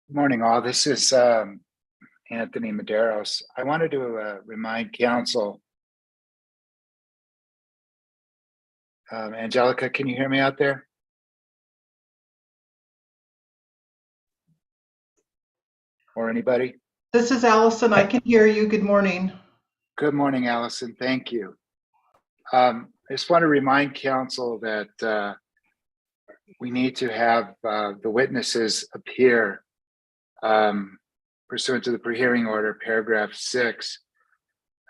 Morning, all. This is Anthony Medeiros. I wanted to remind council. Angelica, can you hear me out there? Or anybody? This is Allison. I can hear you. Good morning. Good morning, Allison. Thank you. I just want to remind council that we need to have the witnesses appear pursuant to the pre-hearing order, paragraph 6,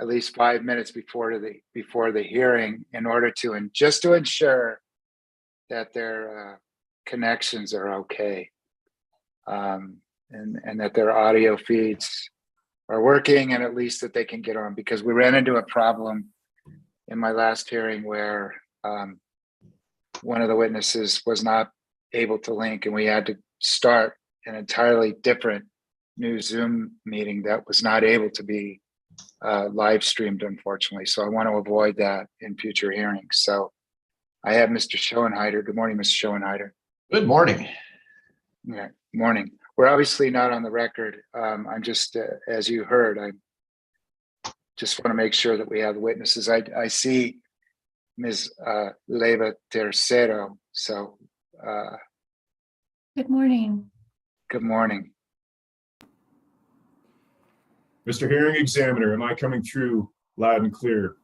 at least 5 minutes before the hearing, in order to just to ensure that their connections are okay, and that their audio feeds are working, and at least that they can get on, because we ran into a problem in my last hearing where one of the witnesses was not able to link, and we had to start an entirely different new Zoom meeting that was not able to be live streamed, unfortunately. So I want to avoid that in future hearings. So I have Mr. Schoenheider. Good morning, Mr. Schoenheider. Good morning. Yeah, morning. We're obviously not on the record. I'm just, as you heard, I just want to make sure that we have the witnesses. I see Ms. Leva Tercero. So good morning. Good morning. Mr. Hearing Examiner, am I coming through loud and clear?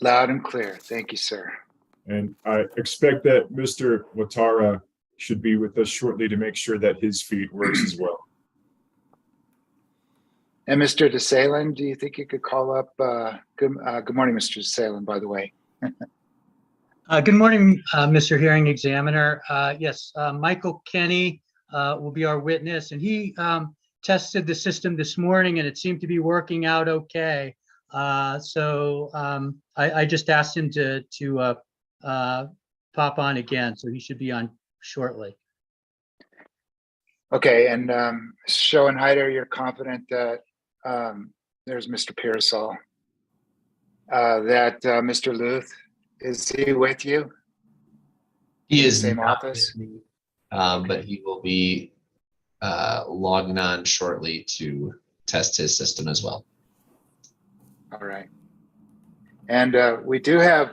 Loud and clear. Thank you, sir. And I expect that Mr. Watara should be with us shortly to make sure that his feed works as well. And Mr. DeSalen, do you think you could call up? Good morning, Mr. DeSalen, by the way. Good morning, Mr. Hearing Examiner. Yes, Michael Kenny will be our witness, and he tested the system this morning, and it seemed to be working out okay. So I just asked him to pop on again, so he should be on shortly. Okay, and Schoenheider, you're confident that there's Mr. Pearsall, that Mr. Luth, is he with you? He In is the same not office, with me, but he will be logging on shortly to test his system as well. All right. And we do have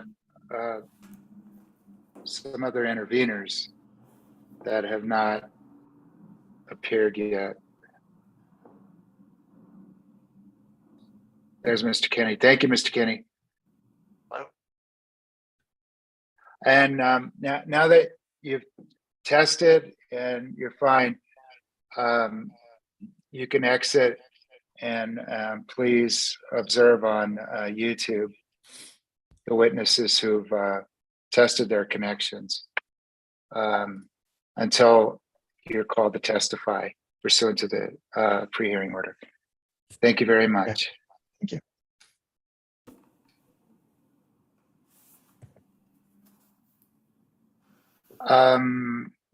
some other interveners that have not appeared yet. There's Mr. Kenny. Thank you, Mr. Kenny. Hello. And now that you've tested and you're fine, you can exit and please observe on YouTube the witnesses who've tested their connections until you're called to testify pursuant to the pre-hearing order. Thank you very much. Thank you.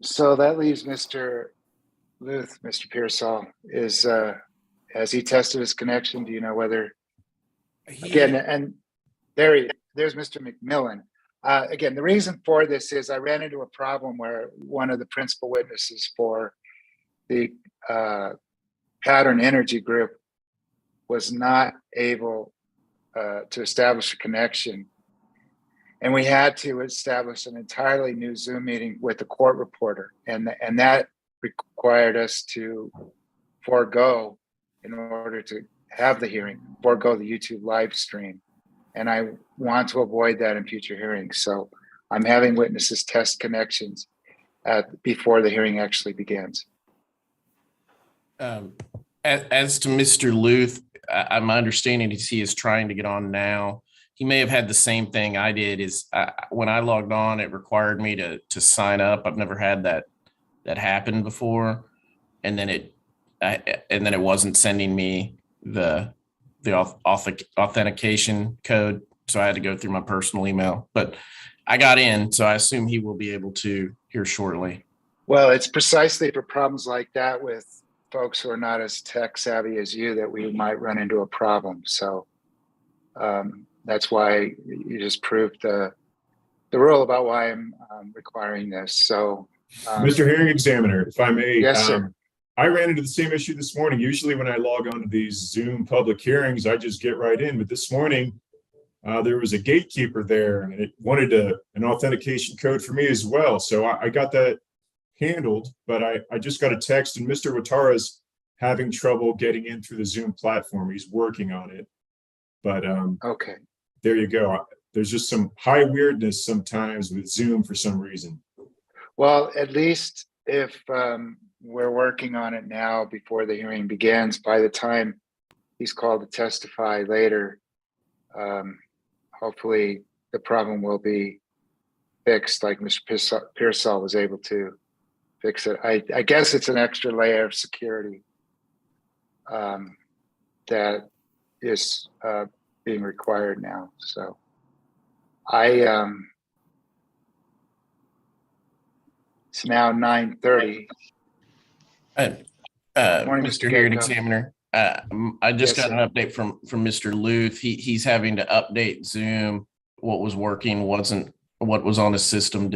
So that leaves Mr. Luth. Mr. Pearsall is, has he tested his connection? Do you know whether, again, and there's Mr. McMillan. Again, the reason for this is I ran into a problem where one of the principal witnesses for the Pattern Energy Group was not able to establish a connection. And we had to establish an entirely new Zoom meeting with the court reporter. And that required us to forego, in order to have the hearing, forego the YouTube live stream. And I want to avoid that in future hearings. So I'm having witnesses test connections before the hearing actually begins. As to Mr. Luth, my understanding is he is trying to get on now. He may have had the same thing I did. When I logged on, it required me to sign up. I've never had that happen before, and then it wasn't sending me the authentication code, so I had to go through my personal email. But I got in, so I assume he will be able to here shortly. Well, it's precisely for problems like that with folks who are not as tech savvy as you that we might run into a problem. So that's why you just proved the rule about why I'm requiring this. So Mr. Hearing Examiner, if I may. Yes, sir. I ran into the same issue this morning. Usually when I log on to these Zoom public hearings, I just get right in. But this morning, there was a gatekeeper there and it wanted an authentication code for me as well. So I got that handled, but I just got a text and Mr. Watara's having trouble getting in through the Zoom platform. He's working on it. But Okay. there you go. There's just some high weirdness sometimes with Zoom for some reason. Well, at least if we're working on it now before the hearing begins, by the time he's called to testify later, hopefully the problem will be fixed like Mr. Pearsall was able to fix it. I guess it's an extra layer of security that is being required now. So it's now 9:30. Morning, Mr. Mr. Hearing Gecko. Examiner, I just Yes, got an update from Mr. Luth. He's having to update Zoom. What was working wasn't what was on his system.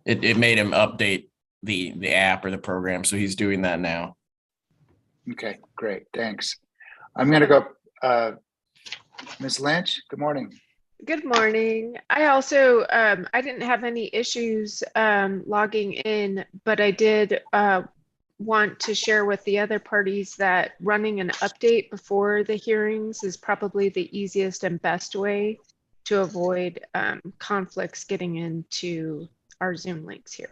It made him update the app or the program. So he's doing that now. Okay, great. Thanks. I'm going to go. Ms. Lynch, good morning. Good morning. I also, I didn't have any issues logging in, but I did want to share with the other parties that running an update before the hearings is probably the easiest and best way to avoid conflicts getting into our Zoom links here.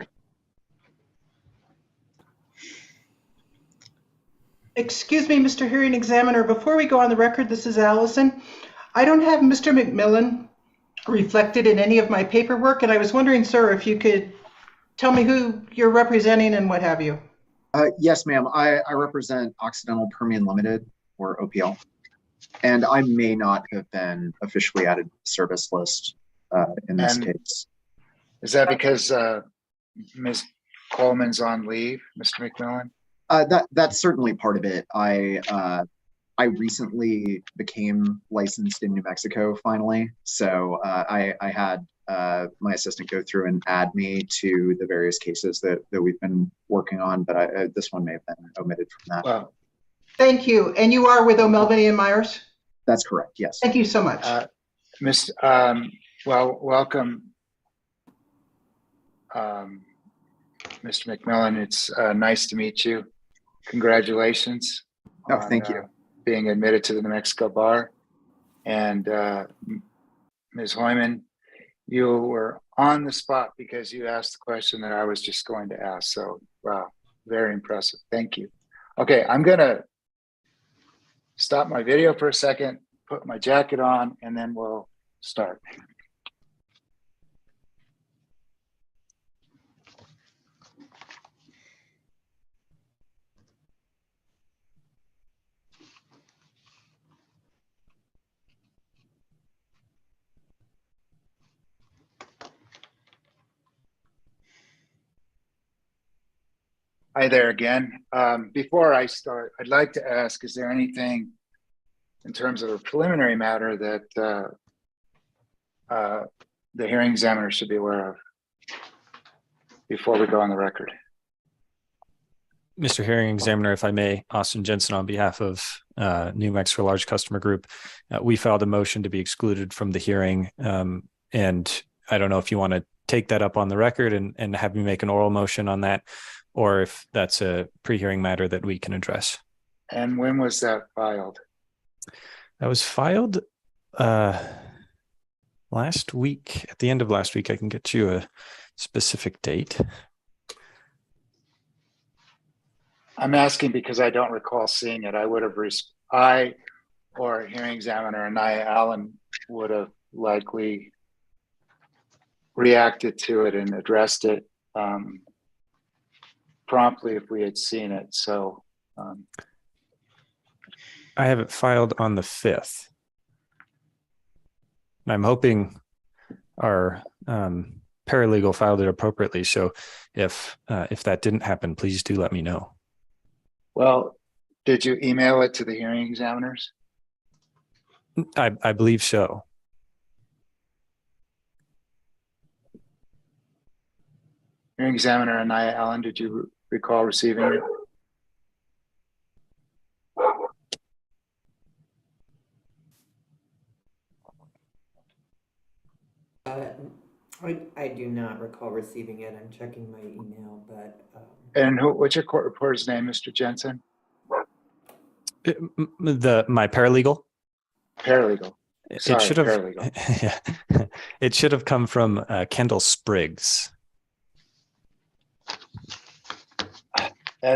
Excuse me, Mr. Hearing Examiner, before we go on the record, this is Allison. I don't have Mr. McMillan reflected in any of my paperwork, and I was wondering, sir, if you could tell me who you're representing and what have you. Yes, ma'am. I represent Occidental Permian Limited, or OPL, and I may not have been officially added to the service list in this case. Is that because Ms. Coleman's on leave, Mr. McMillan? That's certainly part of it. I recently became licensed in New Mexico finally, so I had my assistant go through and add me to the various cases that we've been working on, but this one may have been omitted from that. Well, Thank you. And you are with O'Melveny and Myers? That's correct, yes. Thank you so much. well, welcome, Mr. McMillan. It's nice to meet you. Congratulations. Oh, thank you. Being admitted to the New Mexico bar. And Ms. Hoyman, you were on the spot because you asked the question that I was just going to ask. So, wow, very impressive. Thank you. Okay, I'm going to stop my video for a second, put my jacket on, and then we'll start. Hi there again. Before I start, I'd like to ask, is there anything in terms of a preliminary matter that the hearing examiner should be aware of before we go on the record? Mr. Hearing Examiner, if I may, Austin Jensen on behalf of New Mexico Large Customer Group, we filed a motion to be excluded from the hearing. And I don't know if you want to take that up on the record and have me make an oral motion on that, or if that's a pre-hearing matter that we can address. And when was that filed? That was filed last week, at the end of last week. I can get you a specific date. I'm asking because I don't recall seeing it. I would have, I or a hearing examiner and Alan would have likely reacted to it and addressed it promptly if we had seen it. So I have it filed on the 5th. And I'm hoping our paralegal filed it appropriately. So if that didn't happen, please do let me know. Well, did you email it to the hearing examiners? I believe so. Hearing examiner Anaya Allen, did you recall receiving it? I do not recall receiving it. I'm checking my email, but And what's your court reporter's name, Mr. Jensen? My paralegal. Paralegal. Sorry, It should have. paralegal. Yeah, it should have come from Kendall Spriggs.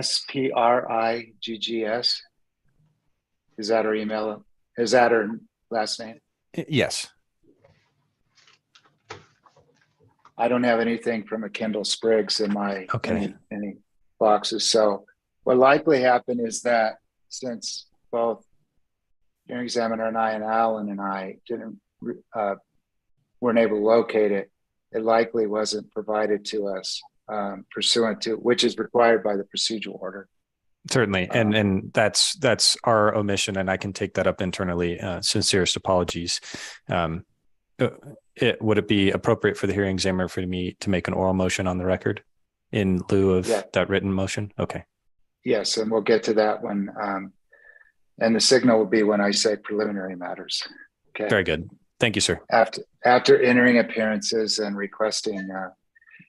Spriggs. Is that her email? Is that her last name? Yes. I don't have anything from a Kendall Spriggs in my any boxes. So what likely happened is that since both hearing examiner and Allen and I weren't able to locate it, it likely wasn't provided to us pursuant to which is required by the procedural order. Certainly, and that's our omission, and I can take that up internally. Sincerest apologies. Would it be appropriate for the hearing examiner for me to make an oral motion on the record in lieu of that written motion? Okay. Yes, and we'll get to that when, and the signal will be when I say preliminary matters. Okay. Very good. Thank you, sir. After entering appearances and requesting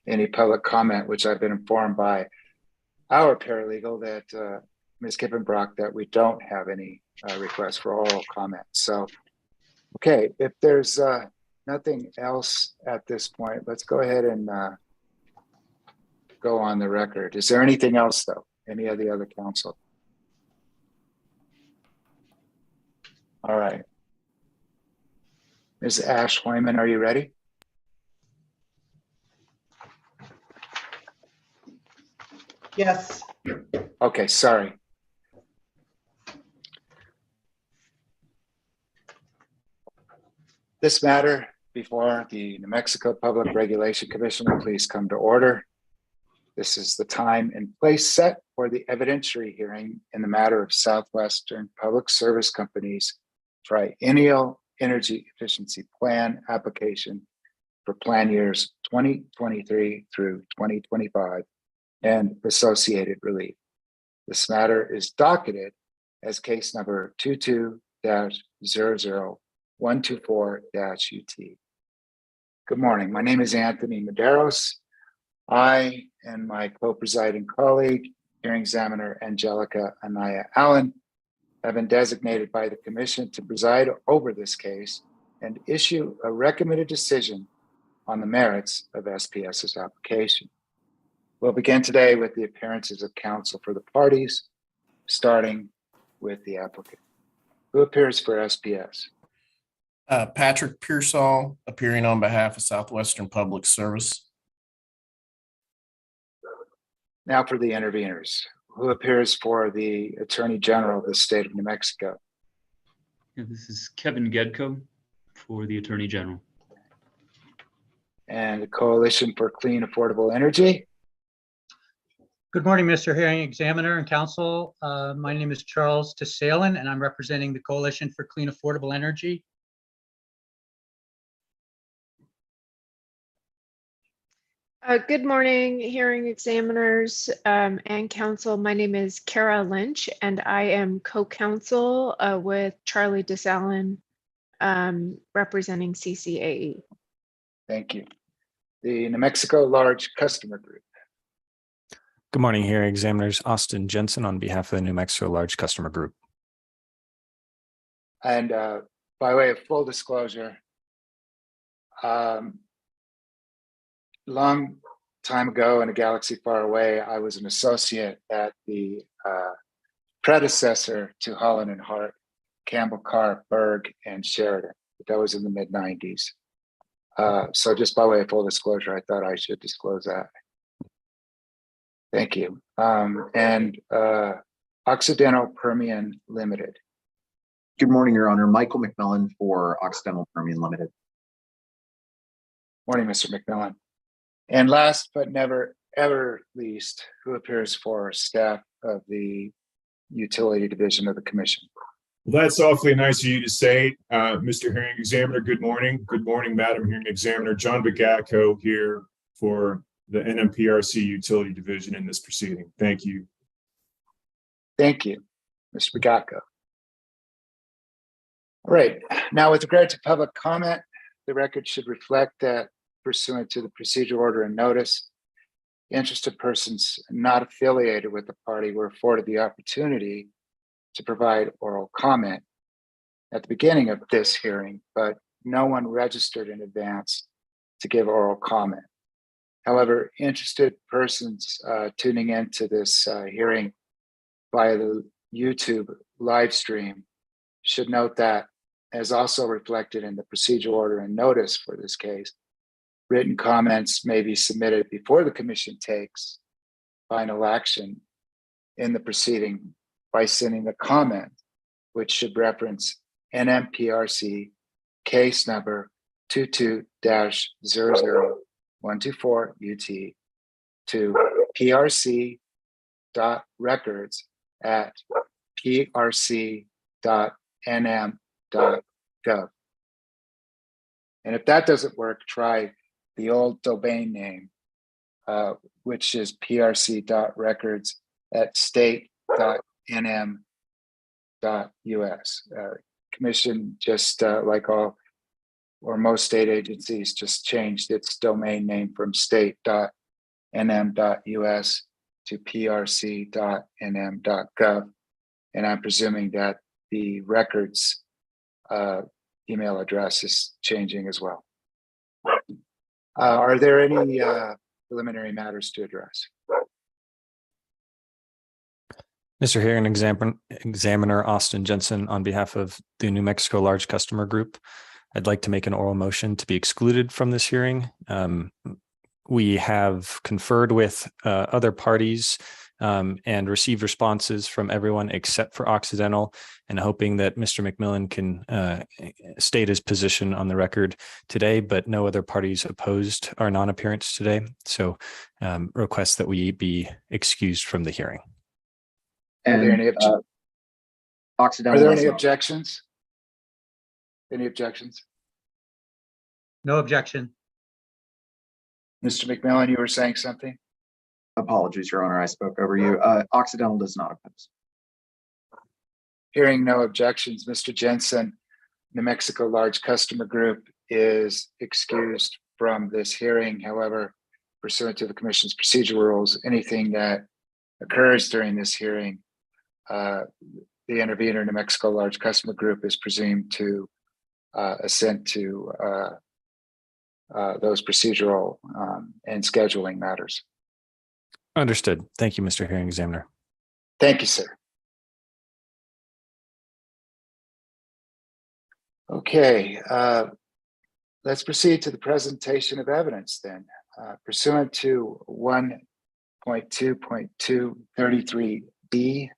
any public comment, which I've been informed by our paralegal that Ms. Kippenbrock that we don't have any requests for oral comment. So, okay, if there's nothing else at this point, let's go ahead and go on the record. Is there anything else though? Any of the other counsel? All right. Ms. Ash Hoyman, are you ready? Yes. Okay, sorry. This matter before the New Mexico Public Regulation Commission will please come to order. This is the time and place set for the evidentiary hearing in the matter of Southwestern Public Service Company's Triennial Energy Efficiency Plan application for plan years 2023 through 2025 and associated relief. This matter is docketed as case number 22-00124-UT. Good morning. My name is Anthony Medeiros. I and my co-presiding colleague, hearing examiner Angelica Anaya Allen, have been designated by the commission to preside over this case and issue a recommended decision on the merits of SPS's application. We'll begin today with the appearances of counsel for the parties, starting with the applicant. Who appears for SPS? Patrick Pearsall, appearing on behalf of Southwestern Public Service. Now for the interveners. Who appears for the Attorney General of the state of New Mexico? Yeah, this is Kevin Gedko for the Attorney General. And the Coalition for Clean Affordable Energy. Good morning, Mr. Hearing Examiner and Counsel. My name is Charles Tessalin, and I'm representing the Coalition for Clean Affordable Energy. Good morning, hearing examiners and counsel. My name is Kara Lynch, and I am co-counsel with Charlie Desallin, representing CCAE. Thank you. The New Mexico Large Customer Group. Good morning, hearing examiners. Austin Jensen on behalf of the New Mexico Large Customer Group. And by way of full disclosure, long time ago in a galaxy far away, I was an associate at the predecessor to Holland and Hart, Campbell, Carr, Berg, and Sheridan. That was in the mid-90s. So just by way of full disclosure, I thought I should disclose that. Thank you. And Occidental Permian Limited. Good morning, Your Honor. Michael McMillan for Occidental Permian Limited. Morning, Mr. McMillan. And last but never ever least, who appears for staff of the Utility Division of the Commission? Well, that's awfully nice of you to say, Mr. Hearing Examiner. Good morning. Good morning, Madam Hearing Examiner. John Bagacco here for the NMPRC Utility Division in this proceeding. Thank you. Thank you, Mr. Begacco. All right, now with regard to public comment, the record should reflect that pursuant to the procedure order and notice, interested persons not affiliated with the party were afforded the opportunity to provide oral comment at the beginning of this hearing, but no one registered in advance to give oral comment. However, interested persons tuning into this hearing via the YouTube live stream should note that, as also reflected in the procedure order and notice for this case, written comments may be submitted before the commission takes final action in the proceeding by sending a comment, which should reference NMPRC case number 22-00124 UT to prc.records@prc.nm.gov. And if that doesn't work, try the old domain name, which is prc.records@state.nm.us. Commission, just like all or most state agencies, just changed its domain name from state.nm.us to prc.nm.gov. And I'm presuming that the records email address is changing as well. Are there any preliminary matters to address? Mr. Hearing Examiner Austin Jensen, on behalf of the New Mexico Large Customer Group, I'd like to make an oral motion to be excluded from this hearing. We have conferred with other parties and received responses from everyone except for Occidental, and hoping that Mr. McMillan can state his position on the record today, but no other parties opposed our non-appearance today. So request that we be excused from the hearing. Are there any Occidental. objections? Any objections? No objection. Mr. McMillan, you were saying something? Apologies, Your Honor, I spoke over you. Occidental does not oppose. Hearing no objections, Mr. Jensen, New Mexico Large Customer Group is excused from this hearing. However, pursuant to the Commission's procedure rules, anything that occurs during this hearing, the intervener, New Mexico Large Customer Group, is presumed to assent to those procedural and scheduling matters. Understood. Thank you, Mr. Hearing Examiner. Thank you, sir. Okay, let's proceed to the presentation of evidence then. Pursuant to 1.2.233B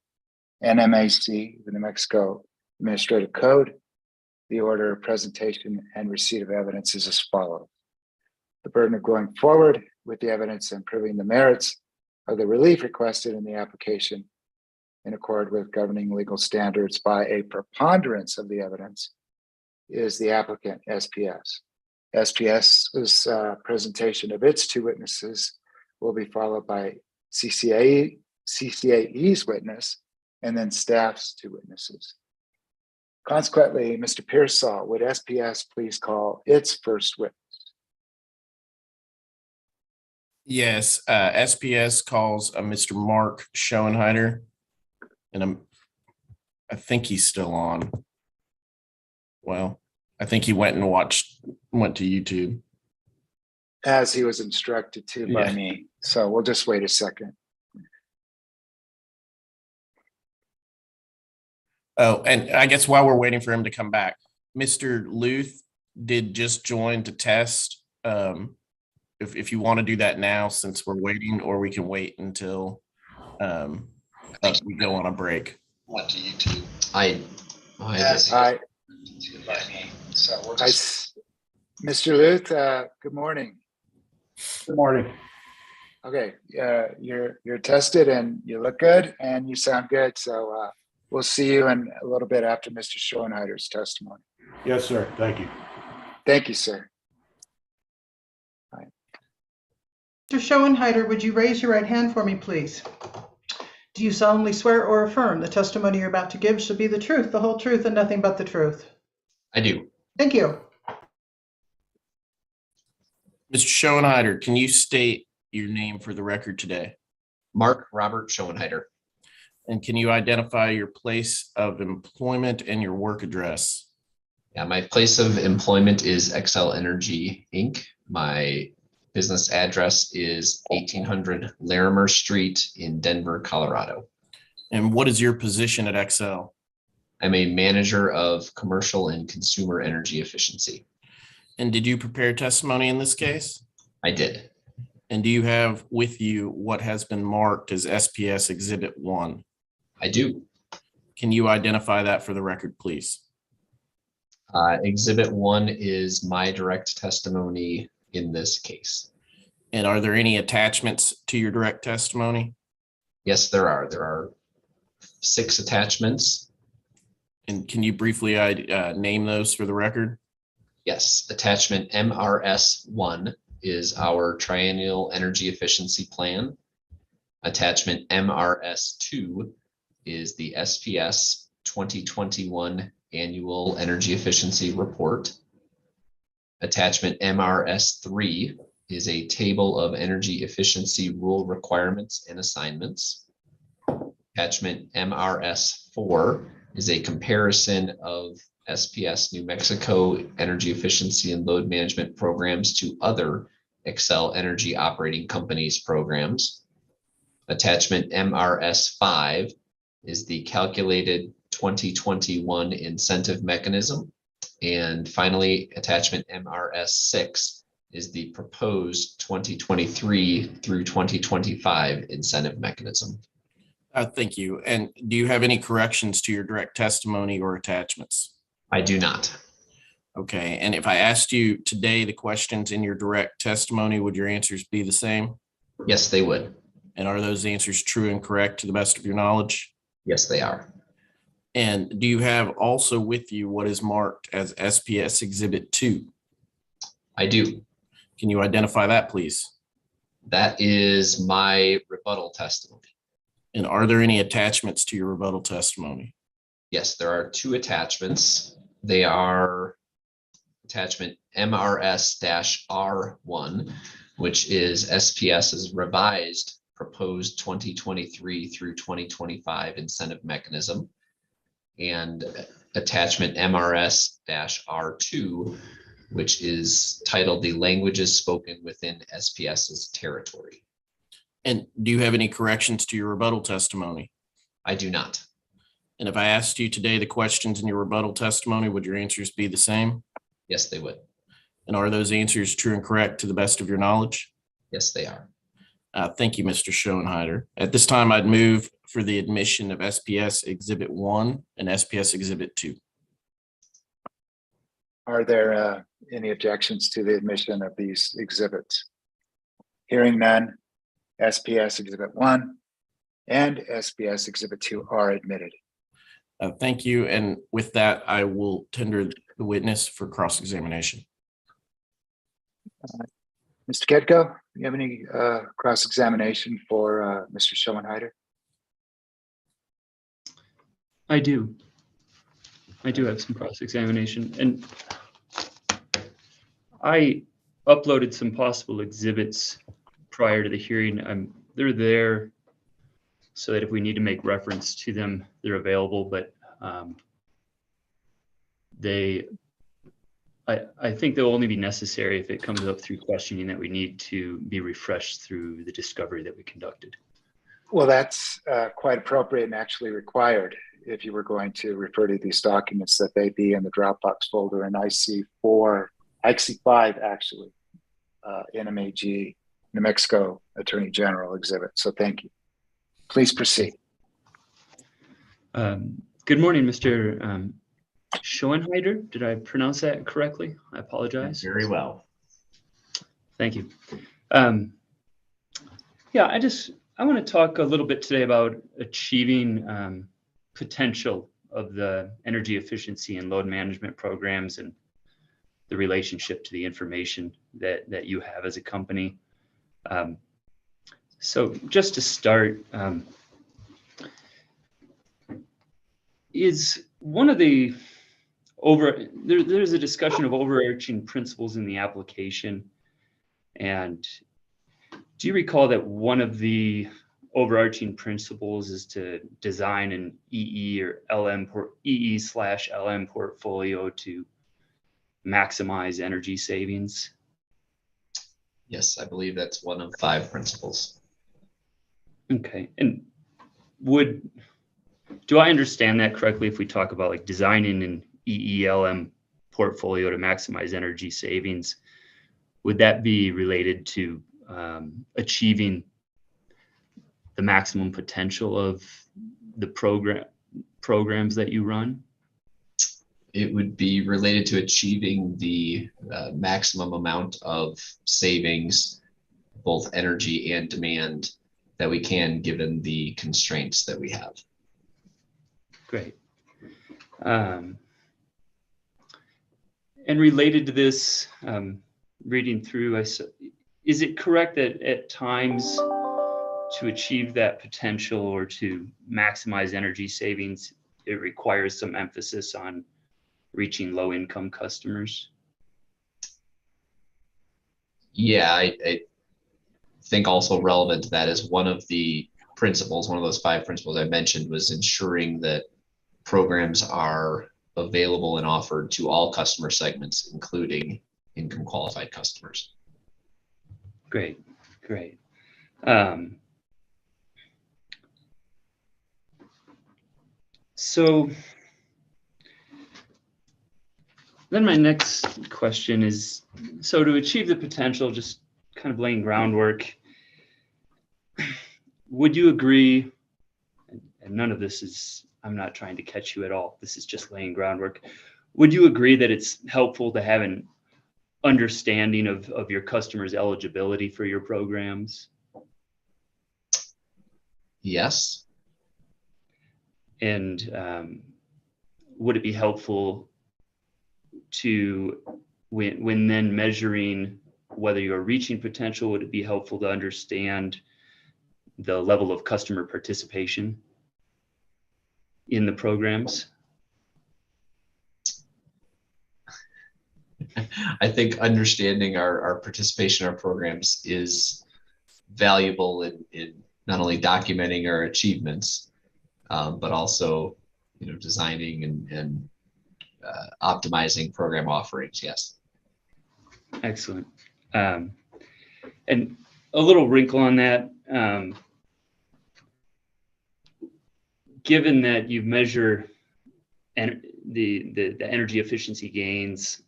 NMAC, the New Mexico Administrative Code, the order of presentation and receipt of evidence is as follows. The burden of going forward with the evidence and proving the merits of the relief requested in the application in accord with governing legal standards by a preponderance of the evidence is the applicant, SPS. SPS's presentation of its two witnesses will be followed by CCAE's witness and then staff's two witnesses. Consequently, Mr. Pearsall, would SPS please call its first witness? Yes, SPS calls Mr. Mark Schoenheider, and I think he's still on. Well, I think he went to YouTube. As he was instructed to by me. So we'll just wait a second. Oh, and I guess while we're waiting for him to come back, Mr. Luth did just join to test. If you want to do that now, since we're waiting, or we can wait until we go on a break. Went to YouTube. So we'll just, Mr. Luth, good morning. Good morning. Okay, you're tested and you look good and you sound good. So we'll see you in a little bit after Mr. Schoenheider's testimony. Yes, sir. Thank you. Thank you, sir. Mr. Schoenheider, would you raise your right hand for me, please? Do you solemnly swear or affirm the testimony you're about to give shall be the truth, the whole truth, and nothing but the truth? I do. Thank you. Mr. Schoenheider, can you state your name for the record today? Mark Robert Schoenheider. And can you identify your place of employment and your work address? Yeah, my place of employment is Xcel Energy Inc. My business address is 1800 Larimer Street in Denver, Colorado. And what is your position at Xcel? I'm a manager of commercial and consumer energy efficiency. And did you prepare testimony in this case? I did. And do you have with you what has been marked as SPS Exhibit 1? I do. Can you identify that for the record, please? Exhibit 1 is my direct testimony in this case. And are there any attachments to your direct testimony? Yes, there are. There are 6 attachments. And can you briefly name those for the record? Yes, attachment MRS1 is our triennial energy efficiency plan. Attachment MRS2 is the SPS 2021 annual energy efficiency report. Attachment MRS3 is a table of energy efficiency rule requirements and assignments. Attachment MRS4 is a comparison of SPS New Mexico energy efficiency and load management programs to other Xcel Energy operating companies programs. Attachment MRS5 is the calculated 2021 incentive mechanism. And finally, attachment MRS6 is the proposed 2023 through 2025 incentive mechanism. Thank you. And do you have any corrections to your direct testimony or attachments? I do not. Okay. And if I asked you today the questions in your direct testimony, would your answers be the same? Yes, they would. And are those answers true and correct to the best of your knowledge? Yes, they are. And do you have also with you what is marked as SPS Exhibit 2? I do. Can you identify that, please? That is my rebuttal testimony. And are there any attachments to your rebuttal testimony? Yes, there are 2 attachments. They are attachment MRS-R1, which is SPS's revised proposed 2023 through 2025 incentive mechanism, and attachment MRS-R2, which is titled the languages spoken within SPS's territory. And do you have any corrections to your rebuttal testimony? I do not. And if I asked you today the questions in your rebuttal testimony, would your answers be the same? Yes, they would. And are those answers true and correct to the best of your knowledge? Yes, they are. Thank you, Mr. Schoenheider. At this time, I'd move for the admission of SPS Exhibit 1 and SPS Exhibit 2. Are there any objections to the admission of these exhibits? Hearing none, SPS Exhibit 1 and SPS Exhibit 2 are admitted. Thank you. And with that, I will tender the witness for cross-examination. Mr. Gedko, do you have any cross-examination for Mr. Schoenheider? I do. I do have some cross-examination, and I uploaded some possible exhibits prior to the hearing. They're there so that if we need to make reference to them, they're available, but I think they'll only be necessary if it comes up through questioning that we need to be refreshed through the discovery that we conducted. Well, that's quite appropriate and actually required if you were going to refer to these documents, that they be in the Dropbox folder. And I see 5 actually, NMAG, New Mexico Attorney General exhibit. So thank you. Please proceed. Good morning, Mr. Schoenheider. Did I pronounce that correctly? I apologize. Very well. Thank you. Yeah, I want to talk a little bit today about achieving potential of the energy efficiency and load management programs and the relationship to the information that you have as a company. So just to start, is one of the there's a discussion of overarching principles in the application. And do you recall that one of the overarching principles is to design an EE or EE/LM portfolio to maximize energy savings? Yes, I believe that's one of 5 principles. Okay. And do I understand that correctly if we talk about like designing an EE/LM portfolio to maximize energy savings? Would that be related to achieving the maximum potential of the programs that you run? It would be related to achieving the maximum amount of savings, both energy and demand, that we can given the constraints that we have. Great. And related to this, reading through, is it correct that at times to achieve that potential or to maximize energy savings, it requires some emphasis on reaching low-income customers? Yeah, I think also relevant to that is one of the principles, one of those 5 principles I mentioned was ensuring that programs are available and offered to all customer segments, including income qualified customers. Great, great. So then my next question is, so to achieve the potential, just kind of laying groundwork, would you agree, and none of this is, I'm not trying to catch you at all, this is just laying groundwork. Would you agree that it's helpful to have an understanding of your customers' eligibility for your programs? Yes. And would it be helpful to, when then measuring whether you're reaching potential, would it be helpful to understand the level of customer participation in the programs? I think understanding our participation in our programs is valuable in not only documenting our achievements, but also, designing and optimizing program offerings. Yes. Excellent. And a little wrinkle on that, given that you measure the energy efficiency gains,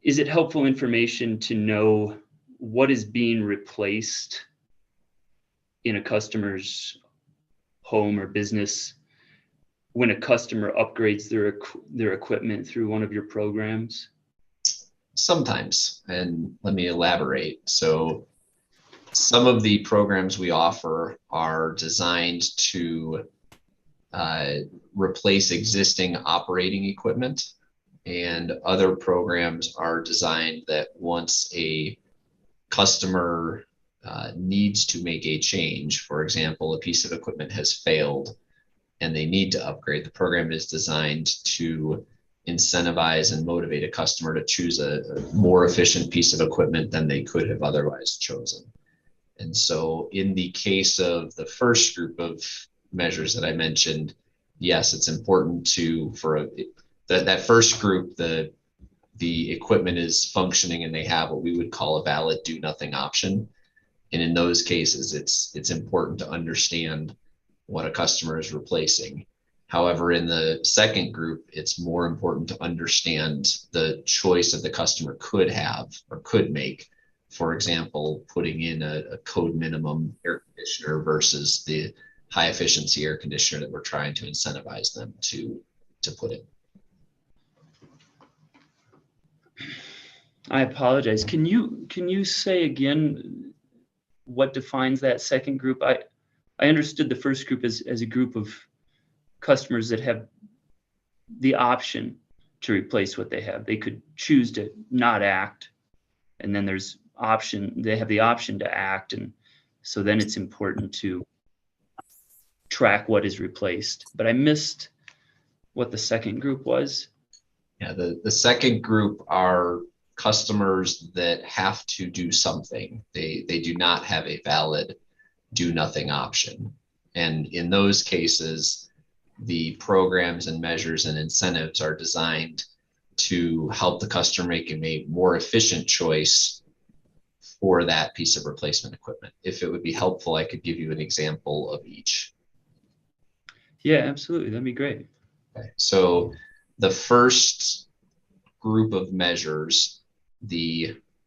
is it helpful information to know what is being replaced in a customer's home or business when a customer upgrades their equipment through one of your programs? Sometimes, and let me elaborate. So some of the programs we offer are designed to replace existing operating equipment, and other programs are designed that once a customer needs to make a change, for example, a piece of equipment has failed and they need to upgrade, the program is designed to incentivize and motivate a customer to choose a more efficient piece of equipment than they could have otherwise chosen. And so in the case of the first group of measures that I mentioned, yes, it's important that first group, the equipment is functioning and they have what we would call a valid do nothing option. And in those cases, it's important to understand what a customer is replacing. However, in the second group, it's more important to understand the choice that the customer could have or could make. For example, putting in a code minimum air conditioner versus the high efficiency air conditioner that we're trying to incentivize them to put in. I apologize. Can you say again what defines that second group? I understood the first group as a group of customers that have the option to replace what they have. They could choose to not act. And then there's option, they have the option to act. And so then it's important to track what is replaced. But I missed what the second group was. Yeah, the second group are customers that have to do something. They do not have a valid do nothing option. And in those cases, the programs and measures and incentives are designed to help the customer make a more efficient choice for that piece of replacement equipment. If it would be helpful, I could give you an example of each. Yeah, absolutely. That'd be great. Okay. So the first group of measures,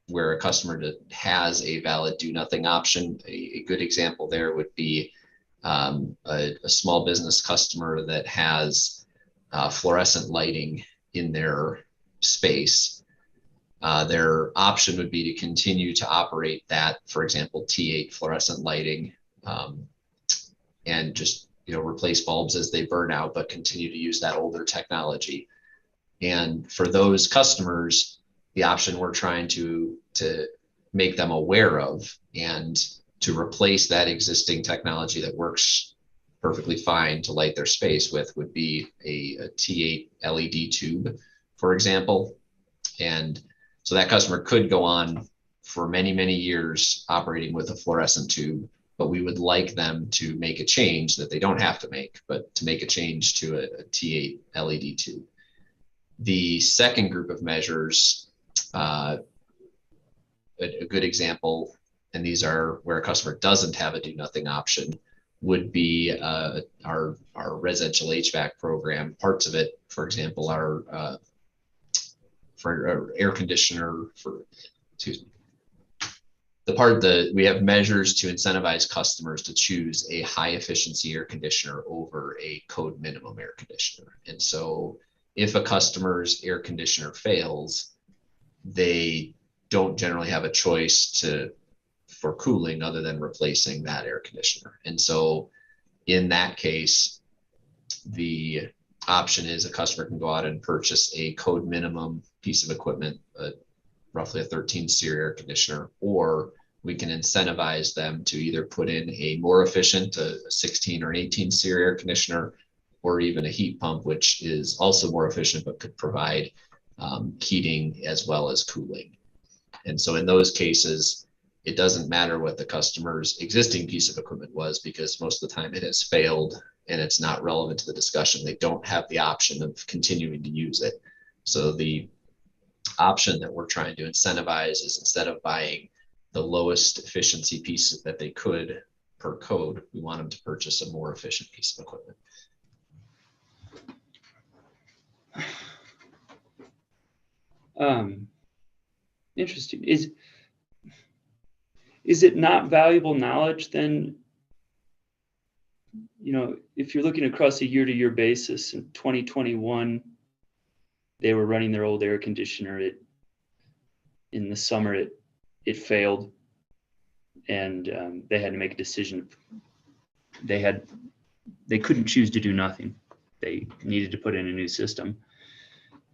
where a customer has a valid do nothing option, a good example there would be a small business customer that has fluorescent lighting in their space. Their option would be to continue to operate that, for example, T8 fluorescent lighting, and just replace bulbs as they burn out, but continue to use that older technology. And for those customers, the option we're trying to make them aware of and to replace that existing technology that works perfectly fine to light their space with would be a T8 LED tube, for example. And so that customer could go on for many, many years operating with a fluorescent tube, but we would like them to make a change that they don't have to make, but to make a change to a T8 LED tube. The second group of measures, a good example, and these are where a customer doesn't have a do nothing option, would be our residential HVAC program. Parts of it, for example, are for our air conditioner, we have measures to incentivize customers to choose a high efficiency air conditioner over a code minimum air conditioner. And so if a customer's air conditioner fails, they don't generally have a choice for cooling other than replacing that air conditioner. And so in that case, the option is a customer can go out and purchase a code minimum piece of equipment, roughly a 13 SEER air conditioner, or we can incentivize them to either put in a more efficient, a 16 or an 18 SEER air conditioner, or even a heat pump, which is also more efficient, but could provide heating as well as cooling. And so in those cases, it doesn't matter what the customer's existing piece of equipment was, because most of the time it has failed and it's not relevant to the discussion. They don't have the option of continuing to use it. So the option that we're trying to incentivize is, instead of buying the lowest efficiency piece that they could per code, we want them to purchase a more efficient piece of equipment. Interesting. Is it not valuable knowledge then? If you're looking across a year-to-year basis, in 2021, they were running their old air conditioner. In the summer, it failed, and they had to make a decision. They couldn't choose to do nothing. They needed to put in a new system.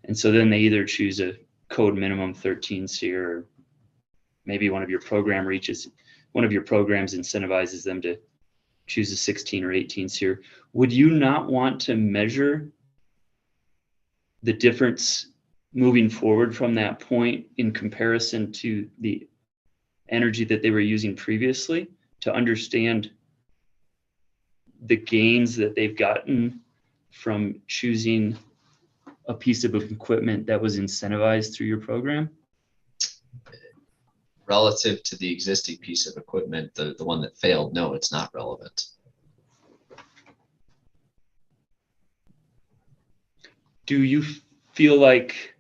And so then they either choose a code minimum 13 SEER, or maybe one of your programs incentivizes them to choose a 16 or 18 SEER. Would you not want to measure the difference moving forward from that point in comparison to the energy that they were using previously, to understand the gains that they've gotten from choosing a piece of equipment that was incentivized through your program? Relative to the existing piece of equipment, the one that failed, no, it's not relevant. Do you feel like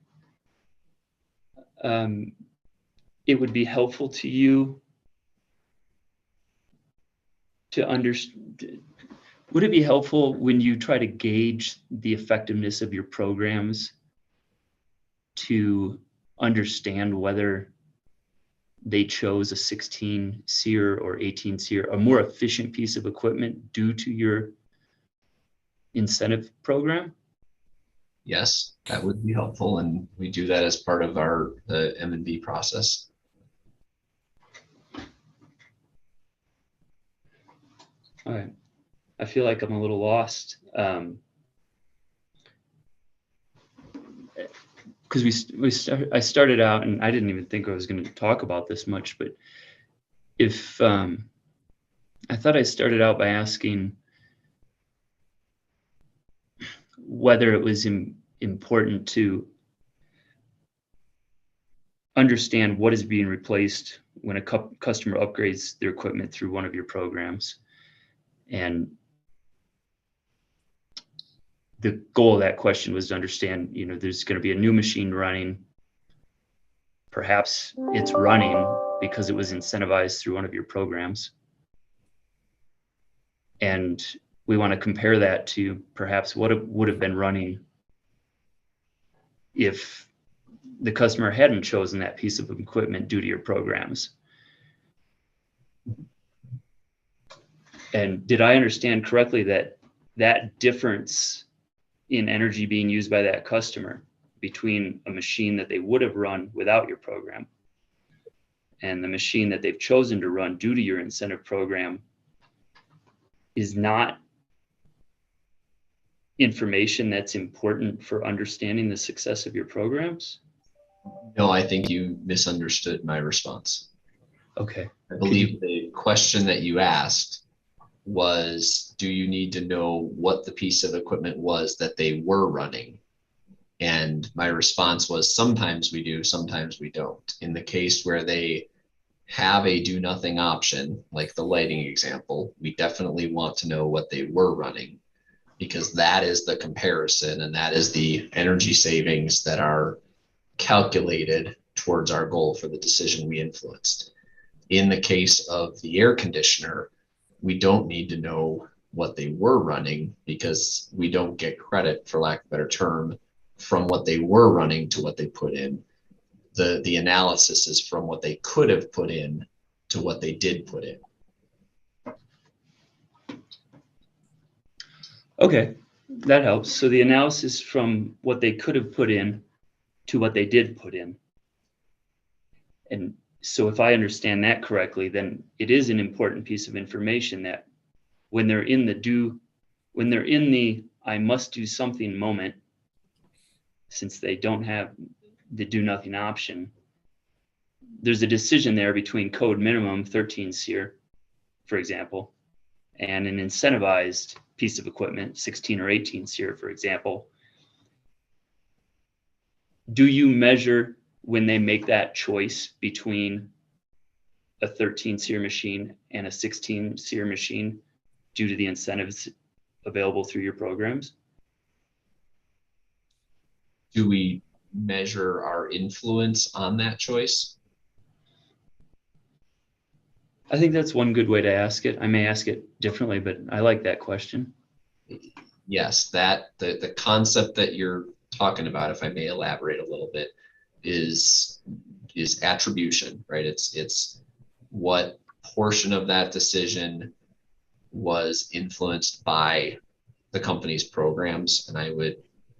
it would be helpful to you to understand? Would it be helpful when you try to gauge the effectiveness of your programs to understand whether they chose a 16 SEER or 18 SEER, a more efficient piece of equipment, due to your incentive program? Yes, that would be helpful, and we do that as part of our M&B process. All right. I feel like I'm a little lost. Because I started out, and I didn't even think I was going to talk about this much, but if I thought I started out by asking whether it was important to understand what is being replaced when a customer upgrades their equipment through one of your programs. And the goal of that question was to understand, there's going to be a new machine running. Perhaps it's running because it was incentivized through one of your programs. And we want to compare that to perhaps what it would have been running if the customer hadn't chosen that piece of equipment due to your programs. And did I understand correctly that difference in energy being used by that customer between a machine that they would have run without your program and the machine that they've chosen to run due to your incentive program is not information that's important for understanding the success of your programs? No, I think you misunderstood my response. Okay. I believe the question that you asked was, do you need to know what the piece of equipment was that they were running? And my response was, sometimes we do, sometimes we don't. In the case where they have a do nothing option, like the lighting example, we definitely want to know what they were running, because that is the comparison and that is the energy savings that are calculated towards our goal for the decision we influenced. In the case of the air conditioner, we don't need to know what they were running because we don't get credit, for lack of a better term, from what they were running to what they put in. The analysis is from what they could have put in to what they did put in. Okay, that helps. So the analysis from what they could have put in to what they did put in. And so if I understand that correctly, then it is an important piece of information that when they're in the I must do something moment, since they don't have the do nothing option, there's a decision there between code minimum 13 SEER, for example, and an incentivized piece of equipment, 16 or 18 SEER, for example. Do you measure when they make that choice between a 13 SEER machine and a 16 SEER machine due to the incentives available through your programs? Do we measure our influence on that choice? I think that's one good way to ask it. I may ask it differently, but I like that question. Yes, that the concept that you're talking about, if I may elaborate a little bit, is attribution, right? It's what portion of that decision was influenced by the company's programs. And I would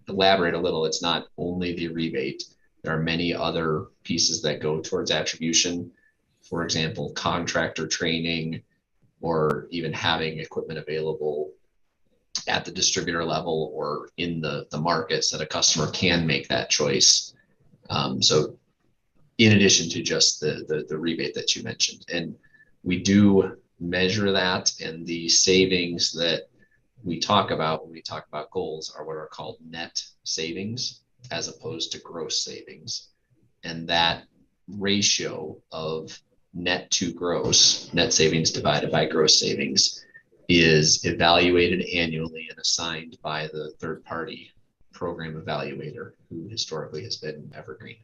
elaborate a little. It's not only the rebate. There are many other pieces that go towards attribution. For example, contractor training, or even having equipment available at the distributor level or in the markets that a customer can make that choice. So in addition to just the rebate that you mentioned, and we do measure that, and the savings that we talk about when we talk about goals are what are called net savings as opposed to gross savings. And that ratio of net to gross, net savings divided by gross savings, is evaluated annually and assigned by the third party program evaluator, who historically has been Evergreen.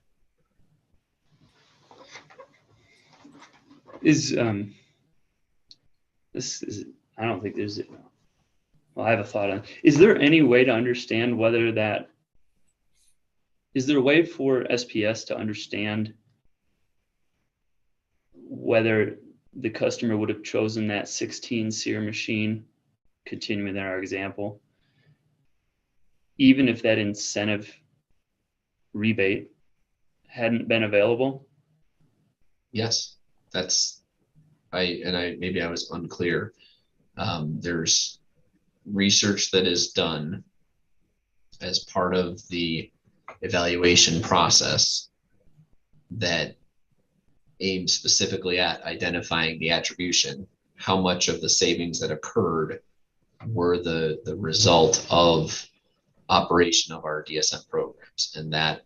I don't think there's, well, I have a thought on, is there any way to understand whether that, is there a way for SPS to understand whether the customer would have chosen that 16 SEER machine, continuing in our example, even if that incentive rebate hadn't been available? Yes, that's, maybe I was unclear. There's research that is done as part of the evaluation process that aims specifically at identifying the attribution, how much of the savings that occurred were the result of operation of our DSM programs. And that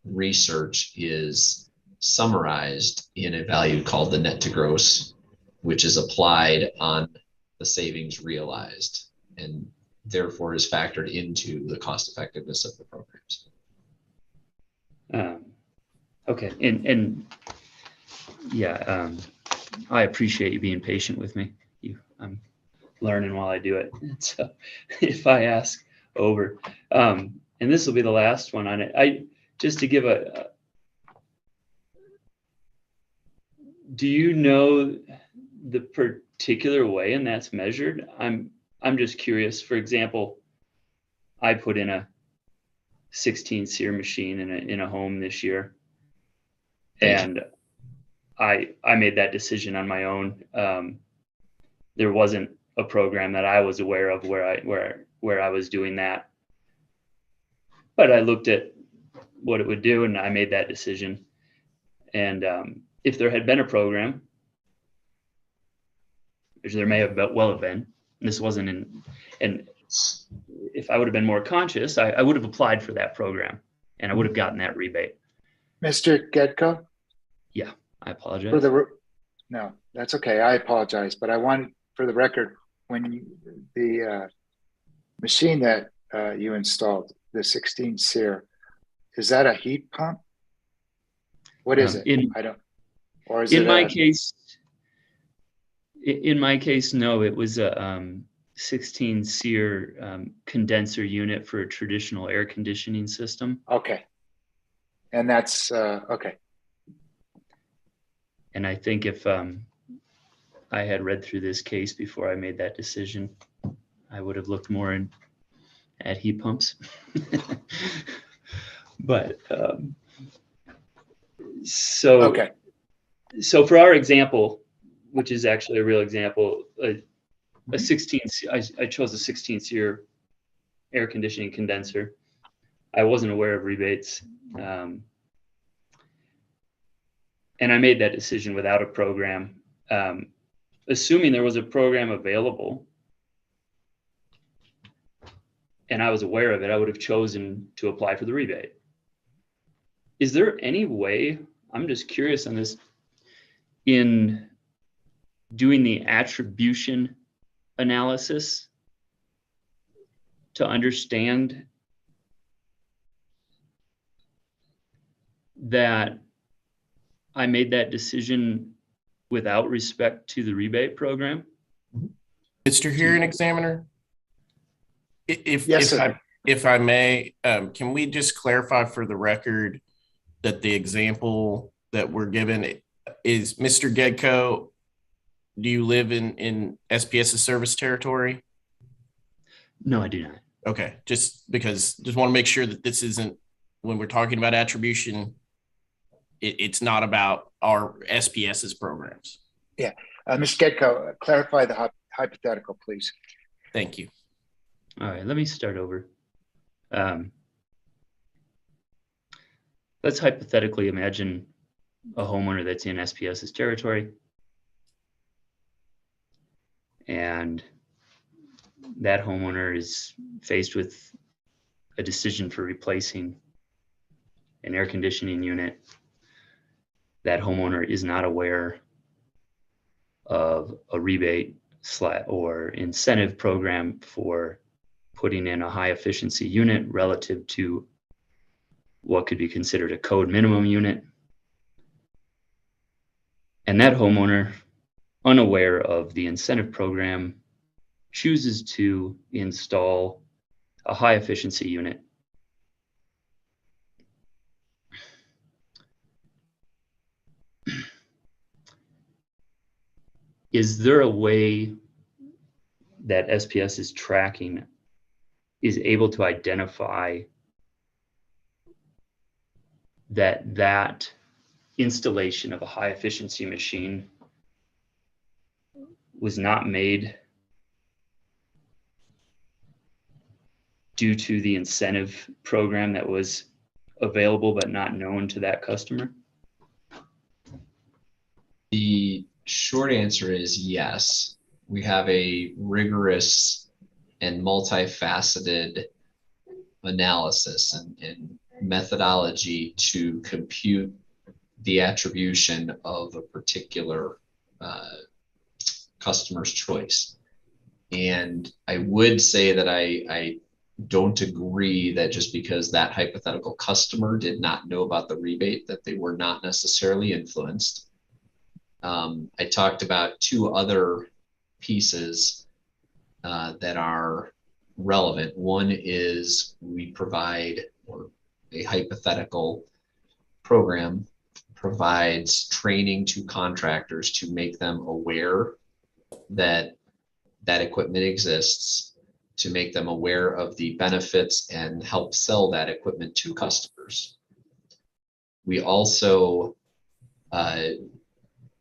research is summarized in a value called the net to gross, which is applied on the savings realized and therefore is factored into the cost effectiveness of the programs. Okay, and yeah, I appreciate you being patient with me. I'm learning while I do it. So if I ask over, and this will be the last one on it, I just to give do you know the particular way and that's measured? I'm just curious. For example, I put in a 16 SEER machine in a home this year, and I made that decision on my own. There wasn't a program that I was aware of where I was doing that, but I looked at what it would do and I made that decision. And if there had been a program, which there may have well have been, this wasn't in, and if I would have been more conscious, I would have applied for that program and I would have gotten that rebate. Mr. Gedko? Yeah, I apologize. No, that's okay. I apologize, but I wanted, for the record, when the machine that you installed, the 16 SEER, is that a heat pump? What is it? I don't. Or is it in my case? In my case, no. It was a 16 SEER condenser unit for a traditional air conditioning system. Okay. And that's okay. And I think if I had read through this case before I made that decision, I would have looked more at heat pumps. But so for our example, which is actually a real example, a 16, I chose a 16 SEER air conditioning condenser. I wasn't aware of rebates. And I made that decision without a program. Assuming there was a program available and I was aware of it, I would have chosen to apply for the rebate. Is there any way, I'm just curious on this, in doing the attribution analysis to understand that I made that decision without respect to the rebate program? Mr. Hearing Examiner, Yes, if I may, can we just clarify for the record that the example that we're given is Mr. Gedko, do you live in SPS's service territory? No, I do not. Okay, just want to make sure that this isn't, when we're talking about attribution, it's not about our SPS's programs. Yeah. Mr. Gedko, clarify the hypothetical, please. Thank you. All right, let me start over. Let's hypothetically imagine a homeowner that's in SPS's territory. And that homeowner is faced with a decision for replacing an air conditioning unit. That homeowner is not aware of a rebate or incentive program for putting in a high efficiency unit relative to what could be considered a code minimum unit. And that homeowner, unaware of the incentive program, chooses to install a high efficiency unit. Is there a way that SPS is tracking is able to identify that installation of a high efficiency machine was not made due to the incentive program that was available but not known to that customer? The short answer is yes. We have a rigorous and multifaceted analysis and methodology to compute the attribution of a particular customer's choice. And I would say that I don't agree that just because that hypothetical customer did not know about the rebate, that they were not necessarily influenced. I talked about two other pieces that are relevant. One is we provide, or a hypothetical program provides training to contractors to make them aware that that equipment exists, to make them aware of the benefits and help sell that equipment to customers. We also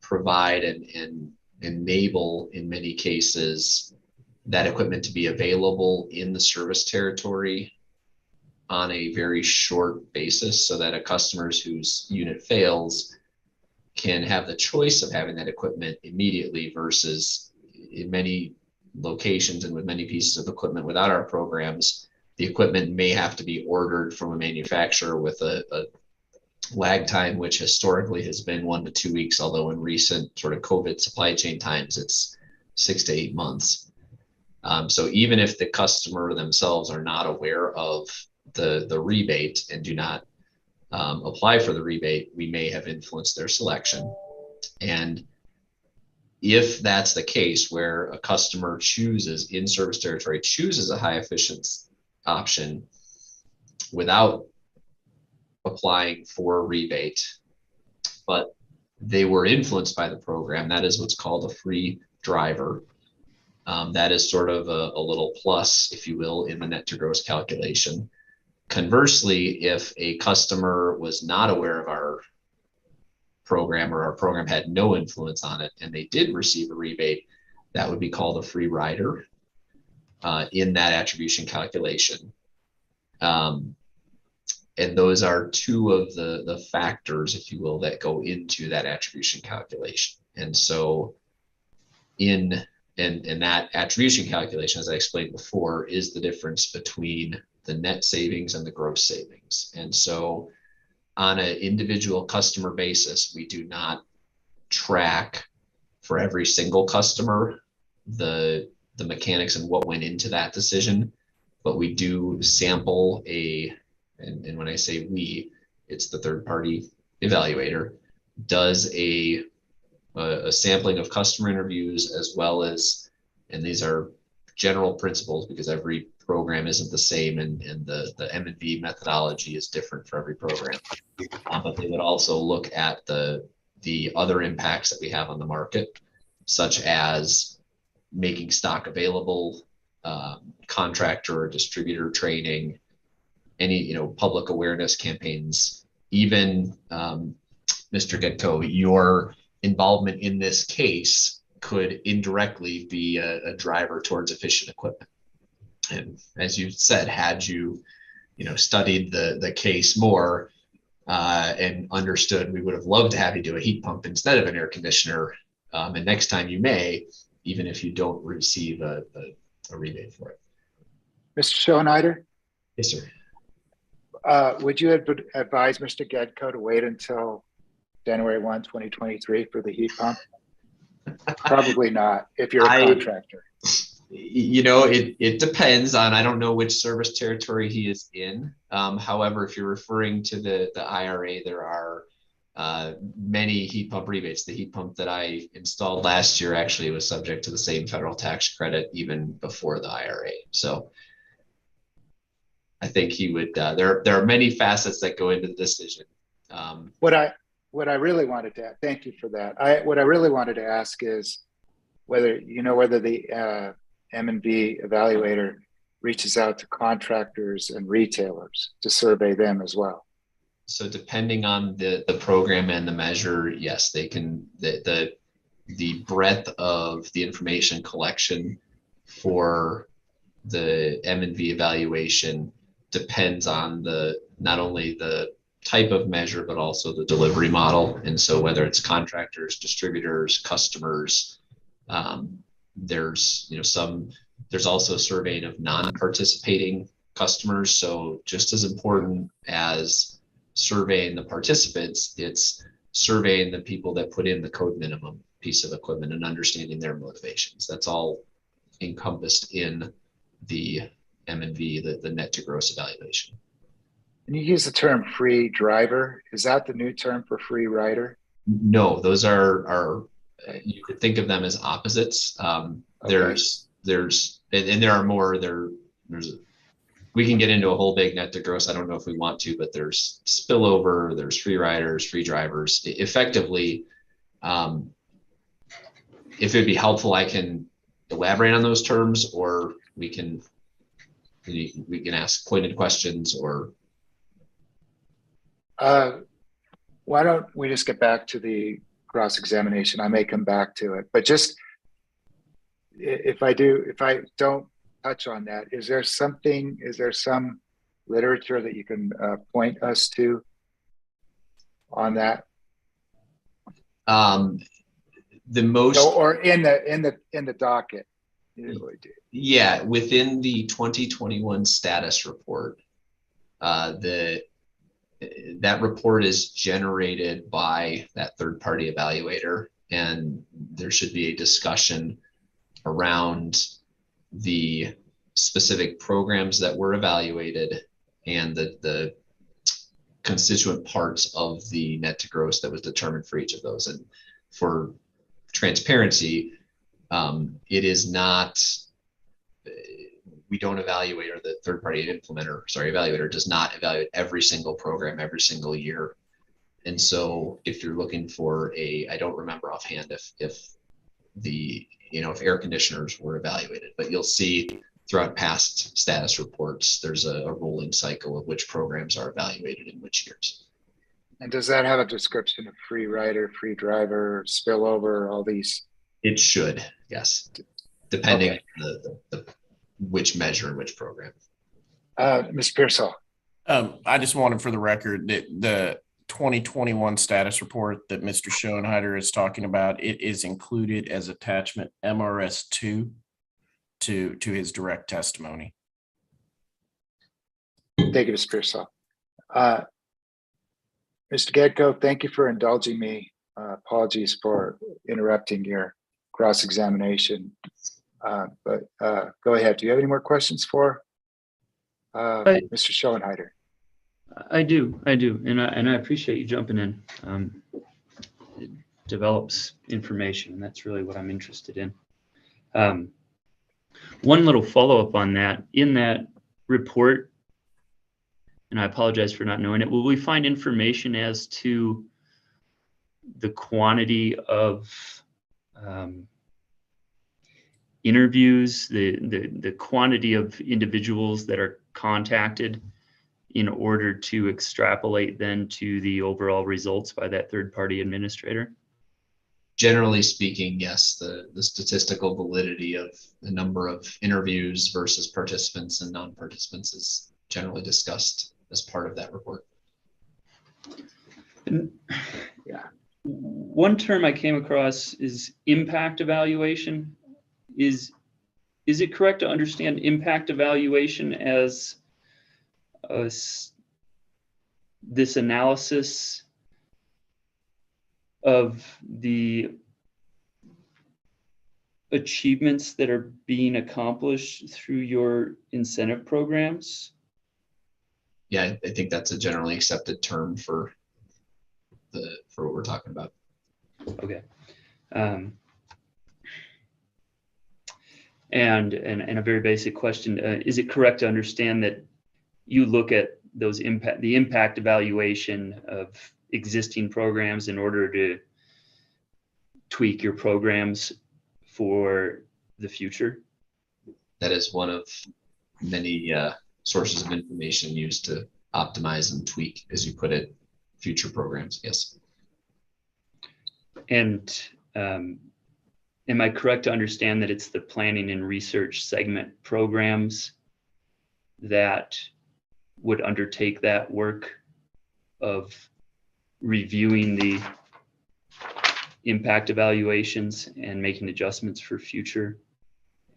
provide and enable, in many cases, that equipment to be available in the service territory on a very short basis, so that a customer whose unit fails can have the choice of having that equipment immediately, versus in many locations and with many pieces of equipment without our programs, the equipment may have to be ordered from a manufacturer with a lag time, which historically has been 1 to 2 weeks, although in recent sort of COVID supply chain times, it's 6 to 8 months. So even if the customer themselves are not aware of the rebate and do not apply for the rebate, we may have influenced their selection. And if that's the case, where a customer chooses in service territory, chooses a high efficiency option without applying for a rebate, but they were influenced by the program, that is what's called a free driver. That is sort of a little plus, if you will, in the net to gross calculation. Conversely, if a customer was not aware of our program, or our program had no influence on it, and they did receive a rebate, that would be called a free rider in that attribution calculation. And those are two of the factors, if you will, that go into that attribution calculation. And so in that attribution calculation, as I explained before, is the difference between the net savings and the gross savings. And so on an individual customer basis, we do not track for every single customer the mechanics and what went into that decision, but we do sample and when I say we, it's the third party evaluator, does a sampling of customer interviews, as well as, and these are general principles because every program isn't the same, and the M&V methodology is different for every program. But they would also look at the other impacts that we have on the market, such as making stock available, contractor or distributor training, any public awareness campaigns, even Mr. Getko, your involvement in this case could indirectly be a driver towards efficient equipment. And as you said, had you studied the case more and understood, we would have loved to have you do a heat pump instead of an air conditioner. And next time you may, even if you don't receive a rebate for it. Mr. Schoenheider? Yes, sir. Would you advise Mr. Gedko to wait until January 1, 2023 for the heat pump? Probably not, if you're a contractor. It depends on, I don't know which service territory he is in. However, if you're referring to the IRA, there are many heat pump rebates. The heat pump that I installed last year actually was subject to the same federal tax credit even before the IRA. So I think he would, there are many facets that go into the decision. What I really wanted to, thank you for that. What I really wanted to ask is whether the M&V evaluator reaches out to contractors and retailers to survey them as well. So depending on the program and the measure, yes, they can, the breadth of the information collection for the M&V evaluation depends on not only the type of measure, but also the delivery model. And so whether it's contractors, distributors, customers, there's also surveying of non-participating customers. So just as important as surveying the participants, it's surveying the people that put in the code minimum piece of equipment and understanding their motivations. That's all encompassed in the M&V, the net to gross evaluation. And you use the term free driver. Is that the new term for free rider? No, those are you could think of them as opposites. Okay. There's and there are more. We can get into a whole big net to gross. I don't know if we want to, but there's spillover, there's free riders, free drivers. Effectively, if it'd be helpful, I can elaborate on those terms, or we can ask pointed questions, or why don't we just get back to the cross-examination? I may come back to it, but just if I don't touch on that, is there some literature that you can point us to on that? The most, or in the docket. Yeah, within the 2021 status report, that report is generated by that third-party evaluator, and there should be a discussion around the specific programs that were evaluated and the constituent parts of the net to gross that was determined for each of those. And for transparency, it is not, we don't evaluate, or the third-party evaluator does not evaluate every single program every single year. And so if you're looking for I don't remember offhand if air conditioners were evaluated, but you'll see throughout past status reports, there's a rolling cycle of which programs are evaluated in which years. And does that have a description of free rider, free driver, spillover, all these? It should, yes, depending on the which measure and which program. Ms. Pearsall. I just wanted for the record that the 2021 status report that Mr. Schoenheider is talking about, it is included as attachment MRS2 to his direct testimony. Thank you, Ms. Pearsall. Mr. Gedko, thank you for indulging me. Apologies for interrupting your cross-examination. But go ahead. Do you have any more questions for Mr. Schoenheider? I do, and I appreciate you jumping in. It develops information, and that's really what I'm interested in. One little follow-up on that, in that report, and I apologize for not knowing it, will we find information as to the quantity of interviews, the quantity of individuals that are contacted in order to extrapolate then to the overall results by that third-party administrator? Generally speaking, yes, the statistical validity of the number of interviews versus participants and non-participants is generally discussed as part of that report. And, yeah. One term I came across is impact evaluation. Is it correct to understand impact evaluation as this analysis of the achievements that are being accomplished through your incentive programs? Yeah, I think that's a generally accepted term for what we're talking about. Okay. And a very basic question, is it correct to understand that you look at the impact evaluation of existing programs in order to tweak your programs for the future? That is one of many sources of information used to optimize and tweak, as you put it, future programs. Yes. And am I correct to understand that it's the planning and research segment programs that would undertake that work of reviewing the impact evaluations and making adjustments for future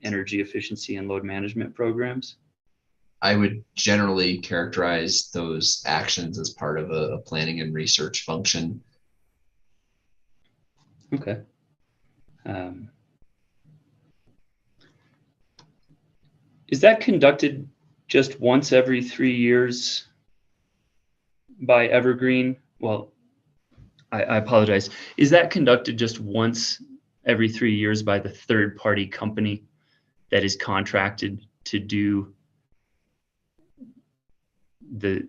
energy efficiency and load management programs? I would generally characterize those actions as part of a planning and research function. Okay. Is that conducted just once every 3 years by Evergreen? Well, I apologize. Is that conducted just once every 3 years by the third-party company that is contracted to do the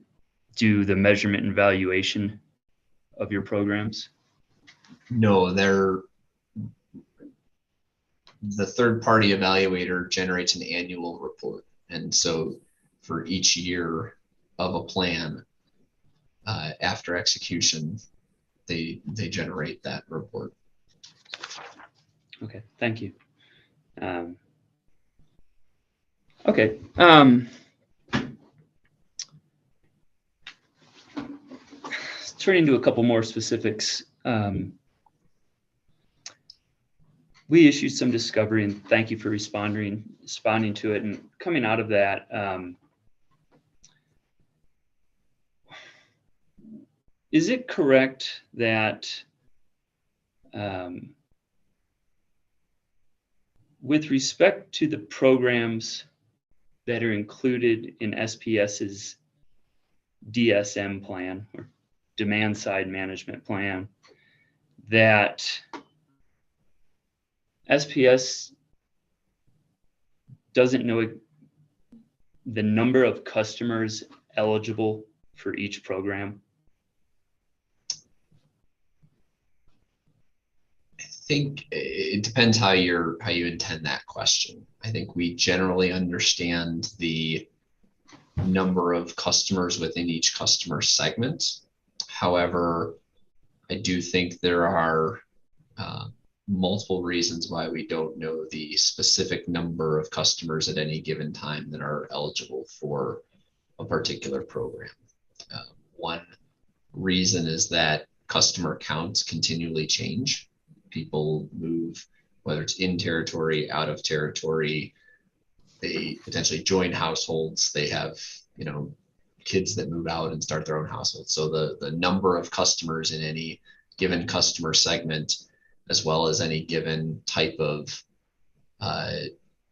measurement and valuation of your programs? No, the third-party evaluator generates an annual report. And so for each year of a plan, after execution, they generate that report. Okay, thank you. Okay. Turning to a couple more specifics. We issued some discovery, and thank you for responding to it. And coming out of that, is it correct that with respect to the programs that are included in SPS's DSM plan, or demand side management plan, that SPS doesn't know the number of customers eligible for each program? I think it depends how you intend that question. I think we generally understand the number of customers within each customer segment. However, I do think there are multiple reasons why we don't know the specific number of customers at any given time that are eligible for a particular program. One reason is that customer counts continually change. People move, whether it's in territory, out of territory. They potentially join households. They have, kids that move out and start their own households. So the number of customers in any given customer segment, as well as any given type of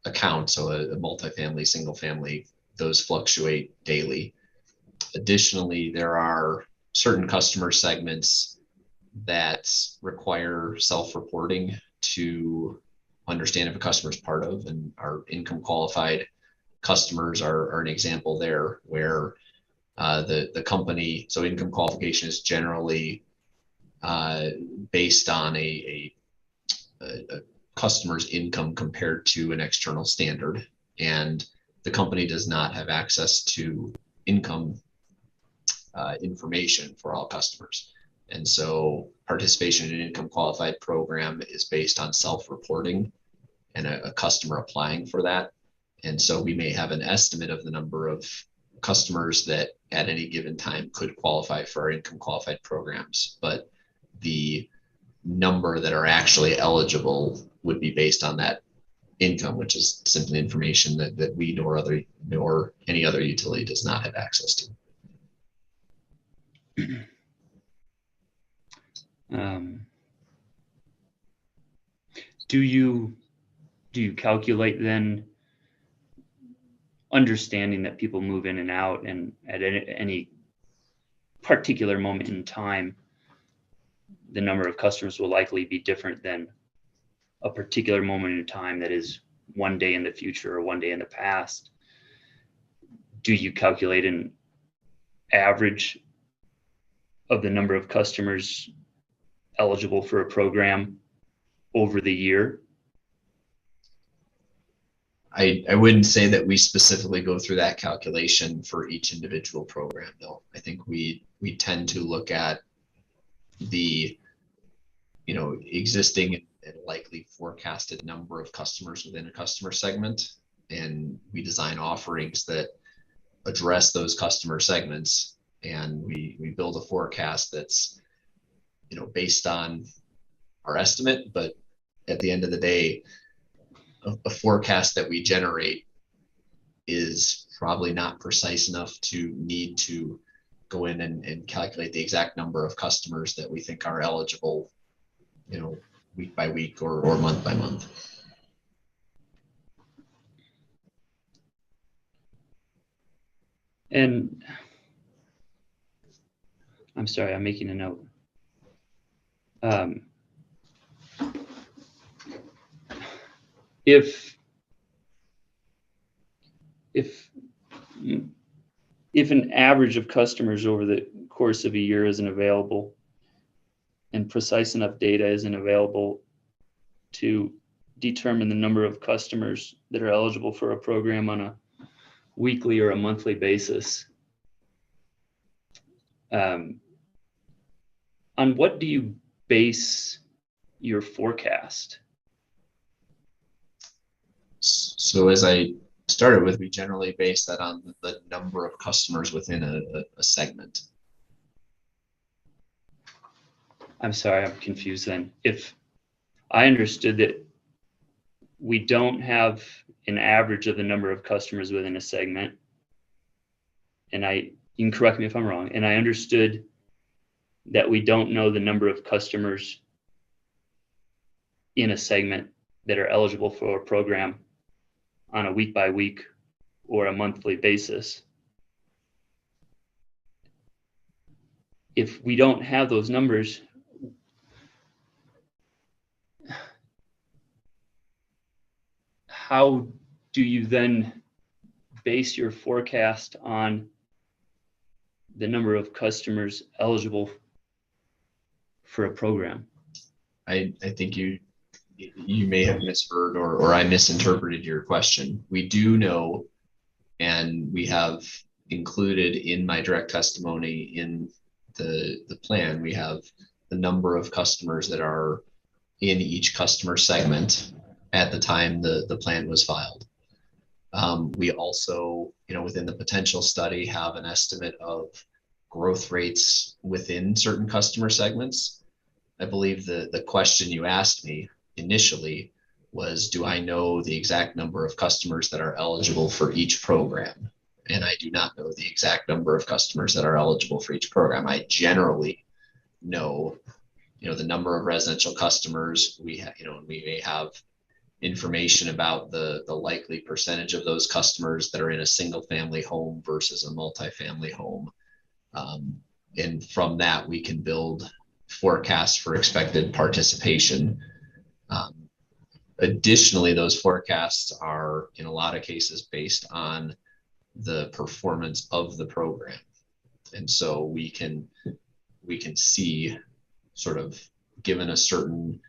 account, so a multifamily, single family, those fluctuate daily. Additionally, there are certain customer segments that require self-reporting to understand if a customer is part of, and our income qualified customers are an example there, where the company, so income qualification is generally based on a customer's income compared to an external standard, and the company does not have access to income information for all customers. And so participation in an income qualified program is based on self-reporting and a customer applying for that. And so we may have an estimate of the number of customers that at any given time could qualify for our income qualified programs, but the number that are actually eligible would be based on that income, which is simply information that we nor any other utility does not have access to. Do you calculate then, understanding that people move in and out, and at any particular moment in time, the number of customers will likely be different than a particular moment in time that is one day in the future or one day in the past? Do you calculate an average of the number of customers eligible for a program over the year? I wouldn't say that we specifically go through that calculation for each individual program, though. I think we tend to look at the existing likely forecasted number of customers within a customer segment, and we design offerings that address those customer segments, and we build a forecast that's, based on our estimate, but at the end of the day, a forecast that we generate is probably not precise enough to need to go in and calculate the exact number of customers that we think are eligible, week by week or month by month. And I'm sorry, I'm making a note. If an average of customers over the course of a year isn't available, and precise enough data isn't available to determine the number of customers that are eligible for a program on a weekly or a monthly basis, on what do you base your forecast? So as I started with, we generally base that on the number of customers within a segment. I'm sorry, I'm confused then. If I understood that we don't have an average of the number of customers within a segment, and you can correct me if I'm wrong, and I understood that we don't know the number of customers in a segment that are eligible for a program on a week by week or a monthly basis. If we don't have those numbers, how do you then base your forecast on the number of customers eligible for a program? I think you may have misheard or I misinterpreted your question. We do know, and we have included in my direct testimony in the plan, we have the number of customers that are in each customer segment at the time the plan was filed. We also, within the potential study, have an estimate of growth rates within certain customer segments. I believe the question you asked me initially was, do I know the exact number of customers that are eligible for each program? And I do not know the exact number of customers that are eligible for each program. I generally know, the number of residential customers we have, we may have information about the likely percentage of those customers that are in a single family home versus a multifamily home. And from that, we can build forecasts for expected participation. Additionally, those forecasts are in a lot of cases based on the performance of the program. And so we can see, sort of, given a certain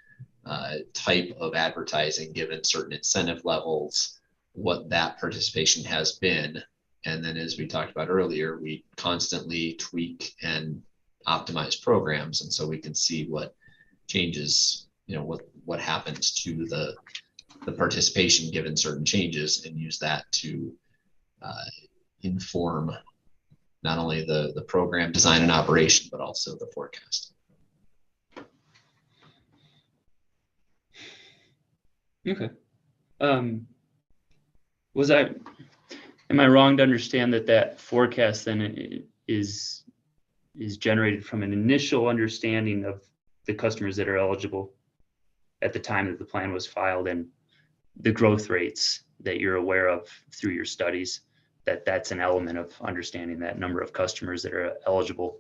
type of advertising, given certain incentive levels, what that participation has been. And then, as we talked about earlier, we constantly tweak and optimize programs. And so we can see what changes, what happens to the participation given certain changes, and use that to inform not only the program design and operation, but also the forecast. Okay. Am I wrong to understand that forecast then is generated from an initial understanding of the customers that are eligible at the time that the plan was filed, and the growth rates that you're aware of through your studies, that's an element of understanding that number of customers that are eligible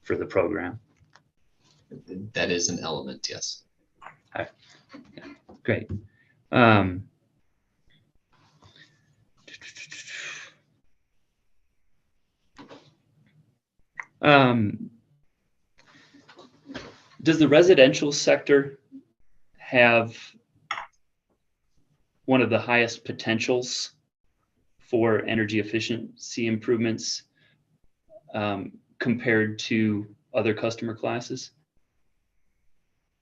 for the program? That is an element, yes. Okay. Great. Does the residential sector have one of the highest potentials for energy efficiency improvements compared to other customer classes?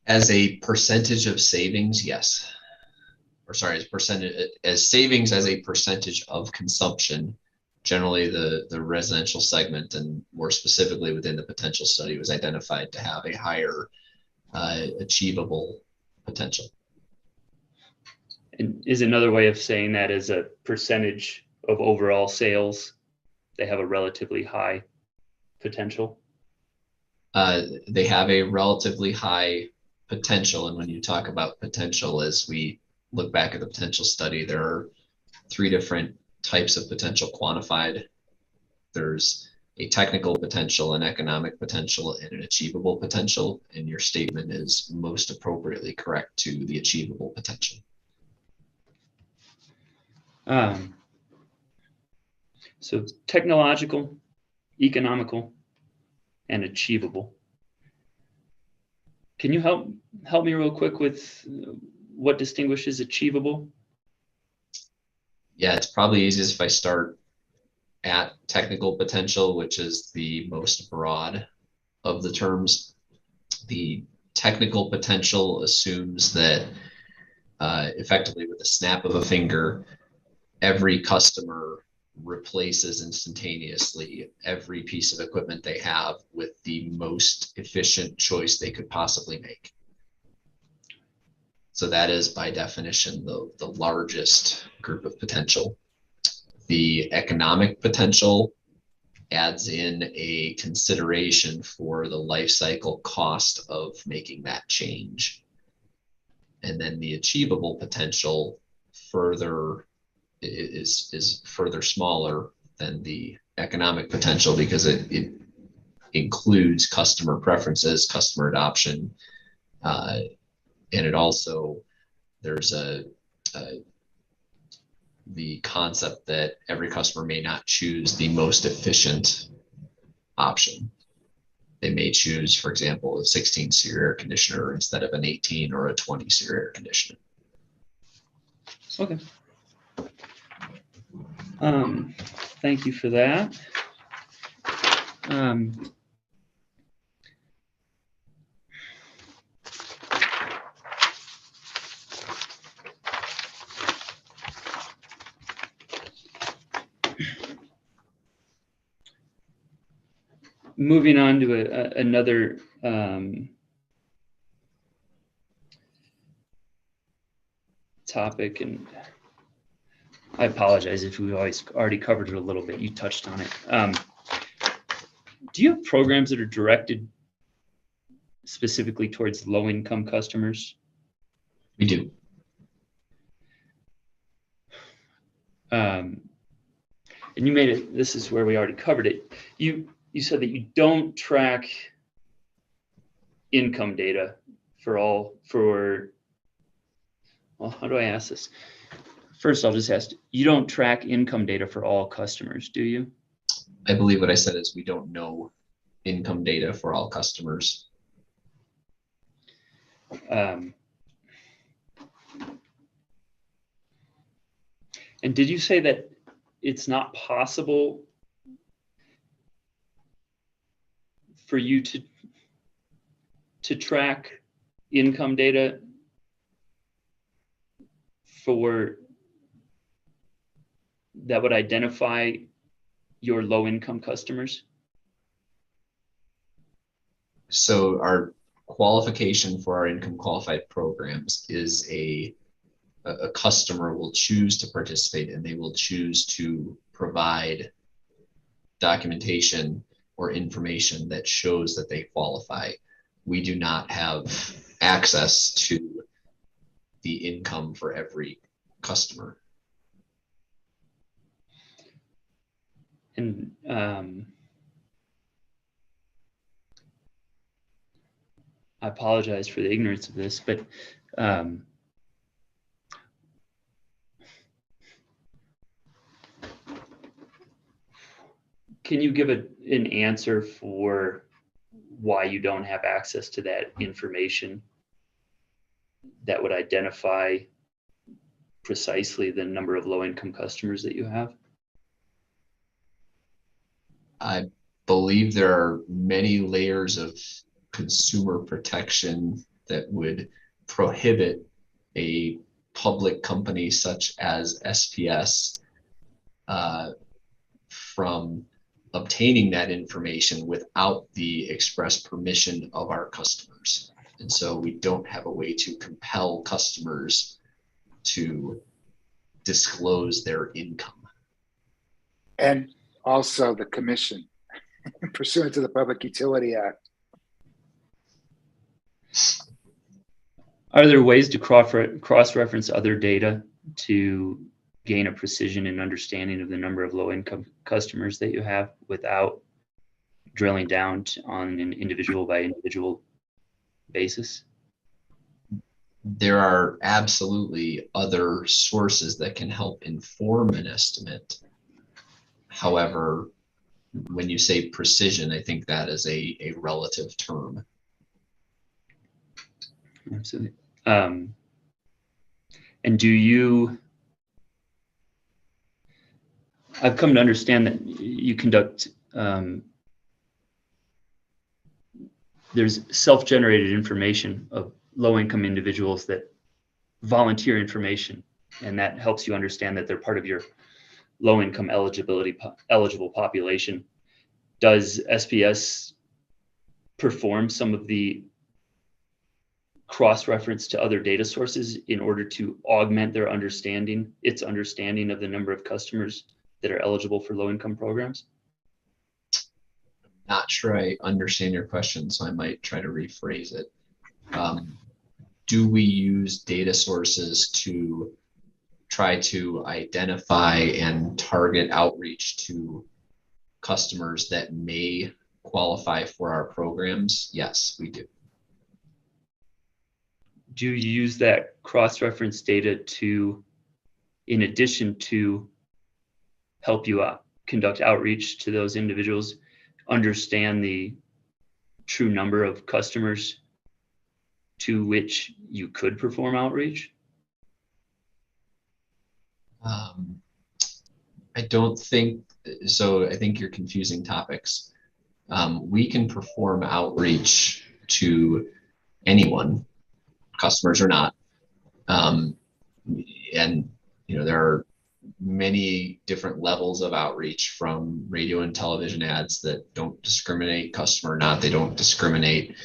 As a percentage of savings, yes. Or sorry, as savings as a percentage of consumption, generally the residential segment, and more specifically within the potential study, was identified to have a higher achievable potential. And is another way of saying that as a percentage of overall sales, they have a relatively high potential? They have a relatively high potential. And when you talk about potential, as we look back at the potential study, there are 3 different types of potential quantified. There's a technical potential, an economic potential, and an achievable potential. And your statement is most appropriately correct to the achievable potential. So technological, economical, and achievable. Can you help me real quick with what distinguishes achievable? Yeah, it's probably easiest if I start at technical potential, which is the most broad of the terms. The technical potential assumes that effectively with the snap of a finger, every customer replaces instantaneously every piece of equipment they have with the most efficient choice they could possibly make. So that is by definition the largest group of potential. The economic potential adds in a consideration for the life cycle cost of making that change. And then the achievable potential further is further smaller than the economic potential, because it includes customer preferences, customer adoption, and it also, there's the concept that every customer may not choose the most efficient option. They may choose, for example, a 16 SEER air conditioner instead of an 18 or a 20 SEER air conditioner. Okay. Thank you for that. Moving on to another topic, and I apologize if we've already covered it a little bit. You touched on it. Do you have programs that are directed specifically towards low-income customers? We do. And you made it, this is where we already covered it. You said that you don't track income data well, how do I ask this? First, I'll just ask, you don't track income data for all customers, do you? I believe what I said is we don't know income data for all customers. And did you say that it's not possible for you to track income data for that would identify your low-income customers? So our qualification for our income qualified programs is a customer will choose to participate, and they will choose to provide documentation or information that shows that they qualify. We do not have access to the income for every customer. And I apologize for the ignorance of this, but can you give an answer for why you don't have access to that information that would identify precisely the number of low-income customers that you have? I believe there are many layers of consumer protection that would prohibit a public company such as SPS from obtaining that information without the express permission of our customers. And so we don't have a way to compel customers to disclose their income. And also the commission pursuant to the Public Utility Act. Are there ways to cross-reference other data to gain a precision and understanding of the number of low-income customers that you have without drilling down on an individual by individual basis? There are absolutely other sources that can help inform an estimate. However, when you say precision, I think that is a relative term. Absolutely. And do you, I've come to understand that you conduct, there's self-generated information of low-income individuals that volunteer information, and that helps you understand that they're part of your low-income eligible population. Does SPS perform some of the cross-reference to other data sources in order to augment their understanding, its understanding of the number of customers that are eligible for low-income programs? Not sure I understand your question, so I might try to rephrase it. Do we use data sources to try to identify and target outreach to customers that may qualify for our programs? Yes, we do. Do you use that cross-reference data to, in addition to help you conduct outreach to those individuals, understand the true number of customers to which you could perform outreach? I don't think so. I think you're confusing topics. We can perform outreach to anyone, customers or not. And there are many different levels of outreach, from radio and television ads that don't discriminate customer or not. They don't discriminate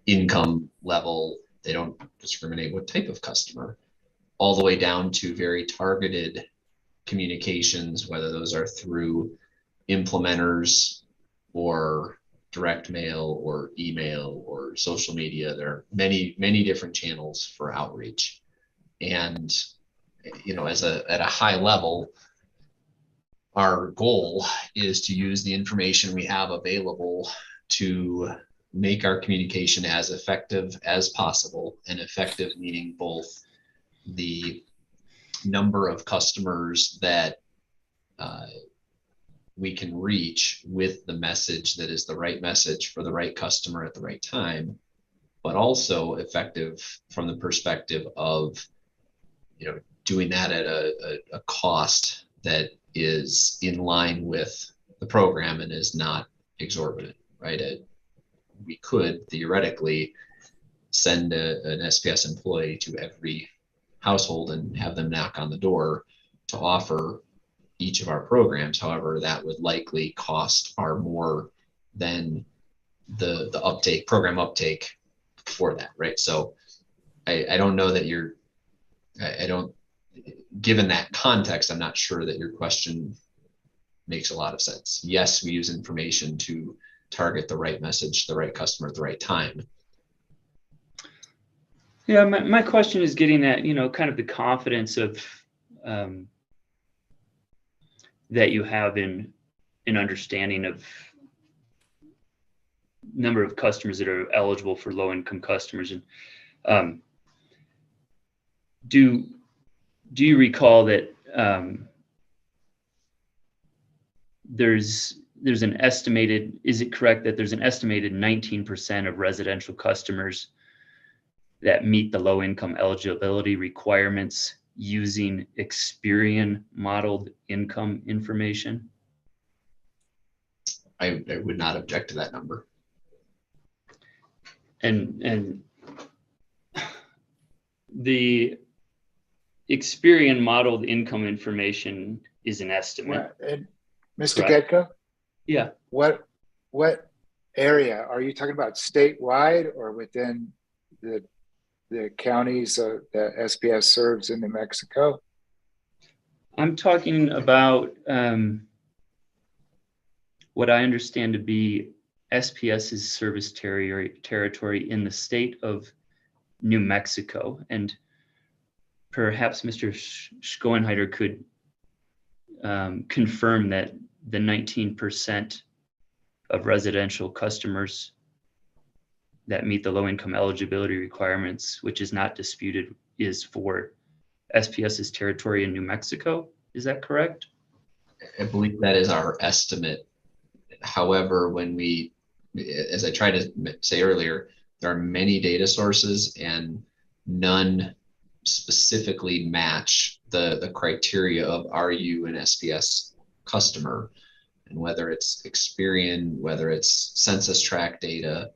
income level. They don't discriminate what type of customer, all the way down to very targeted communications, whether those are through implementers or direct mail or email or social media. There are many, many different channels for outreach. And at a high level, our goal is to use the information we have available to make our communication as effective as possible. And effective meaning both the number of customers that we can reach with the message that is the right message for the right customer at the right time, but also effective from the perspective of doing that at a cost that is in line with the program and is not exorbitant, right? We could theoretically send an SPS employee to every household and have them knock on the door to offer each of our programs. However, that would likely cost far more than the program uptake for that, right? So I don't know that given that context, I'm not sure that your question makes a lot of sense. Yes, we use information to target the right message, the right customer at the right time. Yeah, my question is getting at, kind of the confidence of that you have in understanding of number of customers that are eligible for low-income customers. And do you recall that there's an estimated, is it correct that there's an estimated 19% of residential customers that meet the low-income eligibility requirements using Experian modeled income information? I would not object to that number. And The Experian modeled income information is an estimate. And Mr. Correct. Gedko, Yeah. what area are you talking about? Statewide or within the counties that SPS serves in New Mexico? I'm talking about what I understand to be SPS's service territory in the state of New Mexico. And perhaps Mr. Schoenheider could confirm that the 19% of residential customers that meet the low income eligibility requirements, which is not disputed, is for SPS's territory in New Mexico. Is that correct? I believe that is our estimate. However, as I tried to say earlier, there are many data sources and none specifically match the criteria of are you an SPS customer, and whether it's Experian, whether it's census tract data,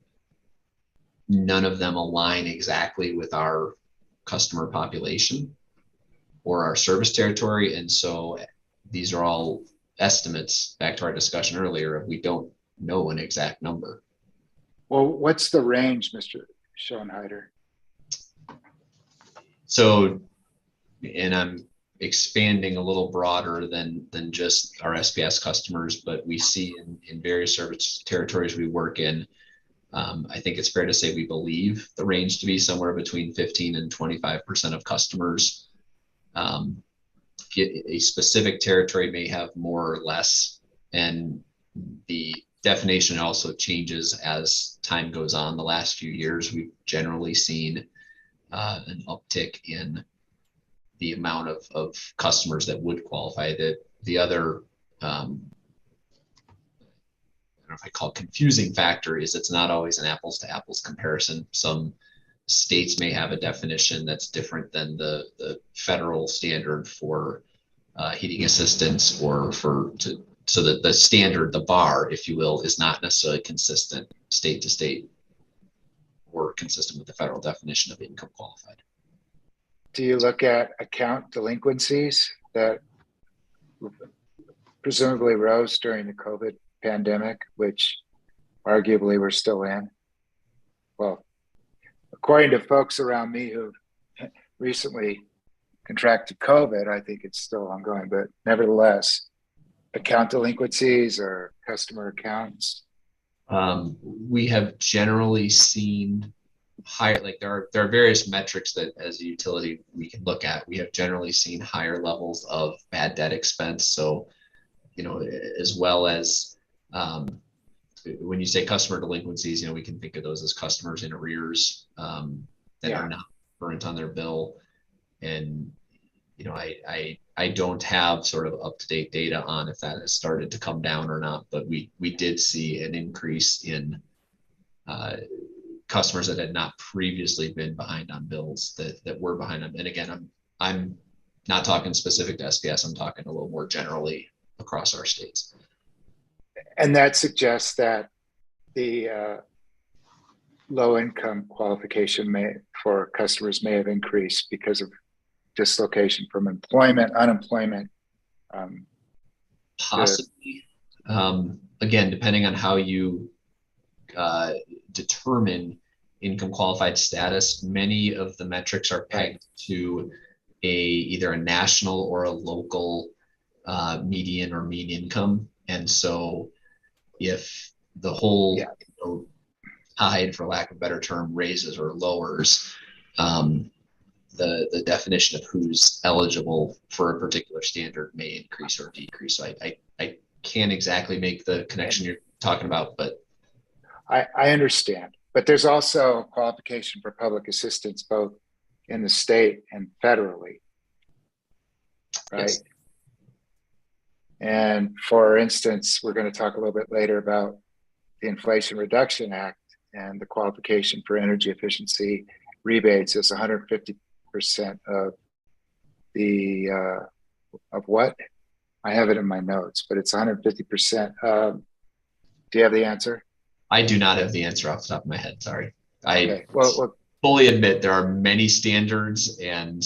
none of them align exactly with our customer population or our service territory. And so these are all estimates, back to our discussion earlier, if we don't know an exact number. Well, what's the range, Mr. Schoenheider? So, and I'm expanding a little broader than just our SPS customers, but we see in various service territories we work in, I think it's fair to say we believe the range to be somewhere between 15 and 25% of customers. A specific territory may have more or less, and the definition also changes as time goes on. The last few years, we've generally seen an uptick in the amount of customers that would qualify. The other, I don't know if I call it confusing factor, is it's not always an apples to apples comparison. Some states may have a definition that's different than the federal standard for heating assistance, or so that the standard, the bar, if you will, is not necessarily consistent state to state or consistent with the federal definition of income qualified. Do you look at account delinquencies that presumably rose during the COVID pandemic, which arguably we're still in? Well, according to folks around me who recently contracted COVID, I think it's still ongoing, but nevertheless, account delinquencies or customer accounts. We have generally seen higher, like there are various metrics that as a utility we can look at. We have generally seen higher levels of bad debt expense. So, as well as when you say customer delinquencies, we can think of those as customers in arrears that are not current on their bill. And I don't have sort of up-to-date data on if that has started to come down or not, but we did see an increase in customers that had not previously been behind on bills that were behind them. And again, I'm not talking specific to SPS. I'm talking a little more generally across our states. And that suggests that the low income qualification for customers may have increased because of dislocation from unemployment. Possibly. Again, depending on how you determine income qualified status, many of the metrics are pegged to either a national or a local median or mean income. And so if the whole tide, for lack of a better term, raises or lowers, the definition of who's eligible for a particular standard may increase or decrease. So I can't exactly make the connection you're talking about, but I understand. But there's also a qualification for public assistance, both in the state and federally, right? Yes. And for instance, we're going to talk a little bit later about the Inflation Reduction Act, and the qualification for energy efficiency rebates is 150% of the of what? I have it in my notes, but it's 150%. Do you have the answer? I do not have the answer off the top of my head. Sorry. Okay. Well, fully admit there are many standards, and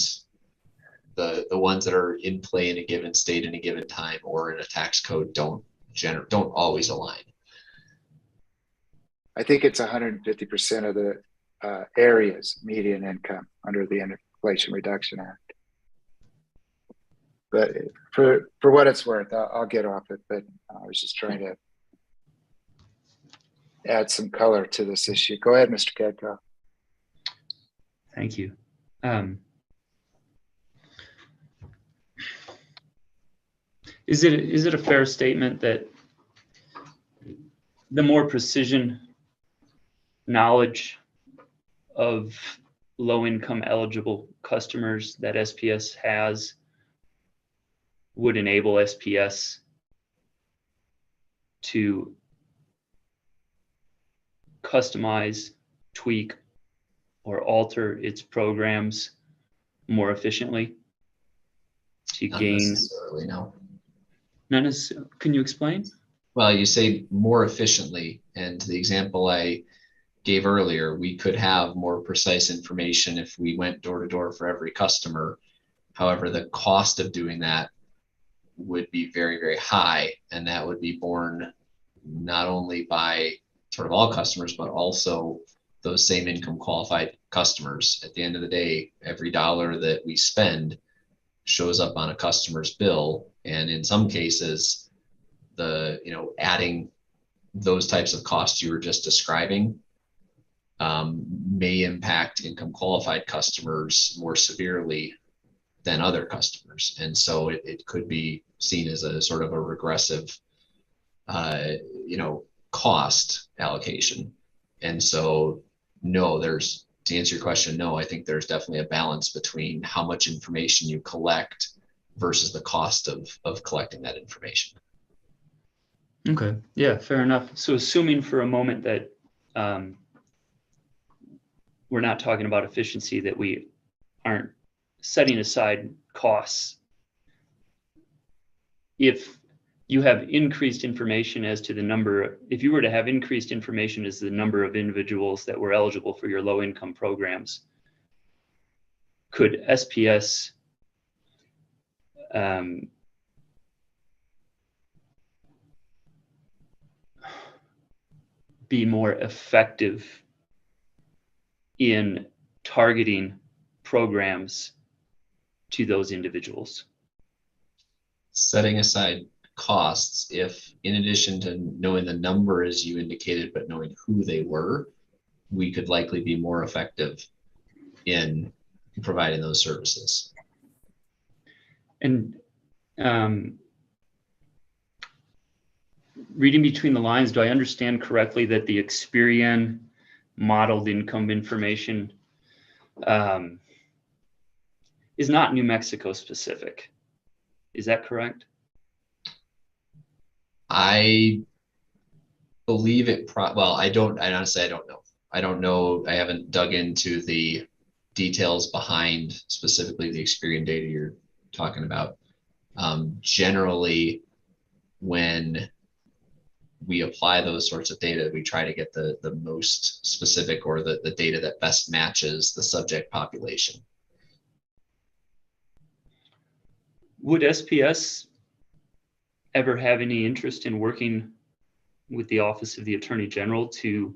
the ones that are in play in a given state in a given time or in a tax code don't always align. I think it's 150% of the area's median income under the Inflation Reduction Act. But for what it's worth, I'll get off it. But I was just trying to add some color to this issue. Go ahead, Mr. Kedko. Thank you. Is it a fair statement that the more precision knowledge of low-income eligible customers that SPS has would enable SPS to customize, tweak, or alter its programs more efficiently to Not gain? necessarily, no. Not necessarily. Can you explain? Well, you say more efficiently, and the example I gave earlier, we could have more precise information if we went door to door for every customer. However, the cost of doing that would be very, very high, and that would be borne not only by sort of all customers, but also those same income qualified customers. At the end of the day, every dollar that we spend shows up on a customer's bill, and in some cases, adding those types of costs you were just describing may impact income qualified customers more severely than other customers. And so it could be seen as a sort of a regressive, cost allocation. And so, no, to answer your question, no, I think there's definitely a balance between how much information you collect versus the cost of collecting that information. Okay, yeah, fair enough. So assuming for a moment that we're not talking about efficiency, that we aren't setting aside costs, if you have increased information as to the number, if you were to have increased information as the number of individuals that were eligible for your low income programs, could SPS be more effective in targeting programs to those individuals? Setting aside costs, if in addition to knowing the number as you indicated, but knowing who they were, we could likely be more effective in providing those services. And reading between the lines, do I understand correctly that the Experian modeled income information is not New Mexico specific? Is that correct? I believe it. I honestly, I don't know. I don't know. I haven't dug into the details behind specifically the Experian data you're talking about. Generally, when we apply those sorts of data, we try to get the most specific or the data that best matches the subject population. Would SPS ever have any interest in working with the Office of the Attorney General to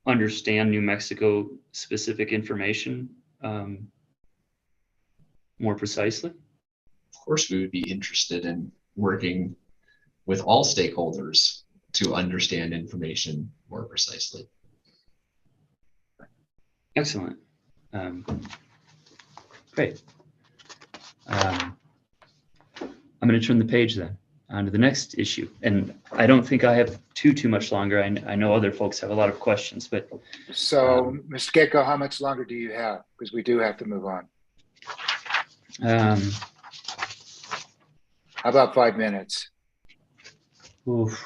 understand New Mexico specific information more precisely? Of course, we would be interested in working with all stakeholders to understand information more precisely. Excellent. Great. I'm going to turn the page then on to the next issue. And I don't think I have too much longer. I know other folks have a lot of questions, but. So, Mr. Gecko, how much longer do you have? Because we do have to move on. How about 5 minutes? Oof.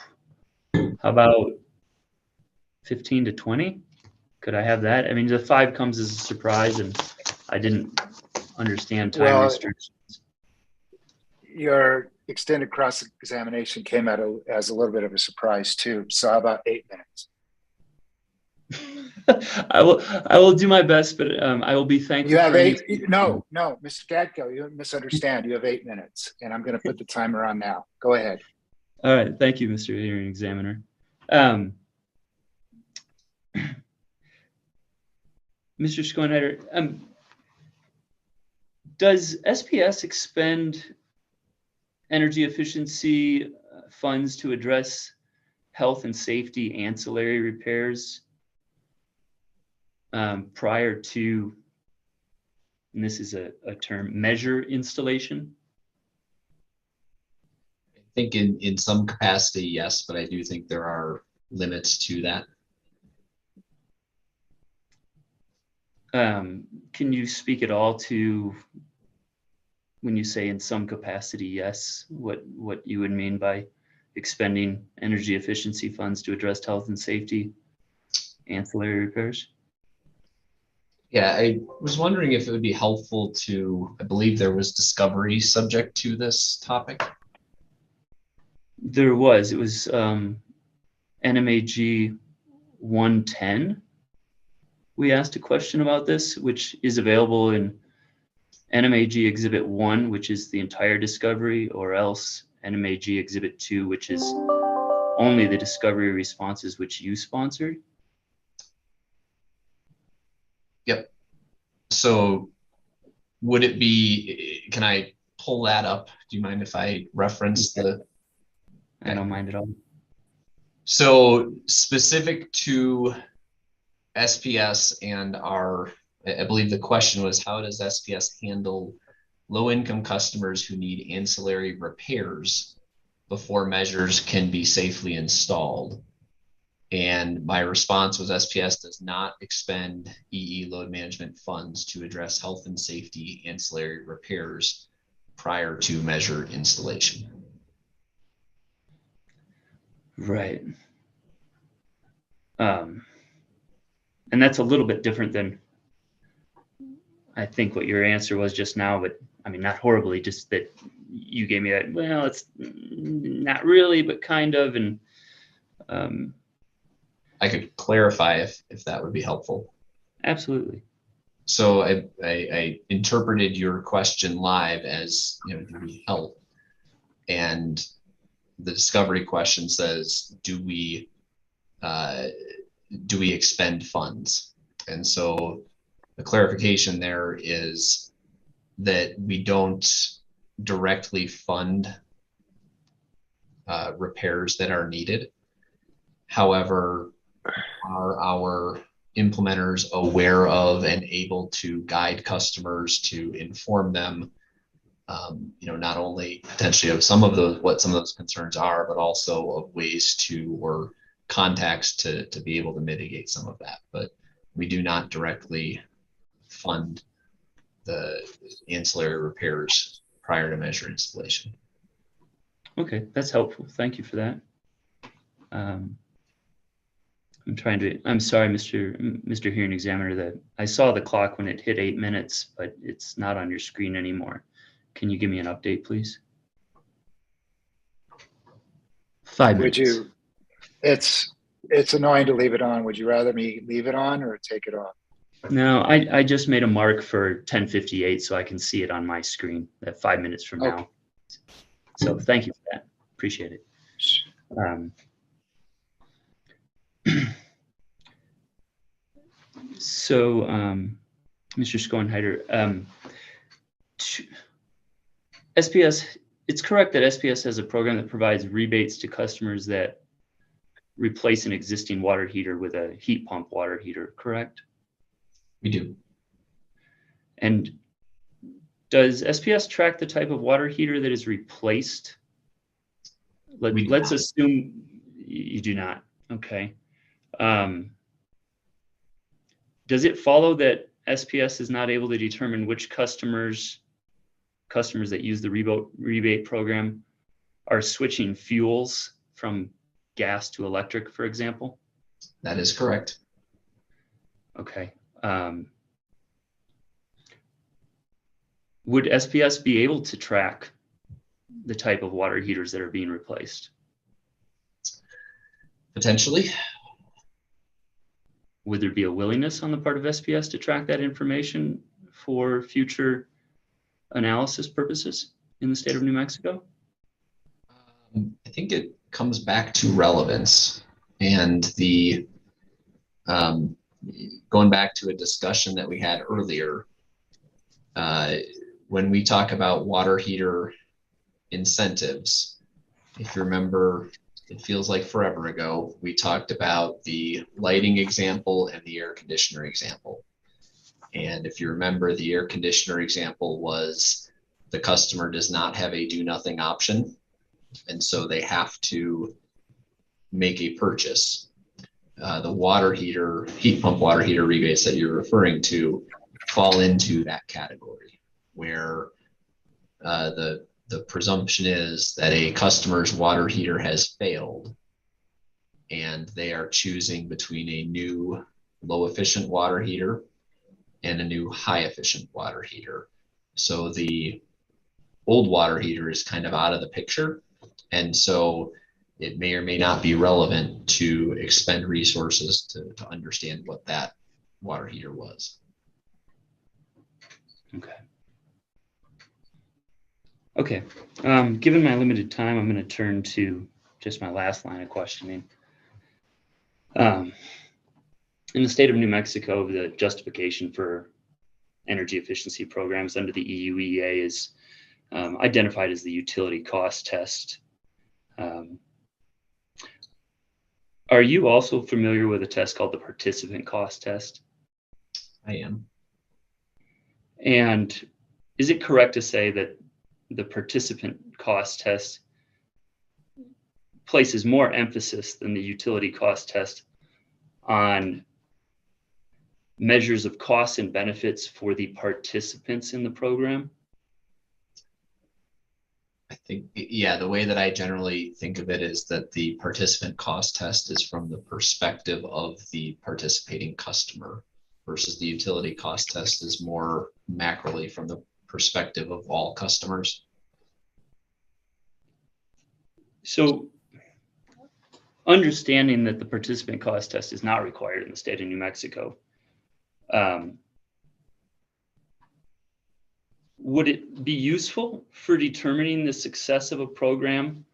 How about 15 to 20? Could I have that? I mean, the 5 comes as a surprise, and I didn't understand time restrictions. Your extended cross-examination came out as a little bit of a surprise too. So how about 8 minutes? I will do my best, but I will be thankful. You have for any- no, Mr. Gadko, you misunderstand. You have 8 minutes, and I'm going to put the timer on now. Go ahead. All right, thank you, Mr. Hearing Examiner. Mr. Schoenheder, does SPS expend energy efficiency funds to address health and safety ancillary repairs prior to, and this is a term, measure installation? I think in some capacity, yes, but I do think there are limits to that. Can you speak at all to, when you say in some capacity, yes, what you would mean by expending energy efficiency funds to address health and safety ancillary repairs? Yeah, I was wondering if it would be helpful to, I believe there was discovery subject to this topic. There was, it was NMAG 110. We asked a question about this, which is available in NMAG Exhibit 1, which is the entire discovery, or else NMAG Exhibit 2, which is only the discovery responses which you sponsored. Yep. So would it be, can I pull that up? Do you mind if I reference the? I don't mind at all. So specific to SPS and our, I believe the question was, how does SPS handle low-income customers who need ancillary repairs before measures can be safely installed? And my response was SPS does not expend EE load management funds to address health and safety ancillary repairs prior to measure installation. Right. And that's a little bit different than I think what your answer was just now, but I mean, not horribly, just that you gave me that, well, it's not really, but kind of, and I could clarify if that would be helpful. Absolutely. So I interpreted your question live as, you know, do we help? And the discovery question says, do we expend funds? And so the clarification there is that we don't directly fund repairs that are needed. However, are our implementers aware of and able to guide customers, to inform them, you know, not only potentially of some of those, what some of those concerns are, but also of ways to, or contacts to be able to mitigate some of that. But we do not directly fund the ancillary repairs prior to measure installation. Okay, that's helpful. Thank you for that. I'm sorry, Mr. Hearing Examiner, that I saw the clock when it hit 8 minutes, but it's not on your screen anymore. Can you give me an update, please? 5 minutes. Would you, it's annoying to leave it on. Would you rather me leave it on or take it off? No, I just made a mark for 10:58 so I can see it on my screen at 5 minutes from now. So thank you for that. Appreciate it. So, Mr. Schoenheder, SPS, it's correct that SPS has a program that provides rebates to customers that replace an existing water heater with a heat pump water heater, correct? We do. And does SPS track the type of water heater that is replaced? Let's assume you do not. Okay. Does it follow that SPS is not able to determine which customers that use the rebate program are switching fuels from gas to electric, for example? That is correct. Okay. Would SPS be able to track the type of water heaters that are being replaced? Potentially. would there be a willingness on the part of SPS to track that information for future analysis purposes in the state of New Mexico? I think it comes back to relevance and the going back to a discussion that we had earlier. When we talk about water heater incentives, if you remember, it feels like forever ago, we talked about the lighting example and the air conditioner example. And if you remember, the air conditioner example was the customer does not have a do nothing option. And so they have to make a purchase. The water heater, heat pump water heater rebates that you're referring to fall into that category, where the presumption is that a customer's water heater has failed and they are choosing between a new low efficient water heater and a new high efficient water heater. So the old water heater is kind of out of the picture. And so it may or may not be relevant to expend resources to understand what that water heater was. Okay. Okay. Given my limited time, I'm going to turn to just my last line of questioning. In the state of New Mexico, the justification for energy efficiency programs under the EUEA is identified as the utility cost test. Are you also familiar with a test called the participant cost test? I am. And is it correct to say that the participant cost test places more emphasis than the utility cost test on measures of costs and benefits for the participants in the program? I think, yeah, the way that I generally think of it is that the participant cost test is from the perspective of the participating customer versus the utility cost test is more macroly from the perspective of all customers. So understanding that the participant cost test is not required in the state of New Mexico, would it be useful for determining the success of a program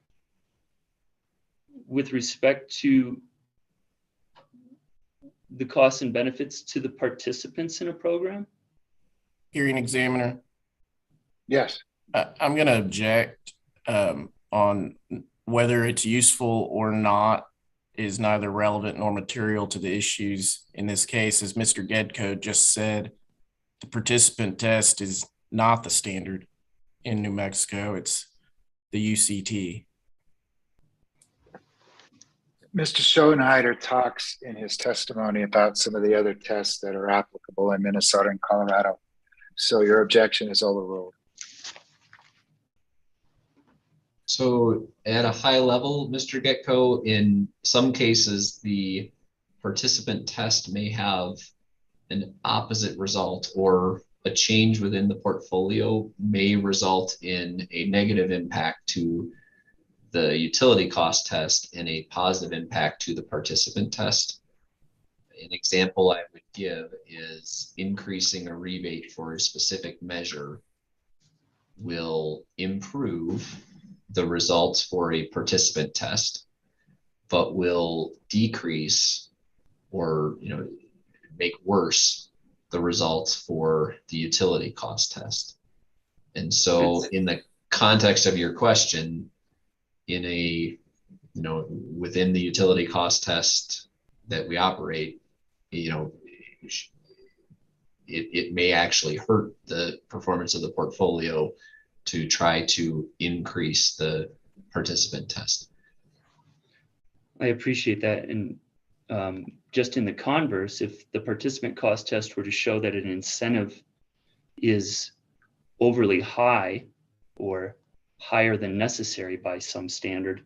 with respect to the costs and benefits to the participants in a program? Hearing examiner. Yes. I'm going to object on whether it's useful or not is neither relevant nor material to the issues in this case. As Mr. Gedko just said, the participant test is not the standard in New Mexico. It's the UCT. Mr. Schoenheider talks in his testimony about some of the other tests that are applicable in Minnesota and Colorado. So your objection is overruled. So at a high level, Mr. Getko, in some cases, the participant test may have an opposite result, or a change within the portfolio may result in a negative impact to the utility cost test and a positive impact to the participant test. An example I would give is increasing a rebate for a specific measure will improve the results for a participant test, but will decrease or make worse the results for the utility cost test. And so in the context of your question, in a within the utility cost test that we operate, it may actually hurt the performance of the portfolio to try to increase the participant test. I appreciate that. And just in the converse, if the participant cost test were to show that an incentive is overly high or higher than necessary by some standard,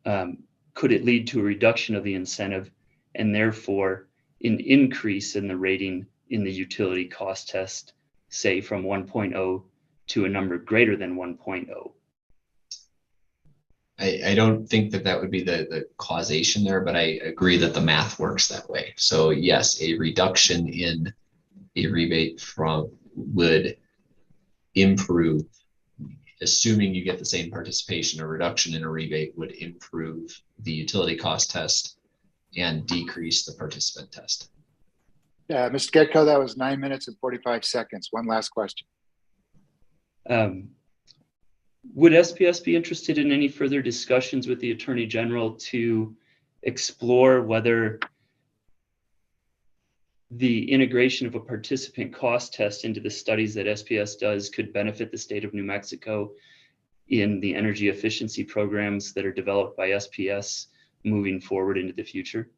could it lead to a reduction of the incentive and therefore an increase in the rating in the utility cost test, say from 1.0 to a number greater than 1.0? I don't think that that would be the causation there, but I agree that the math works that way. So yes, a reduction in a rebate from would improve, assuming you get the same participation, a reduction in a rebate would improve the utility cost test and decrease the participant test. Yeah, Mr. Getko, that was 9 minutes and 45 seconds. One last question. Would SPS be interested in any further discussions with the Attorney General to explore whether the integration of a participant cost test into the studies that SPS does could benefit the state of New Mexico in the energy efficiency programs that are developed by SPS moving forward into the future?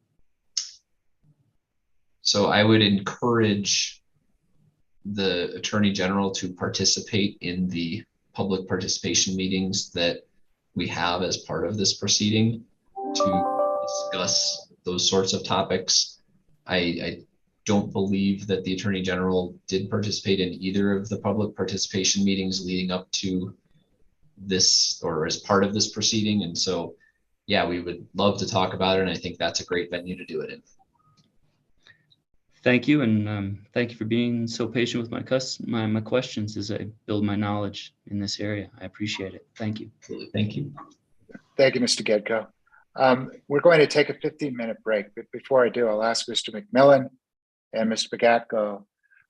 So I would encourage the Attorney General to participate in the public participation meetings that we have as part of this proceeding to discuss those sorts of topics. I don't believe that the Attorney General did participate in either of the public participation meetings leading up to this or as part of this proceeding. And so, yeah, we would love to talk about it. And I think that's a great venue to do it in. Thank you, and thank you for being so patient with my questions as I build my knowledge in this area. I appreciate it. Thank you. Absolutely. Thank you. Thank you, Mr. Getko. We're going to take a 15-minute break, but before I do, I'll ask Mr. McMillan and Mr. Bagatko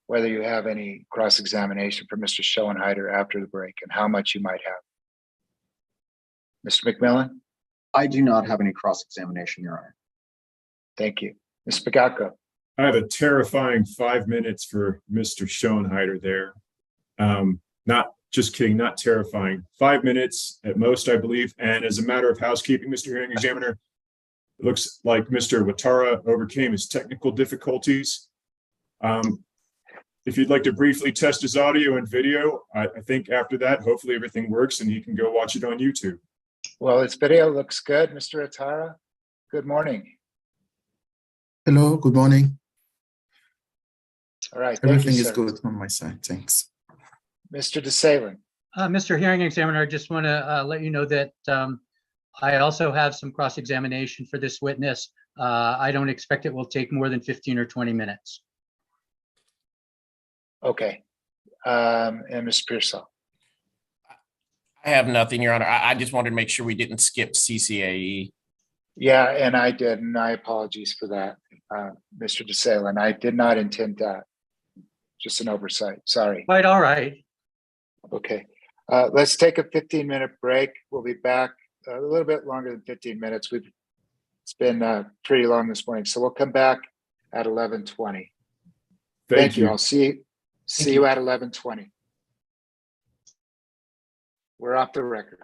whether you have any cross-examination for Mr. Schoenheider after the break and how much you might have. Mr. McMillan? I do not have any cross-examination, Your Honor. Thank you. Mr. Bagatko? I have a terrifying 5 minutes for Mr. Schoenheider there. Not just kidding, not terrifying. 5 minutes at most, I believe. And as a matter of housekeeping, Mr. Hearing Examiner, it looks like Mr. Watara overcame his technical difficulties. If you'd like to briefly test his audio and video, I think after that, hopefully everything works and he can go watch it on YouTube. Well, his video looks good, Mr. Watara. Good morning. Hello, good morning. All right. Everything is sir. good on my side. Thanks. Mr. DeSalen. Mr. Hearing Examiner, I just want to let you know that I also have some cross-examination for this witness. I don't expect it will take more than 15 or 20 minutes. Okay. And Mr. Pearsall. I have nothing, Your Honor. I just wanted to make sure we didn't skip CCAE. Yeah, and I did, and I apologize for that, Mr. DeSalen. I did not intend that. Just an oversight. Sorry. Quite all right. Okay. Let's take a 15-minute break. We'll be back a little bit longer than 15 minutes. It's been pretty long this morning, so we'll come back at 11:20. Thank you. I'll see you at 11:20. We're off the record.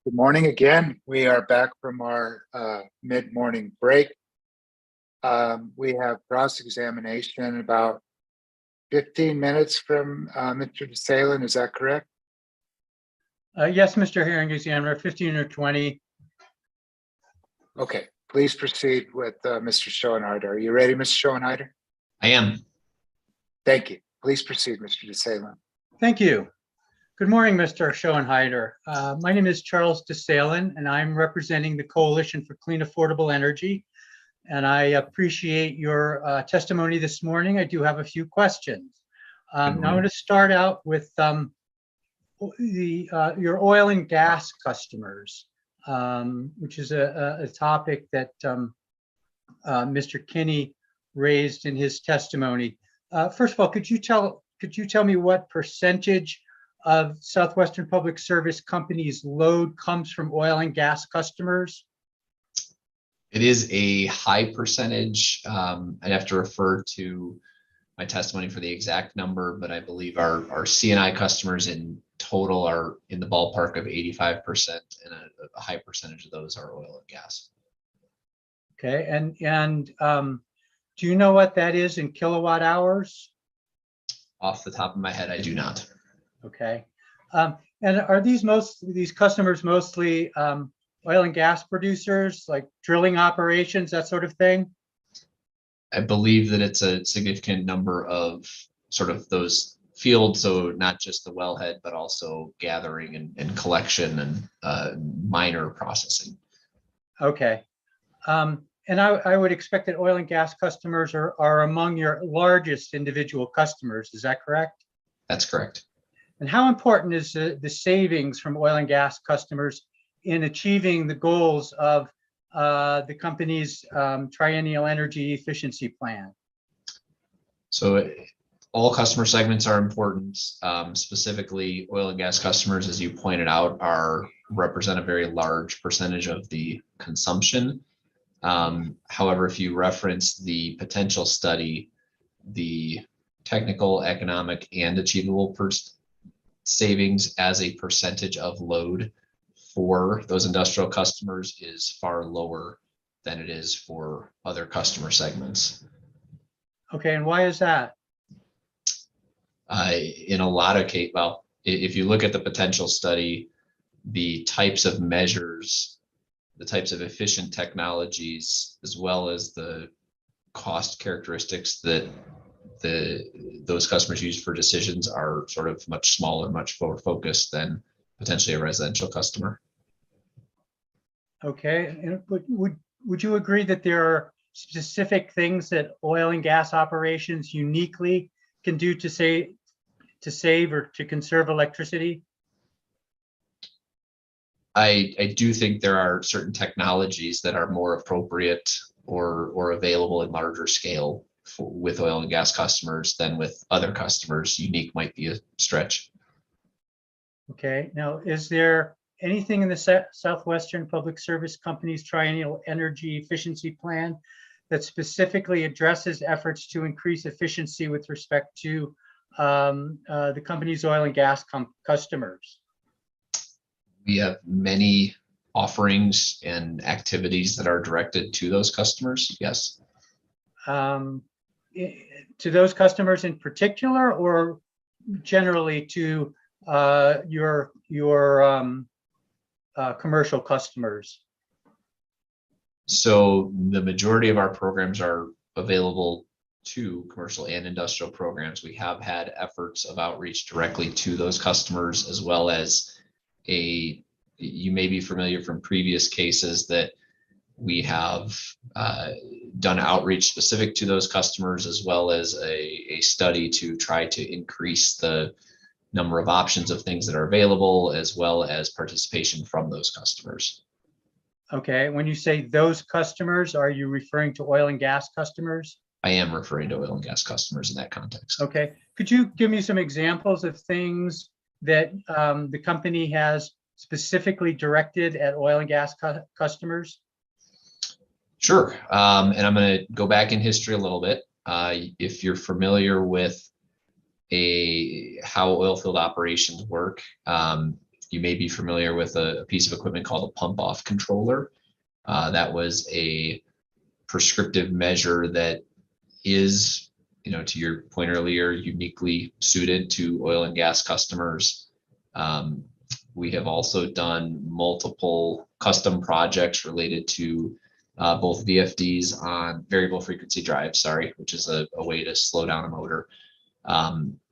Good morning again. We are back from our mid-morning break. We have cross-examination in about 15 minutes from Mr. DeSalen. Is that correct? Yes, Mr. Hearing Examiner, 15 or 20. Okay, please proceed with Mr. Schoenharder. Are you ready, Mr. Schoenharder? I am. Thank you. Please proceed, Mr. DeSalen. Thank you. Good morning, Mr. Schoenharder. My name is Charles DeSalen, and I'm representing the Coalition for Clean Affordable Energy. And I appreciate your testimony this morning. I do have a few questions. Now I'm going to start out with your oil and gas customers, which is a topic that Mr. Kinney raised in his testimony. First of all, could you tell me what percentage of Southwestern Public Service Company's load comes from oil and gas customers? It is a high percentage. I'd have to refer to my testimony for the exact number, but I believe our CNI customers in total are in the ballpark of 85%, and a high percentage of those are oil and gas. Okay, and do you know what that is in kilowatt hours? Off the top of my head, I do not. Okay, and are these customers mostly oil and gas producers, like drilling operations, that sort of thing? I believe that it's a significant number of sort of those fields, so not just the wellhead, but also gathering and collection and minor processing. Okay, and I would expect that oil and gas customers are among your largest individual customers. Is that correct? That's correct. And how important is the savings from oil and gas customers in achieving the goals of the company's triennial energy efficiency plan? So all customer segments are important. Specifically, oil and gas customers, as you pointed out, represent a very large percentage of the consumption. However, if you reference the potential study, the technical, economic, and achievable savings as a percentage of load for those industrial customers is far lower than it is for other customer segments. Okay, and why is that? In a lot of cases, well, if you look at the potential study, the types of measures, the types of efficient technologies, as well as the cost characteristics that those customers use for decisions are sort of much smaller, much more focused than potentially a residential customer. Okay, and would you agree that there are specific things that oil and gas operations uniquely can do to save or to conserve electricity? I do think there are certain technologies that are more appropriate or available in larger scale with oil and gas customers than with other customers. Unique might be a stretch. Okay, now is there anything in the Southwestern Public Service Company's triennial energy efficiency plan that specifically addresses efforts to increase efficiency with respect to the company's oil and gas customers? We have many offerings and activities that are directed to those customers. Yes. To those customers in particular, or generally to your commercial customers? So the majority of our programs are available to commercial and industrial programs. We have had efforts of outreach directly to those customers, as well as you may be familiar from previous cases that we have done outreach specific to those customers, as well as a study to try to increase the number of options of things that are available, as well as participation from those customers. Okay, when you say those customers, are you referring to oil and gas customers? I am referring to oil and gas customers in that context. Okay, could you give me some examples of things that the company has specifically directed at oil and gas customers? Sure, and I'm going to go back in history a little bit. If you're familiar with how oil field operations work, you may be familiar with a piece of equipment called a pump off controller. That was a prescriptive measure that is, to your point earlier, uniquely suited to oil and gas customers. We have also done multiple custom projects related to both VFDs on variable frequency drives, which is a way to slow down a motor,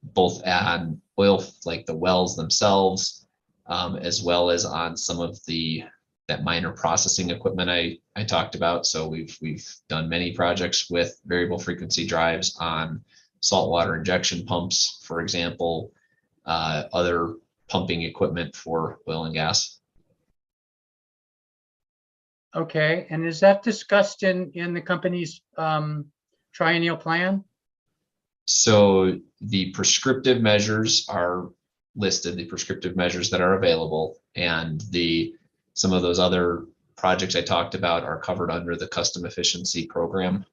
both on oil, like the wells themselves, as well as on some of that minor processing equipment I talked about. So we've done many projects with variable frequency drives on saltwater injection pumps, for example, other pumping equipment for oil and gas. Okay, and is that discussed in the company's triennial plan? So the prescriptive measures are listed, the prescriptive measures that are available, and some of those other projects I talked about are covered under the custom efficiency program.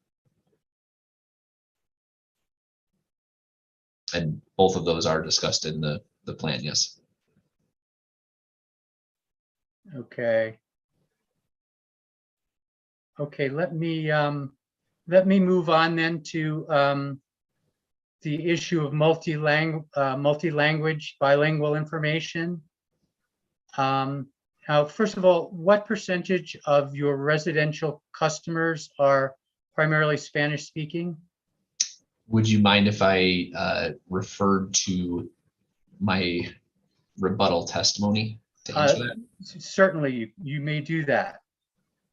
And both of those are discussed in the plan, yes. Okay. Okay, let me move on then to the issue of multi-language bilingual information. Now, first of all, what percentage of your residential customers are primarily Spanish speaking? Would you mind if I referred to my rebuttal testimony to answer that? Certainly, you may do that.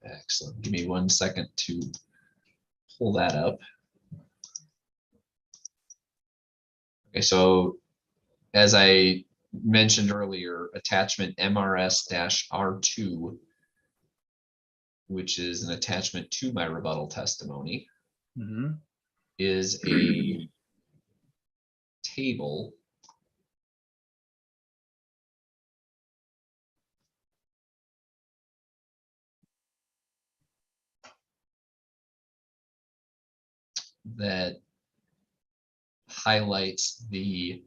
Excellent. Give me 1 second to pull that up. Okay, so as I mentioned earlier, attachment MRS-R2, which is an attachment to my rebuttal testimony, is a table that highlights the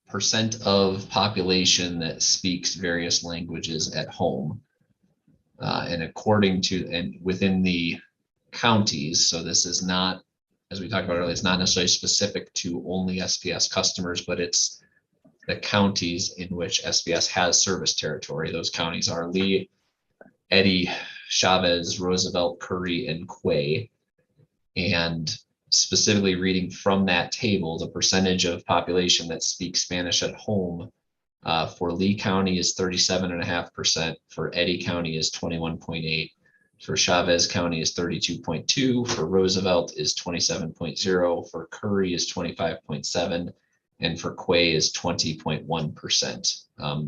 percent of population that speaks various languages at home. And within the counties, so this is not, as we talked about earlier, it's not necessarily specific to only SPS customers, but it's the counties in which SPS has service territory. Those counties are Lee, Eddy, Chavez, Roosevelt, Curry, and Quay. And specifically reading from that table, the percentage of population that speaks Spanish at home for Lee County is 37.5%, for Eddy County is 21.8%, for Chavez County is 32.2%, for Roosevelt is 27.0%, for Curry is 25.7%, and for Quay is 20.1%.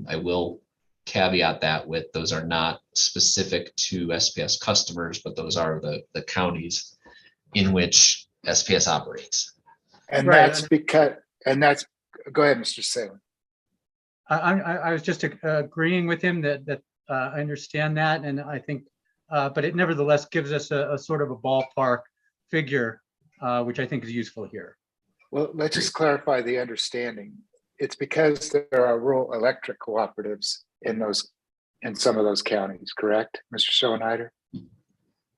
I will caveat that with those are not specific to SPS customers, but those are the counties in which SPS operates. And Right. that's go ahead, Mr. Salem. I was just agreeing with him that I understand that, and I think, but it nevertheless gives us a sort of a ballpark figure, which I think is useful here. Well, let's just clarify the understanding. It's because there are rural electric cooperatives in some of those counties, correct, Mr. Schoenheider?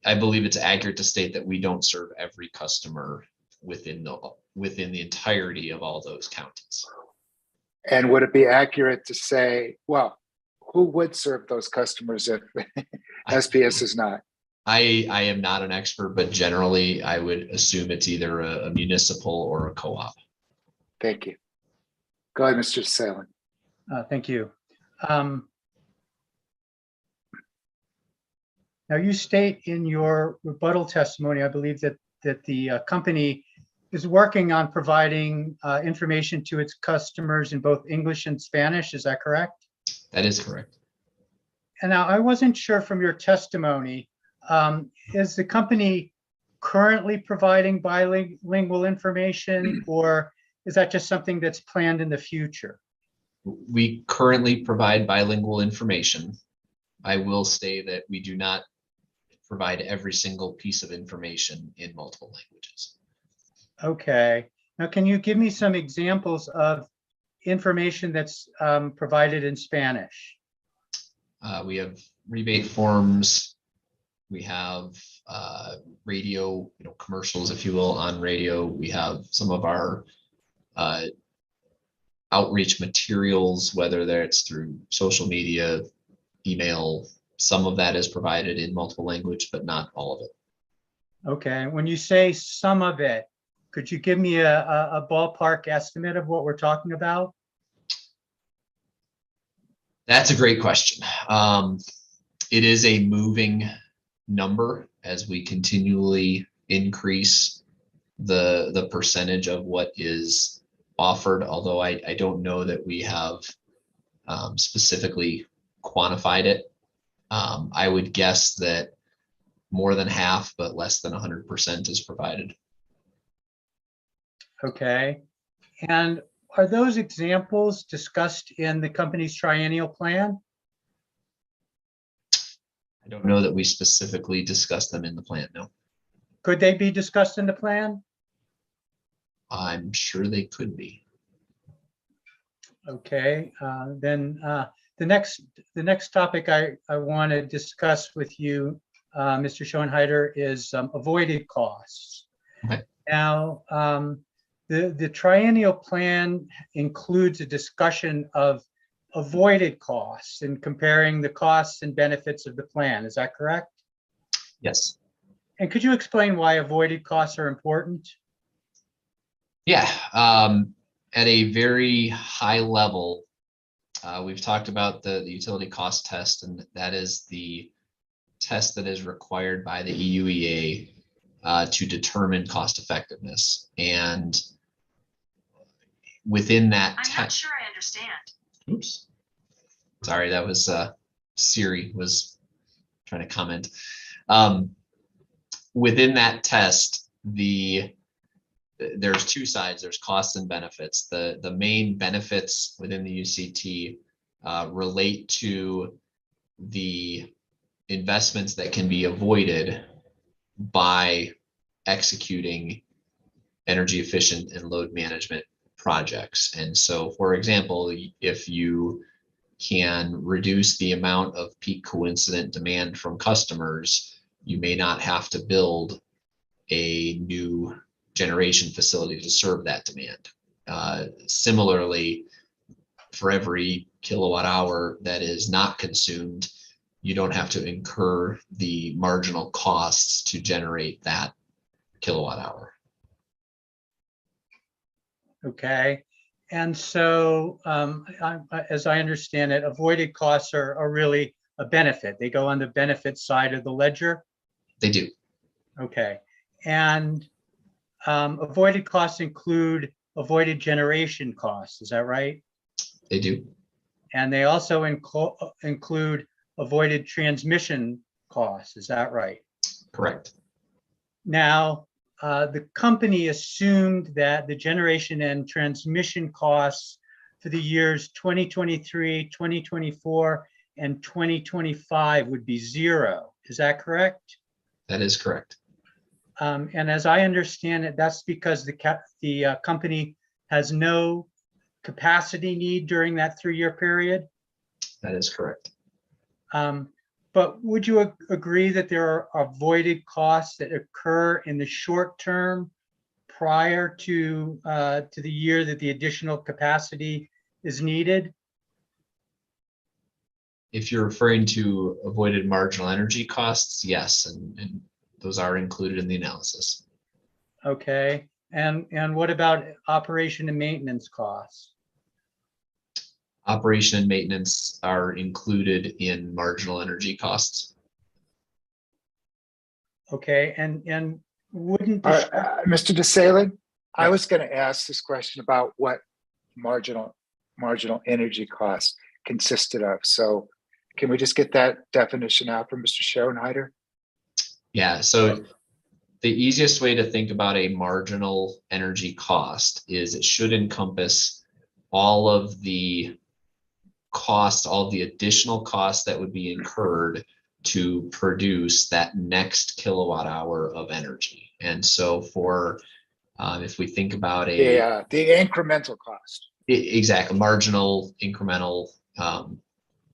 I believe it's accurate to state that we don't serve every customer within the entirety of all those counties. And would it be accurate to say, well, who would serve those customers if SPS is not? I am not an expert, but generally I would assume it's either a municipal or a co-op. Thank you. Go ahead, Mr. Salem. Thank you. Now, you state in your rebuttal testimony, I believe that the company is working on providing information to its customers in both English and Spanish. Is that correct? That is correct. And now I wasn't sure from your testimony, is the company currently providing bilingual information, or is that just something that's planned in the future? We currently provide bilingual information. I will say that we do not provide every single piece of information in multiple languages. Okay. Now, can you give me some examples of information that's provided in Spanish? We have rebate forms. We have radio, commercials, if you will, on radio. We have some of our outreach materials, whether it's through social media, email. Some of that is provided in multiple language, but not all of it. Okay, when you say some of it, could you give me a ballpark estimate of what we're talking about? That's a great question. It is a moving number as we continually increase the percentage of what is offered, although I don't know that we have specifically quantified it. I would guess that more than half, but less than 100% is provided. Okay, and are those examples discussed in the company's triennial plan? I don't know that we specifically discussed them in the plan, no. Could they be discussed in the plan? I'm sure they could be. Okay, then the next topic I want to discuss with you, Mr. Schoenheider, is avoided costs. Okay. Now, the triennial plan includes a discussion of avoided costs and comparing the costs and benefits of the plan. Is that correct? Yes. And could you explain why avoided costs are important? Yeah. At a very high level, we've talked about the utility cost test, and that is the test that is required by the EUEA to determine cost effectiveness. And within that I'm not sure I understand. Oops. Sorry, that was Siri was trying to comment. Within that test, there's two sides. There's costs and benefits. The main benefits within the UCT relate to the investments that can be avoided by executing energy efficient and load management projects. And so, for example, if you can reduce the amount of peak coincident demand from customers, you may not have to build a new generation facility to serve that demand. Similarly, for every kilowatt hour that is not consumed, you don't have to incur the marginal costs to generate that kilowatt hour. Okay, and so as I understand it, avoided costs are really a benefit. They go on the benefit side of the ledger. They do. Okay, and avoided costs include avoided generation costs. Is that right? They do. And they also include avoided transmission costs. Is that right? Correct. Now, the company assumed that the generation and transmission costs for the years 2023, 2024, and 2025 would be zero. Is that correct? That is correct. And as I understand it, that's because the company has no capacity need during that 3-year period? That is correct. But would you agree that there are avoided costs that occur in the short term prior to the year that the additional capacity is needed? If you're referring to avoided marginal energy costs, yes, and those are included in the analysis. Okay, and what about operation and maintenance costs? Operation and maintenance are included in marginal energy costs. Okay, and wouldn't Mr. DeSaling, I was going to ask this question about what marginal energy costs consisted of. So can we just get that definition out from Mr. Schoenheider? Yeah, so the easiest way to think about a marginal energy cost is it should encompass all of the costs, all of the additional costs that would be incurred to produce that next kilowatt hour of energy. And so for, if we think about the incremental cost. Exactly, marginal, incremental,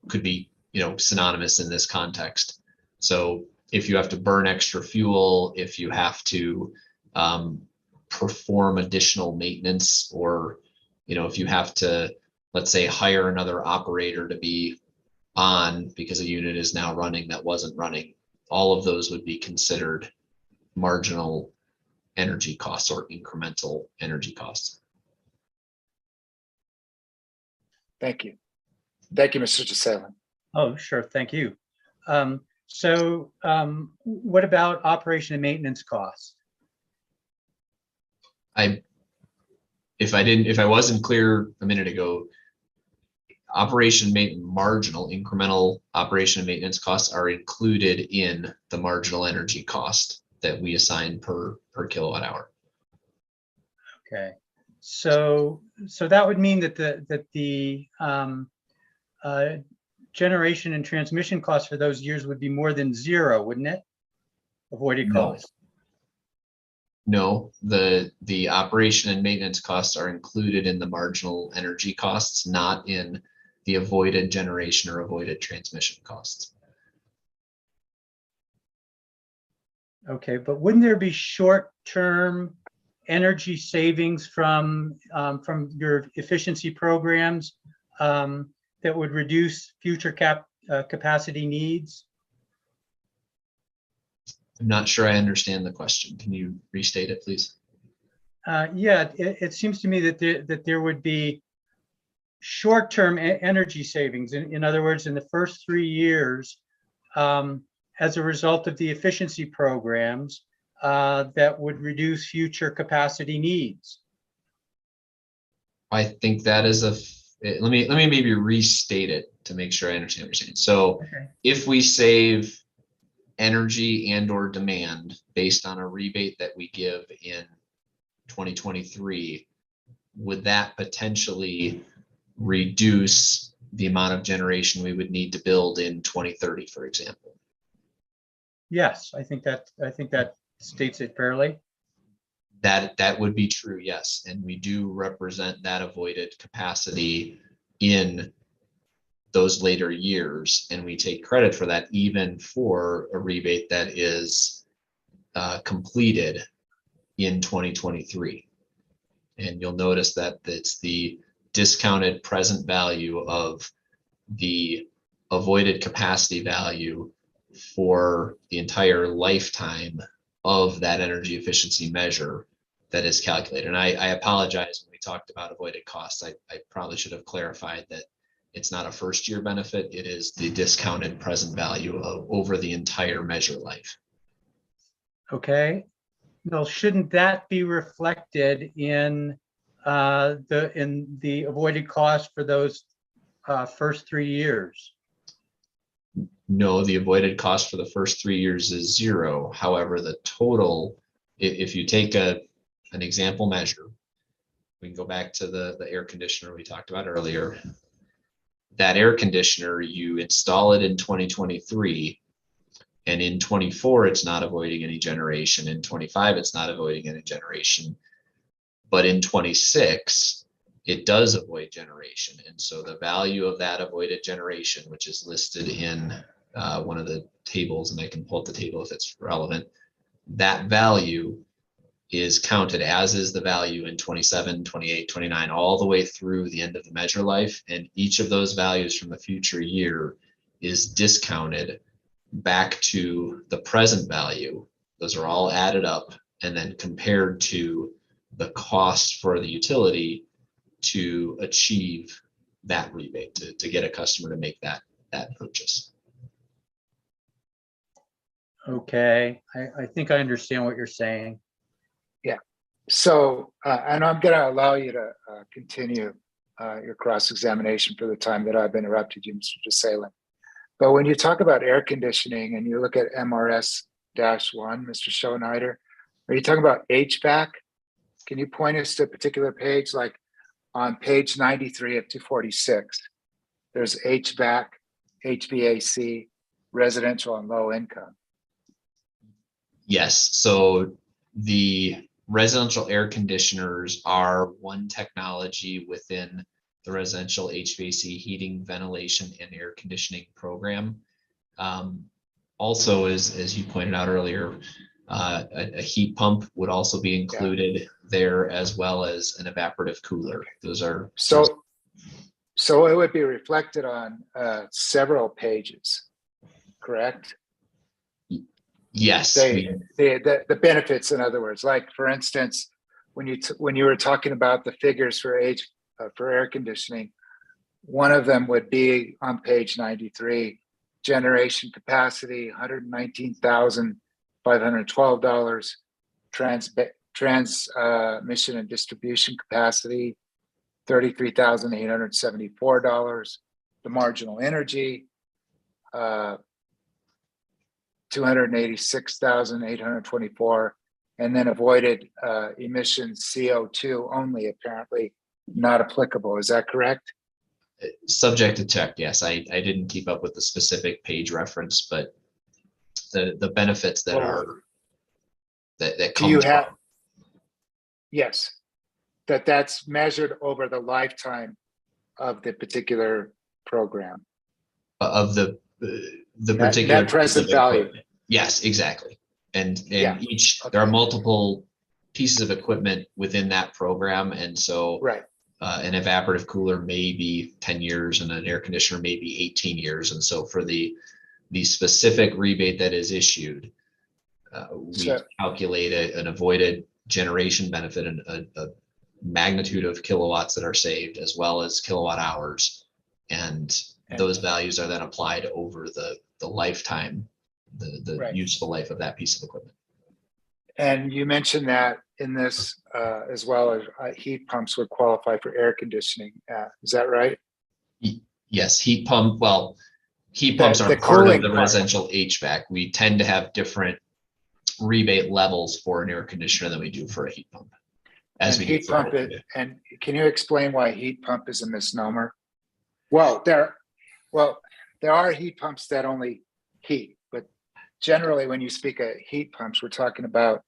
could be, synonymous in this context. So if you have to burn extra fuel, if you have to perform additional maintenance, or if you have to, let's say, hire another operator to be on because a unit is now running that wasn't running, all of those would be considered marginal energy costs or incremental energy costs. Thank you. Thank you, Mr. DeSalen. Oh, sure. Thank you. What about operation and maintenance costs? If I wasn't clear a minute ago, marginal incremental operation and maintenance costs are included in the marginal energy cost that we assign per kilowatt hour. Okay, so that would mean that the generation and transmission costs for those years would be more than zero, wouldn't it? Avoided costs. No, the operation and maintenance costs are included in the marginal energy costs, not in the avoided generation or avoided transmission costs. Okay, but wouldn't there be short-term energy savings from your efficiency programs that would reduce future capacity needs? I'm not sure I understand the question. Can you restate it, please? Yeah, it seems to me that there would be short-term energy savings. In other words, in the first 3 years, as a result of the efficiency programs, that would reduce future capacity needs. I think that is let me maybe restate it to make sure I understand what you're saying. So Okay. if we save energy and or demand based on a rebate that we give in 2023, would that potentially reduce the amount of generation we would need to build in 2030, for example? Yes, I think that states it fairly. That would be true, yes. And we do represent that avoided capacity in those later years, and we take credit for that even for a rebate that is completed in 2023. And you'll notice that it's the discounted present value of the avoided capacity value for the entire lifetime of that energy efficiency measure that is calculated. And I apologize, when we talked about avoided costs, I probably should have clarified that it's not a first year benefit. It is the discounted present value over the entire measure life. Okay. Well, shouldn't that be reflected in the avoided cost for those first 3 years? No, the avoided cost for the first 3 years is zero. However, the total, if you take an example measure, we can go back to the air conditioner we talked about earlier. That air conditioner, you install it in 2023, and in 24, it's not avoiding any generation. In 25, it's not avoiding any generation. But in 26, it does avoid generation. And so the value of that avoided generation, which is listed in one of the tables, and I can pull up the table if it's relevant, that value is counted, as is the value in 27, 28, 29, all the way through the end of the measure life. And each of those values from the future year is discounted back to the present value. Those are all added up and then compared to the cost for the utility to achieve that rebate, to get a customer to make that purchase. Okay, I think I understand what you're saying. Yeah. So, and I'm going to allow you to continue your cross-examination for the time that I've interrupted you, Mr. DeSalen. But when you talk about air conditioning and you look at MRS-1, Mr. Schoenheider, are you talking about HVAC? Can you point us to a particular page, like on page 93 of 246? There's HVAC, HVAC, residential and low income. Yes. So the residential air conditioners are one technology within the residential HVAC heating, ventilation, and air conditioning program. Also, as you pointed out earlier, a heat pump would also be included there, as well as an evaporative cooler. Those are so it would be reflected on several pages, correct? Yes. The benefits, in other words, like for instance, when you were talking about the figures for air conditioning, one of them would be on page 93, generation capacity $119,512, transmission and distribution capacity $33,874, the marginal energy $286,824, and then avoided emissions CO2 only, apparently not applicable. Is that correct? Subject to check. Yes, I didn't keep up with the specific page reference, but the benefits that are that come. Do you have? Yes, that's measured over the lifetime of the particular program. Of the particular that present value. Equipment. Yes, exactly. And Yeah. There are multiple pieces of equipment within that program, and so right. An evaporative cooler may be 10 years and an air conditioner may be 18 years. And so for the specific rebate that is issued, we calculate an avoided generation benefit and a magnitude of kilowatts that are saved, as well as kilowatt hours. And those values are then applied over the lifetime, the useful life of that piece of equipment. And you mentioned that in this, as well as heat pumps would qualify for air conditioning. Is that right? Yes, heat pump. Well, heat pumps are part of the residential HVAC. We tend to have different rebate levels for an air conditioner than we do for a heat pump. And can you explain why heat pump is a misnomer? Well, there are heat pumps that only heat, but generally when you speak of heat pumps, we're talking about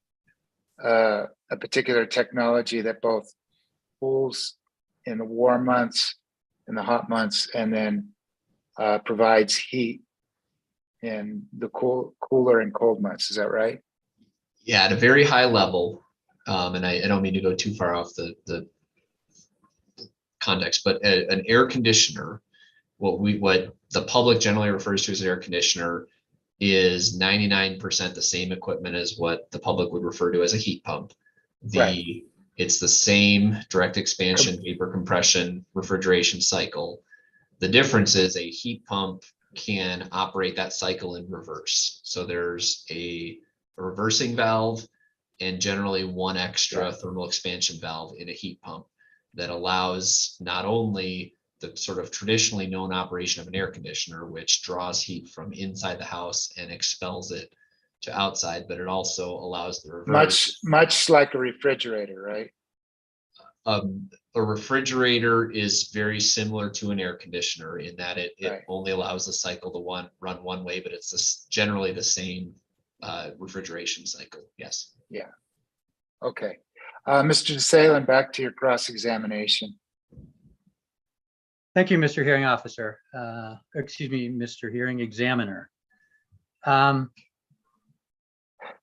a particular technology that both cools in the warm months, in the hot months, and then provides heat in the cooler and cold months. Is that right? Yeah, at a very high level, and I don't mean to go too far off the context, but an air conditioner, what the public generally refers to as an air conditioner, is 99% the same equipment as what the public would refer to as a heat pump. It's the same direct expansion, vapor compression, refrigeration cycle. The difference is a heat pump can operate that cycle in reverse. So there's a reversing valve and generally one extra thermal expansion valve in a heat pump that allows not only the sort of traditionally known operation of an air conditioner, which draws heat from inside the house and expels it to outside, but it also allows the reverse. Much like a refrigerator, right? A refrigerator is very similar to an air conditioner in that it only allows the cycle to run one way, but it's generally the same refrigeration cycle. Yes. Yeah. Okay. Mr. DeSalen, back to your cross-examination. Thank you, Mr. Hearing Officer. Excuse me, Mr. Hearing Examiner.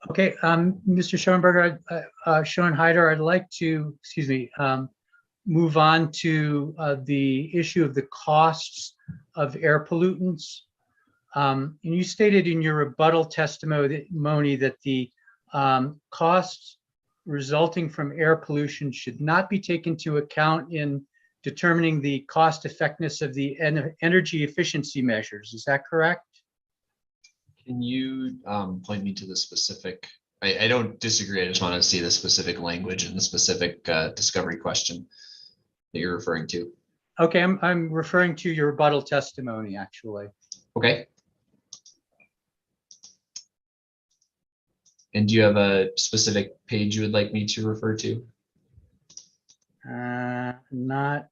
Okay, Mr. Schoenberger, Schoenheider, I'd like to, move on to the issue of the costs of air pollutants. And you stated in your rebuttal testimony that the costs resulting from air pollution should not be taken into account in determining the cost effectiveness of the energy efficiency measures. Is that correct? Can you point me to the specific? I don't disagree. I just want to see the specific language and the specific discovery question that you're referring to. Okay, I'm referring to your rebuttal testimony, actually. Okay. And do you have a specific page you would like me to refer to? Not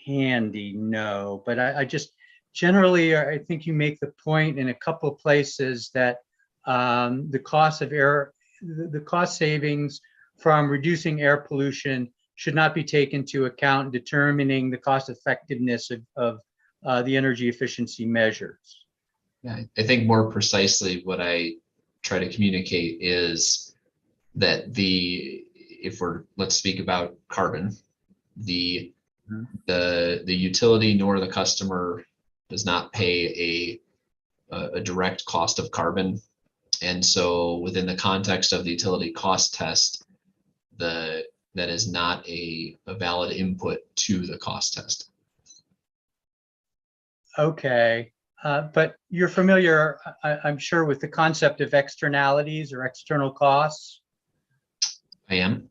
handy, no, but I just generally, I think you make the point in a couple of places that the cost savings from reducing air pollution should not be taken into account in determining the cost effectiveness of the energy efficiency measures. Yeah, I think more precisely what I try to communicate is that let's speak about carbon, the utility nor the customer does not pay a direct cost of carbon. And so within the context of the utility cost test, that is not a valid input to the cost test. Okay, but you're familiar, I'm sure, with the concept of externalities or external costs. I am.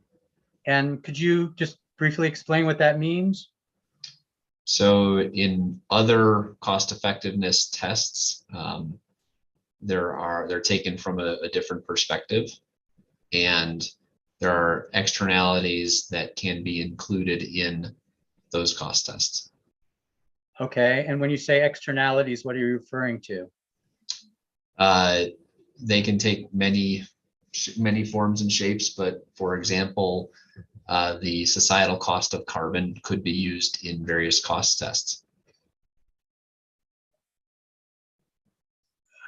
And could you just briefly explain what that means? So in other cost effectiveness tests, they're taken from a different perspective, and there are externalities that can be included in those cost tests. Okay, and when you say externalities, what are you referring to? They can take many forms and shapes, but for example, the societal cost of carbon could be used in various cost tests.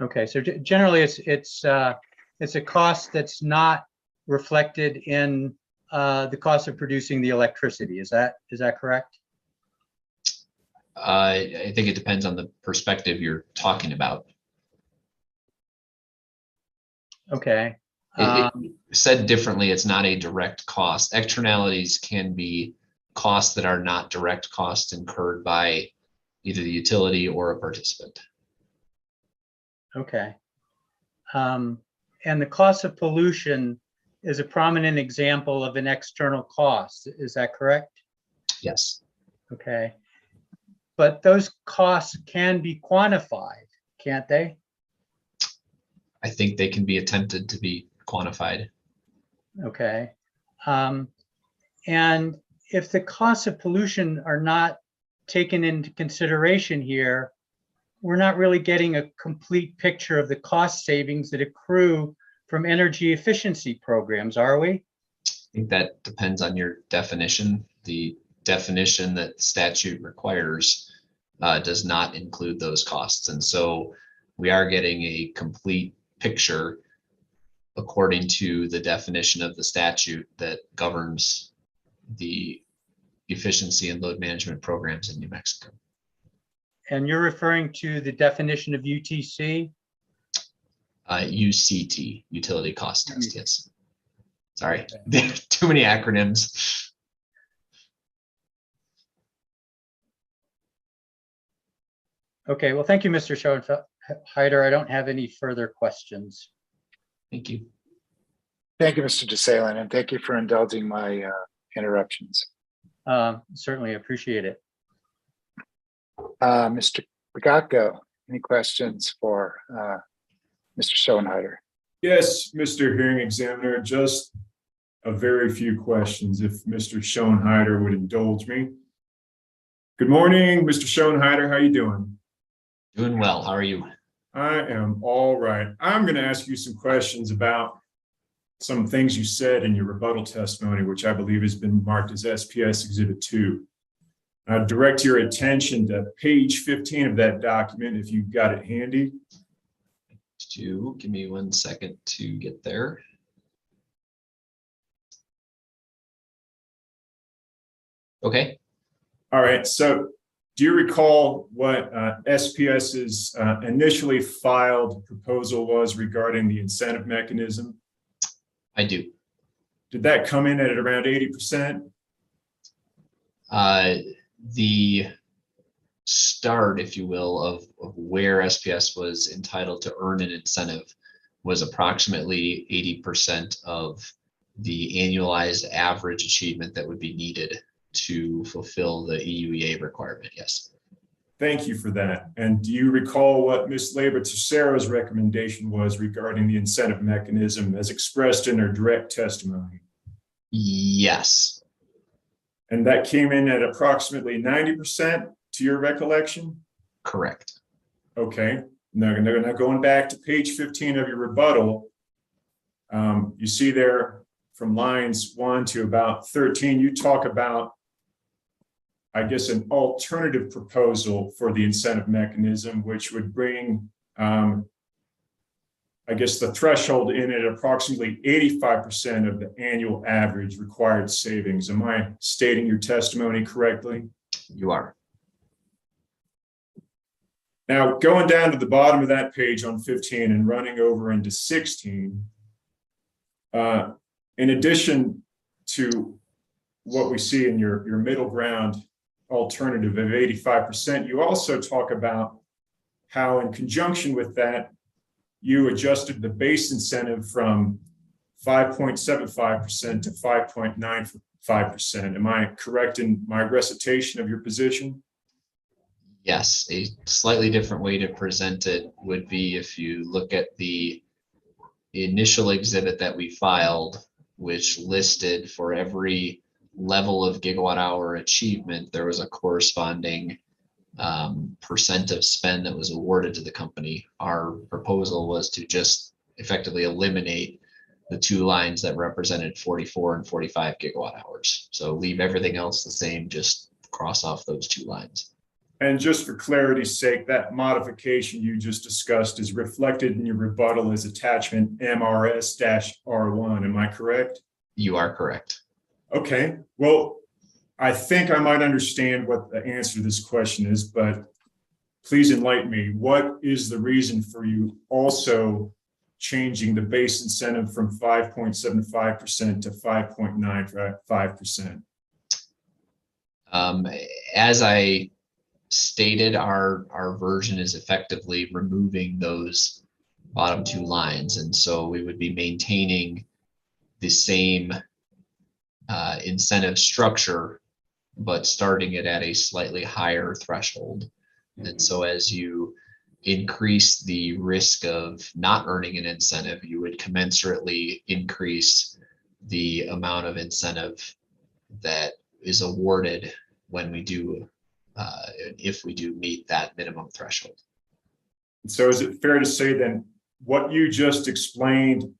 Okay, so generally it's a cost that's not reflected in the cost of producing the electricity. Is that correct? I think it depends on the perspective you're talking about. Okay. Said differently, it's not a direct cost. Externalities can be costs that are not direct costs incurred by either the utility or a participant. Okay. And the cost of pollution is a prominent example of an external cost. Is that correct? Yes. Okay. But those costs can be quantified, can't they? I think they can be attempted to be quantified. Okay. And if the costs of pollution are not taken into consideration here, we're not really getting a complete picture of the cost savings that accrue from energy efficiency programs, are we? I think that depends on your definition. The definition that statute requires does not include those costs. And so we are getting a complete picture according to the definition of the statute that governs the efficiency and load management programs in New Mexico. And you're referring to the definition of UTC? UCT, utility cost test, yes. Sorry, too many acronyms. Okay, well, thank you, Mr. Schoenheider. I don't have any further questions. Thank you. Thank you, Mr. DeSalen, and thank you for indulging my interruptions. Certainly appreciate it. Mr. Pagotko, any questions for Mr. Schoenheider? Yes, Mr. Hearing Examiner, just a very few questions, if Mr. Schoenheider would indulge me. Good morning, Mr. Schoenheider. How are you doing? Doing well. How are you? I am all right. I'm going to ask you some questions about some things you said in your rebuttal testimony, which I believe has been marked as SPS Exhibit 2. I direct your attention to page 15 of that document, if you've got it handy. Give me 1 second to get there. Okay. All right. So do you recall what SPS's initially filed proposal was regarding the incentive mechanism? I do. Did that come in at around 80%? The start, if you will, of where SPS was entitled to earn an incentive was approximately 80% of the annualized average achievement that would be needed to fulfill the EUEA requirement. Yes. Thank you for that. And do you recall what Ms. Labor-Tercero's recommendation was regarding the incentive mechanism as expressed in her direct testimony? Yes. And that came in at approximately 90% to your recollection? Correct. Okay. Now going back to page 15 of your rebuttal, you see there from lines 1 to about 13, you talk about, I guess, an alternative proposal for the incentive mechanism, which would bring, I guess, the threshold in at approximately 85% of the annual average required savings. Am I stating your testimony correctly? You are. Now, going down to the bottom of that page on 15 and running over into 16, in addition to what we see in your middle ground alternative of 85%, you also talk about how, in conjunction with that, you adjusted the base incentive from 5.75% to 5.95%. Am I correct in my recitation of your position? Yes, a slightly different way to present it would be if you look at the initial exhibit that we filed, which listed for every level of gigawatt hour achievement, there was a corresponding percent of spend that was awarded to the company. Our proposal was to just effectively eliminate the two lines that represented 44 and 45 gigawatt hours. So leave everything else the same, just cross off those two lines. And just for clarity's sake, that modification you just discussed is reflected in your rebuttal as attachment MRS-R1. Am I correct? You are correct. Okay, well, I think I might understand what the answer to this question is, but please enlighten me. What is the reason for you also changing the base incentive from 5.75% to 5.95%? As I stated, our version is effectively removing those bottom two lines. And so we would be maintaining the same incentive structure, but starting it at a slightly higher threshold. And so as you increase the risk of not earning an incentive, you would commensurately increase the amount of incentive that is awarded when we do, if we do meet that minimum threshold. So is it fair to say then what you just explained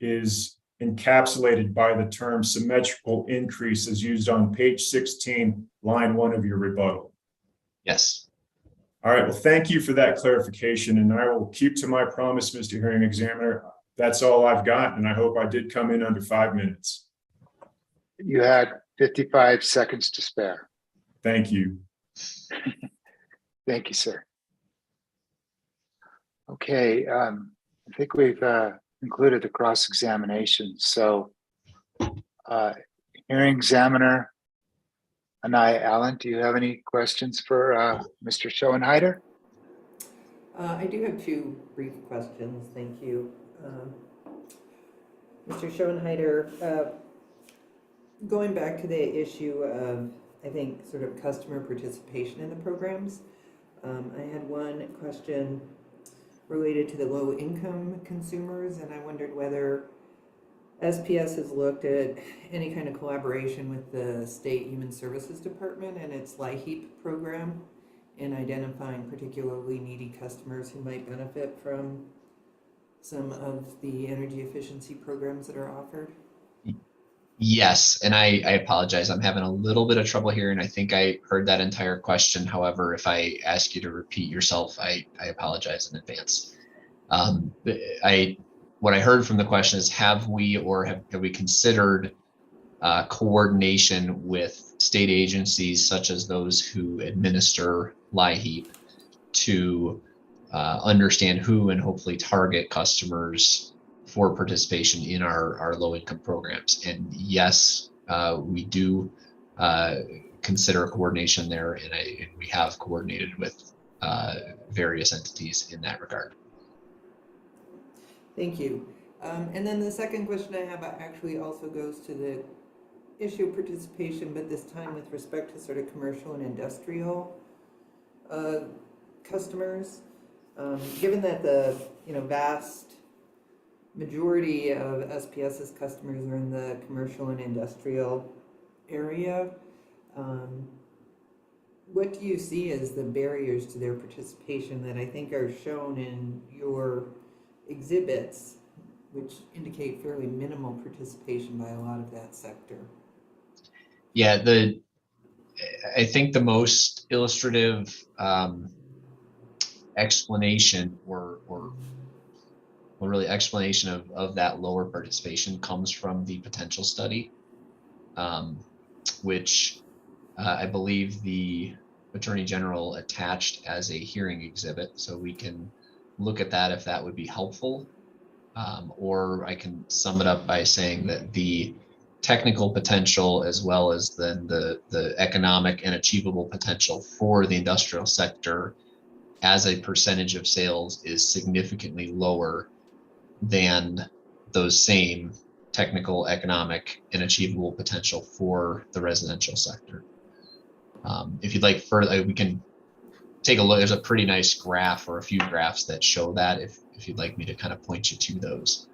is encapsulated by the term symmetrical increase as used on page 16, line 1 of your rebuttal? Yes. All right, well, thank you for that clarification, and I will keep to my promise, Mr. Hearing Examiner. That's all I've got, and I hope I did come in under 5 minutes. You had 55 seconds to spare. Thank you. Thank you, sir. Okay, I think we've concluded the cross-examination. So, hearing examiner Anaya Allen, do you have any questions for Mr. Schoenheider? I do have two brief questions. Thank you. Mr. Schoenheider, going back to the issue of, I think, sort of customer participation in the programs, I had one question related to the low-income consumers, and I wondered whether SPS has looked at any kind of collaboration with the State Human Services Department and its LIHEAP program in identifying particularly needy customers who might benefit from some of the energy efficiency programs that are offered. Yes, and I apologize. I'm having a little bit of trouble hearing. I think I heard that entire question. However, if I ask you to repeat yourself, I apologize in advance. What I heard from the question is, have we considered coordination with state agencies such as those who administer LIHEAP to understand who and hopefully target customers for participation in our low-income programs? And yes, we do consider coordination there, and we have coordinated with various entities in that regard. Thank you. And then the second question I have actually also goes to the issue of participation, but this time with respect to sort of commercial and industrial customers. Given that the vast majority of SPS's customers are in the commercial and industrial area, what do you see as the barriers to their participation that I think are shown in your exhibits which indicate fairly minimal participation by a lot of that sector. Yeah, I think the most illustrative explanation or really explanation of that lower participation comes from the potential study, which I believe the Attorney General attached as a hearing exhibit, so we can look at that if that would be helpful. Or I can sum it up by saying that the technical potential as well as then the economic and achievable potential for the industrial sector as a percentage of sales is significantly lower than those same technical, economic, and achievable potential for the residential sector. If you'd like further, we can take a look. There's a pretty nice graph or a few graphs that show that if you'd like me to kind of point you to those.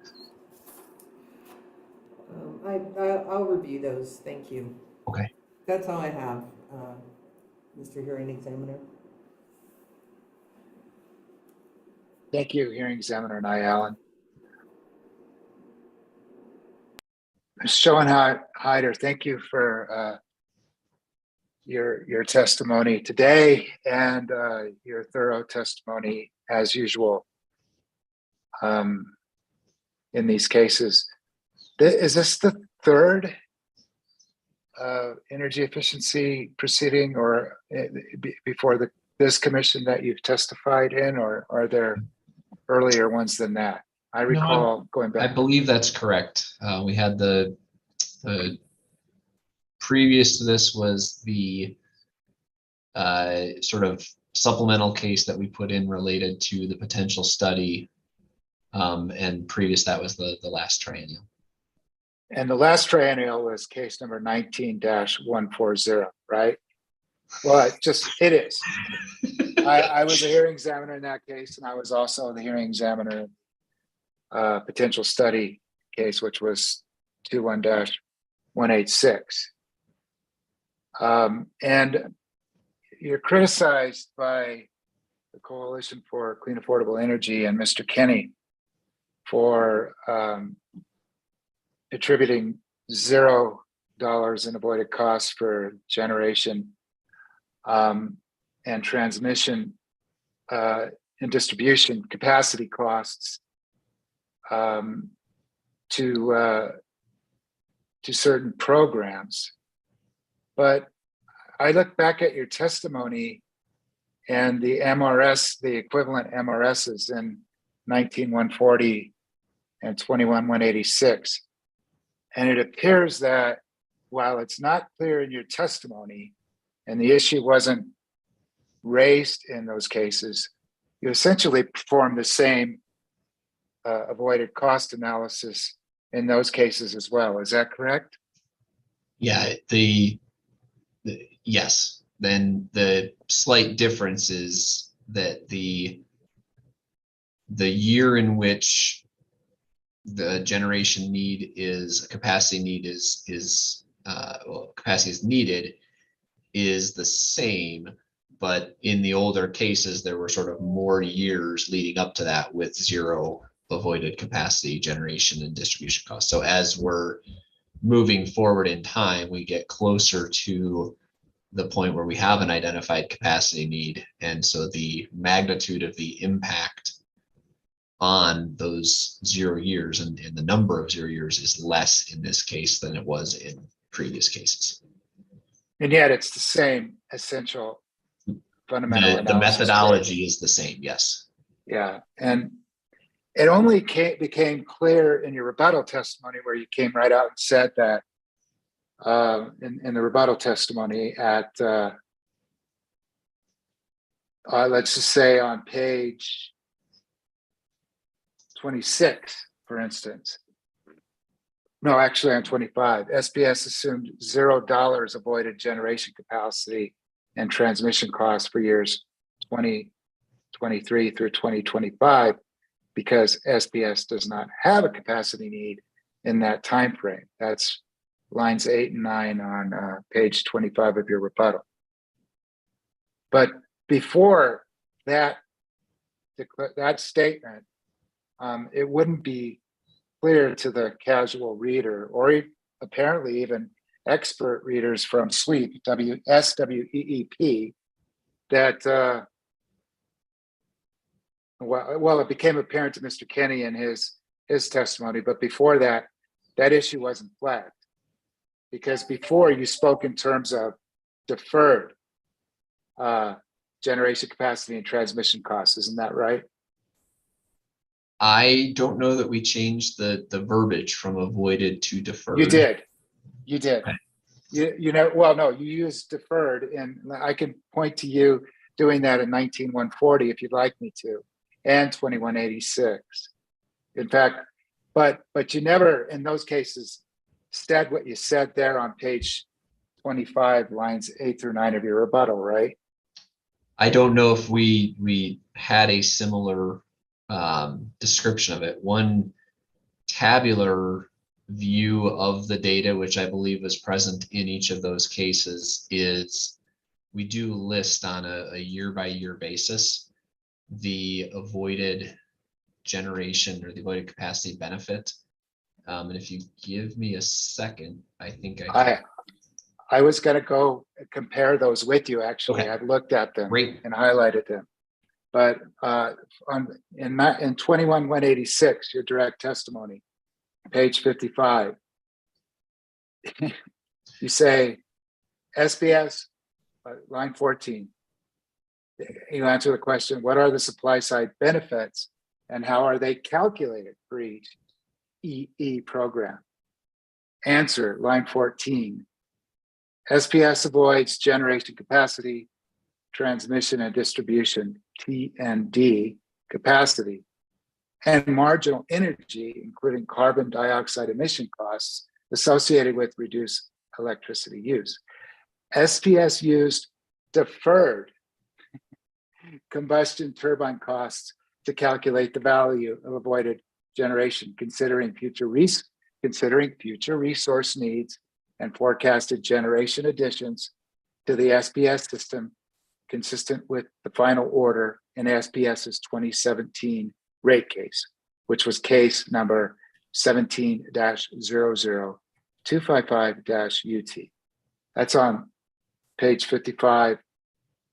I'll review those. Thank you. Okay. That's all I have, Mr. Hearing Examiner. Thank you, hearing examiner Nye Allen. Ms. Schoenheider, thank you for your testimony today and your thorough testimony as usual in these cases. Is this the third energy efficiency proceeding or before this commission that you've testified in, or are there earlier ones than that? I recall going back. I believe that's correct. We had the previous to this was the sort of supplemental case that we put in related to the potential study, and previous that was the last triennial. And the last triennial was case number 19-140, right? Well, it is. I was a hearing examiner in that case, and I was also the hearing examiner in potential study case, which was 21-186. And you're criticized by the Coalition for Clean Affordable Energy and Mr. Kenny for attributing $0 in avoided costs for generation and transmission and distribution capacity costs to certain programs. But I look back at your testimony and the MRS, the equivalent MRSs in 19-140 and 21-186. And it appears that while it's not clear in your testimony and the issue wasn't raised in those cases, you essentially performed the same avoided cost analysis in those cases as well. Is that correct? Yeah, yes. Then the slight difference is that the year in which the generation need is capacity need capacity is needed is the same, but in the older cases there were sort of more years leading up to that with zero avoided capacity generation and distribution costs. So as we're moving forward in time, we get closer to the point where we have an identified capacity need, and so the magnitude of the impact on those 0 years and the number of 0 years is less in this case than it was in previous cases. And yet it's the same essential fundamental The analysis. methodology is the same, yes. Yeah, and it only became clear in your rebuttal testimony where you came right out and said that in the rebuttal testimony at, let's just say on page 26, for instance. No, actually on 25, SPS assumed $0 avoided generation capacity and transmission costs for years 2023 through 2025 because SPS does not have a capacity need in that time frame. That's lines 8 and 9 on page 25 of your rebuttal. But before that statement, it wouldn't be clear to the casual reader, or apparently even expert readers from SWEEP, SWEEP, that well, it became apparent to Mr. Kenny in his testimony, but before that, that issue wasn't flagged. Because before you spoke in terms of deferred generation capacity and transmission costs, isn't that right? I don't know that we changed the verbiage from avoided to deferred. You did. Okay. You know, well, no, you used deferred, and I can point to you doing that in 19140 if you'd like me to, and 2186. In fact, but you never in those cases said what you said there on page 25, lines 8 through 9 of your rebuttal, right? I don't know if we had a similar description of it. One tabular view of the data, which I believe is present in each of those cases, is we do list on a year-by-year basis the avoided generation or the avoided capacity benefit. And if you give me a second, I think I was going to go compare those with you. Actually, Okay. I've looked at them Great. and highlighted them. But in 21186, your direct testimony, page 55, you say SBS, line 14. You answer the question, what are the supply side benefits and how are they calculated for each EE program? Answer, line 14. SPS avoids generation capacity, transmission and distribution, T&D capacity, and marginal energy, including carbon dioxide emission costs associated with reduced electricity use. SPS used deferred combustion turbine costs to calculate the value of avoided generation, considering future resource needs and forecasted generation additions to the SPS system, consistent with the final order in SPS's 2017 rate case, which was case number 17-00255-UT. That's on page 55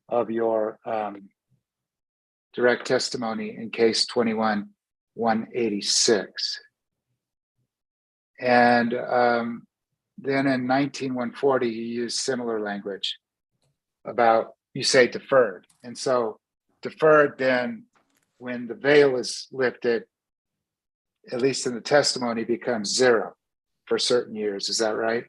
of your direct testimony in case 21186. And then in 19140, you use similar language about, you say deferred. And so deferred then, when the veil is lifted, at least in the testimony, becomes zero for certain years. Is that right?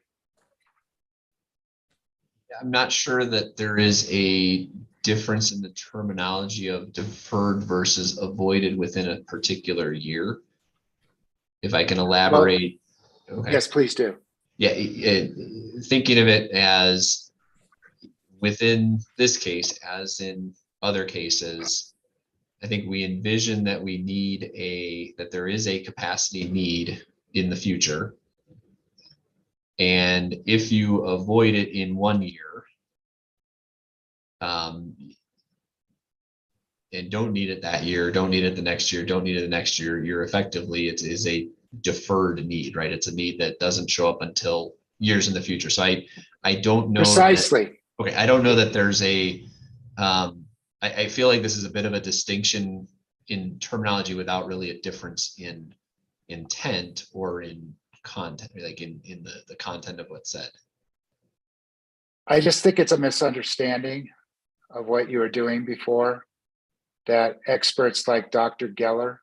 I'm not sure that there is a difference in the terminology of deferred versus avoided within a particular year. If I can elaborate. Well, okay. Yes, please do. Yeah, thinking of it as within this case, as in other cases, I think we envision that we need that there is a capacity need in the future. And if you avoid it in 1 year, and don't need it that year, don't need it the next year, don't need it the next year, you're effectively, it is a deferred need, right? It's a need that doesn't show up until years in the future. So I don't know. Precisely. Okay, I don't know that there's a, I feel like this is a bit of a distinction in terminology without really a difference in intent or in content, like in the content of what's said. I just think it's a misunderstanding of what you were doing before, that experts like Dr. Geller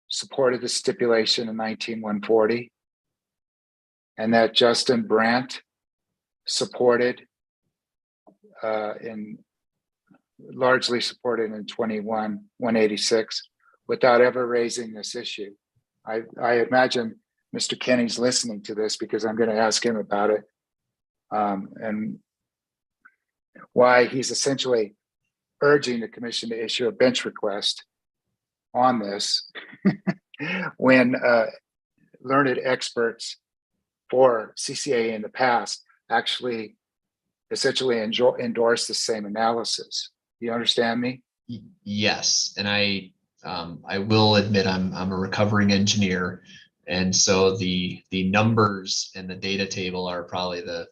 supported the stipulation in 19140, and that Justin Brandt supported largely supported in 21186 without ever raising this issue. I imagine Mr. Kenny's listening to this because I'm going to ask him about it, and why he's essentially urging the commission to issue a bench request on this when learned experts for CCA in the past actually essentially endorse the same analysis. You understand me? Yes, and I will admit I'm a recovering engineer, And so the numbers and the data table are probably the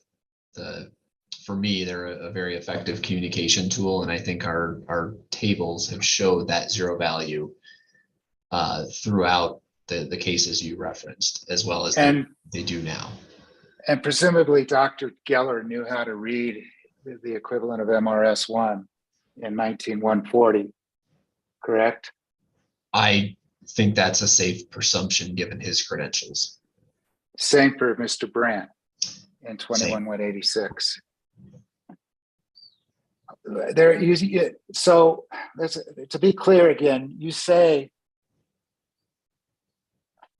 for me, they're a very effective communication tool. And I think our tables have showed that zero value throughout the cases you referenced, as well as they do now. And presumably Dr. Geller knew how to read the equivalent of MRS1 in 19140, correct? I think that's a safe presumption given his credentials. Same for Mr. Brandt in 21186. There, so to be clear again, you say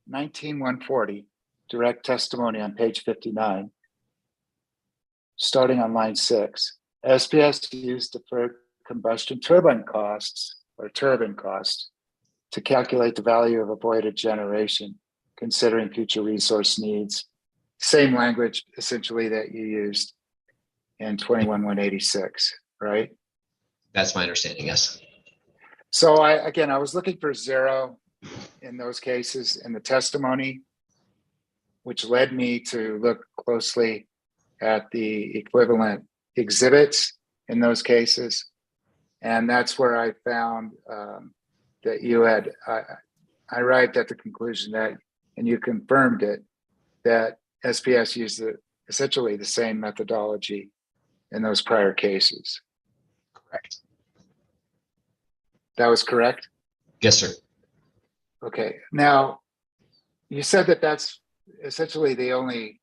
19140, direct testimony on page 59, starting on line 6. SPS used deferred combustion turbine costs or turbine costs to calculate the value of avoided generation, considering future resource needs. Same language essentially that you used in 21186, right? That's my understanding, yes. So I was looking for zero in those cases in the testimony, which led me to look closely at the equivalent exhibits in those cases. And that's where I found that you had, I arrived at the conclusion that, and you confirmed it, that SPS used essentially the same methodology in those prior cases. Correct. That was correct? Yes, sir. Okay. Now, you said that that's essentially the only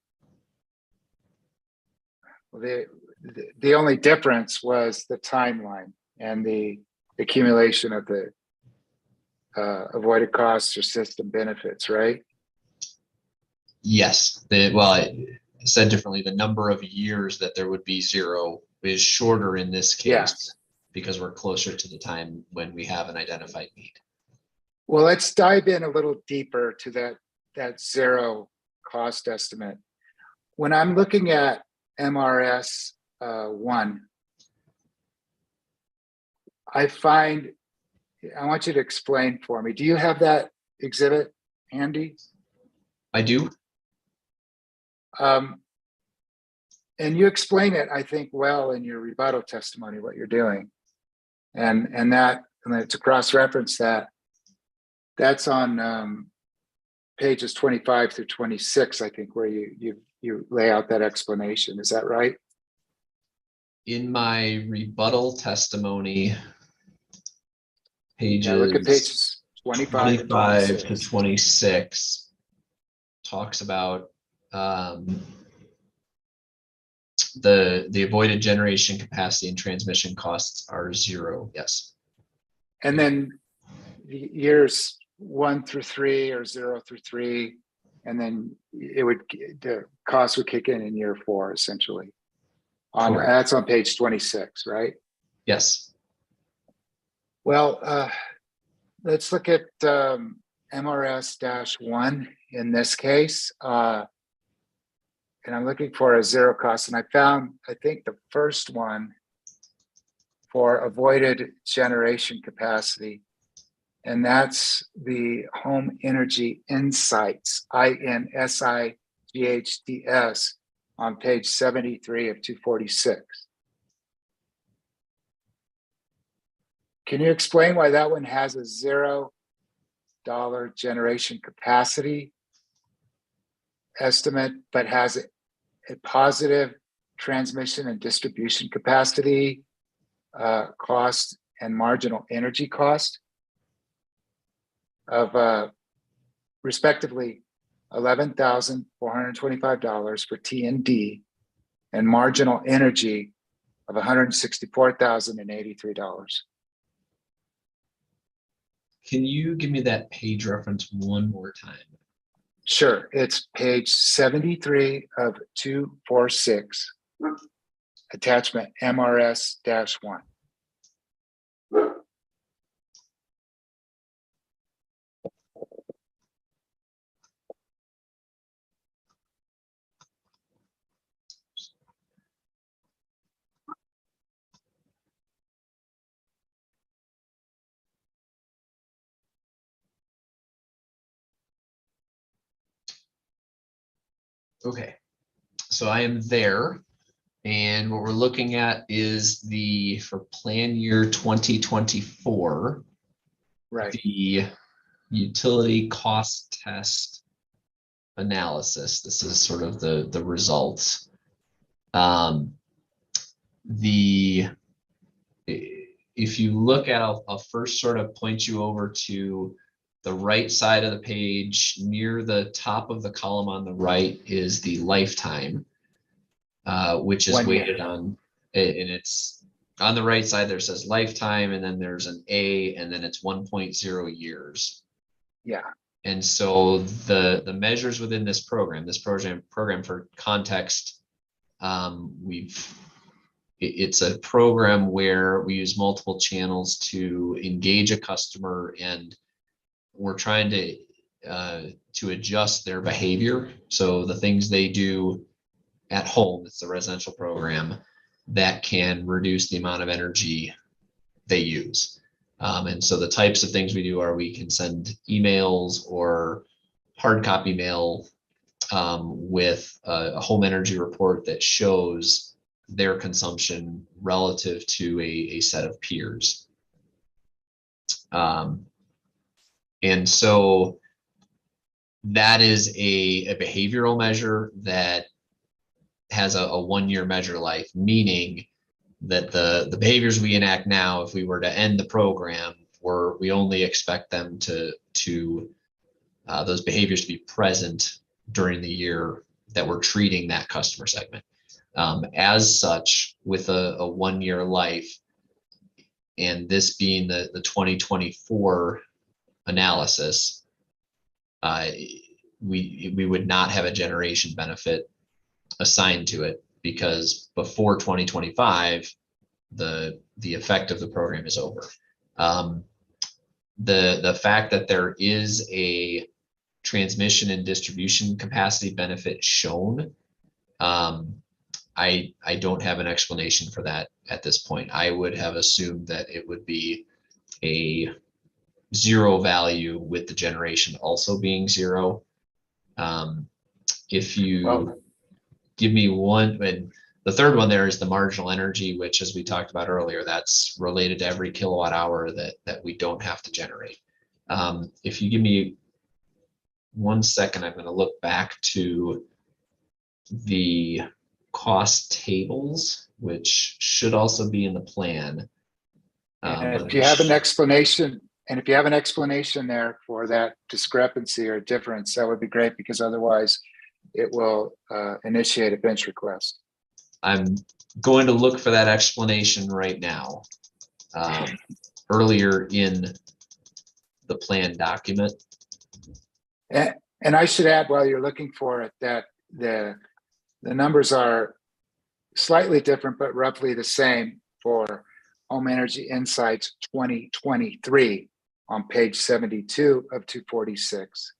difference was the timeline and the accumulation of the avoided costs or system benefits, right? Yes. I said differently, the number of years that there would be zero is shorter in this case because we're closer to the time when we have an identified need. Well, let's dive in a little deeper to that zero cost estimate. When I'm looking at MRS 1, I want you to explain for me. Do you have that exhibit handy? I do. And you explain it, I think, well in your rebuttal testimony, what you're doing. And to cross-reference that's on pages 25 through 26, I think, where you lay out that explanation. Is that right? In my rebuttal testimony, pages, look at pages 25 to 26 talks about the avoided generation capacity and transmission costs are zero. Yes. And then years 1 through 3 or 0 through 3, and then the cost would kick in year 4, essentially. That's on page 26, right? Yes. Well, let's look at MRS-1 in this case. And I'm looking for a zero cost. And I found, I think, the first one for avoided generation capacity. And that's the Home Energy Insights, INSIGHTS, on page 73 of 246. Can you explain why that one has a $0 generation capacity estimate, but has a positive transmission and distribution capacity cost and marginal energy cost of respectively $11,425 for T and D, and marginal energy of $164,083. Can you give me that page reference one more time? Sure, it's page 73 of 246, attachment MRS-1. Okay, so I am there. And what we're looking at is for plan year 2024, Right. the utility cost test analysis. This is sort of the results. If you look at, I'll first sort of point you over to the right side of the page. Near the top of the column on the right is the lifetime, which is 1 year. weighted on, and it's on the right side there says lifetime, and then there's an A, and then it's 1.0 years. Yeah. And so the measures within this program for context, it's a program where we use multiple channels to engage a customer, and we're trying to adjust their behavior. So the things they do at home, it's a residential program that can reduce the amount of energy they use. And so the types of things we do are we can send emails or hard copy mail with a home energy report that shows their consumption relative to a set of peers. And so that is a behavioral measure that has a 1 year measure life, meaning that the behaviors we enact now, if we were to end the program, we only expect them to those behaviors to be present during the year that we're treating that customer segment. As such, with a 1 year life, and this being the 2024 analysis, we would not have a generation benefit assigned to it, because before 2025, the effect of the program is over. The fact that there is a transmission and distribution capacity benefit shown, I don't have an explanation for that at this point. I would have assumed that it would be a zero value with the generation also being zero. If you give me one, and the third one there is the marginal energy, which, as we talked about earlier, that's related to every kilowatt hour that we don't have to generate. If you give me 1 second, I'm going to look back to the cost tables, which should also be in the plan. And if you have an explanation, there for that discrepancy or difference, that would be great, because otherwise it will initiate a bench request. I'm going to look for that explanation right now. Earlier in the plan document. And I should add, while you're looking for it, that the numbers are slightly different, but roughly the same for Home Energy Insights 2023 on page 72 of 246,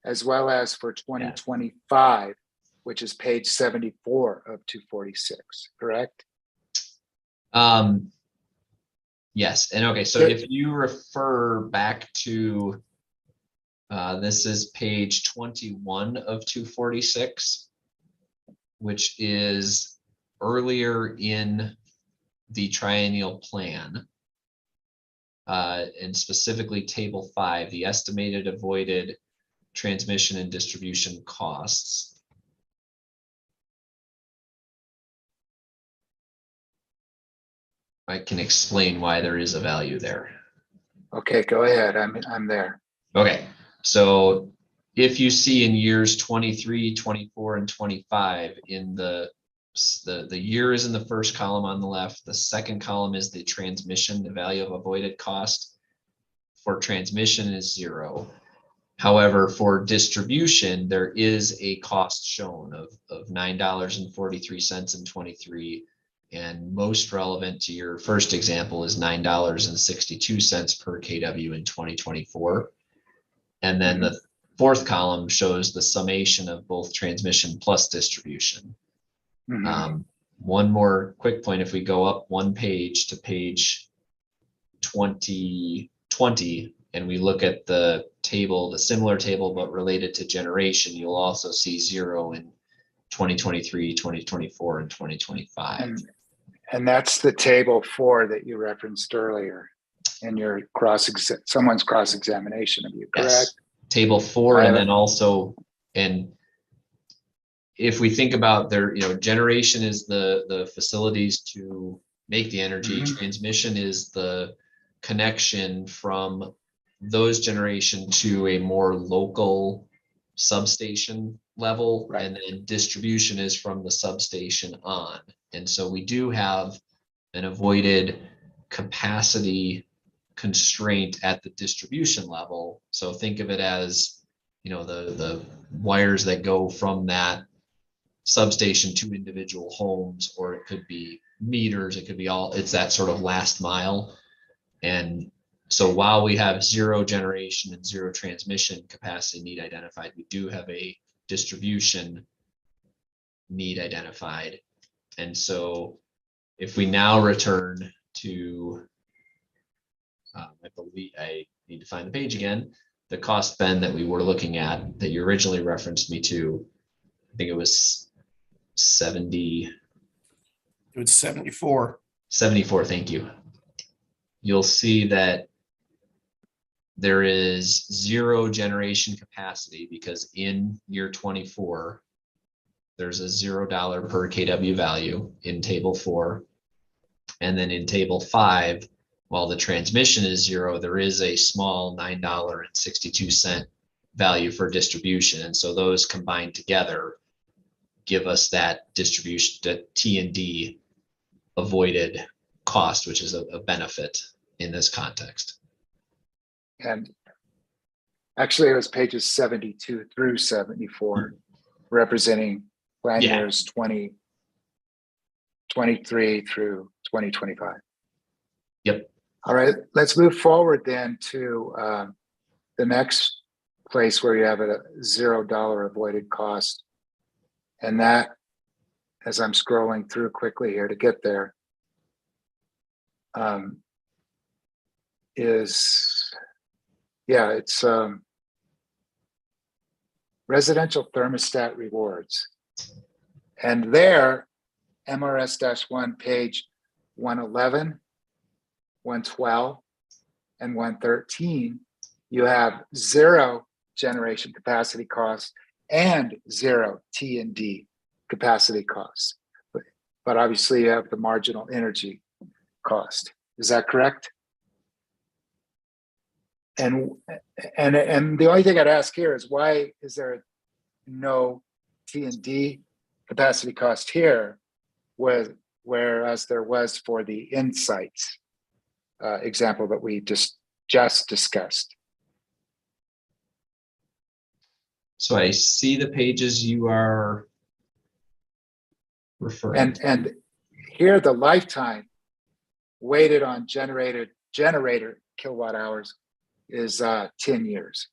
as well as for 2025, which is page 74 of 246, correct? Yes, and okay, so if you refer back to, this is page 21 of 246, which is earlier in the triennial plan, and specifically table 5, the estimated avoided transmission and distribution costs. I can explain why there is a value there. Okay, go ahead. I'm there. Okay, so if you see in years 23, 24, and 25, in the year is in the first column on the left. The second column is the transmission, the value of avoided cost. For transmission is 0. However, for distribution, there is a cost shown of $9.43 in 23. And most relevant to your first example is $9.62 per kW in 2024. And then the fourth column shows the summation of both transmission plus distribution. One more quick point, if we go up one page to page 20, and we look at the table, the similar table but related to generation, you'll also see 0 2023, 2024, and 2025. And that's the table 4 that you referenced earlier in your someone's cross-examination of you, correct? Yes. Table 4, and then also, and if we think about their, generation is the facilities to make the energy. Transmission is the connection from those generation to a more local substation level, Right. and then distribution is from the substation on. And so we do have an avoided capacity constraint at the distribution level. So think of it as, the wires that go from that substation to individual homes, or it could be meters, it could be it's that sort of last mile. And so while we have 0 generation and 0 transmission capacity need identified, we do have a distribution need identified. And so if we now return to, I believe I need to find the page again, the cost bend that we were looking at that you originally referenced me to, I think it was 70. It was 74. 74, thank you. You'll see that there is 0 generation capacity because in year 24, there's a $0 per kW value in table 4. And then in table 5, while the transmission is 0, there is a small $9.62 value for distribution. And so those combined together give us that distribution, that T&D avoided cost, which is a benefit in this context. And actually, it was pages 72 through 74, representing plan years 2023 through 2025. Yep. All right, let's move forward then to the next place where you have a $0 avoided cost. And that, as I'm scrolling through quickly here to get there, it's residential thermostat rewards. And there, MRS-1 page 111, 112, and 113, you have 0 generation capacity costs and 0 T&D capacity costs. But obviously you have the marginal energy cost. Is that correct? And the only thing I'd ask here is, why is there no T&D capacity cost here, whereas there was for the insights example that we just discussed? So I see the pages you are referring to. And here the lifetime weighted on generator kilowatt hours is 10 years,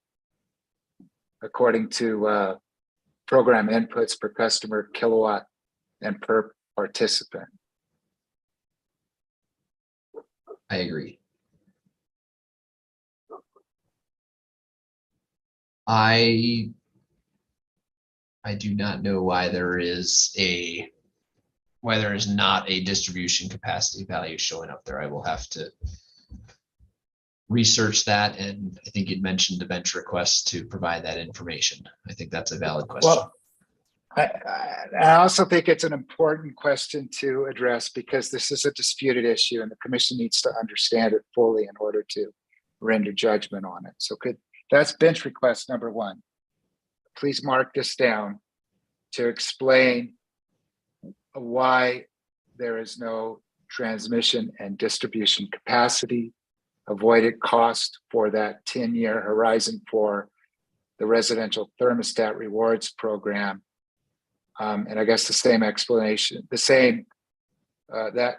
according to program inputs per customer kilowatt and per participant. I agree. I do not know why there is not a distribution capacity value showing up there. I will have to research that, and I think you'd mentioned the bench request to provide that information. I think that's a valid question. Well, I also think it's an important question to address, because this is a disputed issue and the commission needs to understand it fully in order to render judgment on it. So that's bench request number 1. Please mark this down to explain why there is no transmission and distribution capacity avoided cost for that 10-year horizon for the residential thermostat rewards program. And I guess the same explanation, that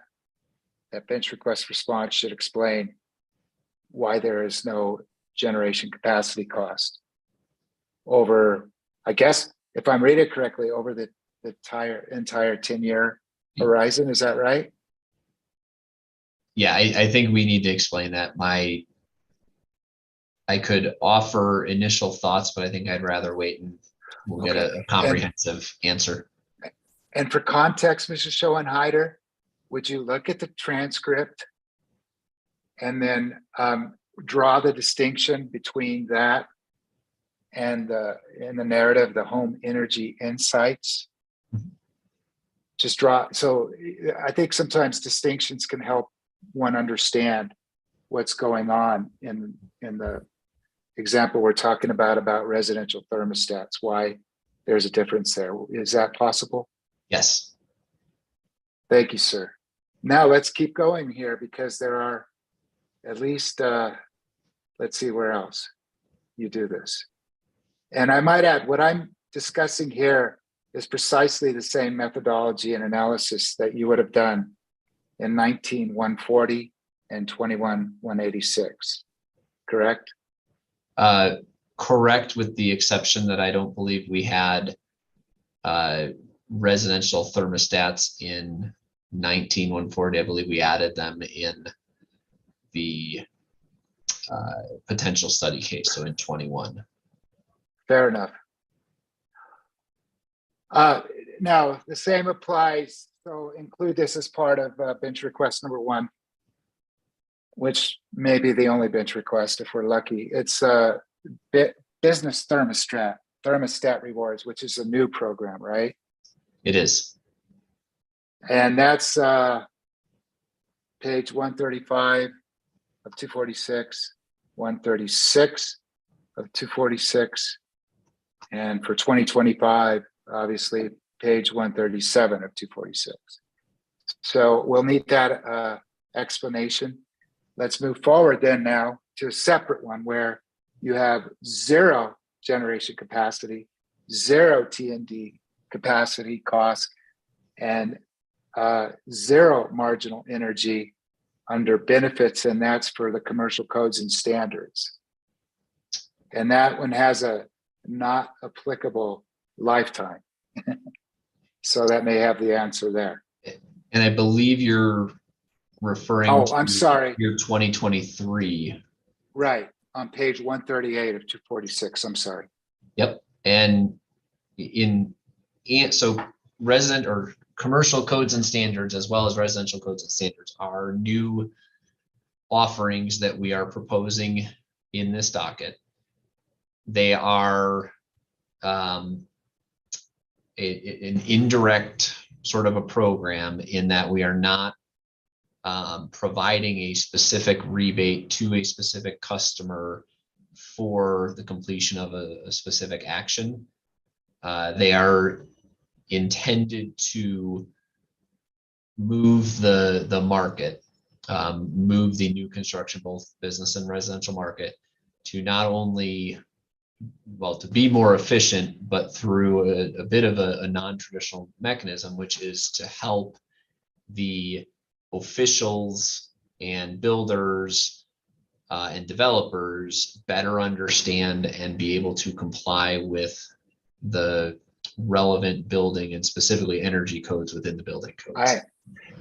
bench request response should explain why there is no generation capacity cost over, I guess, if I'm reading it correctly, over the entire 10-year horizon. Is that right? Yeah, I think we need to explain that. I could offer initial thoughts, but I think I'd rather wait and we'll get a comprehensive answer. And for context, Mr. Schoenheider, would you look at the transcript and then draw the distinction between that and in the narrative, the home energy insights? Just draw. So I think sometimes distinctions can help one understand what's going on in the example we're talking about residential thermostats, why there's a difference there. Is that possible? Yes. Thank you, sir. Now let's keep going here because there are at least, let's see where else you do this. And I might add, what I'm discussing here is precisely the same methodology and analysis that you would have done in 19140 and 21186, correct? Correct, with the exception that I don't believe we had residential thermostats in 19140. I believe we added them in the potential study case, so in 21. Fair enough. Now, the same applies, so include this as part of bench request number 1, which may be the only bench request if we're lucky. It's business thermostat rewards, which is a new program, right? It is. And that's page 135 of 246, 136 of 246, and for 2025, obviously, page 137 of 246. So we'll need that explanation. Let's move forward then now to a separate one where you have 0 generation capacity, 0 T&D capacity cost, and 0 marginal energy under benefits, and that's for the commercial codes and standards. And that one has a not applicable lifetime. So that may have the answer there. And I believe you're referring I'm sorry. Your 2023. Right, on page 138 of 246, I'm sorry. Yep. And so resident or commercial codes and standards, as well as residential codes and standards, are new offerings that we are proposing in this docket. They are an indirect sort of a program in that we are not providing a specific rebate to a specific customer for the completion of a specific action. They are intended to move the market, move the new construction, both business and residential market, to not only, well, to be more efficient, but through a bit of a non-traditional mechanism, which is to help the officials and builders and developers better understand and be able to comply with the relevant building and specifically energy codes within the building codes.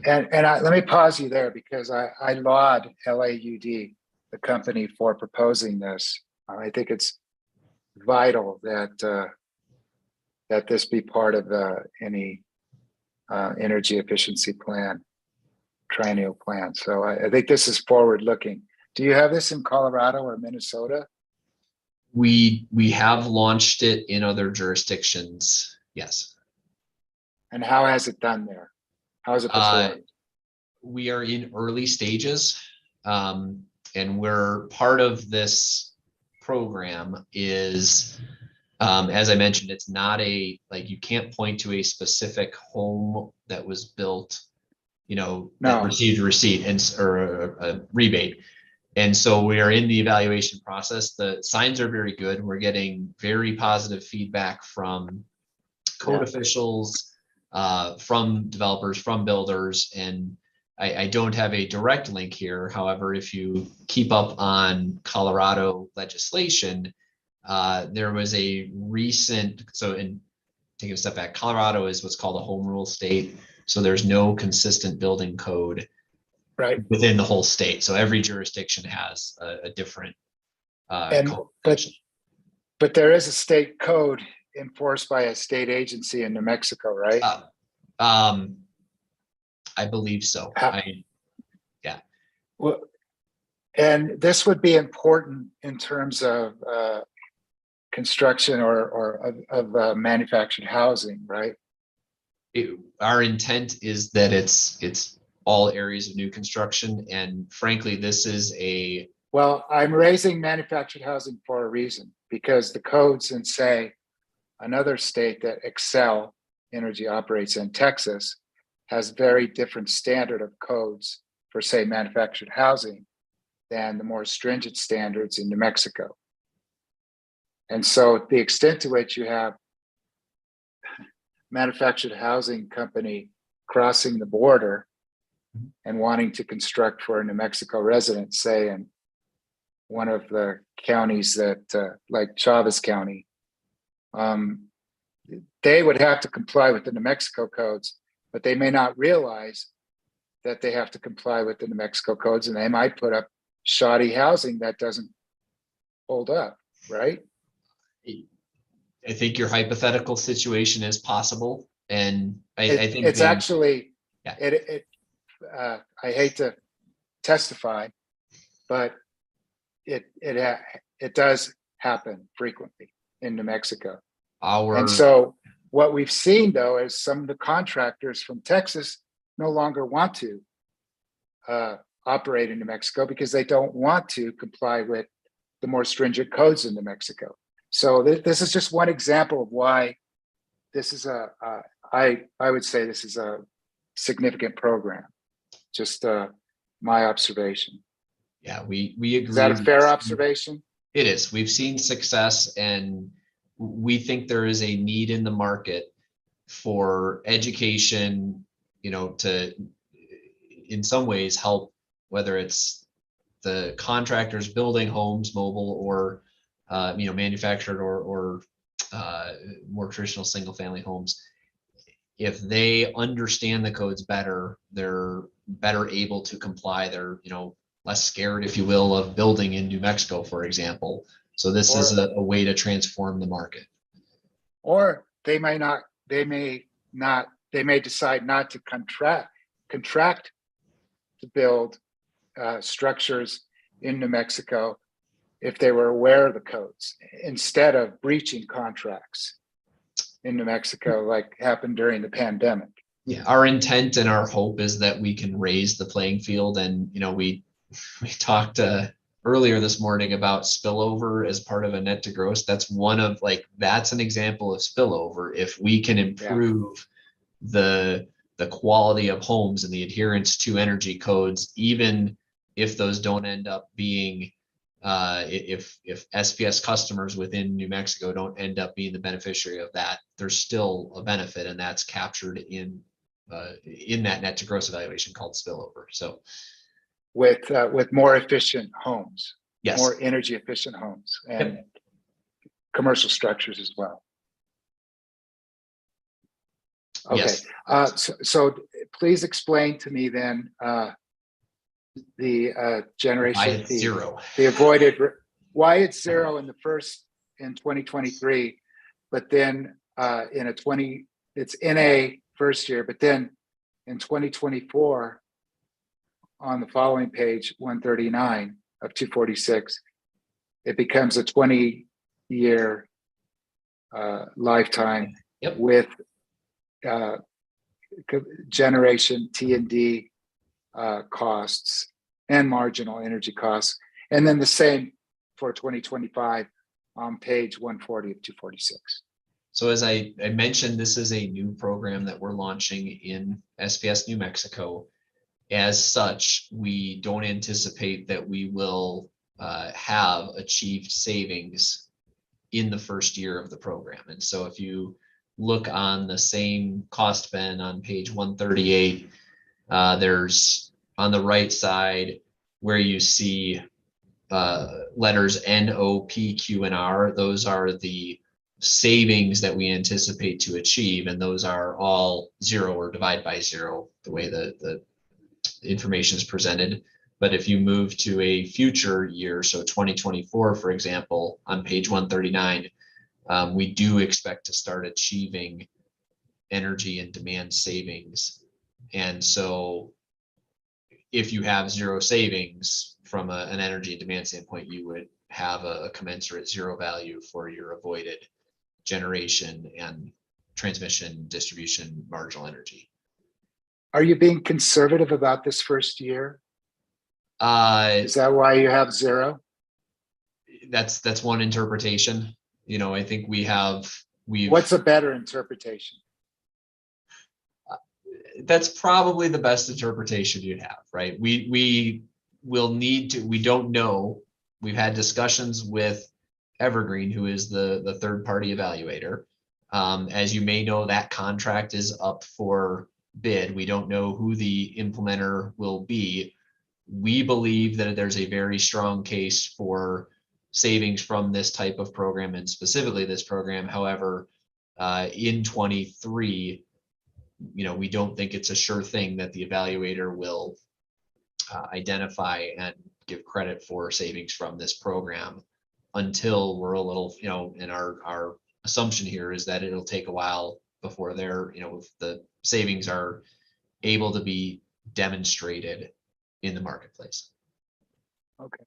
Let me pause you there because I laud LAUD, the company, for proposing this. I think it's vital that that this be part of any energy efficiency plan, triennial plan. So I think this is forward looking. Do you have this in Colorado or Minnesota? We have launched it in other jurisdictions, yes. And how has it done there? How is it performed? We are in early stages, and we're part of this program is, as I mentioned, it's not you can't point to a specific home that was built, that received a receipt or a rebate. And so we are in the evaluation process. The signs are very good. We're getting very positive feedback from code officials, from developers, from builders. And I don't have a direct link here. However, if you keep up on Colorado legislation, there was a recent, taking a step back, Colorado is what's called a home rule state. So there's no consistent building code within the whole state. So every jurisdiction has a different code. But there is a state code enforced by a state agency in New Mexico, right? I believe so. How- Well, and this would be important in terms of construction or of manufactured housing, right? Our intent is that it's all areas of new construction, and frankly, this is a Well, I'm raising manufactured housing for a reason, because the codes in, say, another state that Excel Energy operates in, Texas, has very different standard of codes for, say, manufactured housing than the more stringent standards in New Mexico. And so the extent to which you have manufactured housing company crossing the border and wanting to construct for a New Mexico resident, say in one of the counties that like Chavez County, they would have to comply with the New Mexico codes, but they may not realize that they have to comply with the New Mexico codes, and they might put up shoddy housing that doesn't hold up, right? I think your hypothetical situation is possible, and I think It's actually, yeah. I hate to testify, but it does happen frequently in New Mexico. And so what we've seen, though, is some of the contractors from Texas no longer want to operate in New Mexico because they don't want to comply with the more stringent codes in New Mexico. So this is just one example of why this is I would say this is a significant program. Just my observation. Yeah, we agree. Is that a fair observation? It is. We've seen success, and we think there is a need in the market for education, to in some ways help, whether it's the contractors building homes, mobile or manufactured or more traditional single family homes. If they understand the codes better, they're better able to comply. They're less scared, if you will, of building in New Mexico, for example. So this is a way to transform the market. Or they may decide not to contract to build structures in New Mexico if they were aware of the codes, instead of breaching contracts in New Mexico like happened during the pandemic. Yeah, our intent and our hope is that we can raise the playing field. And we talked earlier this morning about spillover as part of a net to gross. That's that's an example of spillover. If we can improve the quality of homes and the adherence to energy codes, even if those don't end up being if SPS customers within New Mexico don't end up being the beneficiary of that, there's still a benefit, and that's captured in that net to gross evaluation called spillover. So with more efficient homes, yes, more energy efficient homes, and commercial structures as well. Okay, yes. So please explain to me then the generation fee, zero. the avoided, why it's zero in 2023, but then it's in a first year, but then in 2024 on the following page 139 of 246, it becomes a 20-year lifetime with generation T&D costs and marginal energy costs. And then the same for 2025 on page 140 of 246. So as I mentioned, this is a new program that we're launching in SPS New Mexico. As such, we don't anticipate that we will have achieved savings in the first year of the program. And so if you look on the same cost bin on page 138, there's on the right side where you see letters N, O, P, Q, and R. Those are the savings that we anticipate to achieve, and those are all zero or divide by zero, the way the information is presented. But if you move to a future year, so 2024, for example, on page 139, we do expect to start achieving energy and demand savings. And so if you have zero savings from an energy and demand standpoint, you would have a commensurate zero value for your avoided generation and transmission, distribution, marginal energy. Are you being conservative about this first year? Is that why you have zero? That's one interpretation. You know, I think we've. What's a better interpretation? That's probably the best interpretation you'd have, right? We will need to. We don't know. We've had discussions with Evergreen, who is the third party evaluator. As you may know, that contract is up for bid. We don't know who the implementer will be. We believe that there's a very strong case for savings from this type of program, and specifically this program. However, in 23, you know, we don't think it's a sure thing that the evaluator will identify and give credit for savings from this program until we're a little, you know, and our assumption here is that it'll take a while before they're, you know, if the savings are able to be demonstrated in the marketplace. Okay.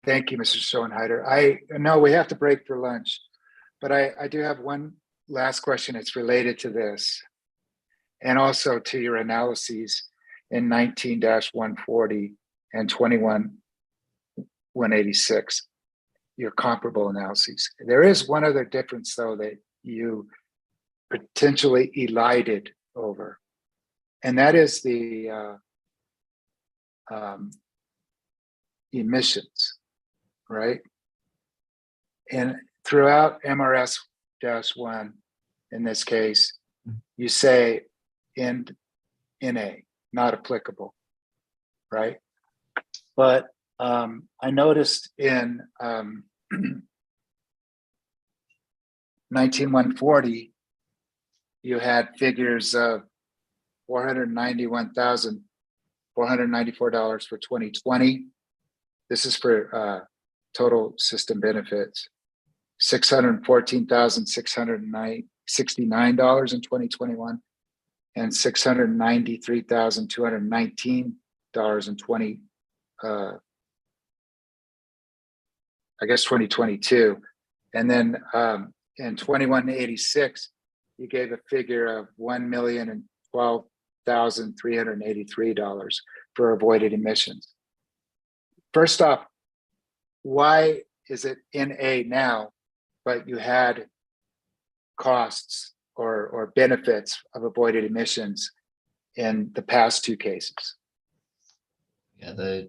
Thank you, Mr. Schoenheider. I know we have to break for lunch, but I do have one last question. It's related to this and also to your analyses in 19-140 and 21-186, your comparable analyses. There is one other difference, though, that you potentially elided over, and that is the emissions, right? And throughout MRS-1, in this case, you say in NA, not applicable, right? But I noticed in 19-140, you had figures of $491,494 for 2020. This is for total system benefits. $614,669 in 2021, and $693,219 in 2022. And then in 21-86, you gave a figure of $1,012,383 for avoided emissions. First off, why is it NA now, but you had costs or benefits of avoided emissions in the past two cases? Yeah,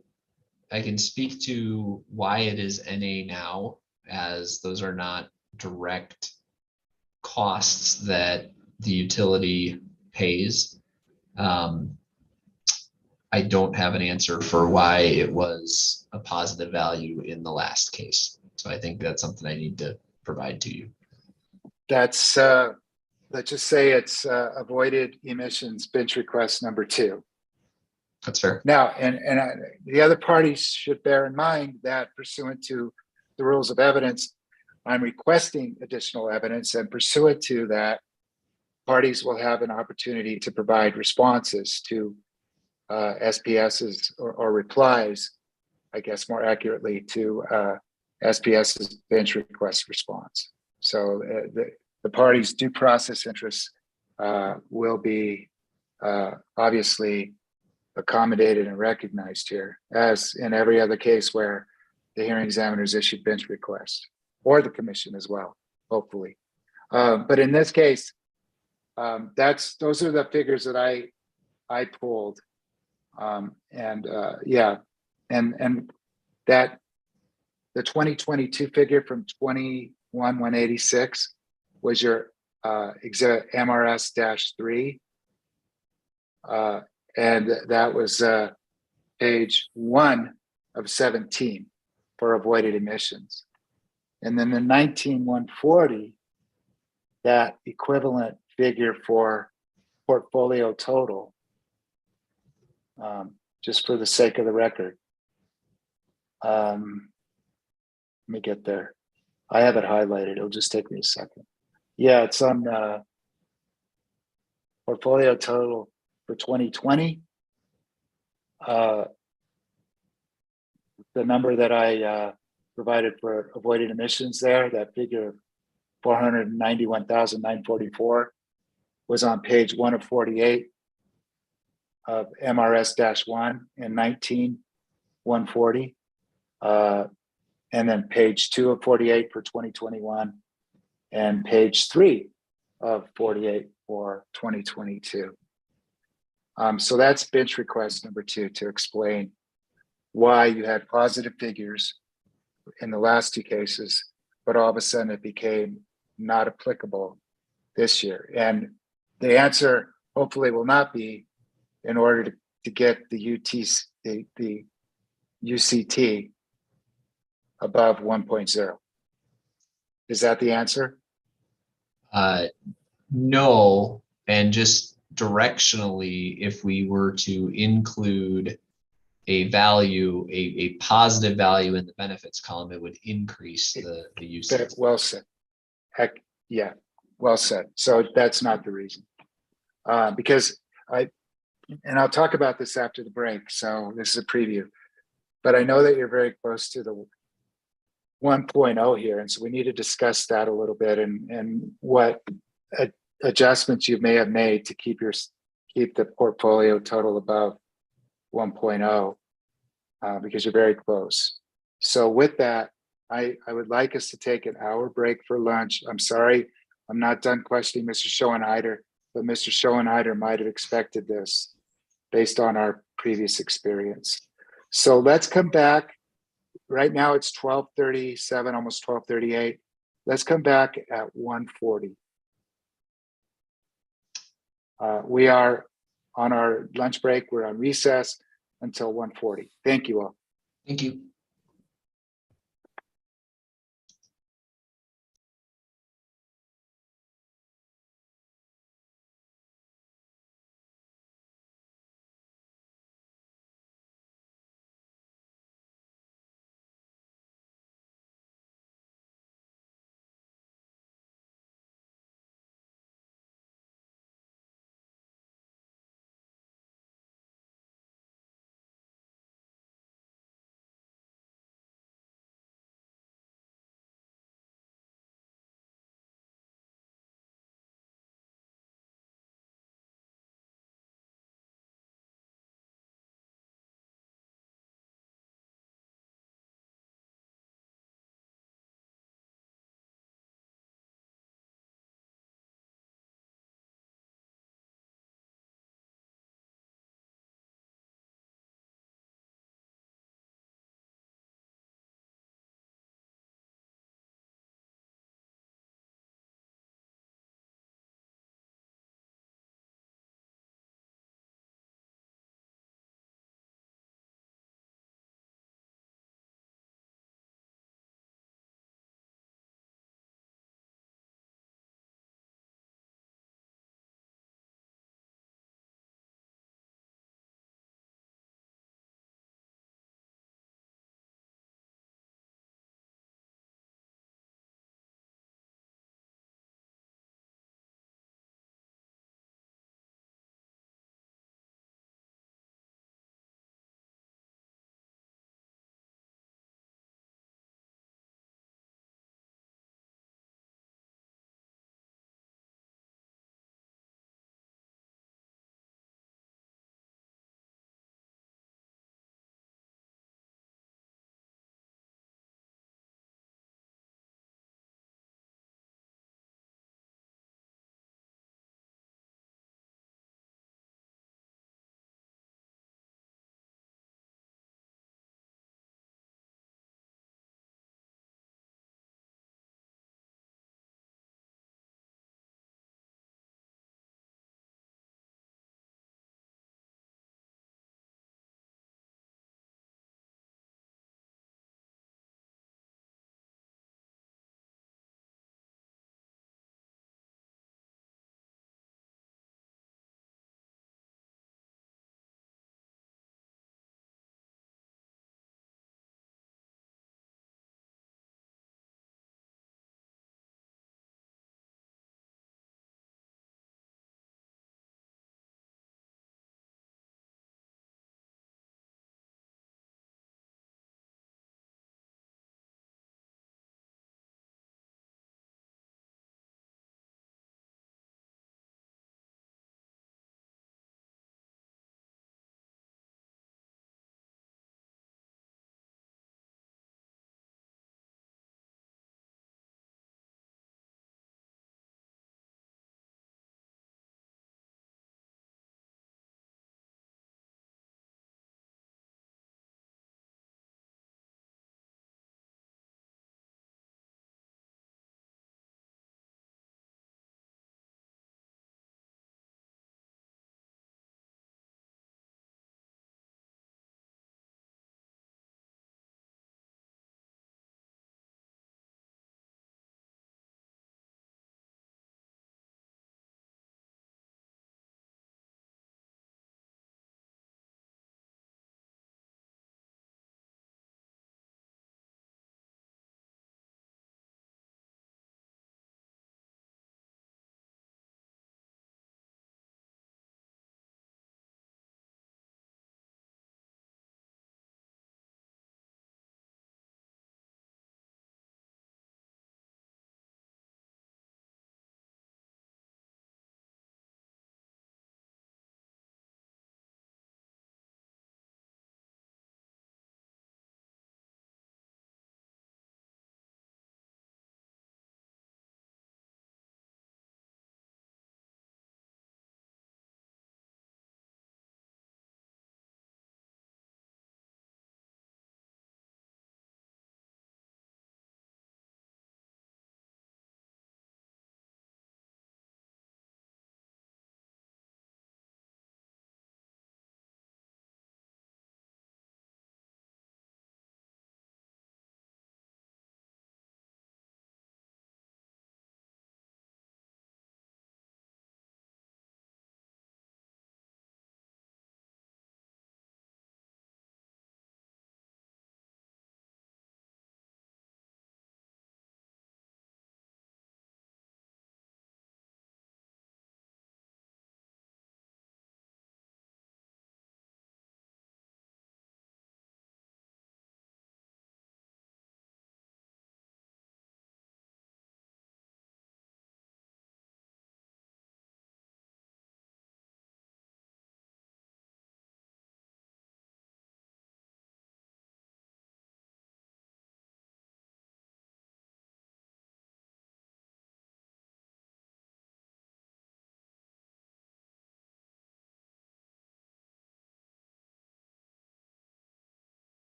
I can speak to why it is NA now, as those are not direct costs that the utility pays. I don't have an answer for why it was a positive value in the last case. So I think that's something I need to provide to you. That's, let's just say it's avoided emissions bench request number 2. That's fair. Now, and the other parties should bear in mind that pursuant to the rules of evidence, I'm requesting additional evidence, and pursuant to that, parties will have an opportunity to provide responses to SPS's or replies, I guess more accurately, to SPS's bench request response. So the parties' due process interests will be obviously accommodated and recognized here, as in every other case where the hearing examiners issued bench requests, or the commission as well, hopefully. But in this case, those are the figures that I pulled, yeah, and that the 2022 figure from 21-186 was your exhibit MRS-3. And that was page 1 of 17 for avoided emissions. And then the 19-140, that equivalent figure for portfolio total, just for the sake of the record. Let me get there. I have it highlighted. It'll just take me a second. Yeah, it's on portfolio total for 2020. The number that I provided for avoided emissions there, that figure 491,944, was on page 1 of 48 of MRS-1 and 19-140. And then page 2 of 48 for 2021 and page 3 of 48 for 2022. So that's bench request number 2, to explain why you had positive figures in the last 2 cases, but all of a sudden it became not applicable this year. And the answer hopefully will not be in order to get the UCT above 1.0. Is that the answer? No, and just directionally, if we were to include a value, a positive value in the benefits column, it would increase the usage. Well said. Heck, yeah, well said. So that's not the reason. Because and I'll talk about this after the break, so this is a preview, but I know that you're very close to the 1.0 here, and so we need to discuss that a little bit and what adjustments you may have made to keep the portfolio total above 1.0, because you're very close. So with that, I would like us to take an hour break for lunch. I'm sorry, I'm not done questioning Mr. Schoenheider, but Mr. Schoenheider might have expected this based on our previous experience. So let's come back. Right now it's 12:37, almost 12:38. Let's come back at 1:40. We are on our lunch break. We're on recess until 1:40. Thank you all. Thank you.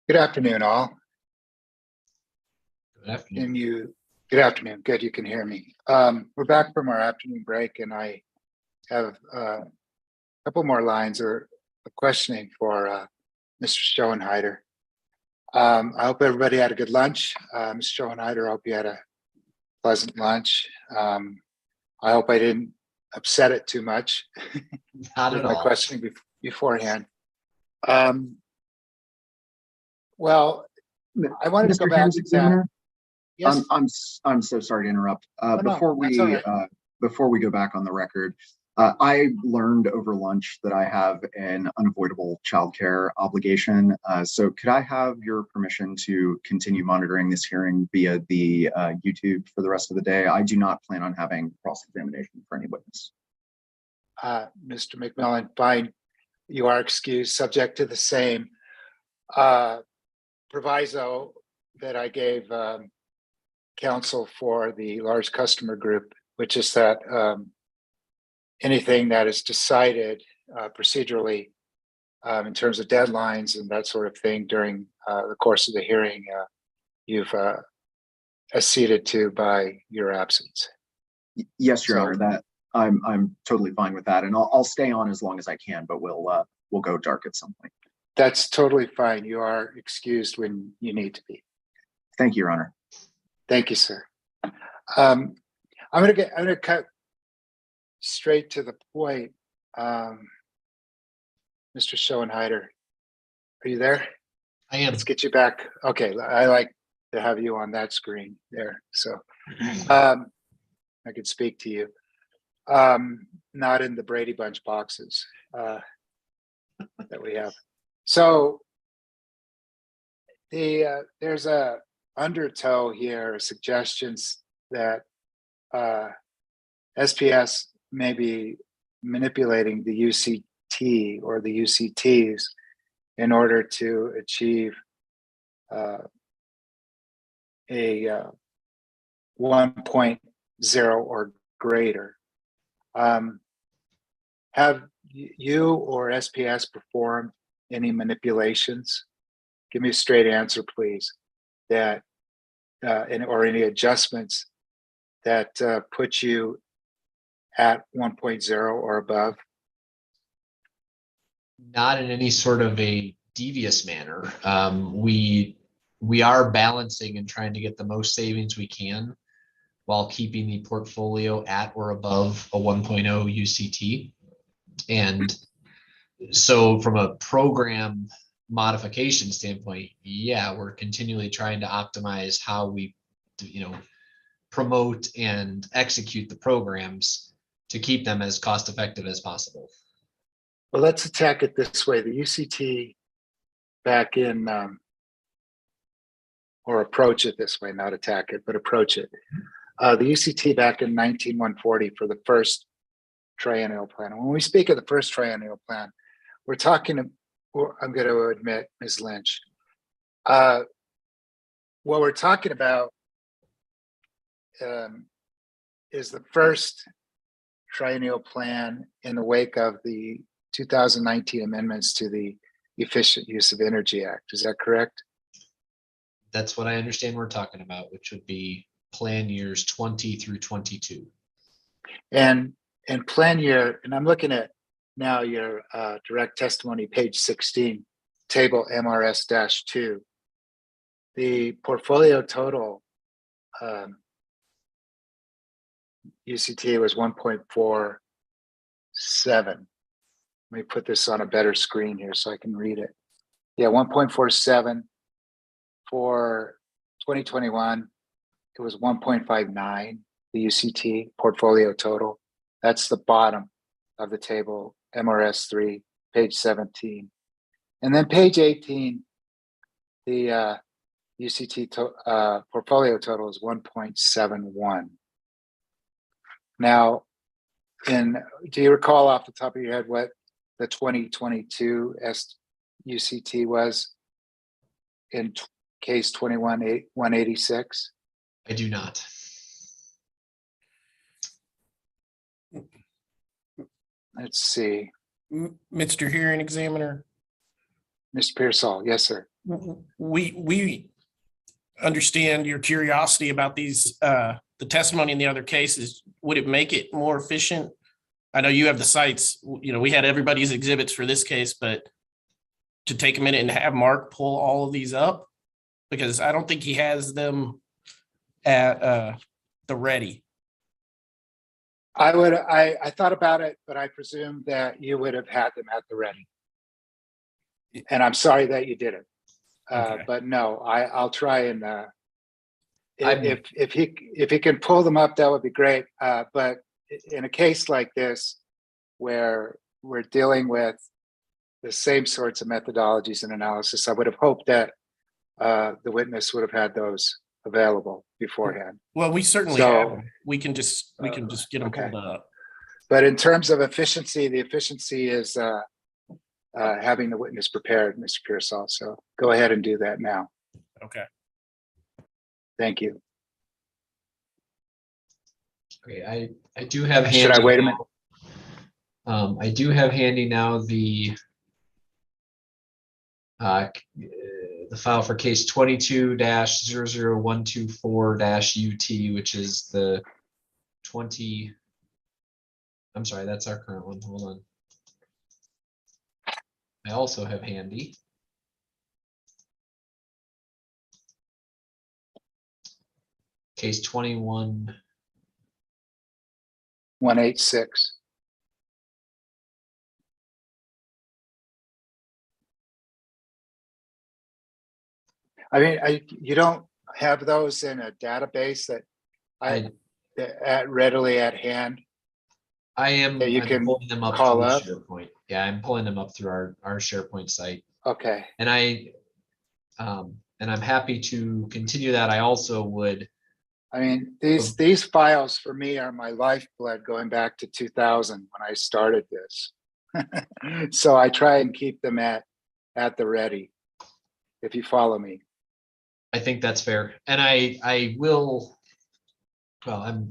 Good afternoon, all. Good afternoon. Good afternoon. Good, you can hear me. We're back from our afternoon break, and I have a couple more lines of questioning for Mr. Schoenheider. I hope everybody had a good lunch. Mr. Schoenheider, I hope you had a pleasant lunch. I hope I didn't upset it too much Not with at my all. questioning beforehand. Well, I wanted to Mr. go back Hearings to that. Examiner, Yes. I'm so sorry to interrupt. No, that's all right. Before we go back on the record, I learned over lunch that I have an unavoidable childcare obligation. So could I have your permission to continue monitoring this hearing via the YouTube for the rest of the day? I do not plan on having cross-examination for any witness. Mr. McMillan, fine. You are excused, subject to the same proviso that I gave counsel for the large customer group, which is that anything that is decided procedurally in terms of deadlines and that sort of thing during the course of the hearing, you've acceded to by your absence. Yes, Your So- Honor, that I'm totally fine with that, and I'll stay on as long as I can, but we'll go dark at some point. That's totally fine. You are excused when you need to be. Thank you, Your Honor. Thank you, sir. I'm gonna cut straight to the point. Mr. Schoenheider, are you there? I am. Let's get you back. Okay, I like to have you on that screen there, so I could speak to you. Not in the Brady Bunch boxes that we have. So there's a undertow here, suggestions that SPS may be manipulating the UCT or the UCTs in order to achieve a 1.0 or greater. Have you or SPS performed any manipulations? Give me a straight answer, please. That or any adjustments that put you at 1.0 or above? Not in any sort of a devious manner. We are balancing and trying to get the most savings we can while keeping the portfolio at or above a 1.0 UCT. And so from a program modification standpoint, yeah, we're continually trying to optimize how we, promote and execute the programs to keep them as cost effective as possible. Well, let's attack it this way. The UCT back in, or approach it this way, not attack it, but approach it. The UCT back in 19140 for the first triennial plan. When we speak of the first triennial plan, we're talking, I'm going to admit, Ms. Lynch, what we're talking about is the first triennial plan in the wake of the 2019 amendments to the Efficient Use of Energy Act. Is that correct? That's what I understand we're talking about, which would be plan years 20 through 22. And plan year, and I'm looking at now your direct testimony, page 16, table MRS-2. The portfolio total UCT was 1.47. Let me put this on a better screen here so I can read it. Yeah, 1.47 for 2021. It was 1.59, the UCT portfolio total. That's the bottom of the table, MRS3, page 17. And then page 18, the UCT portfolio total is 1.71. Now, do you recall off the top of your head what the 2022 UCT was in case 21-186? I do not. Let's see. Mr. Hearing Examiner, Mr. Pearsall, yes, sir. we understand your curiosity about these, the testimony in the other cases. Would it make it more efficient? I know you have the sites, we had everybody's exhibits for this case, but to take a minute and have Mark pull all of these up, because I don't think he has them at the ready. I thought about it, but I presumed that you would have had them at the ready. And I'm sorry that you didn't. Okay. But no, I'll try and if he can pull them up, that would be great. But in a case like this, where we're dealing with the same sorts of methodologies and analysis, I would have hoped that the witness would have had those available beforehand. Well, we certainly have them. We can just get them okay. pulled up. But in terms of efficiency, the efficiency is having the witness prepared, Mr. Pearsall. So go ahead and do that now. Okay. Thank you. Okay, I do have handy. Should I wait a minute? I do have handy now the file for case 22-00124-UT, which is the 20. I'm sorry, that's our current one. Hold on. I also have handy case 21. 186. I mean, you don't have those in a database that readily at hand. I am. That you I'm can pulling them up call through up. SharePoint. Yeah, I'm pulling them up through our SharePoint site. Okay. And I'm happy to continue that. I also would. I mean, these files for me are my lifeblood going back to 2000 when I started this. So I try and keep them at the ready, if you follow me. I think that's fair. And I will, well,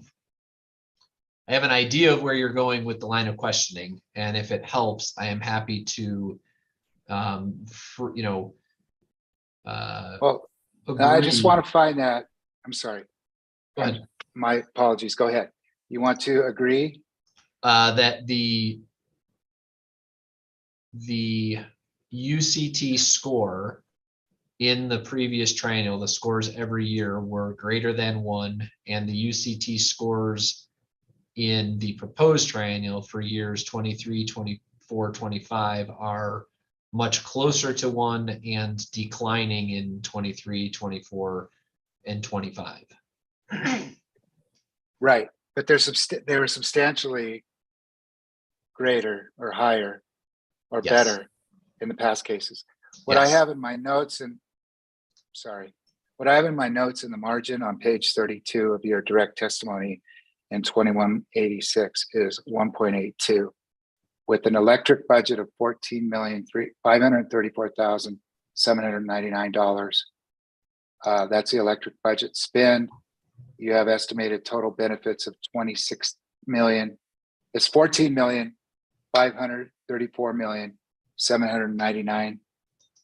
I have an idea of where you're going with the line of questioning. And if it helps, I am happy to, well, I just want to find that. I'm sorry. Go ahead. My apologies. Go ahead. You want to agree? That the UCT score in the previous triennial, the scores every year were greater than 1, and the UCT scores in the proposed triennial for years 23, 24, 25 are much closer to 1 and declining in 23, 24, and 25. Right, but they were substantially greater or higher or Yes. better in the past cases. What I have in my notes in the margin on page 32 of your direct testimony in 2186 is 1.82 with an electric budget of $14,534,799. That's the electric budget spend. You have estimated total benefits of 26 million. It's 14,534,799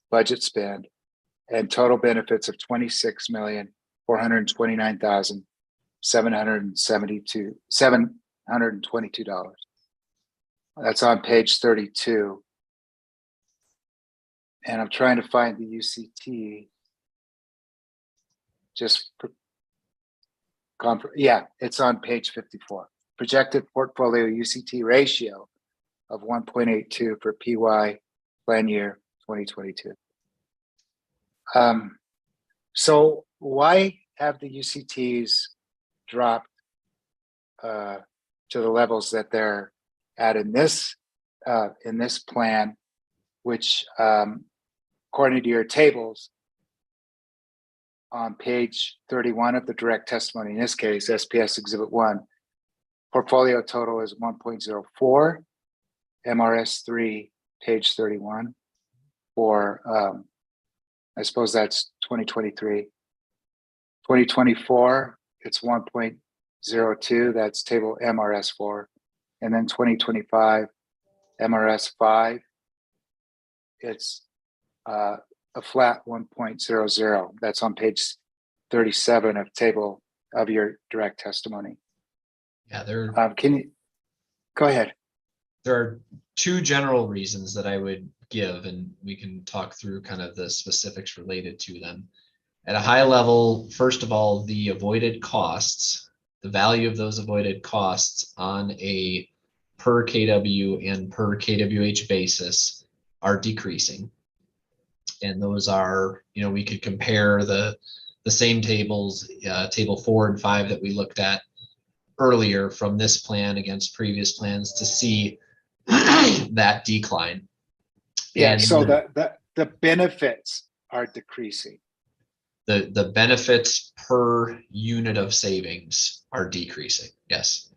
budget spend, and total benefits of $26,429,722. That's on page 32. And I'm trying to find the UCT. It's on page 54. Projected portfolio UCT ratio of 1.82 for PY plan year 2022. So why have the UCTs dropped to the levels that they're at in this plan, which according to your tables on page 31 of the direct testimony, in this case, SPS Exhibit 1, portfolio total is 1.04, MRS3, page 31, for, I suppose that's 2023. 2024, it's 1.02, that's table MRS4. And then 2025, MRS5, it's a flat 1.00. That's on page 37 of table of your direct testimony. Yeah, there Can you go ahead? there are two general reasons that I would give, and we can talk through kind of the specifics related to them. At a high level, first of all, the avoided costs, the value of those avoided costs on a per kW and per kWh basis are decreasing. And those are, we could compare the same tables, table 4 and 5 that we looked at earlier from this plan against previous plans to see that decline. Yeah, And so the benefits are decreasing. The benefits per unit of savings are decreasing. Yes.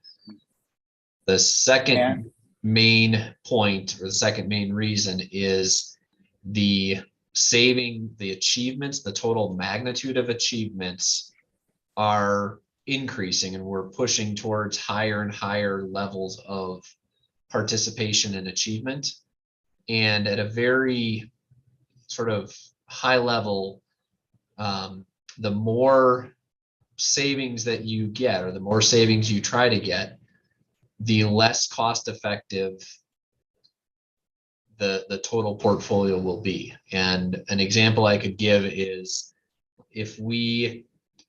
The second main point, or the second main reason, is the achievements, the total magnitude of achievements are increasing, and we're pushing towards higher and higher levels of participation and achievement. And at a very sort of high level, the more savings that you get, or the more savings you try to get, the less cost effective the total portfolio will be. And an example I could give is, if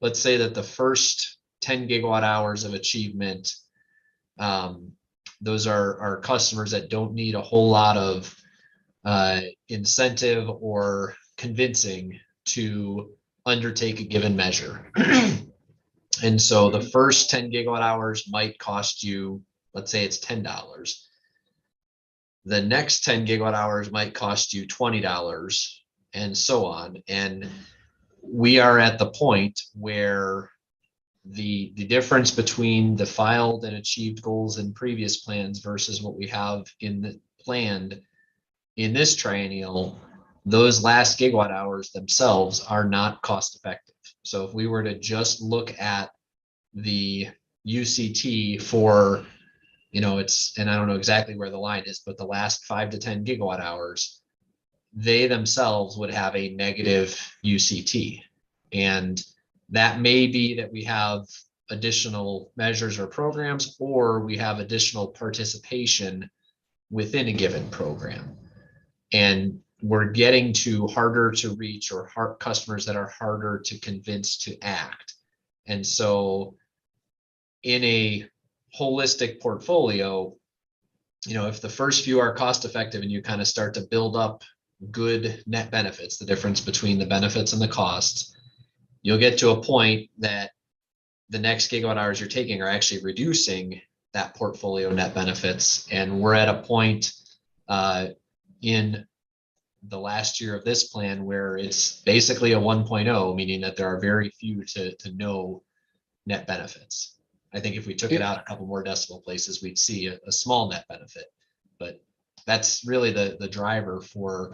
let's say that the first 10 gigawatt hours of achievement, those are customers that don't need a whole lot of incentive or convincing to undertake a given measure. And so the first 10 gigawatt hours might cost you, let's say it's $10. The next 10 gigawatt hours might cost you $20, and so on. And we are at the point where the difference between the filed and achieved goals in previous plans versus what we have in the planned in this triennial, those last gigawatt hours themselves are not cost effective. So if we were to just look at the UCT for, and I don't know exactly where the line is, but the last 5 to 10 gigawatt hours, they themselves would have a negative UCT. And that may be that we have additional measures or programs, or we have additional participation within a given program. And we're getting to harder to reach, or customers that are harder to convince to act. And so in a holistic portfolio, if the first few are cost effective and you kind of start to build up good net benefits, the difference between the benefits and the costs, you'll get to a point that the next gigawatt hours you're taking are actually reducing that portfolio net benefits. And we're at a point in the last year of this plan where it's basically a 1.0, meaning that there are very few to no net benefits. I think if we took it out a couple more decimal places, we'd see a small net benefit. But that's really the driver for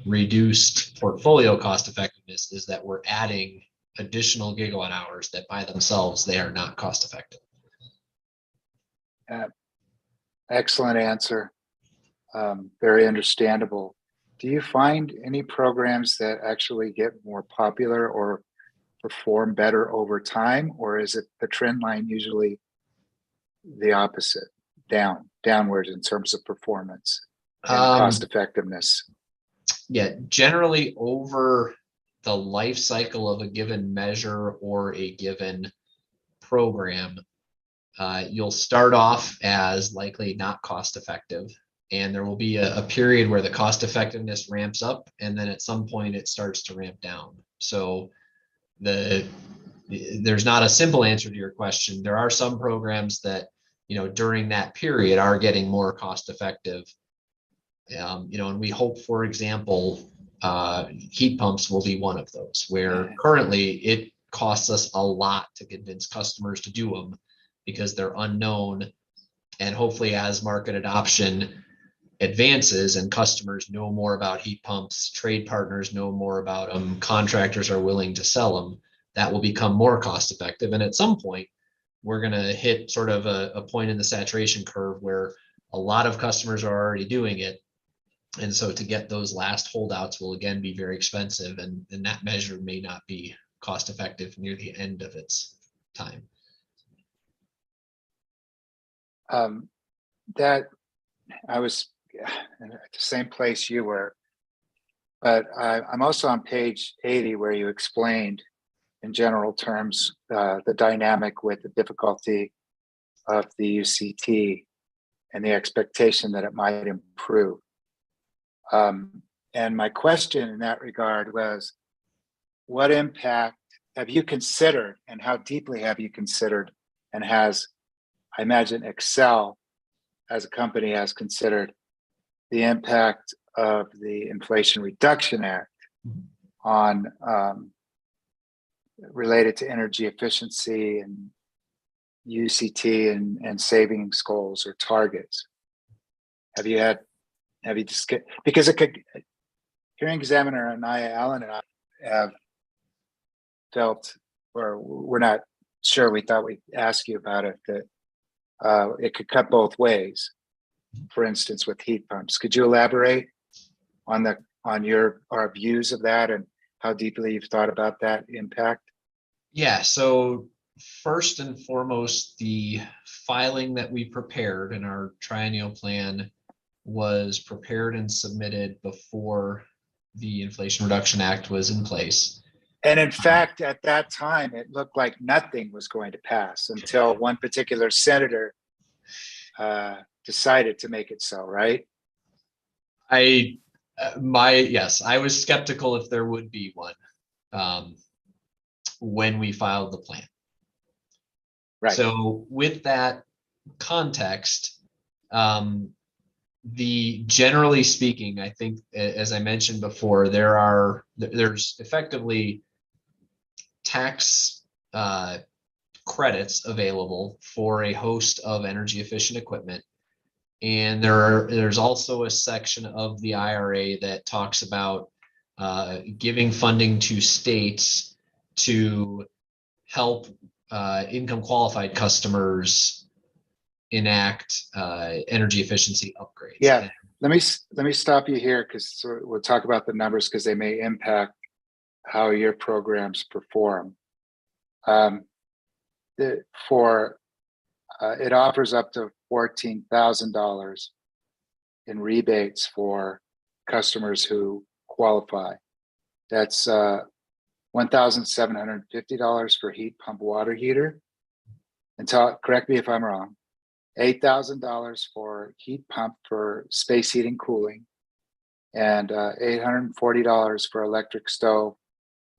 reduced portfolio cost effectiveness, is that we're adding additional gigawatt hours that by themselves, they are not cost effective. Excellent answer. Very understandable. Do you find any programs that actually get more popular or perform better over time, or is it the trend line usually the opposite, downwards in terms of performance and cost effectiveness? Yeah, generally over the life cycle of a given measure or a given program, you'll start off as likely not cost effective, and there will be a period where the cost effectiveness ramps up, and then at some point it starts to ramp down. So there's not a simple answer to your question. There are some programs that, during that period are getting more cost effective. And we hope, for example, heat pumps will be one of those, where currently it costs us a lot to convince customers to do them because they're unknown. And hopefully as market adoption advances and customers know more about heat pumps, trade partners know more about them, contractors are willing to sell them, that will become more cost effective. And at some point, we're going to hit sort of a point in the saturation curve where a lot of customers are already doing it. And so to get those last holdouts will again be very expensive, and that measure may not be cost effective near the end of its time. That I was at the same place you were, but I'm also on page 80 where you explained in general terms the dynamic with the difficulty of the UCT and the expectation that it might improve. And my question in that regard was, what impact have you considered, and how deeply have you considered, and has, I imagine, Excel as a company has considered the impact of the Inflation Reduction Act on related to energy efficiency and UCT and savings goals or targets? Have you just, because it could, hearing examiner and Alan and I have felt, or we're not sure, we thought we'd ask you about it, that it could cut both ways. For instance, with heat pumps, could you elaborate on our views of that and how deeply you've thought about that impact? Yeah, so first and foremost, the filing that we prepared in our triennial plan was prepared and submitted before the Inflation Reduction Act was in place. And in fact, at that time, it looked like nothing was going to pass until one particular senator decided to make it so, right? Yes, I was skeptical if there would be one when we filed the plan. Right. So with that context, generally speaking, I think, as I mentioned before, there's effectively tax credits available for a host of energy efficient equipment. And there's also a section of the IRA that talks about giving funding to states to help income qualified customers enact energy efficiency upgrades. Yeah, let me stop you here, because we'll talk about the numbers because they may impact how your programs perform. It offers up to $14,000 in rebates for customers who qualify. That's $1,750 for heat pump water heater. And correct me if I'm wrong. $8,000 for heat pump for space heating cooling, and $840 for electric stove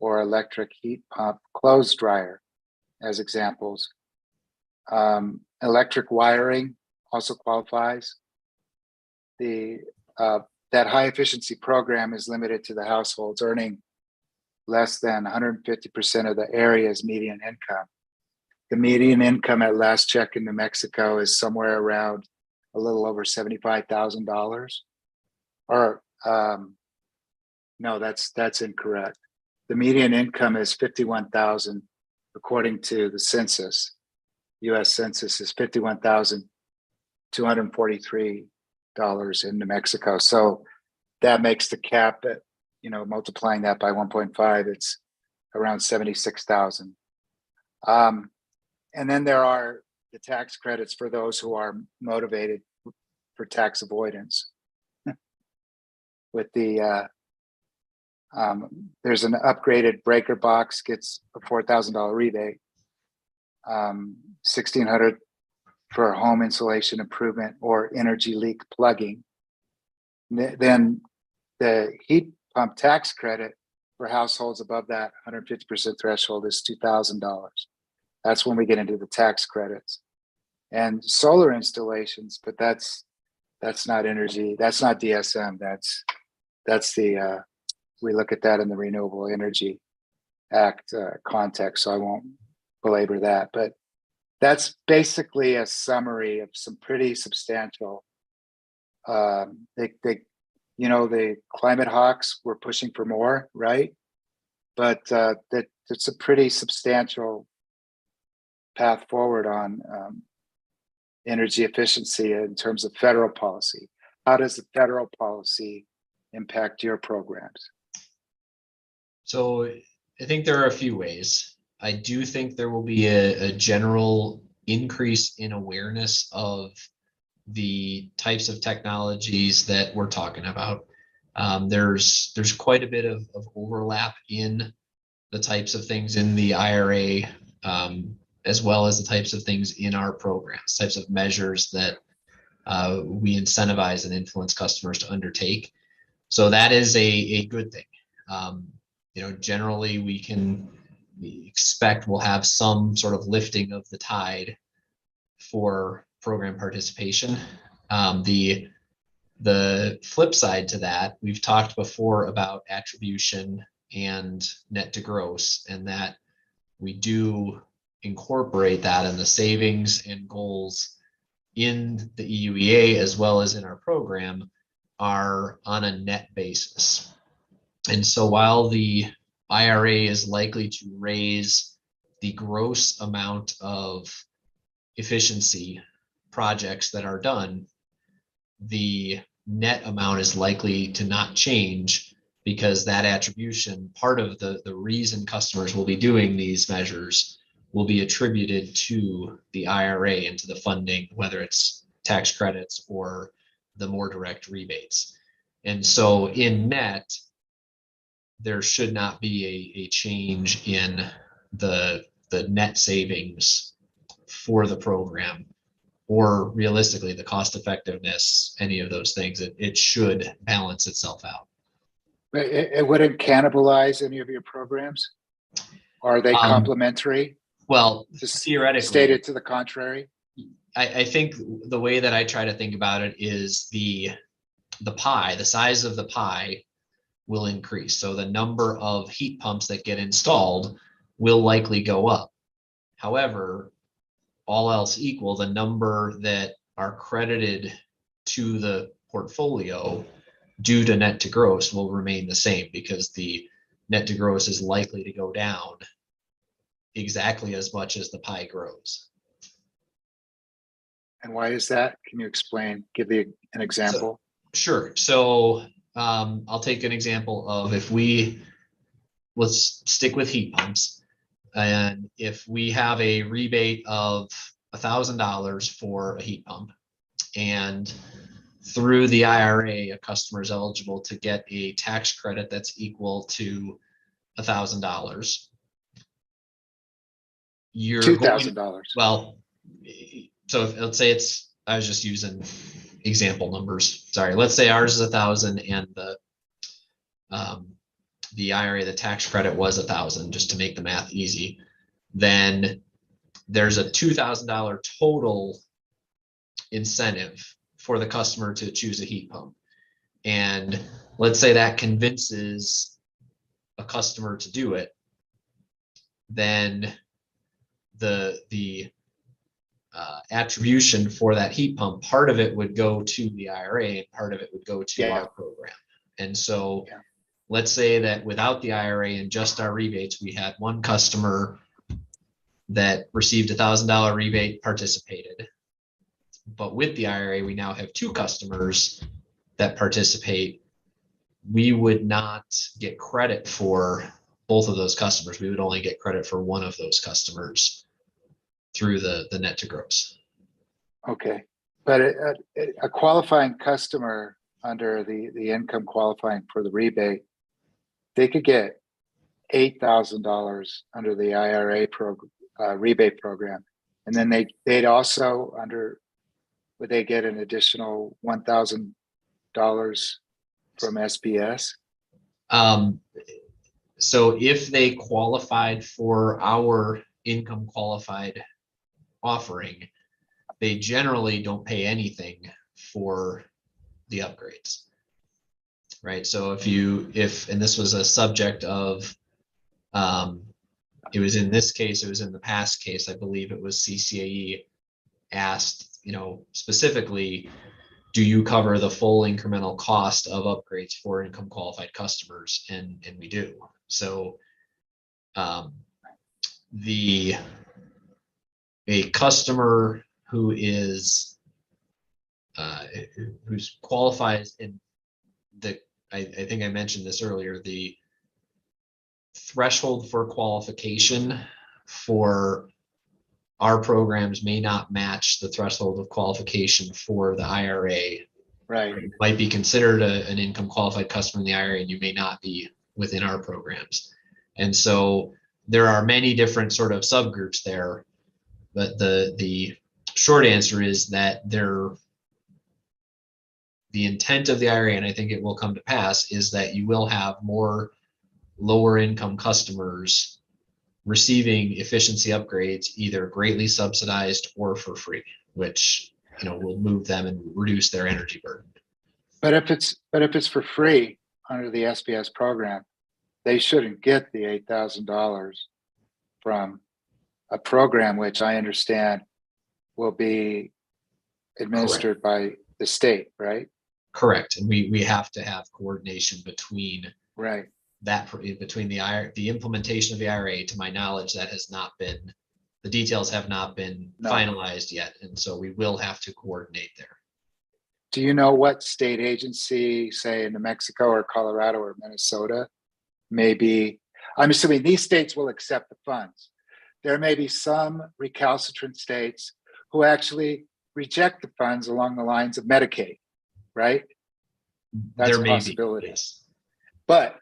or electric heat pump clothes dryer, as examples. Electric wiring also qualifies. That high efficiency program is limited to the households earning less than 150% of the area's median income. The median income at last check in New Mexico is somewhere around a little over $75,000. Or no, that's incorrect. The median income is $51,000 according to the census. U.S. Census is $51,243 in New Mexico. So that makes the cap at, multiplying that by 1.5, it's around 76,000. And then there are the tax credits for those who are motivated for tax avoidance. With there's an upgraded breaker box, gets a $4,000 rebate, $1,600 for home insulation improvement or energy leak plugging. Then the heat pump tax credit for households above that 150% threshold is $2,000. That's when we get into the tax credits. And solar installations, but that's not energy, that's not DSM, that's we look at that in the Renewable Energy Act context, so I won't belabor that. But that's basically a summary of some pretty substantial, the climate hawks were pushing for more, right? But it's a pretty substantial path forward on energy efficiency in terms of federal policy. how does the federal policy impact your programs? So I think there are a few ways. I do think there will be a general increase in awareness of the types of technologies that we're talking about. There's quite a bit of overlap in the types of things in the IRA, as well as the types of things in our programs, types of measures that we incentivize and influence customers to undertake. So that is a good thing. Generally we expect we'll have some sort of lifting of the tide for program participation. The flip side to that, we've talked before about attribution and net to gross, and that we do incorporate that in the savings and goals in the EUEA as well as in our program are on a net basis. And so while the IRA is likely to raise the gross amount of efficiency projects that are done, the net amount is likely to not change, because that attribution, part of the reason customers will be doing these measures, will be attributed to the IRA and to the funding, whether it's tax credits or the more direct rebates. And so in net, there should not be a change in the net savings for the program, or realistically the cost effectiveness, any of those things. It should balance itself out. But it wouldn't cannibalize any of your programs? Are they complementary? Well, Just theoretically, stated to the contrary. I think the way that I try to think about it is the pie, the size of the pie will increase. So the number of heat pumps that get installed will likely go up. However, all else equal, the number that are credited to the portfolio due to net to gross will remain the same, because the net to gross is likely to go down exactly as much as the pie grows. And why is that? Can you explain? Give an example. Sure. So I'll take an example of, let's stick with heat pumps. And if we have a rebate of $1,000 for a heat pump, and through the IRA, a customer is eligible to get a tax credit that's equal to $1,000. You're $2,000. Well, so let's say I was just using example numbers. Sorry, let's say ours is 1,000 and the IRA, the tax credit was 1,000, just to make the math easy. Then there's a $2,000 total incentive for the customer to choose a heat pump. And let's say that convinces a customer to do it, then the attribution for that heat pump, part of it would go to the IRA and part of it would go to our program. And so let's say that without the IRA and just our rebates, we had one customer that received $1,000 rebate, participated. But with the IRA, we now have two customers that participate. We would not get credit for both of those customers. We would only get credit for one of those customers through the net to gross. Okay. But a qualifying customer under the income qualifying for the rebate, they could get $8,000 under the IRA rebate program. And then they'd also would they get an additional $1,000 from SPS? So if they qualified for our income qualified offering, they generally don't pay anything for the upgrades, right? So and this was a subject of, it was in this case, it was in the past case, I believe it was CCAE asked, specifically, do you cover the full incremental cost of upgrades for income qualified customers? And we do. So a customer who is who's qualifies in the, I think I mentioned this earlier, the threshold for qualification for our programs may not match the threshold of qualification for the IRA. Right. You might be considered an income qualified customer in the IRA, and you may not be within our programs. And so there are many different sort of subgroups there, but the short answer is that the intent of the IRA, and I think it will come to pass, is that you will have more lower income customers receiving efficiency upgrades, either greatly subsidized or for free, which will move them and reduce their energy burden. But if it's for free under the SPS program, they shouldn't get the $8,000 from a program which I understand will be administered by the state, right? Correct. And we have to have coordination between right between the implementation of the IRA. To my knowledge, that has not been, the details have not been finalized yet, and so we will have to coordinate there. Do you know what state agency, say in New Mexico or Colorado or Minnesota, maybe? I'm assuming these states will accept the funds. There may be some recalcitrant states who actually reject the funds along the lines of Medicaid, right? That's there a may possibility. Be, yes. But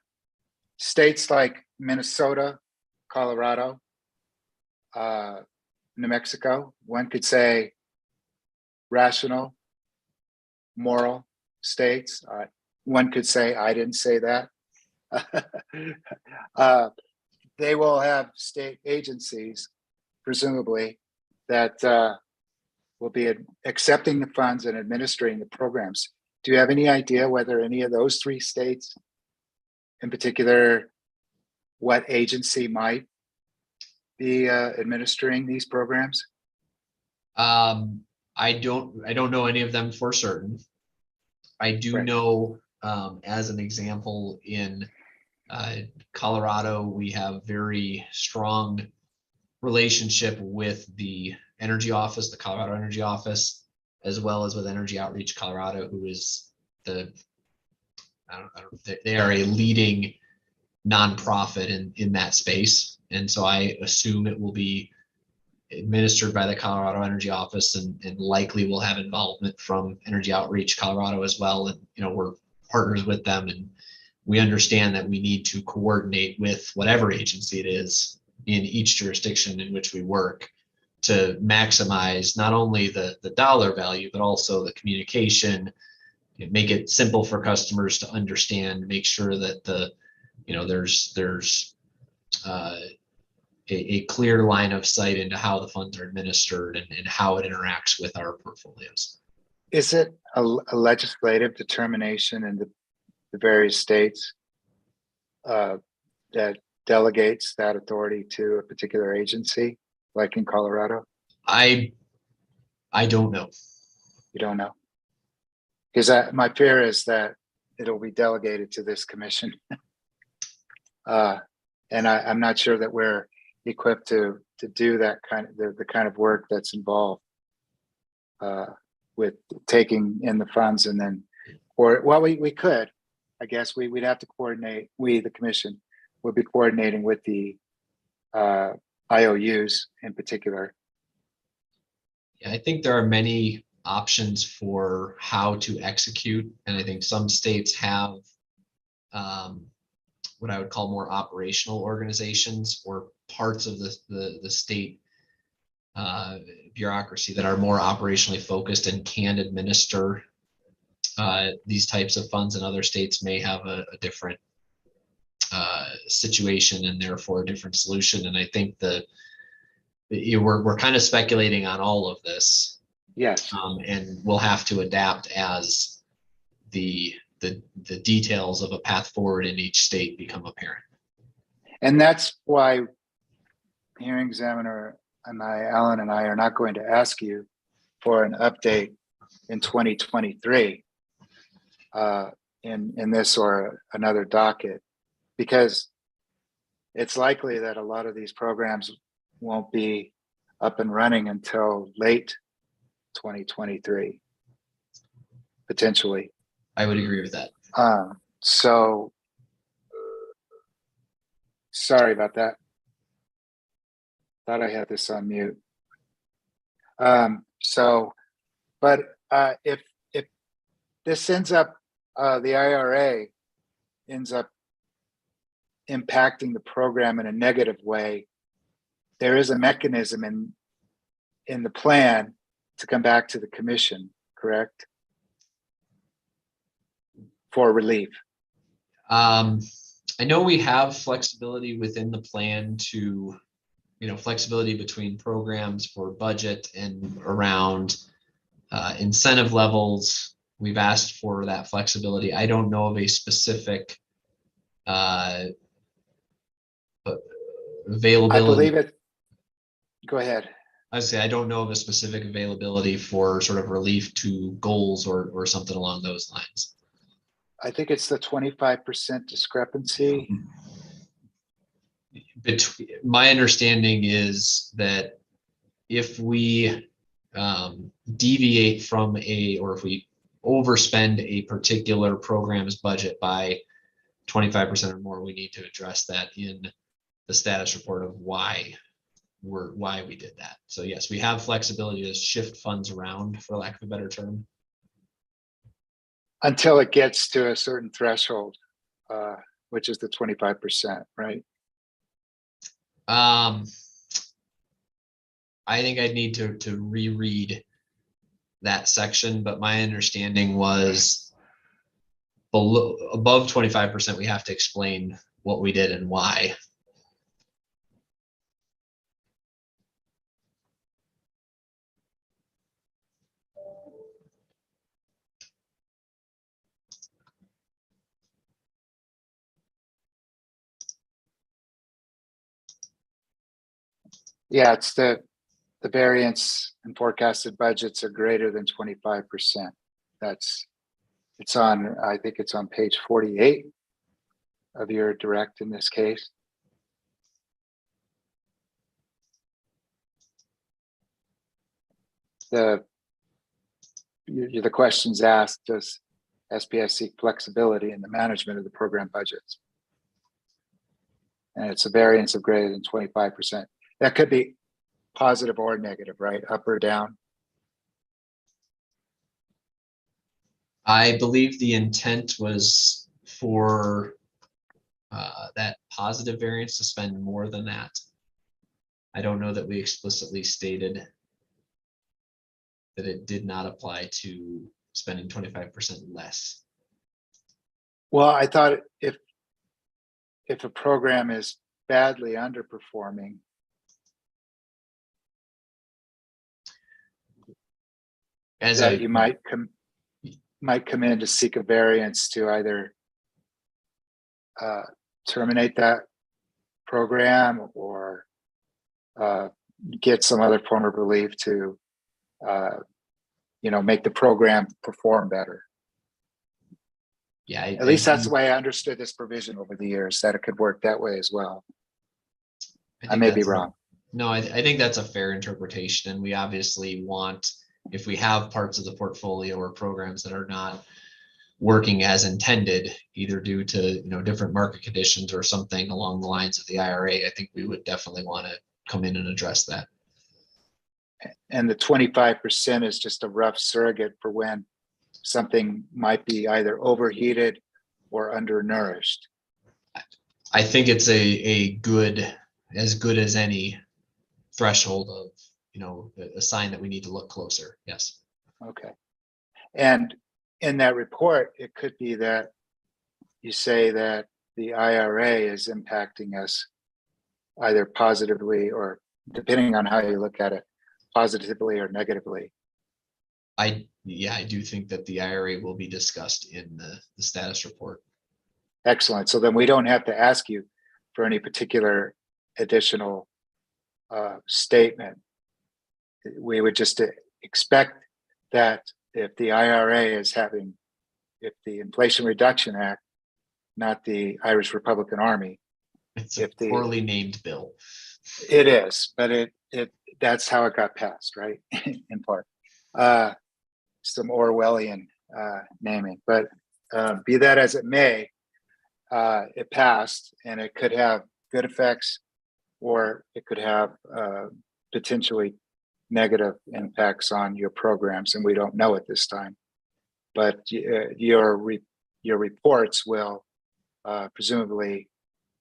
states like Minnesota, Colorado, New Mexico, one could say rational, moral states. One could say, I didn't say that. They will have state agencies, presumably, that will be accepting the funds and administering the programs. Do you have any idea whether any of those three states, in particular, what agency might be administering these programs? I don't know any of them for certain. I do know, as an example, in Colorado, we have very strong relationship with the energy office, the Colorado Energy Office, as well as with Energy Outreach Colorado, who is they are a leading nonprofit in that space. And so I assume it will be administered by the Colorado Energy Office, and likely will have involvement from Energy Outreach Colorado as well. And we're partners with them, and we understand that we need to coordinate with whatever agency it is in each jurisdiction in which we work to maximize not only the dollar value, but also the communication, make it simple for customers to understand, make sure that there's a clear line of sight into how the funds are administered and how it interacts with our portfolios. Is it a legislative determination in the various states that delegates that authority to a particular agency, like in Colorado? I don't know. You don't know? Because my fear is that it'll be delegated to this commission. And I'm not sure that we're equipped to do that kind of the kind of work that's involved with taking in the funds and then, we could, I guess we'd have to coordinate. The commission would be coordinating with the IOUs in particular. Yeah, I think there are many options for how to execute, and I think some states have what I would call more operational organizations or parts of the state bureaucracy that are more operationally focused and can administer these types of funds, and other states may have a different situation and therefore a different solution. And I think we're kind of speculating on all of this. Yes. And we'll have to adapt as the details of a path forward in each state become apparent. And that's why hearing examiner and Alan and I are not going to ask you for an update in 2023 in this or another docket, because it's likely that a lot of these programs won't be up and running until late 2023. potentially. I would agree with that. So sorry about that. Thought I had this on mute. But if this ends up, the IRA ends up impacting the program in a negative way, there is a mechanism in the plan to come back to the commission, correct? For relief. I know we have flexibility within the plan to, flexibility between programs for budget and around incentive levels. We've asked for that flexibility. I don't know of a specific availability. I believe it. Go ahead. I say I don't know of a specific availability for sort of relief to goals or something along those lines. I think it's the 25% discrepancy. My understanding is that if we deviate from or if we overspend a particular program's budget by 25% or more, we need to address that in the status report of why we did that. So yes, we have flexibility to shift funds around, for lack of a better term. Until it gets to a certain threshold, which is the 25%, right? I think I'd need to reread that section, but my understanding was above 25%, we have to explain what we did and why. Yeah, it's the variance and forecasted budgets are greater than 25%. I think it's on page 48 of your direct in this case. The questions asked, does SPS seek flexibility in the management of the program budgets? And it's a variance of greater than 25%. That could be positive or negative, right? Up or down. I believe the intent was for that positive variance to spend more than that. I don't know that we explicitly stated that it did not apply to spending 25% less. Well, I thought if a program is badly underperforming, you might come in to seek a variance to either terminate that program or get some other form of relief to make the program perform better. Yeah, at least that's the way I understood this provision over the years, that it could work that way as well. I may be wrong. No, I think that's a fair interpretation, and we obviously want, if we have parts of the portfolio or programs that are not working as intended, either due to different market conditions or something along the lines of the IRA, I think we would definitely want to come in and address that. And the 25% is just a rough surrogate for when something might be either overheated or undernourished. I think it's as good as any threshold of, a sign that we need to look closer. Yes. Okay. And in that report, it could be that you say that the IRA is impacting us either positively or, depending on how you look at it, positively or negatively. I do think that the IRA will be discussed in the status report. Excellent. So then we don't have to ask you for any particular additional statement. We would just expect that if the IRA is if the Inflation Reduction Act, not the Irish Republican Army, it's a poorly named bill. It is, but that's how it got passed, right? In part. Some Orwellian naming, but be that as it may, it passed, and it could have good effects, or it could have potentially negative impacts on your programs, and we don't know at this time. But your reports will presumably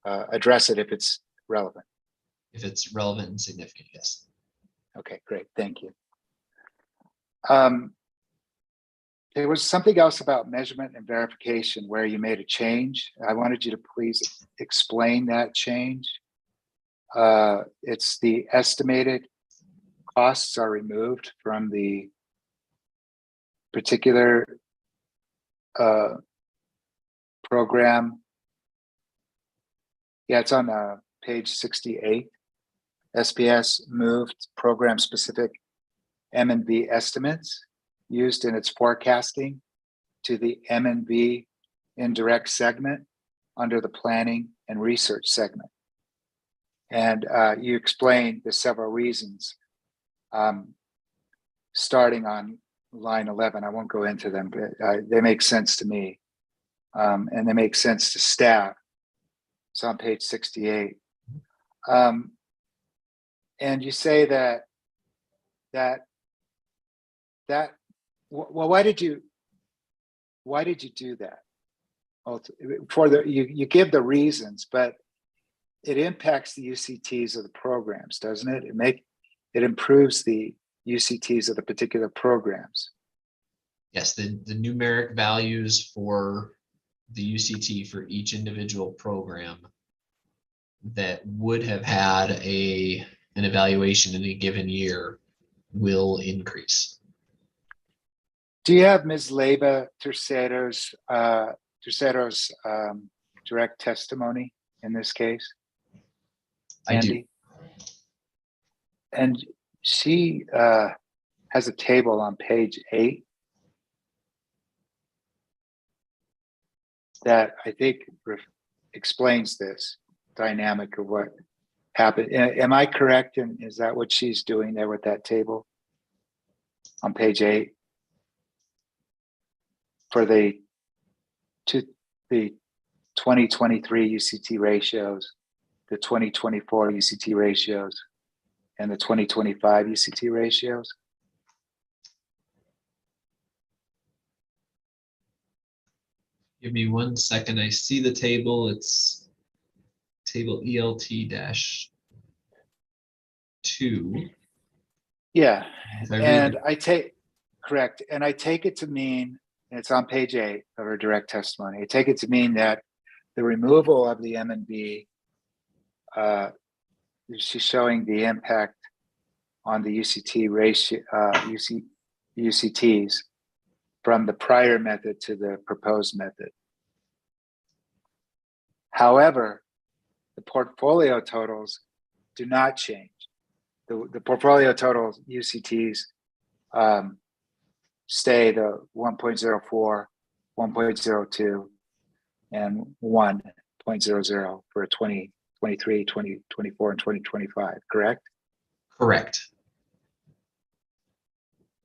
address it if it's relevant. If it's relevant and significant, yes. Okay, great, thank you. There was something else about measurement and verification where you made a change. I wanted you to please explain that change. It's the estimated costs are removed from the particular program. Yeah, it's on page 68. SPS moved program-specific M&V estimates used in its forecasting to the M&V indirect segment under the planning and research segment. And you explained the several reasons. Starting on line 11, I won't go into them, but they make sense to me. And they make sense to staff. It's on page 68. And you say that well, why did you do that? For you give the reasons, but it impacts the UCTs of the programs, doesn't it? It improves the UCTs of the particular programs. Yes, the numeric values for the UCT for each individual program that would have had an evaluation in a given year will increase. Do you have Ms. Leyva Tercero's direct testimony in this case? I do. And she has a table on page 8 that I think explains this dynamic of what happened. Am I correct? And is that what she's doing there with that table on page 8 for the 2023 UCT ratios, the 2024 UCT ratios, and the 2025 UCT ratios? Give me 1 second. I see the table. It's table ELT-2. Yeah, and correct. And I take it to mean, and it's on page 8 of her direct testimony, I take it to mean that the removal of the M&B, she's showing the impact on the UCT ratio, UCTs from the prior method to the proposed method. However, the portfolio totals do not change. The portfolio total UCTs stay the 1.04, 1.02, and 1.00 for 2023, 2024, and 2025, correct? Correct.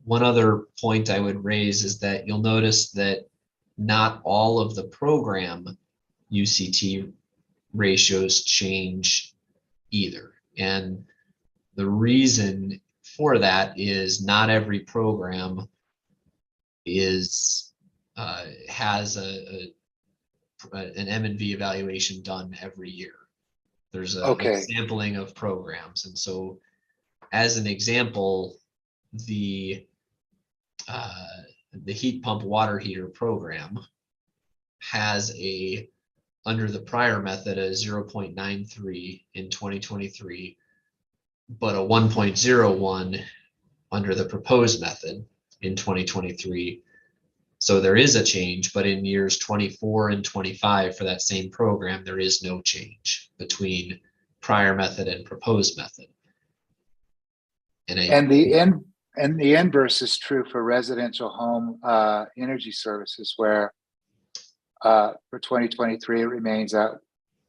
One other point I would raise is that you'll notice that not all of the program UCT ratios change either. And the reason for that is not every program has an M&V evaluation done every year. There's a sampling of programs. And so as an example, the heat pump water heater program has under the prior method, a 0.93 in 2023, but a 1.01 under the proposed method in 2023. So there is a change, but in years 24 and 25 for that same program, there is no change between prior method and proposed method. And the inverse is true for residential home energy services, where for 2023 it remains at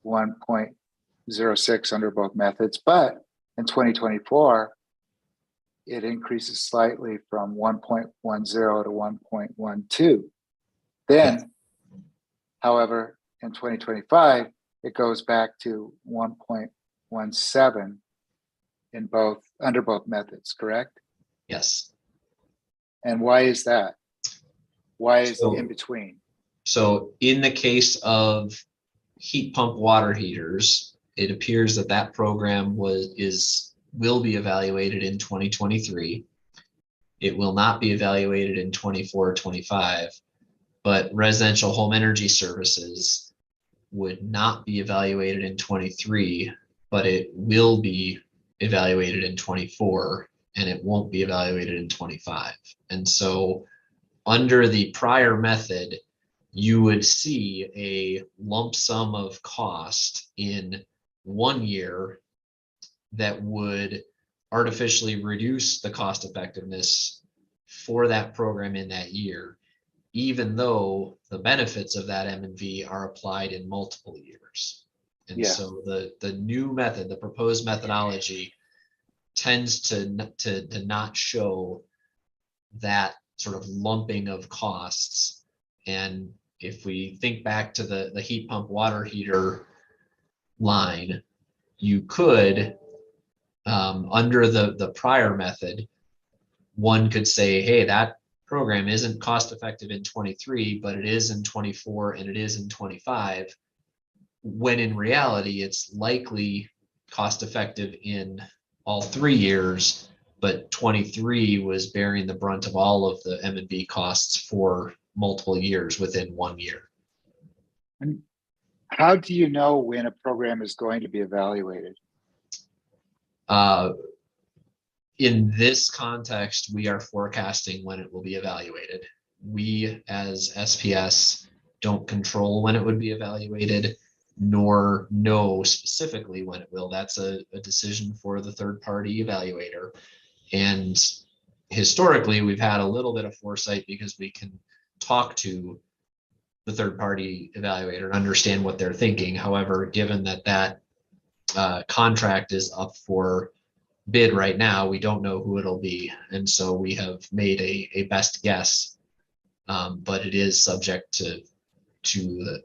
1.06 under both methods, but in 2024 it increases slightly from 1.10 to 1.12. Then, however, in 2025, it goes back to 1.17 under both methods, correct? Yes. And why is that? Why is So- in between? So in the case of heat pump water heaters, it appears that that program will be evaluated in 2023. It will not be evaluated in 24 or 25, but residential home energy services would not be evaluated in 23, but it will be evaluated in 24, and it won't be evaluated in 25. And so under the prior method, you would see a lump sum of cost in 1 year that would artificially reduce the cost effectiveness for that program in that year, even though the benefits of that M&V are applied in multiple years. And Yeah. so the new method, the proposed methodology, tends to not show that sort of lumping of costs. And if we think back to the heat pump water heater line, you could, under the prior method, one could say, hey, that program isn't cost effective in 23, but it is in 24 and it is in 25, when in reality, it's likely cost effective in all 3 years, but 23 was bearing the brunt of all of the M&B costs for multiple years within 1 year. And how do you know when a program is going to be evaluated? In this context, we are forecasting when it will be evaluated. We, as SPS, don't control when it would be evaluated, nor know specifically when it will. That's a decision for the third-party evaluator. And historically, we've had a little bit of foresight because we can talk to the third-party evaluator and understand what they're thinking. However, given that contract is up for bid right now, we don't know who it'll be. And so we have made a best guess, but it is subject to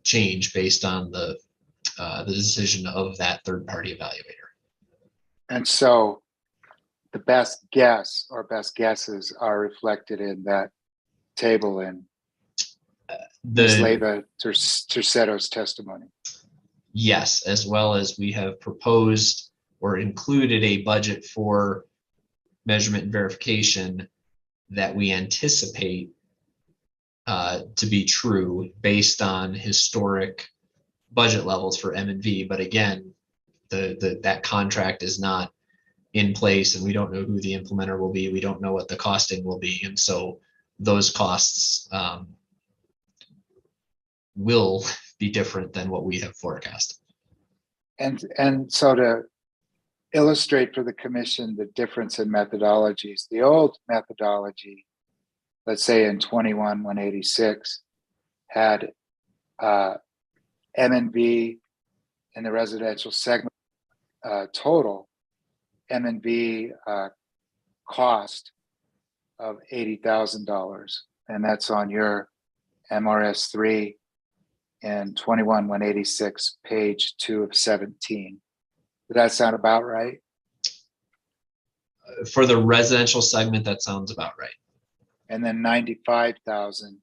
change based on the decision of that third-party evaluator. And so the best guess or best guesses are reflected in that table in Ms. Leyva Tercetto's testimony. Yes, as well as we have proposed or included a budget for measurement and verification that we anticipate to be true based on historic budget levels for M&V. But again, that contract is not in place and we don't know who the implementer will be. We don't know what the costing will be. And so those costs will be different than what we have forecasted. And so to illustrate for the commission the difference in methodologies, the old methodology, let's say in 21-186, had M&V in the residential segment total M&V cost of $80,000, and that's on your MRS3 and 21-186, page 2 of 17. Does that sound about right? For the residential segment, that sounds about right. And then 95,000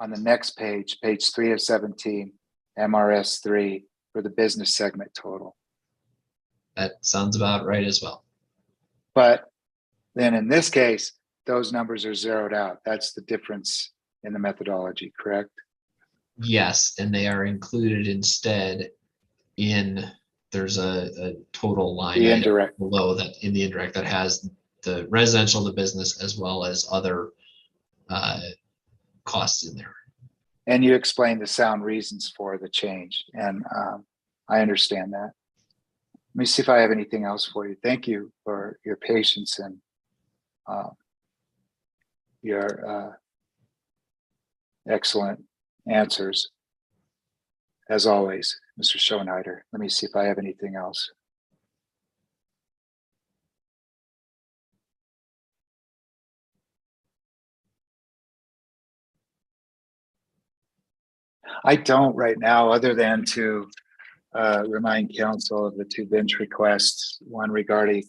on the next page, page 3 of 17, MRS3 for the business segment total. That sounds about right as well. But then in this case, those numbers are zeroed out. That's the difference in the methodology, correct? Yes, and they are included instead in, there's a total line The item indirect. below that in the indirect that has the residential, the business, as well as other costs in there. And you explained the sound reasons for the change, and I understand that. Let me see if I have anything else for you. Thank you for your patience and your excellent answers. As always, Mr. Schoenheider. Let me see if I have anything else. I don't right now, other than to remind council of the two bench requests, one regarding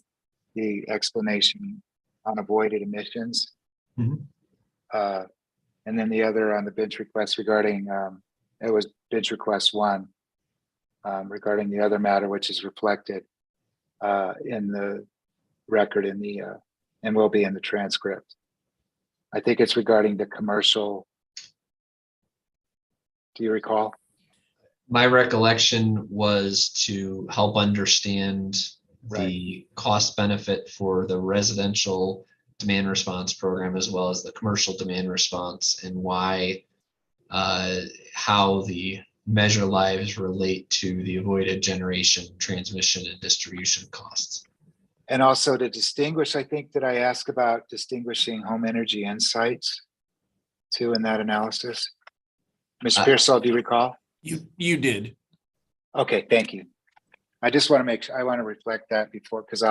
the explanation on avoided emissions. Mhm. And then the other on the bench request regarding, it was bench request one, regarding the other matter, which is reflected in the record in the, and will be in the transcript. I think it's regarding the commercial. Do you recall? My recollection was to help understand Right. the cost benefit for the residential demand response program as well as the commercial demand response, and why how the measure lives relate to the avoided generation, transmission, and distribution costs. And also to distinguish, I think that I asked about distinguishing home energy insights too in that analysis. Mr. Pearsall, do you recall? You did. Okay, thank you. I just want to make sure, I want to reflect that before, because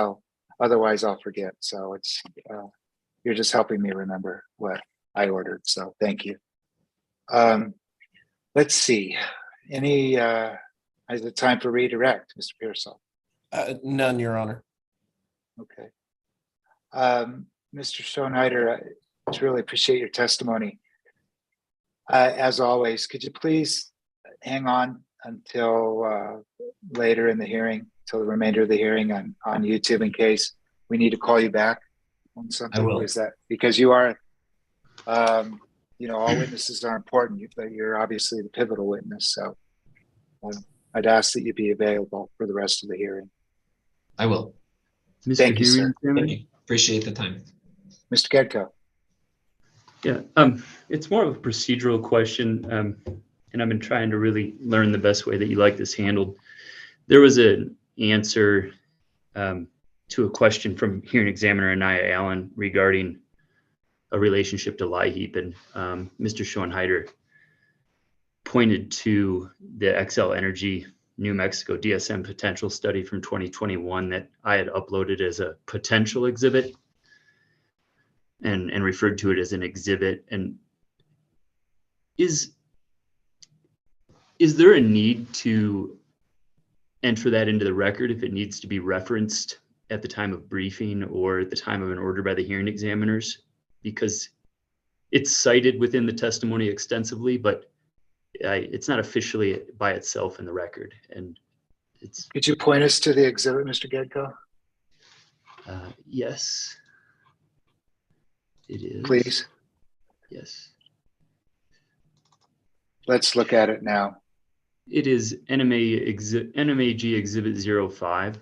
otherwise I'll forget. So it's, you're just helping me remember what I ordered. So thank you. Let's see. Any, is it time for redirect, Mr. Pearsall? None, Your Honor. Okay. Mr. Schoenheider, I just really appreciate your testimony. As always, could you please hang on until later in the hearing, till the remainder of the hearing on YouTube, in case we need to call you back on something? I will. Is that because you are, you know, all witnesses are important, but you're obviously the pivotal witness. So I'd ask that you be available for the rest of the hearing. I will. Mr. Thank you, Hearing sir. Examiner? Thank you. Appreciate the time. Mr. Gedko. Yeah, it's more of a procedural question, and I've been trying to really learn the best way that you like this handled. There was an answer to a question from hearing examiner Anaya Allen regarding a relationship to LIHEAP, and Mr. Schoenheider pointed to the XL Energy New Mexico DSM potential study from 2021 that I had uploaded as a potential exhibit and referred to it as an exhibit. And is there a need to enter that into the record if it needs to be referenced at the time of briefing or at the time of an order by the hearing examiners? Because it's cited within the testimony extensively, but it's not officially by itself in the record. And it's. Could you point us to the exhibit, Mr. Gedko? Yes, it is. Please. Yes. Let's look at it now. It is NMAG Exhibit 05.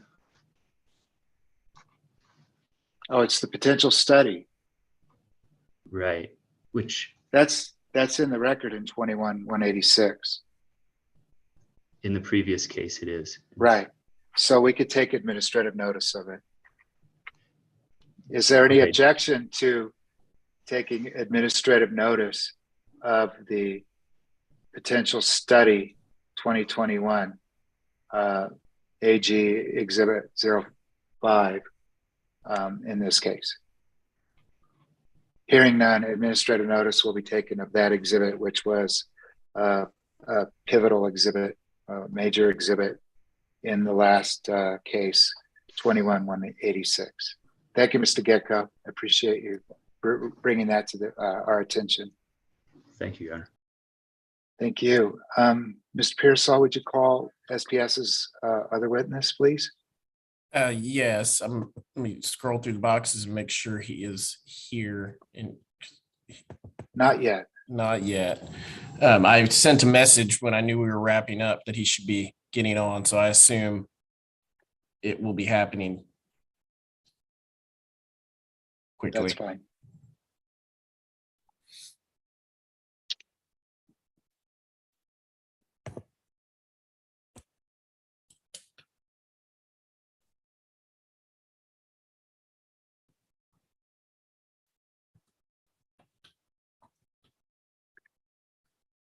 Oh, it's the potential study. Right. Which That's in the record in 21-186. in the previous case it is. Right. So we could take administrative notice of it. Is there any Right. objection to taking administrative notice of the potential study 2021 AG Exhibit 05 in this case? Hearing none, administrative notice will be taken of that exhibit, which was a pivotal exhibit, a major exhibit in the last case, 21-186. Thank you, Mr. Gedko. I appreciate you bringing that to our attention. Thank you, Your Honor. Thank you. Mr. Pearsall, would you call SPS's other witness, please? Yes, let me scroll through the boxes and make sure he is here. Not yet. Not yet. I sent a message when I knew we were wrapping up that he should be getting on, so I assume it will be happening quickly. That's fine.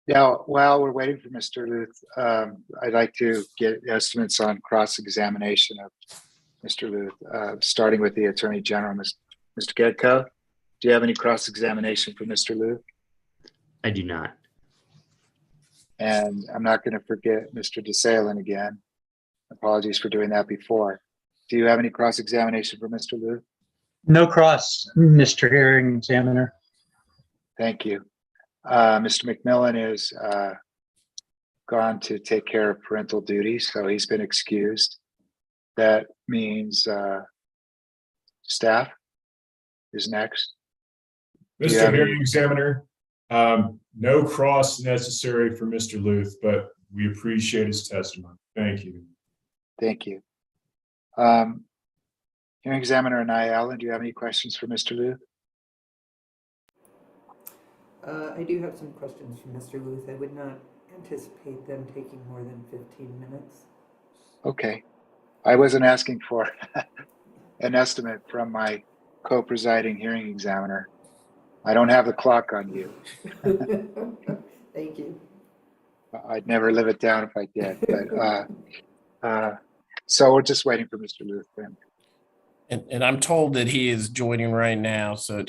Now, while we're waiting for Mr. Luth, I'd like to get estimates on cross-examination of Mr. Luth, starting with the Attorney General, Mr. Gedko. Do you have any cross-examination for Mr. Luth? I do not. And I'm not going to forget Mr. DeSalen again. Apologies for doing that before. Do you have any cross-examination for Mr. Luth? No cross, Mr. Hearing Examiner. Thank you. Mr. McMillan is gone to take care of parental duties, so he's been excused. That means staff is next. Do you Mr. have any- Hearing Examiner, no cross necessary for Mr. Luth, but we appreciate his testimony. Thank you. Thank you. Hearing examiner and Alan, do you have any questions for Mr. Luth? I do have some questions for Mr. Luth. I would not anticipate them taking more than 15 minutes. Okay. I wasn't asking for an estimate from my co-presiding hearing examiner. I don't have the clock on you. Thank you. I'd never live it down if I did. But so we're just waiting for Mr. Luth then. And I'm told that he is joining right now, so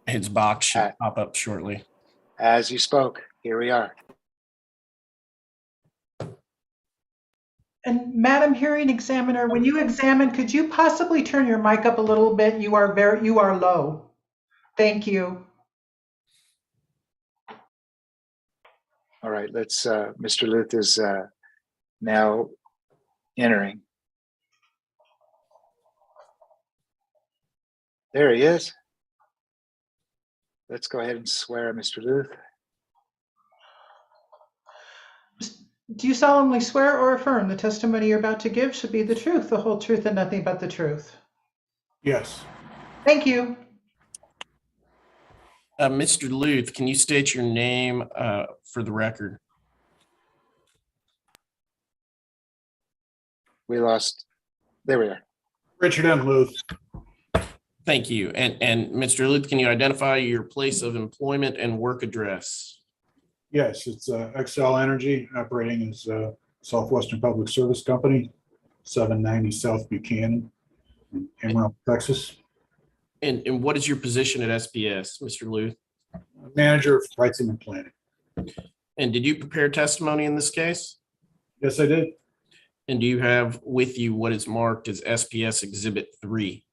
his box should pop up shortly. As you spoke, here we are. And Madam Hearing Examiner, when you examine, could you possibly turn your mic up a little bit? You are low. Thank you. All right, let's, Mr. Luth is now entering. There he is. Let's go ahead and swear Mr. Luth. Do you solemnly swear or affirm the testimony you're about to give should be the truth, the whole truth, and nothing but the truth? Yes. Thank you. Mr. Luth, can you state your name for the record? We lost, there we are. Richard M. Luth. Thank you. And Mr. Luth, can you identify your place of employment and work address? Yes, it's Xcel Energy operating as Southwestern Public Service Company, 790 South Buchanan, in Amarillo, Texas. And what is your position at SPS, Mr. Luth? Manager of pricing and planning. And did you prepare testimony in this case? Yes, I did. And do you have with you what is marked as SPS Exhibit 3?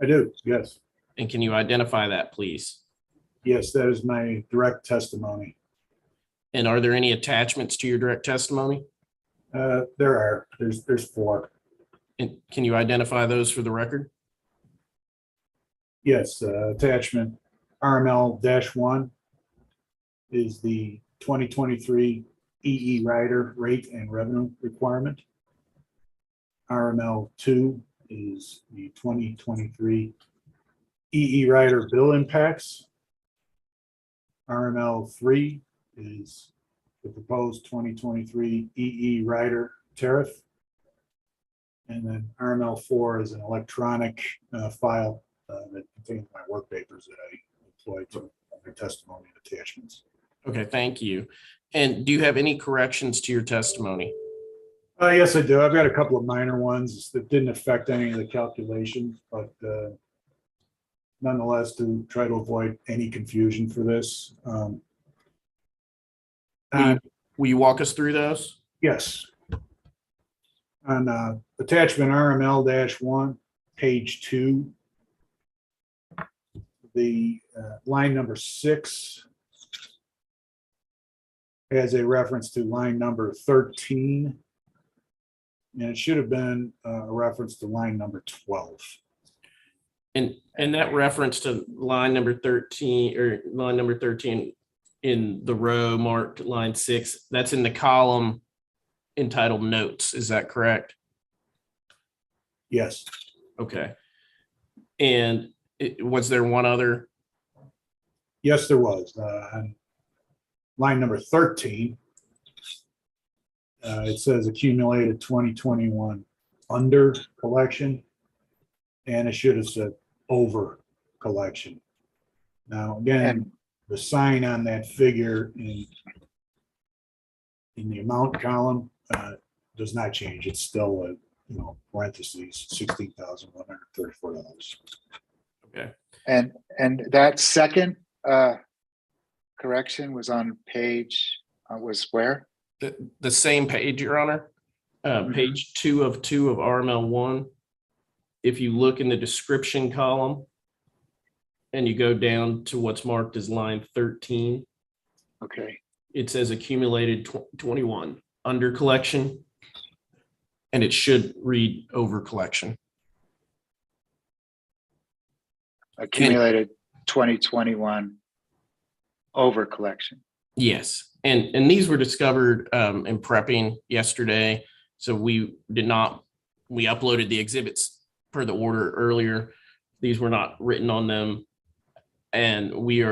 I do, yes. And can you identify that, please? Yes, that is my direct testimony. And are there any attachments to your direct testimony? There's 4. And can you identify those for the record? Yes, attachment RML-1 is the 2023 EE rider rate and revenue requirement. RML-2 is the 2023 EE rider bill impacts. RML-3 is the proposed 2023 EE rider tariff. And then RML-4 is an electronic file that contains my work papers that I employed to my testimony and attachments. Okay, thank you. And do you have any corrections to your testimony? Yes, I do. I've got a couple of minor ones that didn't affect any of the calculations, but nonetheless, to try to avoid any confusion for this. Will you walk us through those? Yes. On attachment RML-1, page 2, the line number 6 has a reference to line number 13, and it should have been a reference to line number 12. And that reference to line number 13 or line number 13 in the row marked line 6, that's in the column entitled notes. Is that correct? Yes. Okay. And was there one other? Yes, there was. On line number 13, it says accumulated 2021 under collection, and it should have said over collection. Now, again, the sign on that figure in the amount column does not change. It's still a parentheses $16,134. Okay. And that second correction was on page was where? The same page, Your Honor. Page 2 of RML1. If you look in the description column and you go down to what's marked as line 13, Okay. it says accumulated 21 under collection, and it should read over collection. Accumulated 2021 over collection. Yes, and these were discovered in prepping yesterday. So we uploaded the exhibits per the order earlier. These were not written on them, and we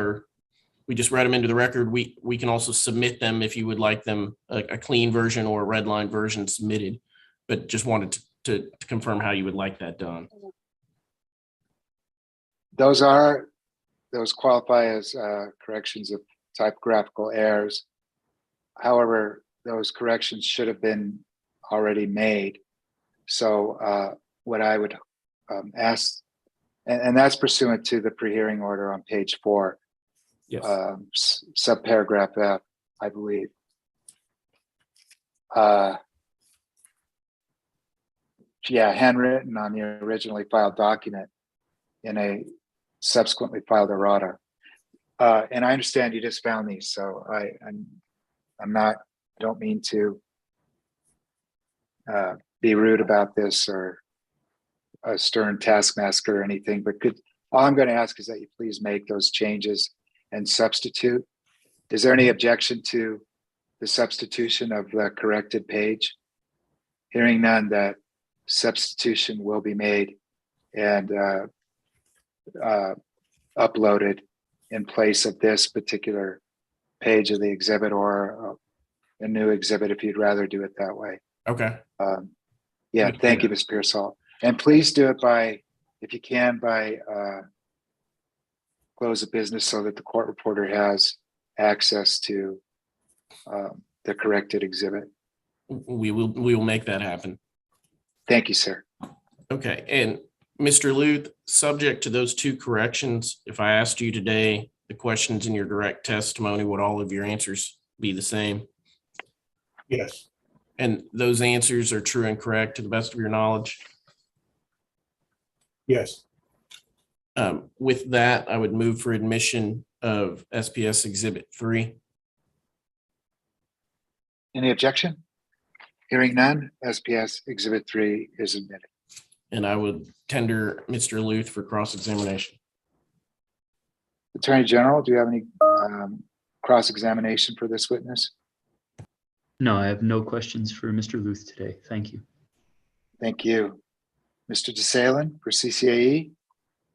just read them into the record. We can also submit them if you would like them a clean version or a red line version submitted, but just wanted to confirm how you would like that done. Those qualify as corrections of typographical errors. However, those corrections should have been already made. So what I would ask, and that's pursuant to the pre-hearing order on page 4, yes, subparagraph F, I believe. Yeah, handwritten on the originally filed document in a subsequently filed errata. And I understand you just found these, so I don't mean to be rude about this or a stern taskmaster or anything, but all I'm going to ask is that you please make those changes and substitute. Is there any objection to the substitution of the corrected page? Hearing none, that substitution will be made and uploaded in place of this particular page of the exhibit, or a new exhibit if you'd rather do it that way. okay. Yeah, thank you, Ms. Pearsall. And please do it by, if you can, by close of business so that the court reporter has access to the corrected exhibit. We will make that happen. Thank you, sir. Okay, and Mr. Luth, subject to those 2 corrections, if I asked you today the questions in your direct testimony, would all of your answers be the same? Yes. And those answers are true and correct to the best of your knowledge? Yes. With that, I would move for admission of SPS Exhibit 3. Any objection? Hearing none, SPS Exhibit 3 is admitted. And I would tender Mr. Luth for cross-examination. Attorney General, do you have any cross-examination for this witness? No, I have no questions for Mr. Luth today. Thank you. Thank you. Mr. DeSalen for CCAE?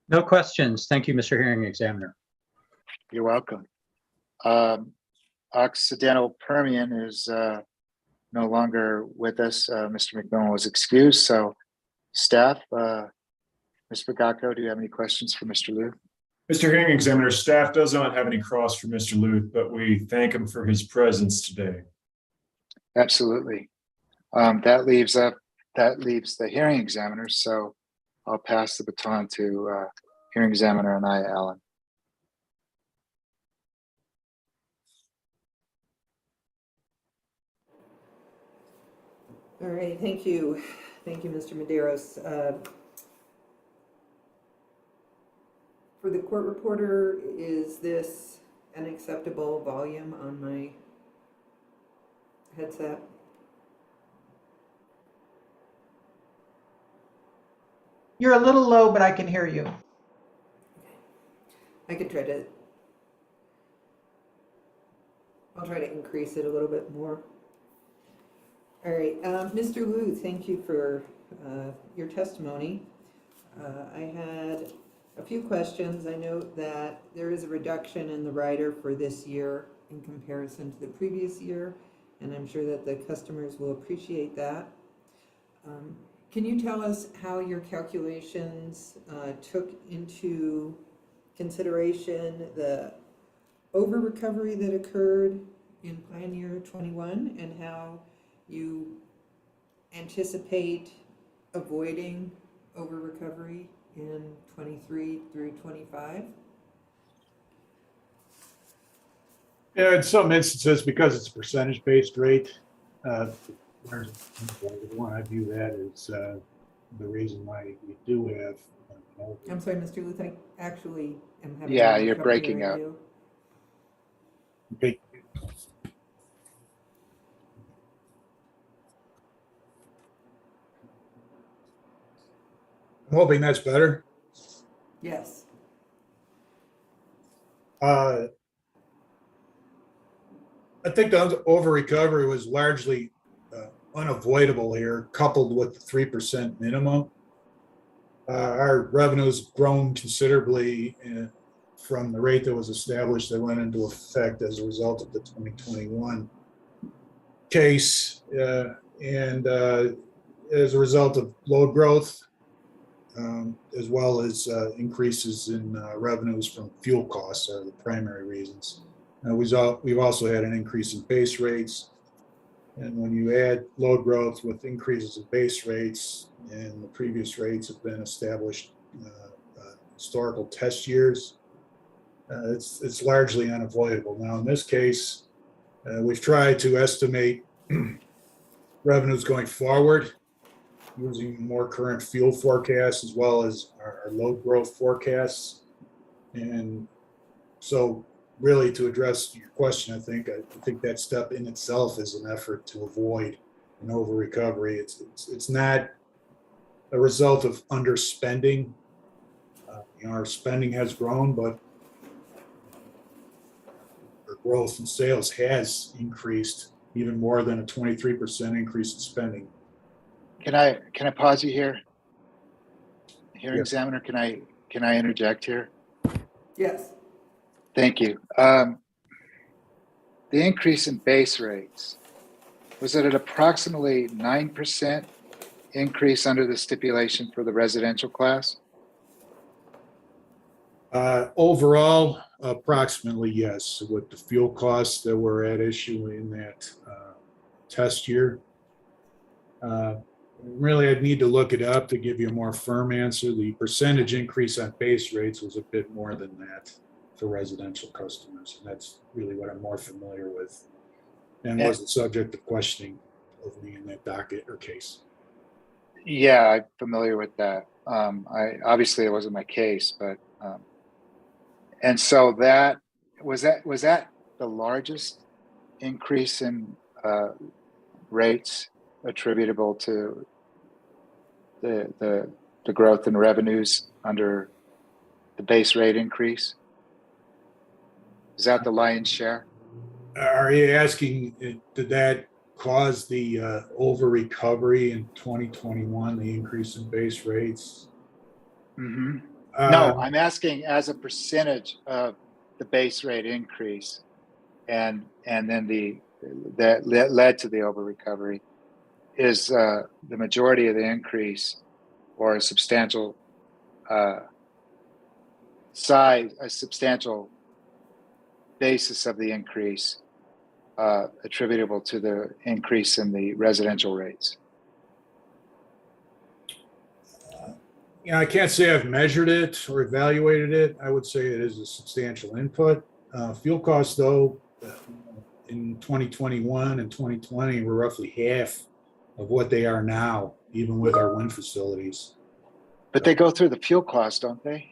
No questions. Thank you, Mr. Hearing Examiner. You're welcome. Occidental Permian is no longer with us. Mr. McMillan was excused. So staff, Ms. Pagacco, do you have any questions for Mr. Luth? Mr. Hearing Examiner, staff does not have any cross for Mr. Luth, but we thank him for his presence today. Absolutely. That leaves the hearing examiner. So I'll pass the baton to hearing examiner Anaya Allen. All right, thank you. Thank you, Mr. Medeiros. For the court reporter, is this an acceptable volume on my headset? You're a little low, but I can hear you. I could I'll try to increase it a little bit more. All right, Mr. Luth, thank you for your testimony. I had a few questions. I note that there is a reduction in the rider for this year in comparison to the previous year, and I'm sure that the customers will appreciate that. Can you tell us how your calculations took into consideration the over recovery that occurred in plan year 21 and how you anticipate avoiding over recovery in 23 through 25? Yeah, in some instances, because it's a percentage-based rate, there's one, I view that as the reason why we do have. I'm sorry, Mr. Luth, I actually am having. Yeah, a little you're trouble breaking hearing up. you. Okay. I'm hoping that's better. Yes. I think the over recovery was largely unavoidable here, coupled with the 3% minimum. Our revenue's grown considerably from the rate that was established that went into effect as a result of the 2021 case, and as a result of load growth, as well as increases in revenues from fuel costs are the primary reasons. We've also had an increase in base rates. And when you add load growth with increases in base rates, and the previous rates have been established historical test years, it's largely unavoidable. Now, in this case, we've tried to estimate revenues going forward using more current fuel forecasts as well as our load growth forecasts. And so really, to address your question, I think that step in itself is an effort to avoid an over recovery. It's not a result of underspending. Our spending has grown, but our growth in sales has increased even more than a 23% increase in spending. Can I pause you here? Hearing Yes. examiner, can I interject here? Yes. Thank you. The increase in base rates, was it an approximately 9% increase under the stipulation for the residential class? Overall, approximately yes, with the fuel costs that were at issue in that test year. Really, I'd need to look it up to give you a more firm answer. The percentage increase on base rates was a bit more than that for residential customers. And that's really what I'm more familiar with and was the subject of questioning of me in that docket or case. Yeah, I'm familiar with that. Obviously it wasn't my case, but and so that was the largest increase in rates attributable to the growth in revenues under the base rate increase? Is that the lion's share? Are you asking, did that cause the over recovery in 2021, the increase in base rates? Mm-hmm. No, I'm asking as a percentage of the base rate increase, and then that led to the over recovery. Is the majority of the increase, or a substantial a substantial basis of the increase attributable to the increase in the residential rates? I can't say I've measured it or evaluated it. I would say it is a substantial input. Fuel costs, though, in 2021 and 2020 were roughly half of what they are now, even with our wind facilities. But they go through the fuel cost, don't they?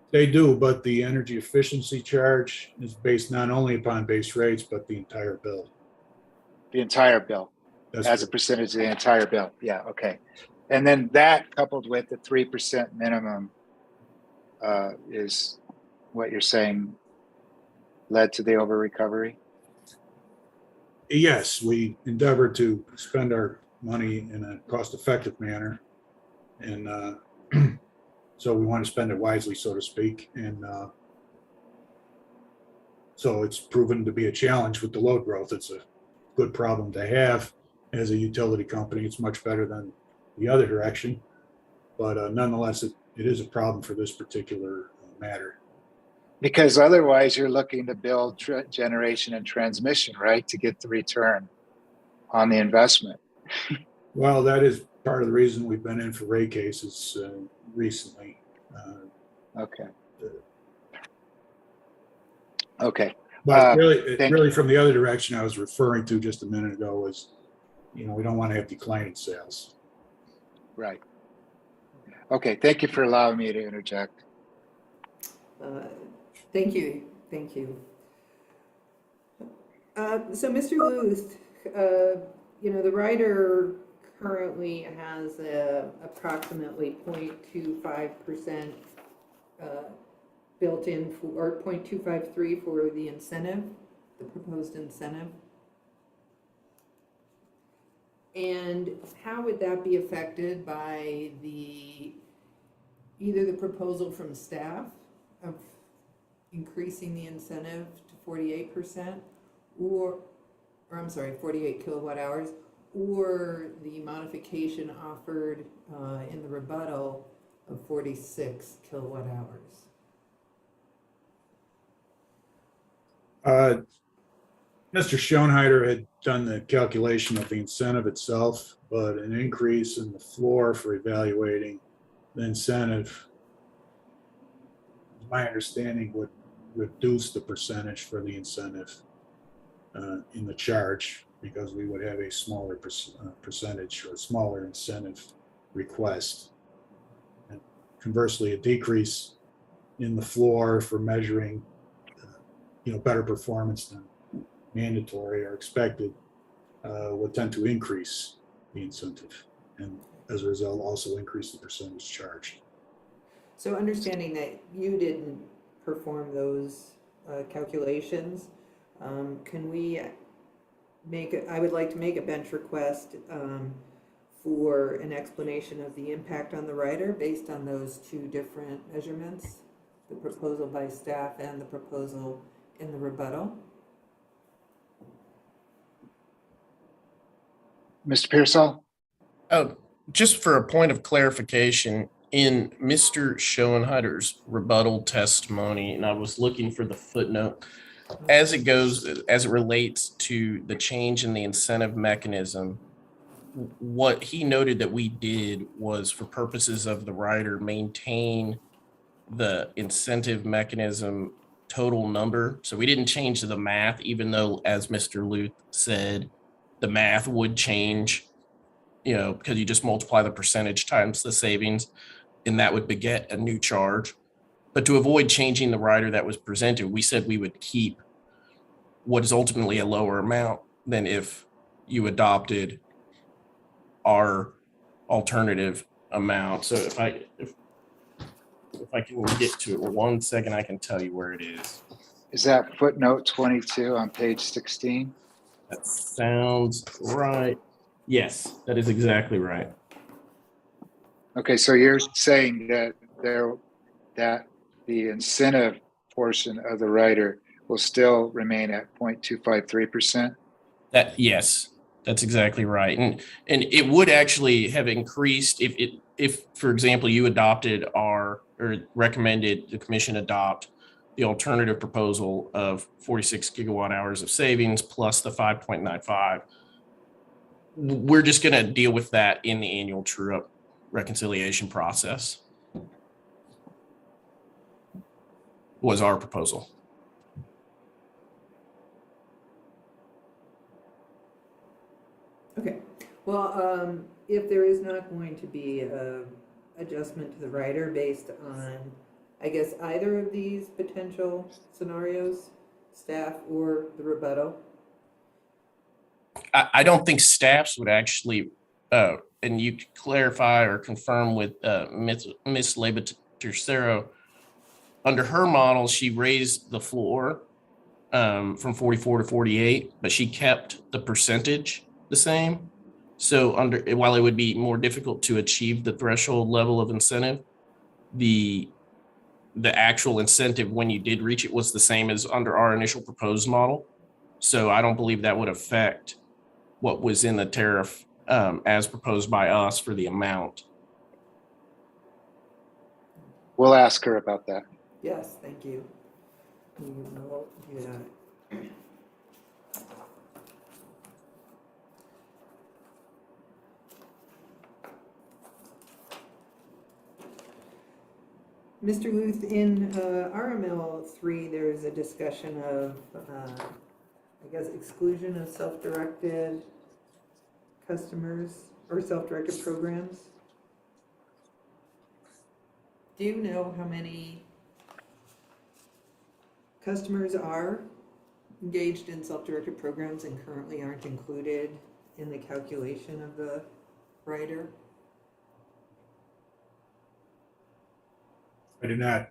They do, but the energy efficiency charge is based not only upon base rates, but the entire bill. The entire bill, That's as a correct. percentage of the entire bill. Yeah, okay. And then that coupled with the 3% minimum is what you're saying led to the over recovery? Yes, we endeavor to spend our money in a cost-effective manner. And so we want to spend it wisely, so to speak. And so it's proven to be a challenge with the load growth. It's a good problem to have as a utility company. It's much better than the other direction. But nonetheless, it is a problem for this particular matter. Because otherwise you're looking to build generation and transmission, right? To get the return on the investment. Well, that is part of the reason we've been in for rate cases recently. Okay. Okay. But really, thank- really from the other direction I was referring to just a minute ago was, we don't want to have declining sales. Right. Okay, thank you for allowing me to interject. Thank you, thank you. So Mr. Luth, the rider currently has approximately 0.25% built in for, or 0.253 for the incentive, the proposed incentive. And how would that be affected by either the proposal from staff of increasing the incentive to 48%, or I'm sorry, 48 kilowatt hours, or the modification offered in the rebuttal of 46 kilowatt hours? Mr. Schoenheider had done the calculation of the incentive itself, but an increase in the floor for evaluating the incentive, my understanding, would reduce the percentage for the incentive in the charge, because we would have a smaller percentage or smaller incentive request. And conversely, a decrease in the floor for measuring, better performance than mandatory or expected would tend to increase the incentive, and as a result also increase the percentage charged. So understanding that you didn't perform those calculations, can we I would like to make a bench request for an explanation of the impact on the rider based on those two different measurements, the proposal by staff and the proposal in the rebuttal. Mr. Pearsall? Oh, just for a point of clarification, in Mr. Schoenheider's rebuttal testimony, and I was looking for the footnote, as it relates to the change in the incentive mechanism, what he noted that we did was, for purposes of the rider, maintain the incentive mechanism total number. So we didn't change the math, even though, as Mr. Luth said, the math would change, because you just multiply the percentage times the savings, and that would beget a new charge. But to avoid changing the rider that was presented, we said we would keep what is ultimately a lower amount than if you adopted our alternative amount. So if I can get to it 1 second, I can tell you where it is. Is that footnote 22 on page 16? That sounds right. Yes, that is exactly right. Okay, so you're saying that the incentive portion of the rider will still remain at 0.253%? Yes, that's exactly right. And it would actually have increased if, for example, you adopted or recommended the commission adopt the alternative proposal of 46 gigawatt hours of savings plus the 5.95. We're just going to deal with that in the annual true-up reconciliation process, was our proposal. Okay, well, if there is not going to be a adjustment to the rider based on, I guess, either of these potential scenarios, staff or the rebuttal? I don't think staffs would actually, and you could clarify or confirm with Ms. Leba-Tercero, under her model, she raised the floor from 44 to 48, but she kept the percentage the same. So while it would be more difficult to achieve the threshold level of incentive, the actual incentive when you did reach it was the same as under our initial proposed model. So I don't believe that would affect what was in the tariff as proposed by us for the amount. We'll ask her about that. Yes, thank you. We will do that. Mr. Luth, in RML 3, there's a discussion of, I guess, exclusion of self-directed customers or self-directed programs. Do you know how many customers are engaged in self-directed programs and currently aren't included in the calculation of the rider? I do not.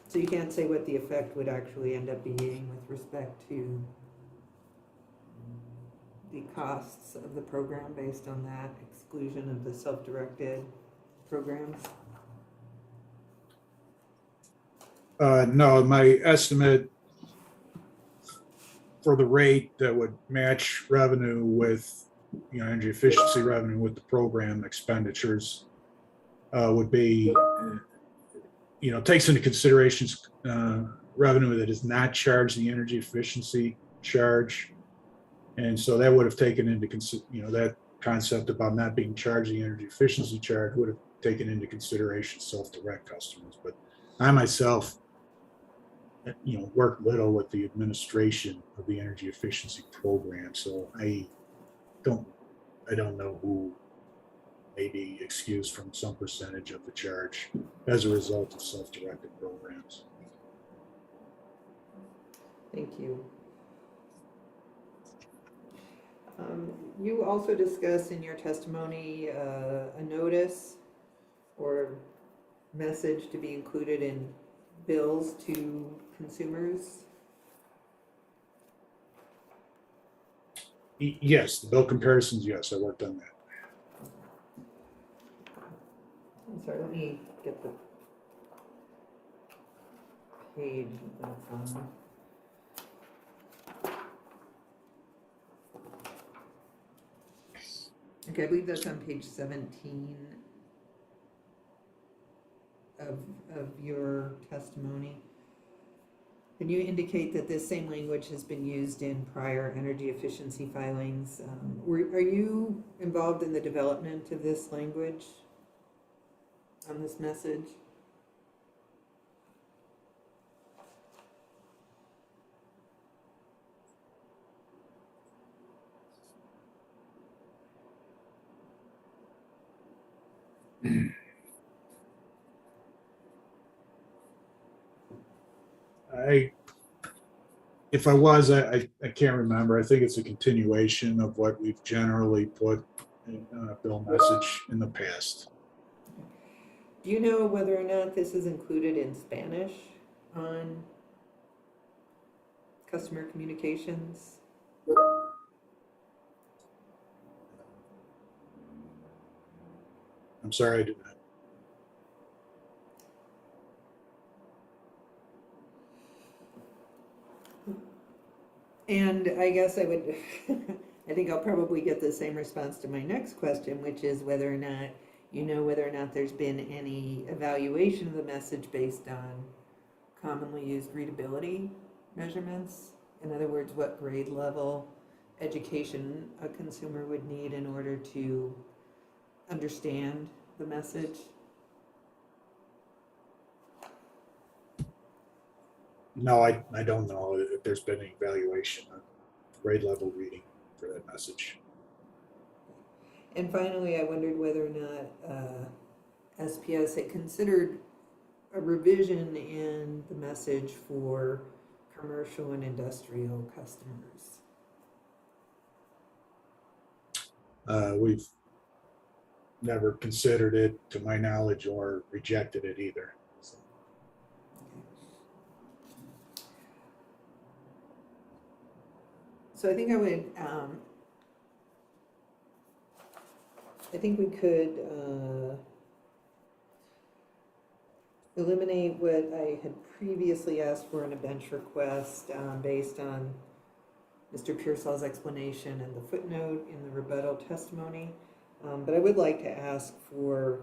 So you can't say what the effect would actually end up being with respect to the costs of the program based on that exclusion of the self-directed programs? No, my estimate for the rate that would match revenue with, energy efficiency revenue with the program expenditures would be, takes into consideration revenue that is not charged the energy efficiency charge. And so that would have taken into that concept about not being charged the energy efficiency charge would have taken into consideration self-direct customers. But I myself, work little with the administration of the energy efficiency program, so I don't know who may be excused from some percentage of the charge as a result of self-directed programs. Thank you. You also discussed in your testimony a notice or message to be included in bills to consumers. Yes, the bill comparisons, yes, I worked on that. I'm sorry, let me get the page that's on. Okay, I believe that's on page 17 of your testimony. Can you indicate that this same language has been used in prior energy efficiency filings? Are you involved in the development of this language on this message? If I was, I can't remember. I think it's a continuation of what we've generally put in a bill message in the past. Do you know whether or not this is included in Spanish on customer communications? I'm sorry, I did not. And I guess I would, I think I'll probably get the same response to my next question, which is whether or not you know whether or not there's been any evaluation of the message based on commonly used readability measurements. In other words, what grade level education a consumer would need in order to understand the message. No, I don't know if there's been an evaluation of grade level reading for that message. And finally, I wondered whether or not SPS had considered a revision in the message for commercial and industrial customers. We've never considered it, to my knowledge, or rejected it either. So. So I think I would, I think we could eliminate what I had previously asked for in a bench request based on Mr. Pearsall's explanation and the footnote in the rebuttal testimony. But I would like to ask for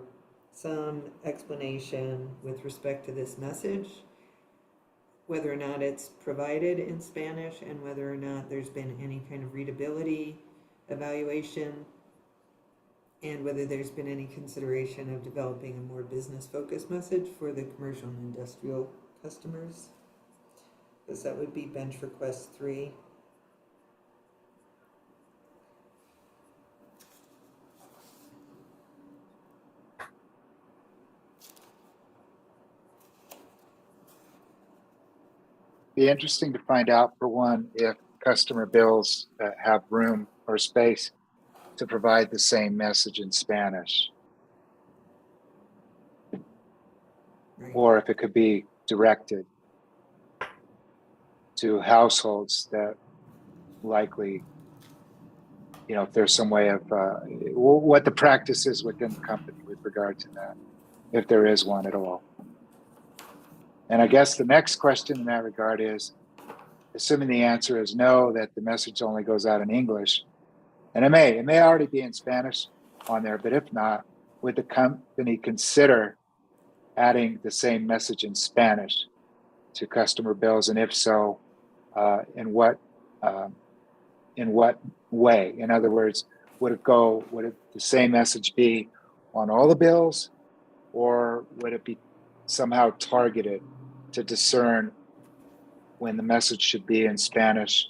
some explanation with respect to this message, whether or not it's provided in Spanish and whether or not there's been any kind of readability evaluation And whether there's been any consideration of developing a more business-focused message for the commercial and industrial customers. Because that would be bench request 3. Be interesting to find out, for one, if customer bills have room or space to provide the same message in Spanish, Right. or if it could be directed to households that likely, you know, if there's some way of what the practice is within the company with regard to that, if there is one at all. And I guess the next question in that regard is, assuming the answer is no, that the message only goes out in English, and it may already be in Spanish on there, but if not, would the company consider adding the same message in Spanish to customer bills? And if so, in what way? In other words, would the same message be on all the bills, or would it be somehow targeted to discern when the message should be in Spanish?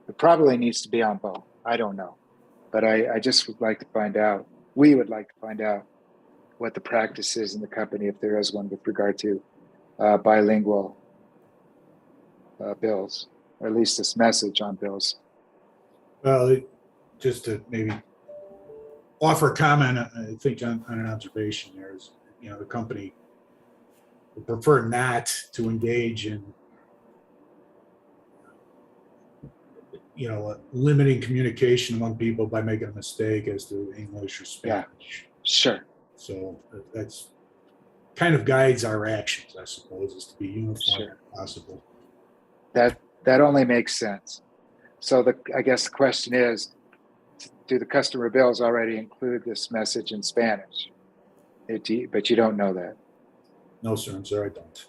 It probably needs to be on both. I don't know, but I just would like to find out. We would like to find out what the practice is in the company, if there is one, with regard to bilingual bills, or at least this message on bills. Well, just to maybe offer a comment, I think on an observation there is, you know, the company would prefer not to engage in, you know, limiting communication among people by making a mistake as to English or Spanish. Yeah, sure. So that's kind of guides our actions, I suppose, is to be uniform Sure. as possible. That only makes sense. So I guess the question is, do the customer bills already include this message in Spanish? But you don't know that. No, sir, I'm sorry, I don't.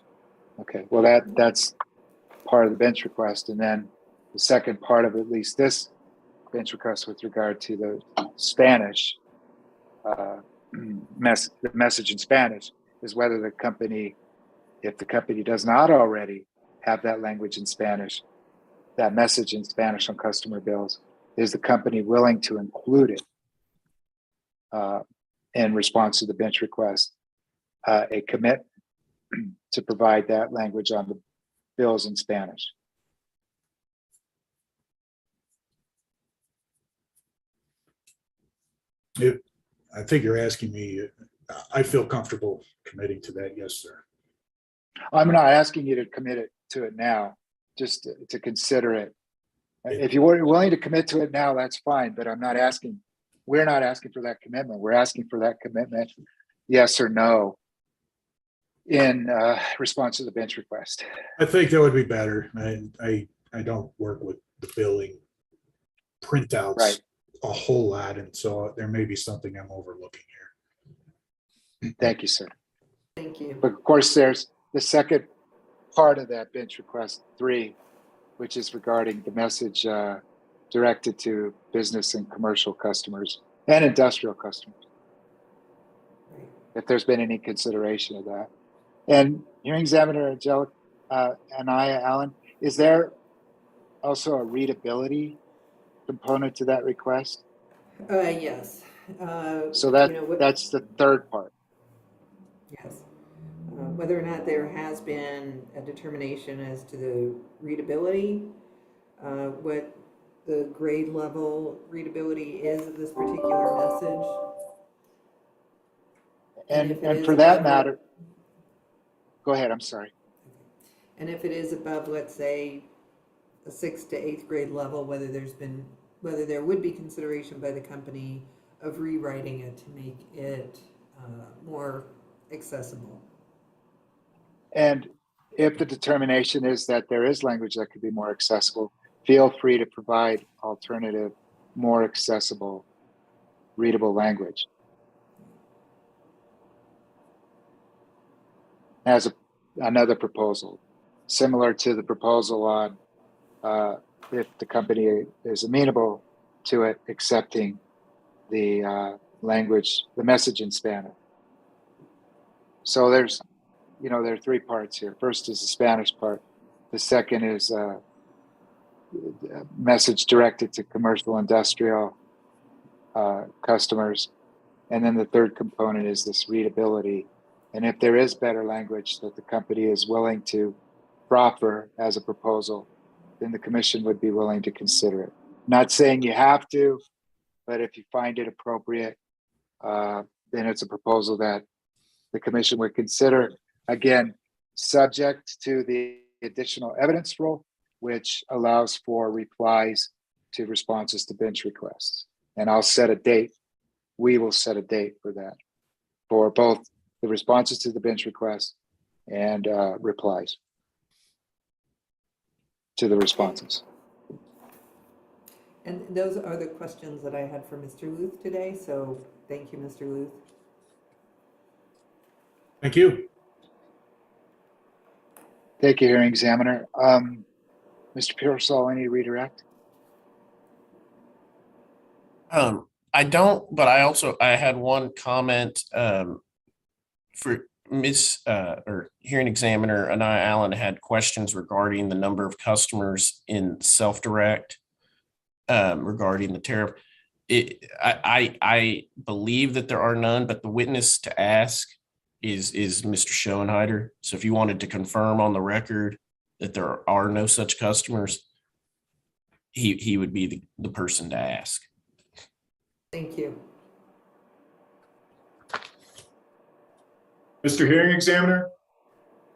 Okay, well, that's part of the bench request. And then the second part of at least this bench request with regard to the Spanish the message in Spanish, is whether the company, if the company does not already have that language in Spanish, that message in Spanish on customer bills, is the company willing to include it in response to the bench request, a commitment to provide that language on the bills in Spanish? I think you're asking me, I feel comfortable committing to that, yes, sir. I'm not asking you to commit to it now, just to consider it. If you were willing to commit to it now, that's fine, but we're not asking for that commitment. We're asking for that commitment, yes or no, in response to the bench request. I think that would be better. I don't work with the billing printouts Right. a whole lot, and so there may be something I'm overlooking here. Thank you, sir. Thank you. But of course, there's the second part of that bench request 3, which is regarding the message directed to business and commercial customers and industrial customers. Right. If there's been any consideration of that. And hearing examiner Angelica and Alan, is there also a readability component to that request? Yes. So that's the third part. Yes. Whether or not there has been a determination as to the readability, what the grade level readability is of this particular message. And if it is for that above matter, go ahead, I'm sorry. And if it is above, let's say, a 6th to 8th grade level, whether there would be consideration by the company of rewriting it to make it more accessible. And if the determination is that there is language that could be more accessible, feel free to provide alternative, more accessible, readable language. As another proposal, similar to the proposal on if the company is amenable to it, accepting the language, the message in Spanish. So there's, there are three parts here. First is the Spanish part. The second is a message directed to commercial industrial customers. And then the third component is this readability. And if there is better language that the company is willing to proffer as a proposal, then the commission would be willing to consider it. Not saying you have to, but if you find it appropriate, then it's a proposal that the commission would consider. Again, subject to the additional evidence rule, which allows for replies to responses to bench requests. And I'll set a date. We will set a date for that, for both the responses to the bench requests and replies to the responses. And those are the questions that I had for Mr. Luth today, so thank you, Mr. Luth. Thank you. Thank you, hearing examiner. Mr. Pearsall, any redirect? I don't, but I had one comment for or hearing examiner Anaya Allen had questions regarding the number of customers in self-direct regarding the tariff. I believe that there are none, but the witness to ask is Mr. Schoenheider. So if you wanted to confirm on the record that there are no such customers, he would be the person to ask. Thank you. Mr. Hearing Examiner,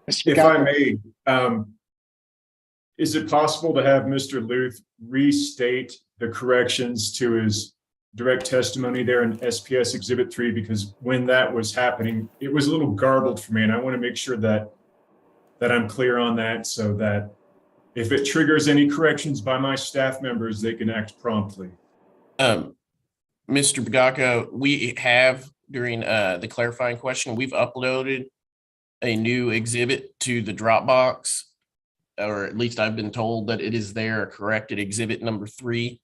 if I may, is it possible to have Mr. Luth restate the corrections to his direct testimony there in SPS Exhibit 3? Because when that was happening, it was a little garbled for me, and I want to make sure that I'm clear on that, so that if it triggers any corrections by my staff members, they can act promptly. Mr. Bagaco, we have during the clarifying question, we've uploaded a new exhibit to the Dropbox, or at least I've been told that it is there, a corrected exhibit number 3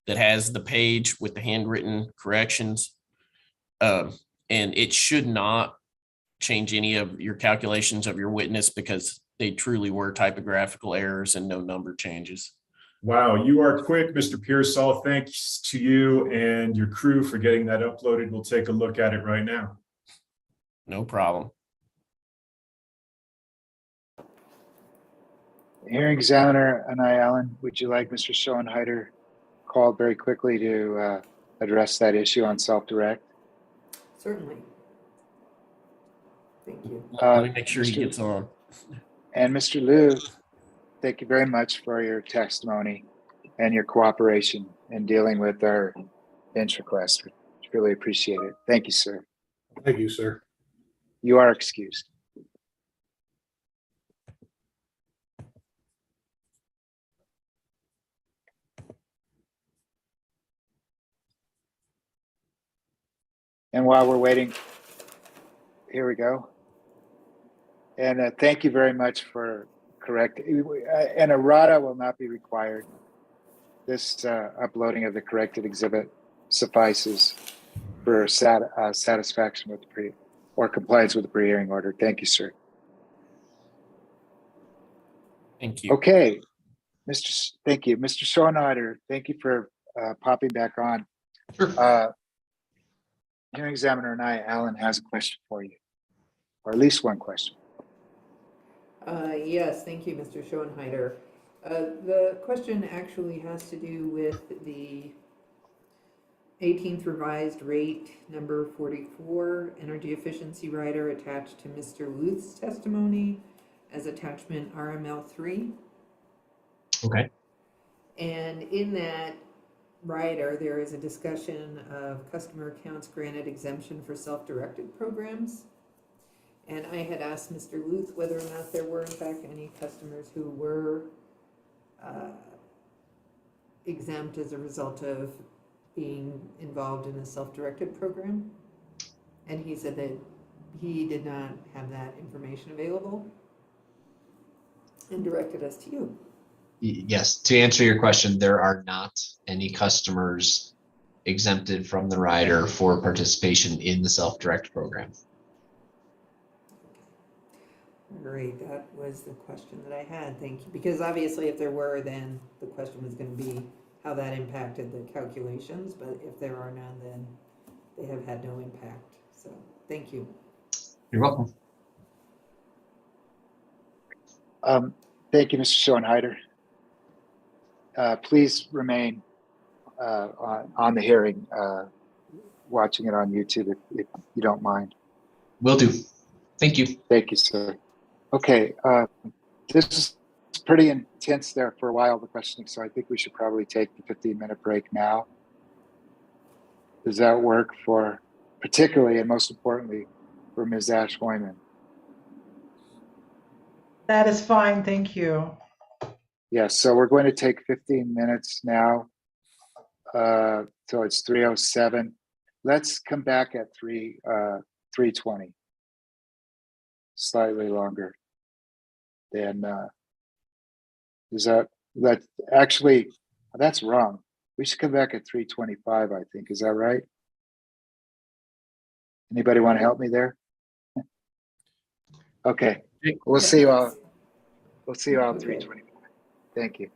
that has the page with the handwritten corrections. And it should not change any of your calculations of your witness because they truly were typographical errors and no number changes. Wow, you are quick, Mr. Pearsall. Thanks to you and your crew for getting that uploaded. We'll take a look at it right now. No problem. Hearing examiner Anaya Allen, would you like Mr. Schoenheider called very quickly to address that issue on self-direct? Certainly. Thank you. Let me make sure he gets on. And Mr. Liu, thank you very much for your testimony and your cooperation in dealing with our bench request. We really appreciate it. Thank you, sir. Thank you, sir. You are excused. And while we're waiting, here we go. And thank you very much for correcting. An errata will not be required. This uploading of the corrected exhibit suffices for satisfaction with the or compliance with the pre-hearing order. Thank you, sir. Thank you. Okay, thank you. Mr. Schoenheider, thank you for popping back on. Sure. Hearing examiner Anaya Allen has a question for you, or at least one question. Yes, thank you, Mr. Schoenheider. The question actually has to do with the 18th revised rate number 44 energy efficiency rider attached to Mr. Luth's testimony as attachment RML 3. Okay. And in that rider, there is a discussion of customer accounts granted exemption for self-directed programs. And I had asked Mr. Luth whether or not there were in fact any customers who were exempt as a result of being involved in a self-directed program. And he said that he did not have that information available and directed us to you. Yes, to answer your question, there are not any customers exempted from the rider for participation in the self-direct program. Great, that was the question that I had, thank you. Because obviously if there were, then the question was gonna be how that impacted the calculations, but if there are none, then they have had no impact. So, thank you. You're welcome. Thank you, Mr. Schoenheider. Please remain on the hearing, watching it on YouTube if you don't mind. Will do. Thank you. Thank you, sir. Okay, this is pretty intense there for a while, the questioning, so I think we should probably take the 15-minute break now. Does that work for, particularly and most importantly, for Ms. Ash Hoyman? That is fine, thank you. Yes, so we're going to take 15 minutes now till it's 3:07. Let's come back at 3:20. Slightly longer than is that actually that's wrong. We should come back at 3:25, I think. Is that right? Anybody want to help me there? Okay. We'll see you all. We'll see you all at 3:25. Thank you.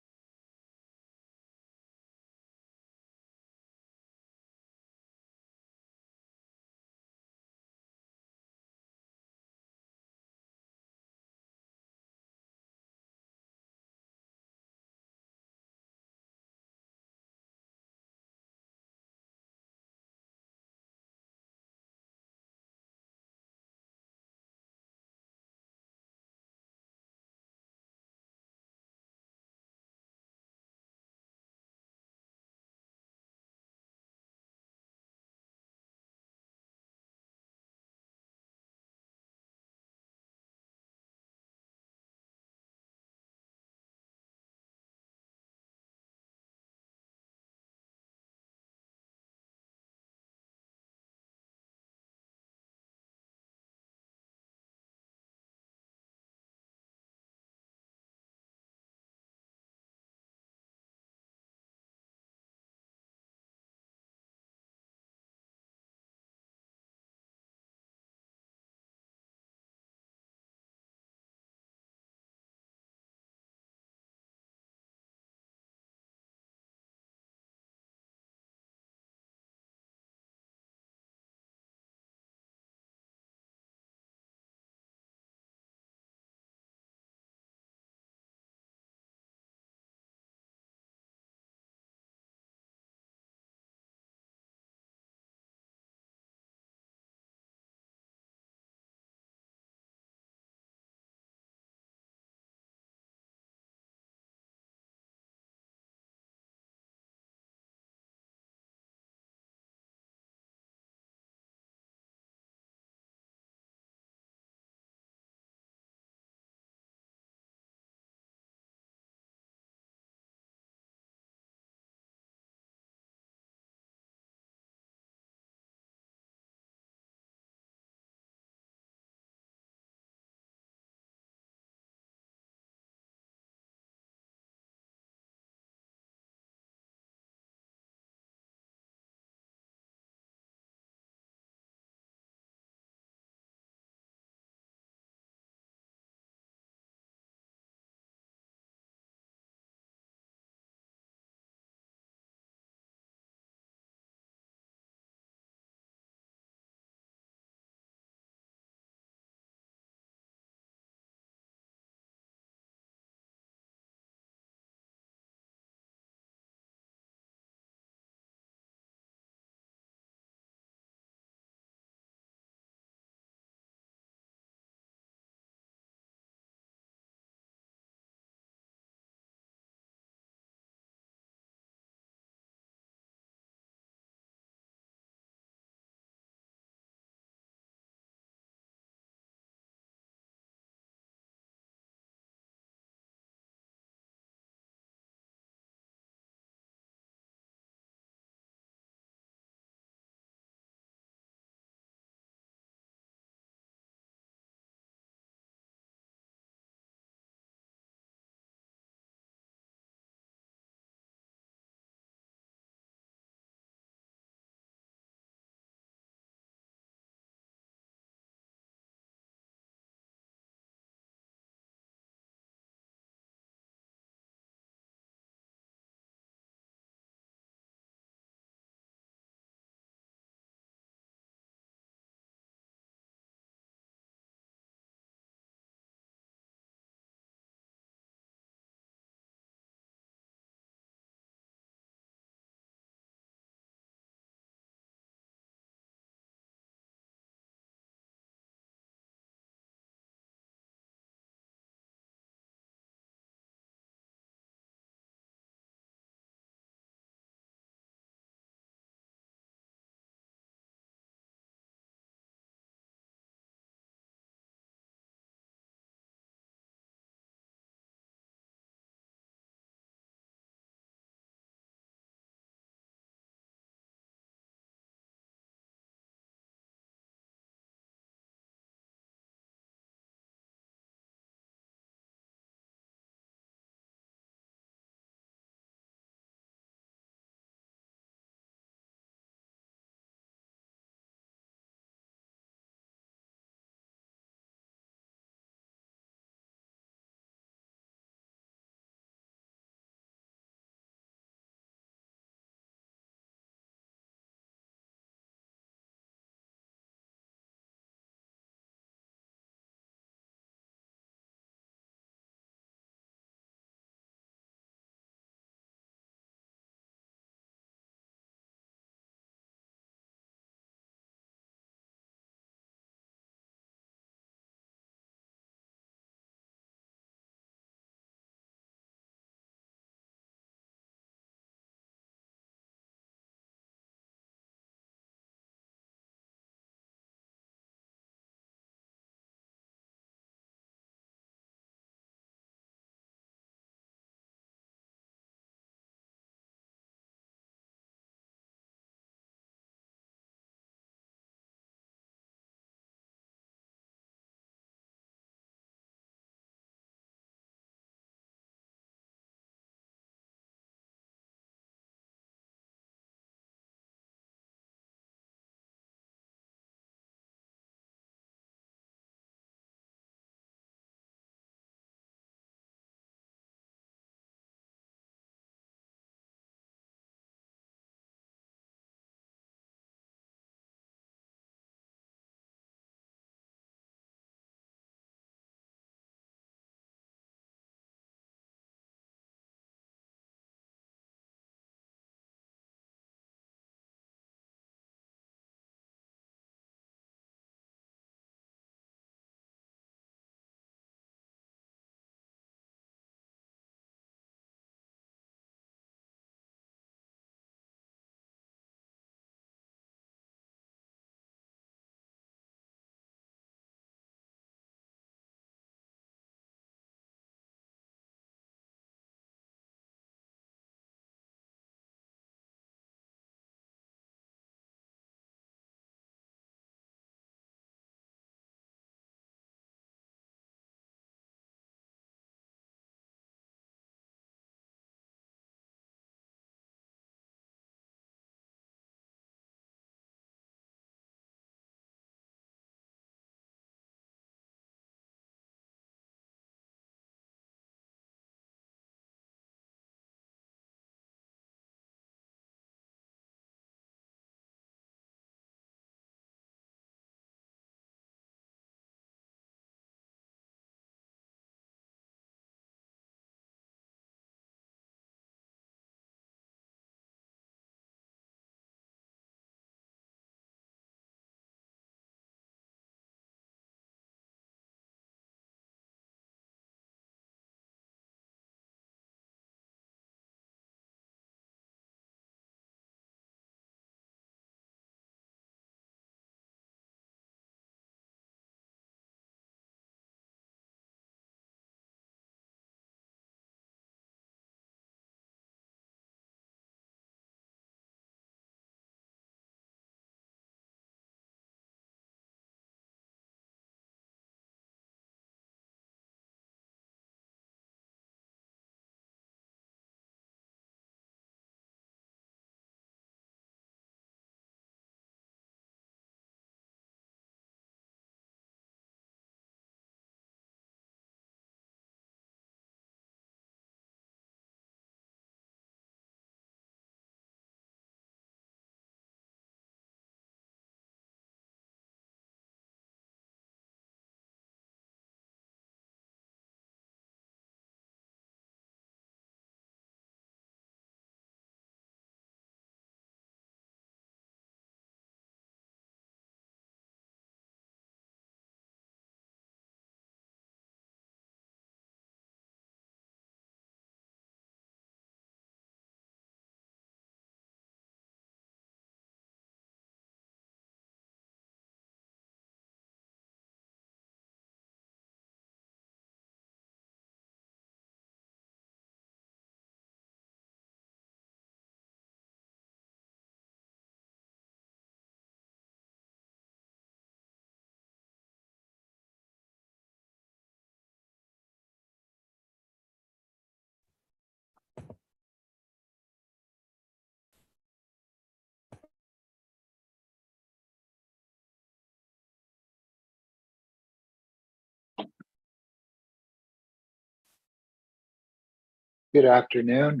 Good afternoon.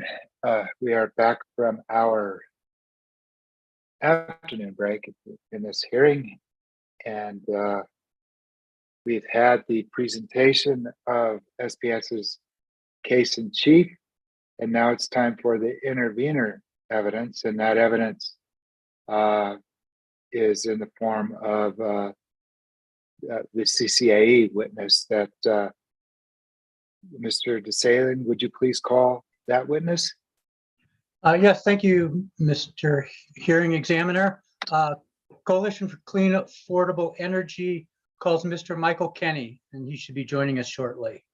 We are back from our afternoon break in this hearing, and we've had the presentation of SPS's case in chief, and now it's time for the intervener evidence, and that evidence is in the form of the CCAE witness that Mr. DeSalen, would you please call that witness? Yes, thank you, Mr. Hearing Examiner. Coalition for Clean Affordable Energy calls Mr. Michael Kenny, and he should be joining us shortly.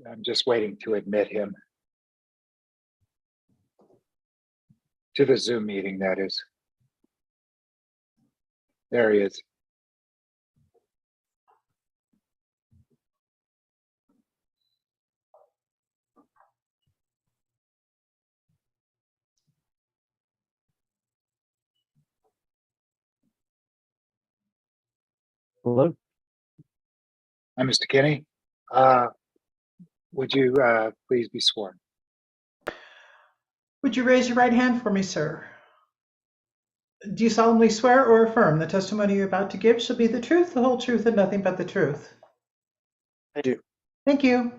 I'm just waiting to admit him to the Zoom meeting, that is. There he is. Hello. I'm Mr. Kenny. Would you please be sworn? Would you raise your right hand for me, sir? Do you solemnly swear or affirm the testimony you're about to give shall be the truth, the whole truth, and nothing but the truth? I do. Thank you.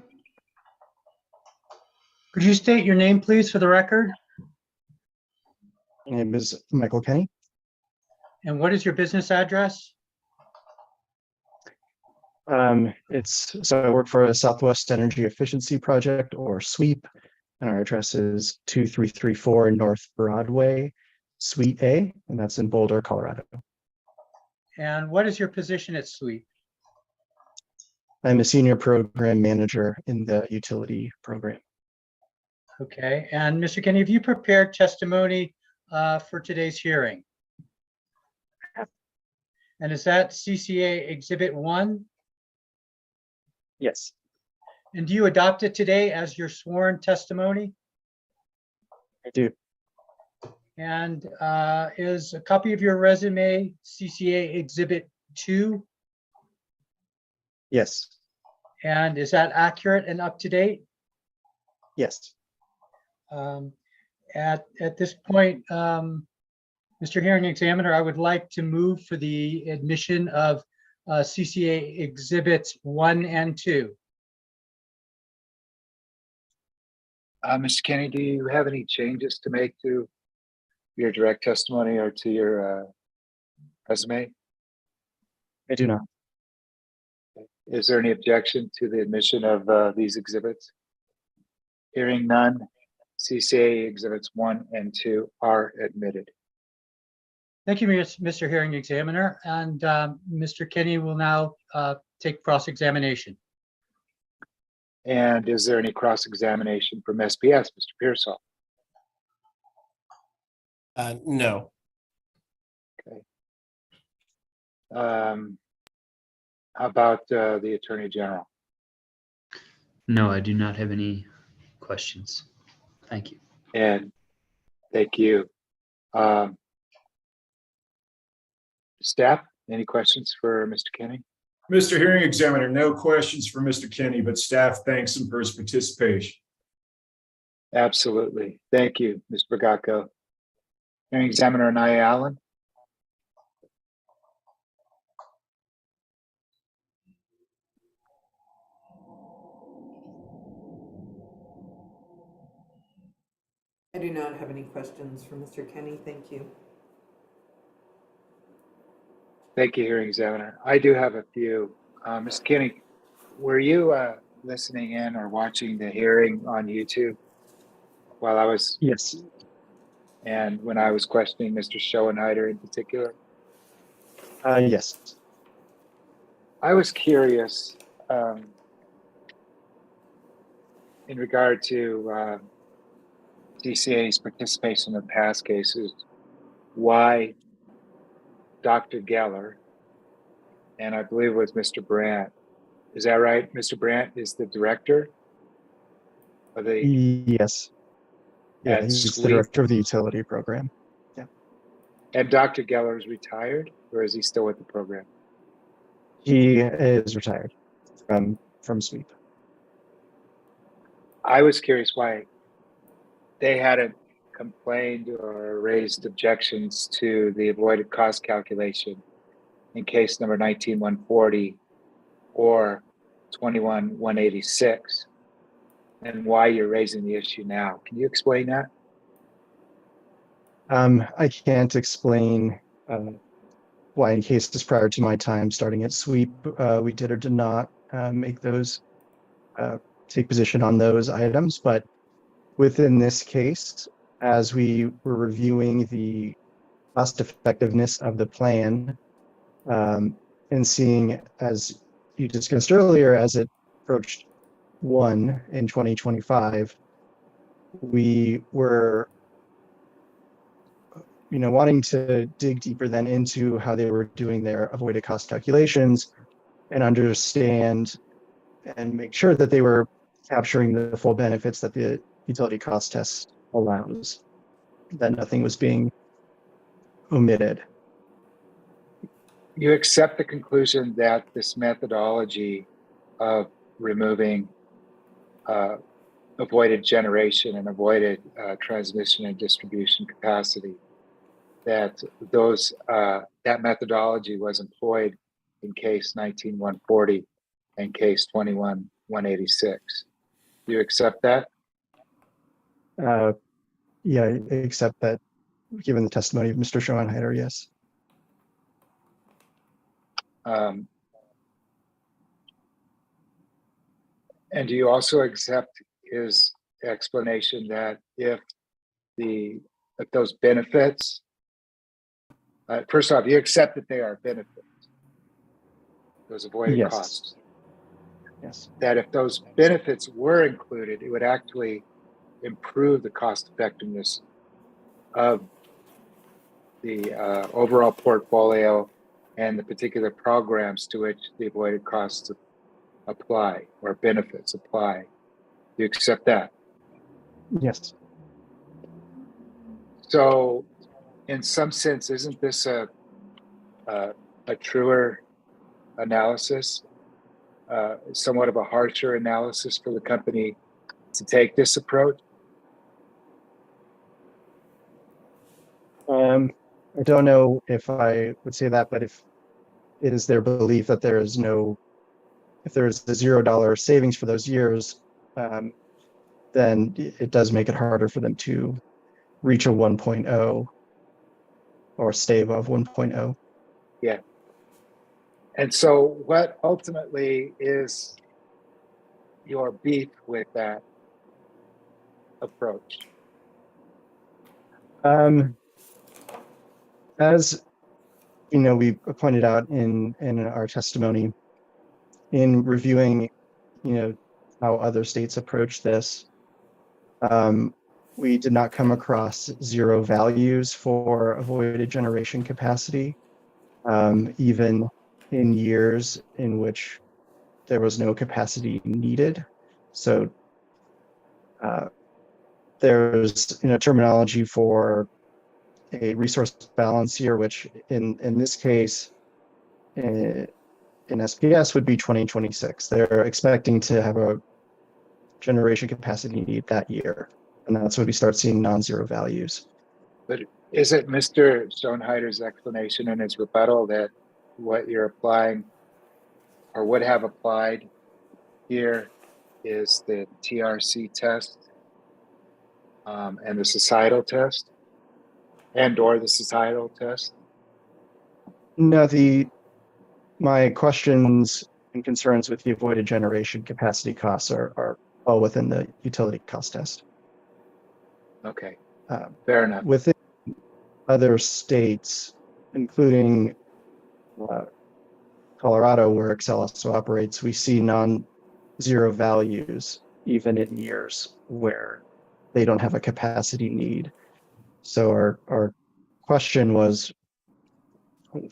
Could you state your name, please, for the record? My name is Michael Kenny. And what is your business address? So I work for a Southwest Energy Efficiency Project, or SWEEP, and our address is 2334 North Broadway, Suite A, and that's in Boulder, Colorado. And what is your position at SWEEP? I'm a senior program manager in the utility program. Okay, and Mr. Kenny, have you prepared testimony for today's hearing? And is that CCA Exhibit 1? Yes, And do you adopt it today as your sworn testimony? I do. And is a copy of your resume CCA Exhibit 2? Yes, And is that accurate and up to date? yes. At this point, Mr. Hearing Examiner, I would like to move for the admission of CCA Exhibits 1 and 2. Mr. Kenny, do you have any changes to make to your direct testimony or to your resume? I do not. Is there any objection to the admission of these exhibits? Hearing none, CCA Exhibits 1 and 2 are admitted. Thank you, Mr. Hearing Examiner. And Mr. Kenny will now take cross-examination. And is there any cross-examination from SPS, Mr. Pearsall? No. Okay. How about the Attorney General? No, I do not have any questions. Thank you. And thank you. Staff, any questions for Mr. Kenny? Mr. Hearing Examiner, no questions for Mr. Kenny, but staff thanks him for his participation. Absolutely. Thank you, Mr. Bagaco. Hearing Examiner Anaya Allen. I do not have any questions for Mr. Kenny. Thank you. Thank you, Hearing Examiner. I do have a few. Mr. Kenny, were you listening in or watching the hearing on YouTube while I was? Yes. And when I was questioning Mr. Schoenheider in particular? Yes. I was curious in regard to DCA's participation in past cases, why Dr. Geller and I believe it was Mr. Brandt. Is that right? Mr. Brandt is the director of the Yes. Yeah, at he's the SWEEP, director of the utility program. and Dr. Geller is retired, or is he still with the program? He is retired from SWEEP. I was curious why they hadn't complained or raised objections to the avoided cost calculation in case number 19140 or 21186, and why you're raising the issue now. Can you explain that? I can't explain why in cases prior to my time starting at SWEEP, we did or did not make those, take position on those items. But within this case, as we were reviewing the cost effectiveness of the plan and seeing, as you discussed earlier, as it approached 1 in 2025, we were wanting to dig deeper then into how they were doing their avoided cost calculations and understand and make sure that they were capturing the full benefits that the utility cost test allows, that nothing was being omitted. You accept the conclusion that this methodology of removing avoided generation and avoided transmission and distribution capacity, that that methodology was employed in case 19140 and case 21186. Do you accept that? Yeah, except that given the testimony of Mr. Schoenheider, yes. And do you also accept his explanation that if those benefits, first off, you accept that they are benefits, those avoided Yes. costs? Yes. That if those benefits were included, it would actually improve the cost effectiveness of the overall portfolio and the particular programs to which the avoided costs apply or benefits apply. Do you accept that? Yes. So in some sense, isn't this a truer analysis, somewhat of a harsher analysis for the company to take this approach? I don't know if I would say that, but if it is their belief that there is if there is the $0 savings for those years, then it does make it harder for them to reach a 1.0 or stay above 1.0. Yeah. And so what ultimately is your beef with that approach? As we pointed out in our testimony, in reviewing, how other states approach this, we did not come across zero values for avoided generation capacity, even in years in which there was no capacity needed. So there's terminology for a resource balance year, which in this case, in SPS would be 2026. They're expecting to have a generation capacity need that year. And that's when we start seeing non-zero values. But is it Mr. Stoneheider's explanation in his rebuttal that what you're applying or would have applied here is the TRC test and the societal test or the societal test? No, my questions and concerns with the avoided generation capacity costs are all within the utility cost test. Okay, fair enough. Within other states, including Colorado, where Excel also operates, we see non-zero values even in years where they don't have a capacity need. So our question was,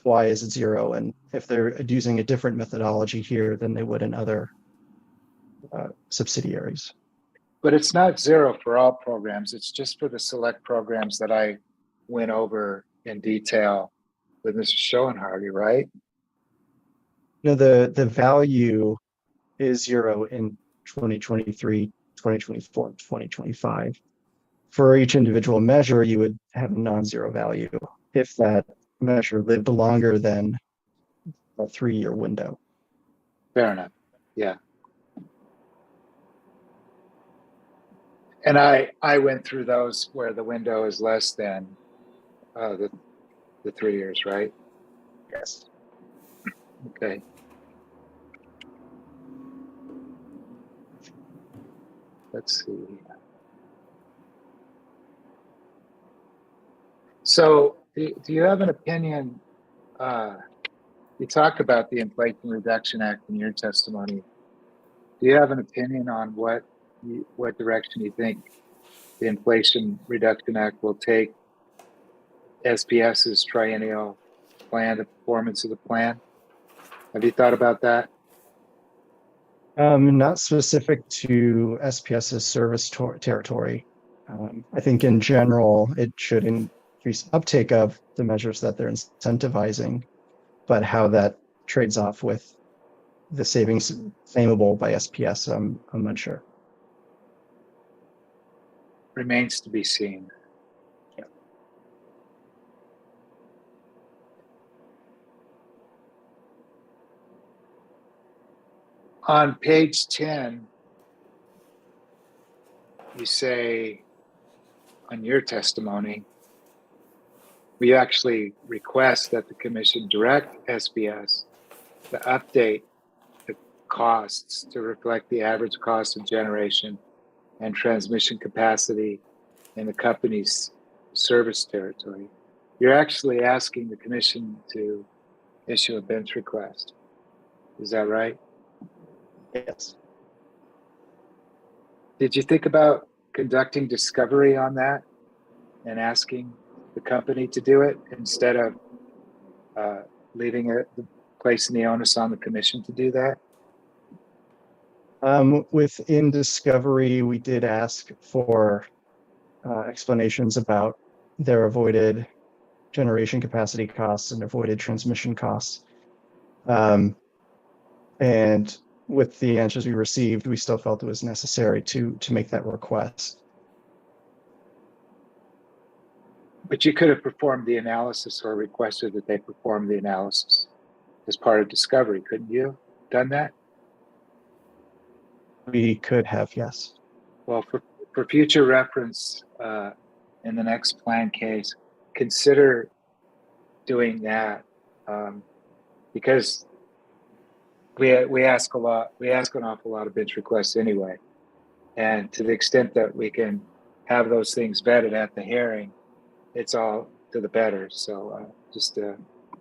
why is it 0? And if they're using a different methodology here than they would in other subsidiaries. But it's not 0 for all programs. It's just for the select programs that I went over in detail with Mr. Schoenhardy, right? You know, the value is 0 in 2023, 2024, 2025. For each individual measure, you would have a non-zero value if that measure lived longer than a 3-year window. Fair enough. Yeah. And I went through those where the window is less than the 3 years, right? Yes. Okay. Let's see. So do you have an opinion? You talked about the Inflation Reduction Act in your testimony. Do you have an opinion on what direction you think the Inflation Reduction Act will take SPS's triennial plan, the performance of the plan? Have you thought about that? Not specific to SPS's service territory. I think in general, it should increase uptake of the measures that they're incentivizing, but how that trades off with the savings claimable by SPS, I'm unsure. Remains to be seen. Yeah. On page 10, you say on your testimony, we actually request that the commission direct SPS to update the costs to reflect the average cost of generation and transmission capacity in the company's service territory. You're actually asking the commission to issue a bench request. Is that right? Yes. Did you think about conducting discovery on that and asking the company to do it instead of placing the onus on the commission to do that? Within discovery, we did ask for explanations about their avoided generation capacity costs and avoided transmission costs. And with the answers we received, we still felt it was necessary to make that request. But you could have performed the analysis or requested that they perform the analysis as part of discovery, couldn't you? Done that? We could have, yes. Well, for future reference in the next plan case, consider doing that because we ask a lot. We ask an awful lot of bench requests anyway, and to the extent that we can have those things vetted at the hearing, it's all to the better. So just a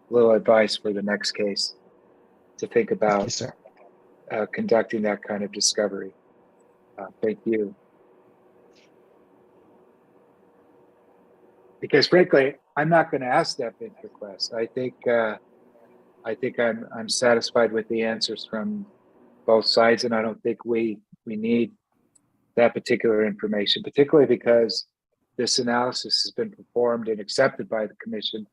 little advice for the next case to think about. Thank you, sir. Conducting that kind of discovery. Thank you. Because frankly, I'm not going to ask that bench request. I think I'm satisfied with the answers from both sides, and I don't think we need that particular information, particularly because this analysis has been performed and accepted by the commission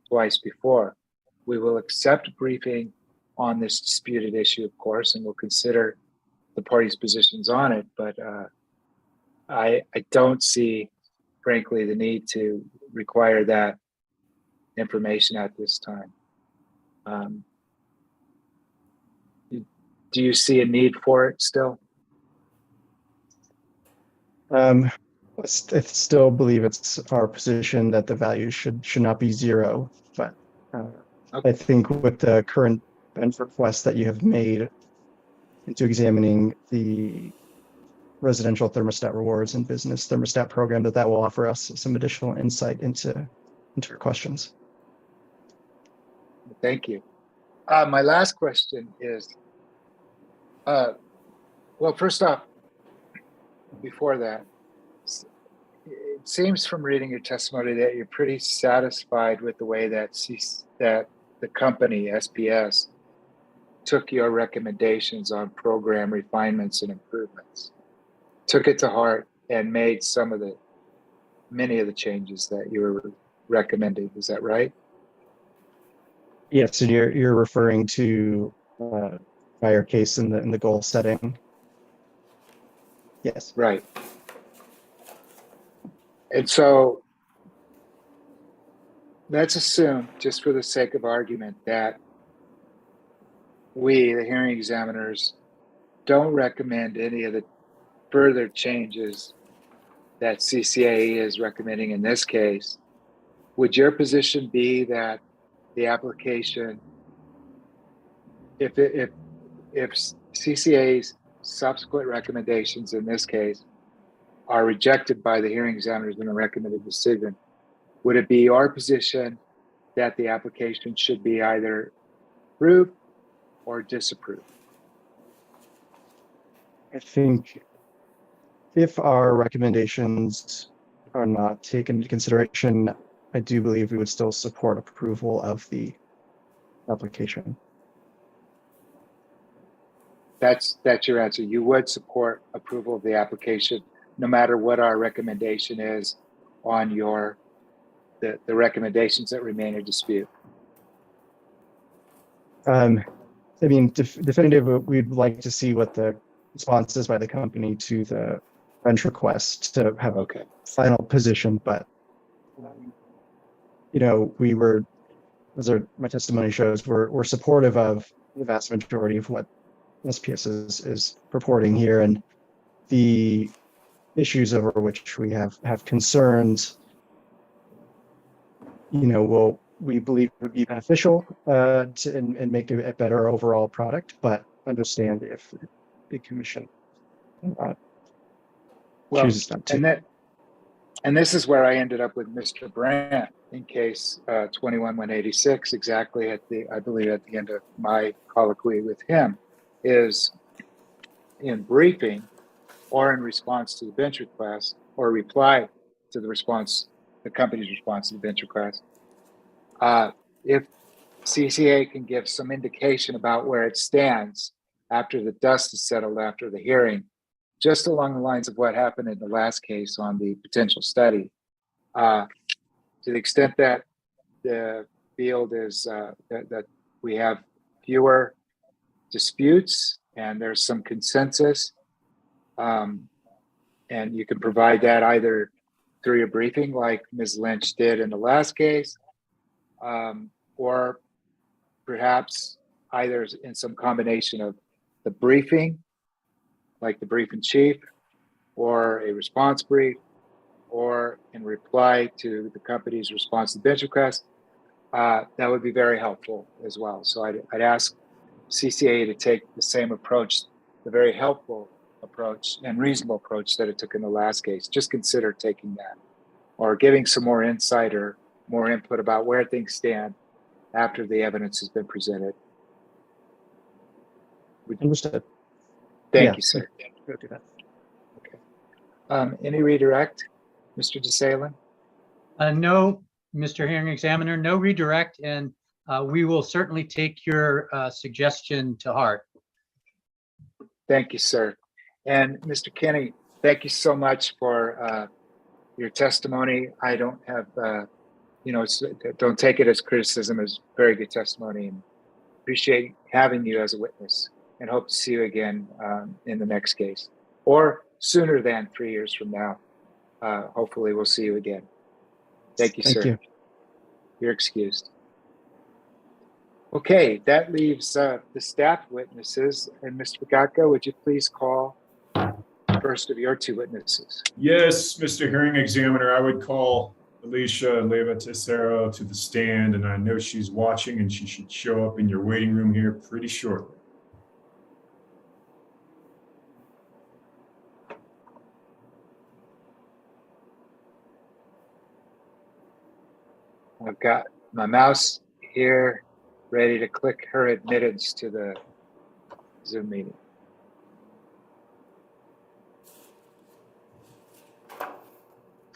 twice before. We will accept a briefing on this disputed issue, of course, and we'll consider the parties' positions on it. But I don't see, frankly, the need to require that information at this time. Do you see a need for it still? I still believe it's our position that the value should not be 0, but Okay. I think with the current bench request that you have made into examining the residential thermostat rewards and business thermostat program, that will offer us some additional insight into your questions. Thank you. My last question is, well, first off, before that, it seems from reading your testimony that you're pretty satisfied with the way that that the company SPS took your recommendations on program refinements and improvements, took it to heart, and made many of the changes that you were recommending. Is that right? Yes, and you're referring to prior case in the goal setting. Yes. Right. And so let's assume, just for the sake of argument, that we, the hearing examiners, don't recommend any of the further changes that CCAE is recommending in this case. Would your position be that the application, if CCA's subsequent recommendations in this case are rejected by the hearing examiners in a recommended decision, would it be your position that the application should be either approved or disapproved? I think if our recommendations are not taken into consideration, I do believe we would still support approval of the application. That's your answer. You would support approval of the application no matter what our recommendation is on the recommendations that remain in dispute. I mean, definitive, we'd like to see what the response is by the company to the bench request to have a final position, but you know, we were, my testimony shows, we're supportive of the vast majority of what SPS is purporting here, and the issues over which we have concerns, you know, we believe would be beneficial and make a better overall product, but understand if the commission chooses not to. And this is where I ended up with Mr. Brandt in case 21-186, exactly I believe at the end of my colloquy with him, is in briefing or in response to the bench request or reply to the company's response to the bench request. If CCA can give some indication about where it stands after the dust is settled after the hearing, just along the lines of what happened in the last case on the potential study, to the extent that the field is that we have fewer disputes and there's some consensus, and you can provide that either through your briefing like Ms. Lynch did in the last case, or perhaps either in some combination of the briefing, like the brief in chief, or a response brief, or in reply to the company's response to the bench request, that would be very helpful as well. So I'd ask CCA to take the same approach, the very helpful approach and reasonable approach that it took in the last case. Just consider taking that, or giving some more insight or more input about where things stand after the evidence has been presented. Understood. Thank you, sir. We'll do that. Okay. Any redirect, Mr. DeSalen? No, Mr. Hearing Examiner, no redirect, and we will certainly take your suggestion to heart. Thank you, sir. And Mr. Kenny, thank you so much for your testimony. I don't have, don't take it as criticism, as very good testimony, and appreciate having you as a witness, and hope to see you again in the next case, or sooner than 3 years from now. Hopefully we'll see you again. Thank you, sir. Thank you. You're excused. Okay, that leaves the staff witnesses. And Mr. Pagaka, would you please call the first of your two witnesses? Yes, Mr. Hearing Examiner, I would call Alicia Leva Tesoro to the stand, and I know she's watching, and she should show up in your waiting room here pretty shortly. I've got my mouse here ready to click her admittance to the Zoom meeting.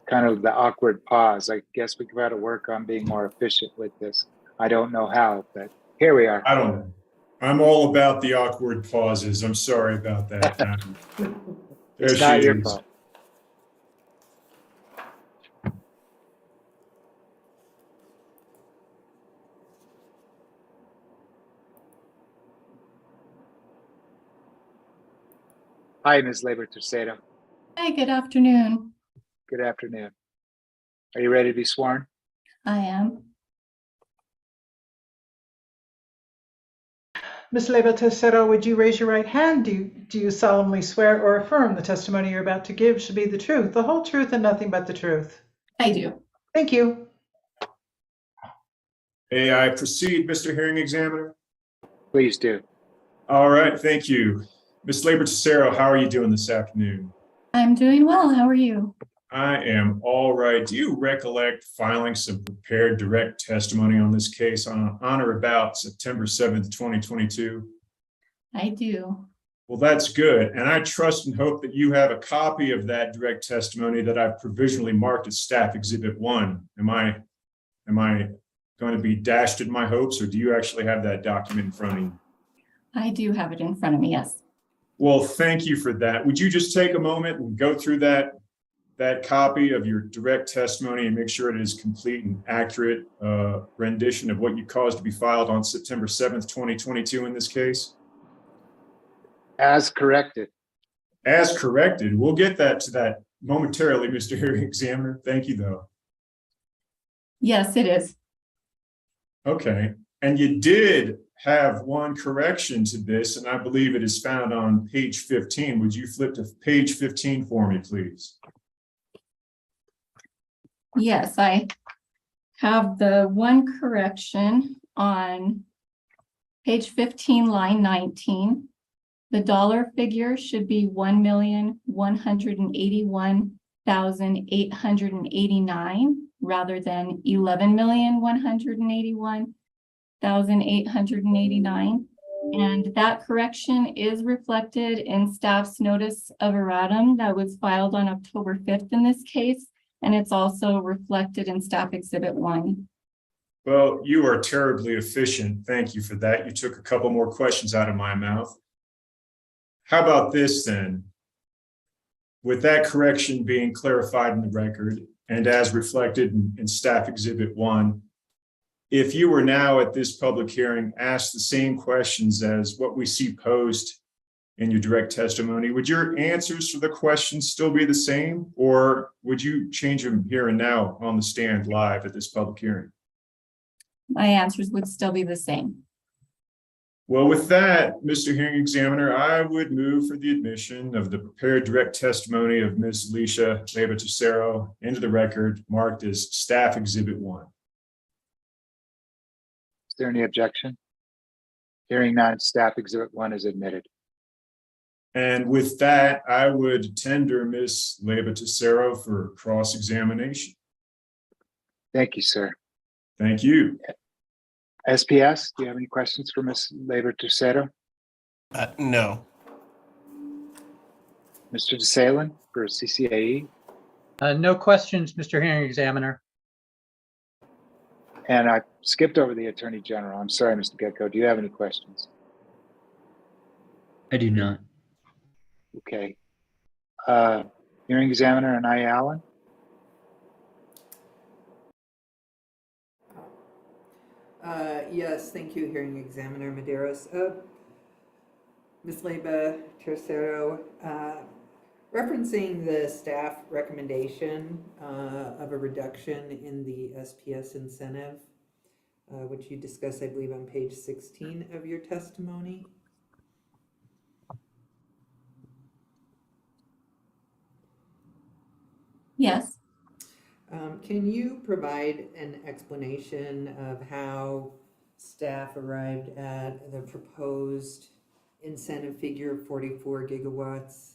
kind of the awkward pause. I guess we got to work on being more efficient with this. I don't know how, but here we are. I don't know. I'm all about the awkward pauses. I'm sorry about that. There It's she not your is. fault. Hi, Ms. Labor Tercero. Hi, good afternoon. Good afternoon. Are you ready to be sworn? I am. Ms. Leyva Tercero, would you raise your right hand? Do you solemnly swear or affirm the testimony you're about to give should be the truth, the whole truth, and nothing but the truth? I do. Thank you. May I proceed, Mr. Hearing Examiner? Please do. All right, thank you. Ms. Labor Tercero, how are you doing this afternoon? I'm doing well. How are you? I am all right. Do you recollect filing some prepared direct testimony on this case on or about September 7th, 2022? I do. Well, that's good. And I trust and hope that you have a copy of that direct testimony that I've provisionally marked as Staff Exhibit 1. Am I going to be dashed in my hopes, or do you actually have that document in front of you? I do have it in front of me, yes. Well, thank you for that. Would you just take a moment and go through that copy of your direct testimony and make sure it is complete and accurate rendition of what you caused to be filed on September 7th, 2022 in this case? As corrected. As corrected. We'll get to that momentarily, Mr. Hearing Examiner. Thank you, though. Yes, it is. Okay. And you did have one correction to this, and I believe it is found on page 15. Would you flip to page 15 for me, please? Yes, I have the one correction on page 15, line 19. The dollar figure should be 1,181,889 rather than 11,181,889. And that correction is reflected in staff's notice of erratum that was filed on October 5th in this case. And it's also reflected in Staff Exhibit 1. Well, you are terribly efficient. Thank you for that. You took a couple more questions out of my mouth. How about this then? With that correction being clarified in the record and as reflected in Staff Exhibit 1, if you were now at this public hearing asked the same questions as what we see posed in your direct testimony, would your answers to the questions still be the same, or would you change them here and now on the stand live at this public hearing? My answers would still be the same. Well, with that, Mr. Hearing Examiner, I would move for the admission of the prepared direct testimony of Ms. Alicia Leyva Tercero into the record marked as Staff Exhibit 1. Is there any objection? Hearing none, Staff Exhibit 1 is admitted. And with that, I would tender Ms. Leyva Tercero for cross-examination. Thank you, sir. Thank you. SPS, do you have any questions for Ms. Leyva Tercero? No. Mr. DeSalen for CCAE? No questions, Mr. Hearing Examiner. And I skipped over the Attorney General. I'm sorry, Mr. Gecko. Do you have any questions? I do not. Okay. Hearing Examiner and I, Allen? Yes, thank you, Hearing Examiner Medeiros. Ms. Leyva Tercero, referencing the staff recommendation of a reduction in the SPS incentive, which you discussed, I believe, on page 16 of your testimony. Yes. Can you provide an explanation of how staff arrived at the proposed incentive figure of 44 gigawatts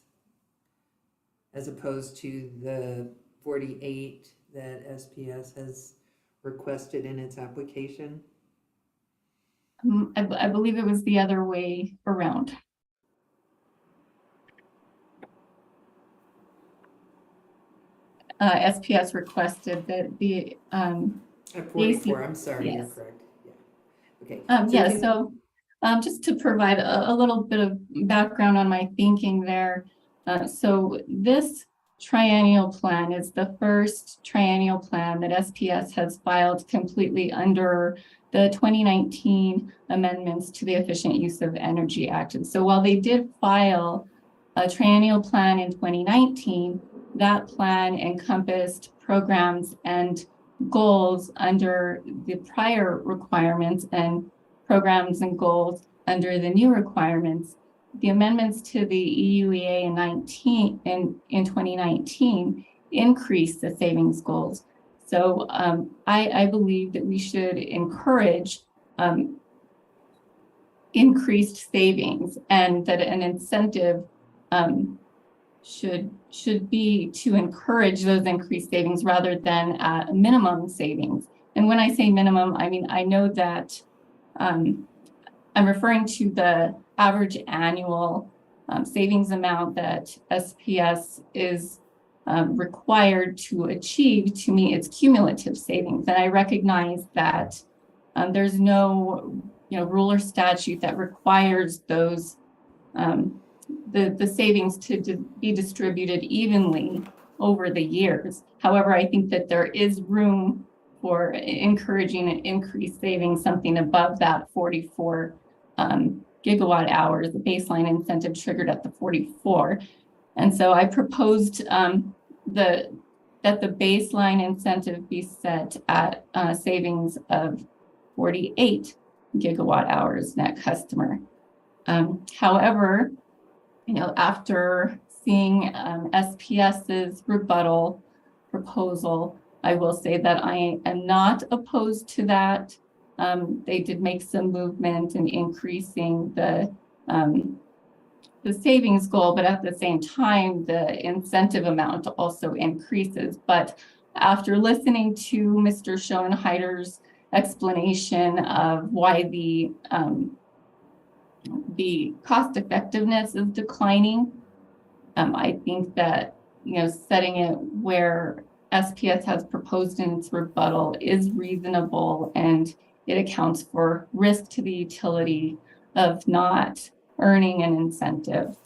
as opposed to the 48 that SPS has requested in its application? I believe it was the other way around. SPS requested that the At 44, basic- I'm sorry, you're yes. correct. Yeah. Okay. Yeah, can- so just to provide a little bit of background on my thinking there. So this triennial plan is the first triennial plan that SPS has filed completely under the 2019 amendments to the Efficient Use of Energy Act. And so while they did file a triennial plan in 2019, that plan encompassed programs and goals under the prior requirements and programs and goals under the new requirements. The amendments to the EUEA in 2019 increased the savings goals. So I believe that we should encourage increased savings, and that an incentive should be to encourage those increased savings rather than minimum savings. And when I say minimum, I mean, I know that I'm referring to the average annual savings amount that SPS is required to achieve to meet its cumulative savings. And I recognize that there's no rule or statute that requires those the savings to be distributed evenly over the years. However, I think that there is room for encouraging an increased savings, something above that 44 gigawatt hours, the baseline incentive triggered at the 44. And so I proposed that the baseline incentive be set at savings of 48 gigawatt hours net customer. However, after seeing SPS's rebuttal proposal, I will say that I am not opposed to that. They did make some movement in increasing the savings goal, but at the same time, the incentive amount also increases. But after listening to Mr. Schoenheider's explanation of why the cost effectiveness is declining, I think that setting it where SPS has proposed in its rebuttal is reasonable, and it accounts for risk to the utility of not earning an incentive.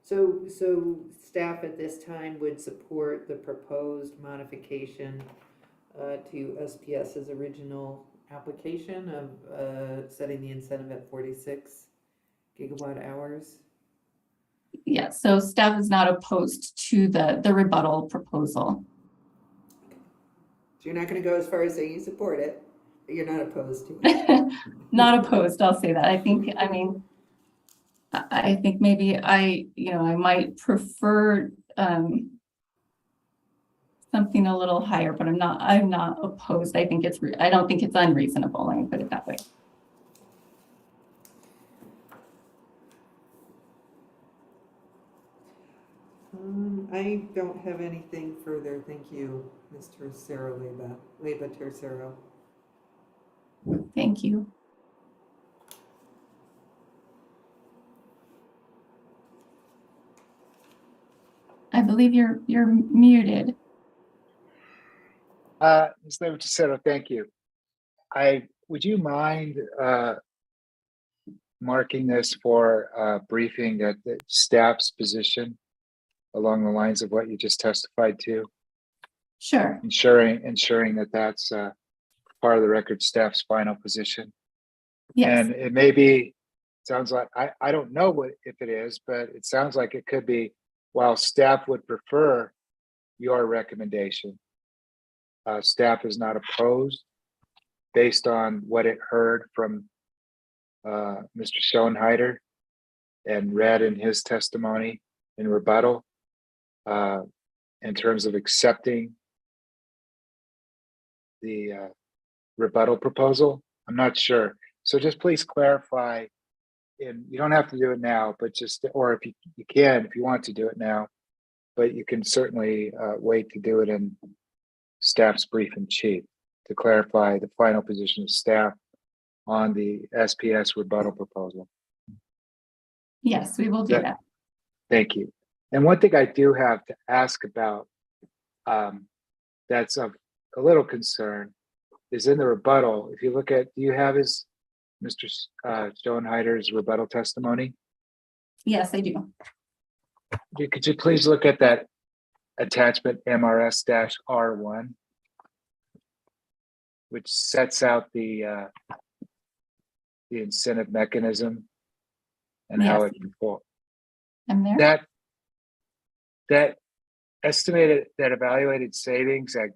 So staff at this time would support the proposed modification to SPS's original application of setting the incentive at 46 gigawatt hours? Yeah, so staff is not opposed to the rebuttal proposal. So you're not going to go as far as saying you support it, but you're not opposed to it? Not opposed, I'll say that. I think maybe I might prefer something a little higher, but I'm not opposed. I don't think it's unreasonable. Let me put it that way. I don't have anything further. Thank you, Mr. Leyba Tercero. Thank you. I believe you're muted. Ms. Leyba Tercero, thank you. Would you mind marking this for briefing that the staff's position along the lines of what you just testified to? Sure. Ensuring that that's part of the record staff's final position. Yes. And it may be, sounds like, I don't know if it is, but it sounds like it could be, while staff would prefer your recommendation, staff is not opposed based on what it heard from Mr. Schoenheider and read in his testimony in rebuttal in terms of accepting the rebuttal proposal. I'm not sure. So just please clarify, and you don't have to do it now, but just, or if you can, if you want to do it now, but you can certainly wait to do it in staff's brief in chief to clarify the final position of staff on the SPS rebuttal proposal. Yes, we will do that. Thank you. And one thing I do have to ask about that's of a little concern is in the rebuttal. If you look at, do you have Mr. Stonehider's rebuttal testimony? Yes, I do. Could you please look at that attachment MRS-R1, which sets out the incentive mechanism and how Yes. it performs. I'm there. That estimated, that evaluated savings at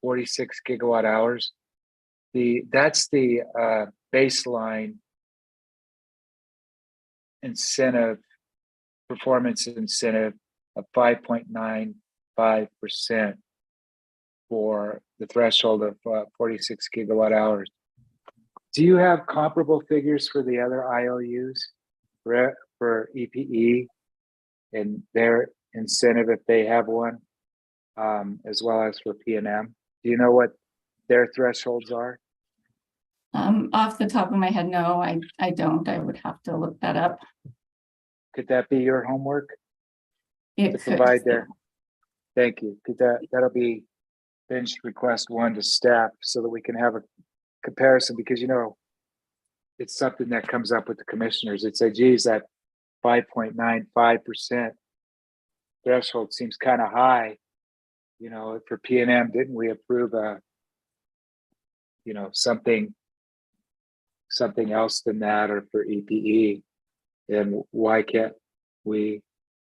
46 gigawatt hours. That's the baseline incentive, performance incentive of 5.95% for the threshold of 46 gigawatt hours. Do you have comparable figures for the other IOUs for EPE and their incentive if they have one, as well as for PNM? Do you know what their thresholds are? Off the top of my head, no, I don't. I would have to look that up. Could that be your homework It to could. provide there? Thank you. Could that'll be bench request 1 to staff so that we can have a comparison, because it's something that comes up with the commissioners. It's like, geez, that 5.95% threshold seems kind of high. For PNM, didn't we approve something else than that, or for EPE? And why can't we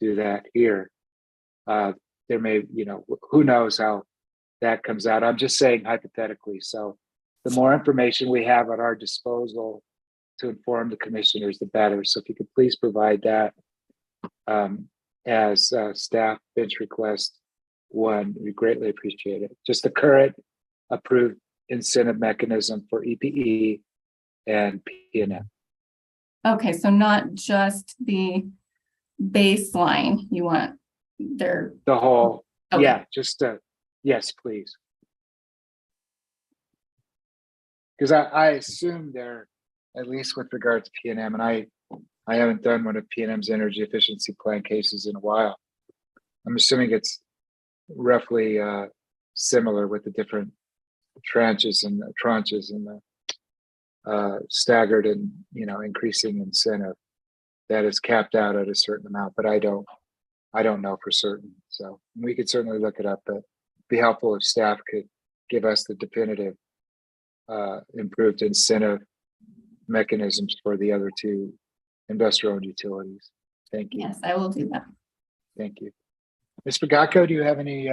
do that here? There may, who knows how that comes out. I'm just saying hypothetically. So the more information we have at our disposal to inform the commissioners, the better. So if you could please provide that as staff bench request 1, we greatly appreciate it. Just the current approved incentive mechanism for EPE and PNM. Okay, so not just the baseline, you want their. The whole, Okay. yeah, just yes, please. Because I assume they're, at least with regard to PNM, and I haven't done one of PNM's energy efficiency plan cases in a while. I'm assuming it's roughly similar with the different tranches and the staggered and increasing incentive that is capped out at a certain amount, but I don't know for certain. So we could certainly look it up, but it'd be helpful if staff could give us the definitive improved incentive mechanisms for the other 2 investor-owned utilities. Thank you. Yes, I will do that. Thank you. Ms. Pagacco, do you have any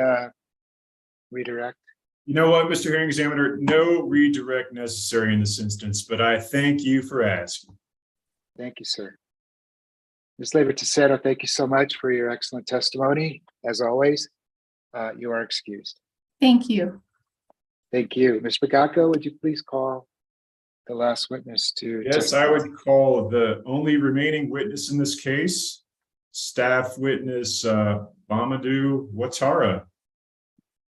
redirect? You know what, Mr. Hearing Examiner, no redirect necessary in this instance, but I thank you for asking. Thank you, sir. Ms. Lever-Ticero, thank you so much for your excellent testimony. As always, you are excused. Thank you. Thank you. Ms. Pagacco, would you please call the last witness to Yes, testify? I would call the only remaining witness in this case, staff witness Mamadou Ouattara.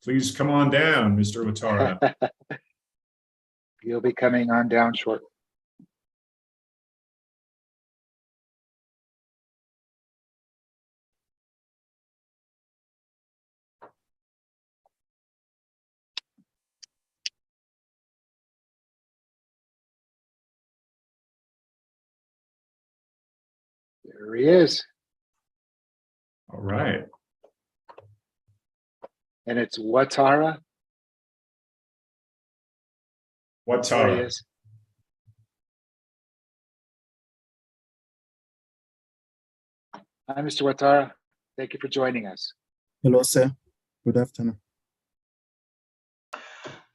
Please come on down, Mr. Ouattara. You'll be coming on down shortly. There he is. All right. And it's Ouattara. There he Ouattara. is. Hi, Mr. Ouattara. Thank you for joining us. Hello, sir. Good afternoon.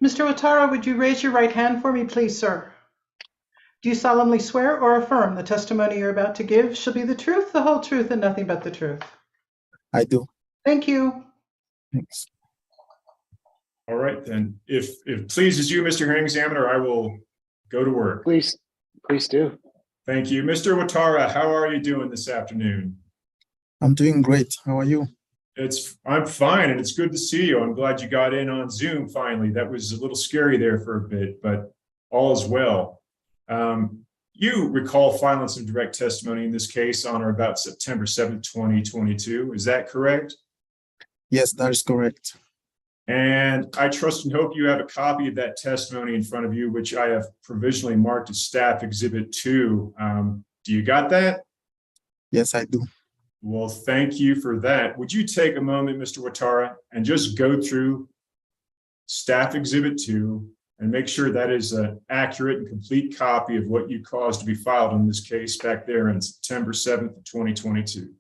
Mr. Ouattara, would you raise your right hand for me, please, sir? Do you solemnly swear or affirm the testimony you're about to give shall be the truth, the whole truth, and nothing but the truth? I do. Thank you. Thanks. All right, then. If it pleases you, Mr. Hearing Examiner, I will go to work. Please do. Thank you. Mr. Ouattara, how are you doing this afternoon? I'm doing great. How are you? I'm fine, and it's good to see you. I'm glad you got in on Zoom finally. That was a little scary there for a bit, but all is well. you recall filing some direct testimony in this case on or about September 7th, 2022. Is that correct? Yes, that is correct. And I trust and hope you have a copy of that testimony in front of you, which I have provisionally marked as Staff Exhibit 2. Do you got that? Yes, I do. Well, thank you for that. Would you take a moment, Mr. Watara, and just go through Staff Exhibit 2 and make sure that is an accurate and complete copy of what you caused to be filed in this case back there on September 7th, 2022.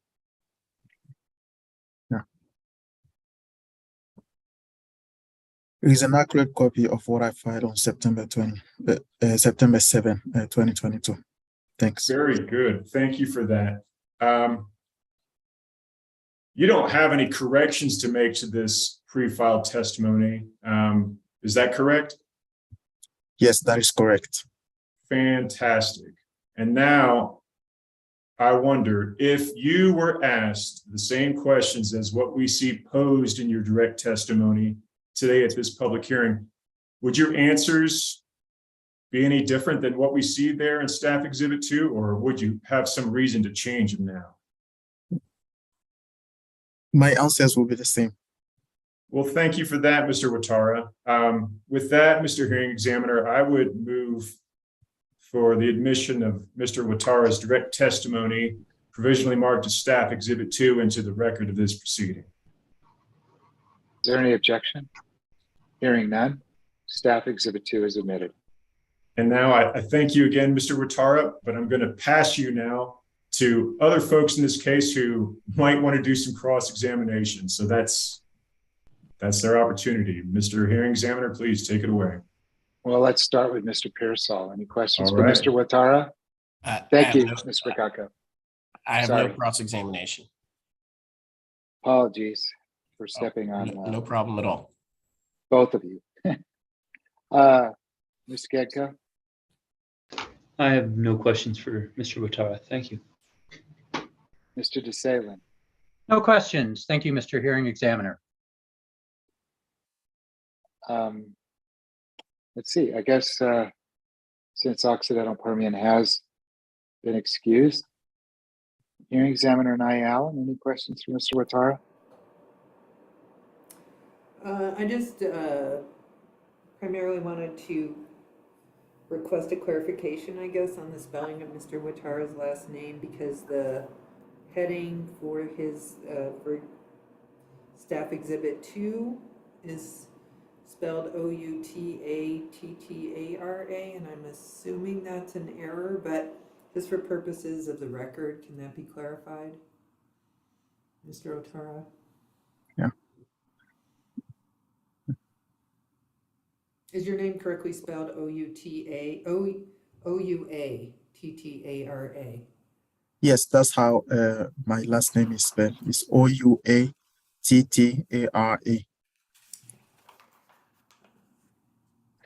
It is an accurate copy of what I filed on September 7, 2022. Thanks. Very good. Thank you for that. You don't have any corrections to make to this pre-filed testimony. Is that correct? Yes, that is correct. Fantastic. And now I wonder if you were asked the same questions as what we see posed in your direct testimony today at this public hearing, would your answers be any different than what we see there in Staff Exhibit 2, or would you have some reason to change them now? My answers will be the same. Well, thank you for that, Mr. Watara. With that, Mr. Hearing Examiner, I would move for the admission of Mr. Watara's direct testimony, provisionally marked as Staff Exhibit 2, into the record of this proceeding. Is there any objection? Hearing none, Staff Exhibit 2 is admitted. And now I thank you again, Mr. Watara, but I'm going to pass you now to other folks in this case who might want to do some cross-examination. So that's their opportunity. Mr. Hearing Examiner, please take it away. Well, let's start with Mr. Pearsall. Any questions All for right. Mr. Watara? Thank you, Ms. Rikako. I have Sorry. no cross-examination. Apologies for stepping on No problem at all. both of you. Ms. Gedko? I have no questions for Mr. Watara. Thank you. Mr. DeSalen? No questions. Thank you, Mr. Hearing Examiner. Let's see, I guess since Occidental Permian has been excused, Hearing Examiner Nye Allen, any questions for Mr. Watara? I just primarily wanted to request a clarification, I guess, on the spelling of Mr. Watara's last name, because the heading for his for Staff Exhibit 2 is spelled O-U-T-A-T-T-A-R-A, and I'm assuming that's an error, but just for purposes of the record, can that be clarified, Mr. Watara? Yeah. Is your name correctly spelled O-U-A-T-T-A-R-A? Yes, that's how my last name is spelled. It's O-U-A-T-T-A-R-A.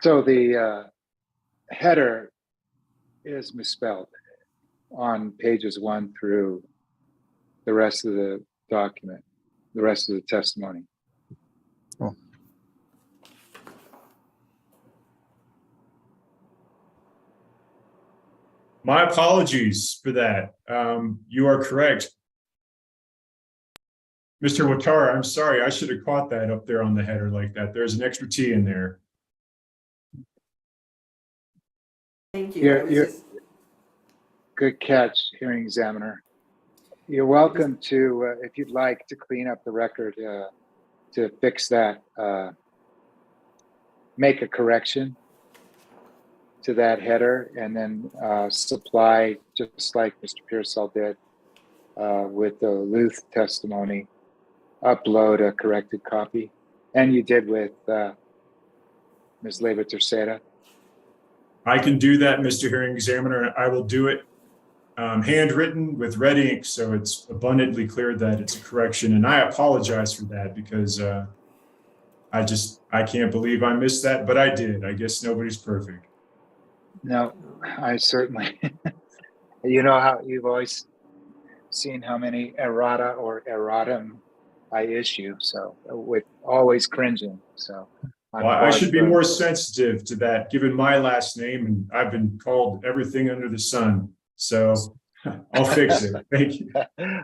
So the header is misspelled on pages 1 through the rest of the document, the rest of the testimony. Oh. My apologies for that. You are correct. Mr. Watara, I'm sorry. I should have caught that up there on the header like that. There's an extra T in there. Thank you. Good catch, Hearing Examiner. You're welcome to, if you'd like, to clean up the record, to fix that, make a correction to that header, and then supply, just like Mr. Pearsall did with the Luth testimony, upload a corrected copy. And you did with Ms. Leyva Tercera. I can do that, Mr. Hearing Examiner, and I will do it handwritten with red ink, so it's abundantly clear that it's a correction. And I apologize for that, because I can't believe I missed that, but I did. I guess nobody's perfect. No, I certainly, you know how you've always seen how many errata or erratum I issue, so with always cringing. So on Well, I bar should be for- more sensitive to that, given my last name, and I've been called everything under the sun. So I'll fix it. Thank you.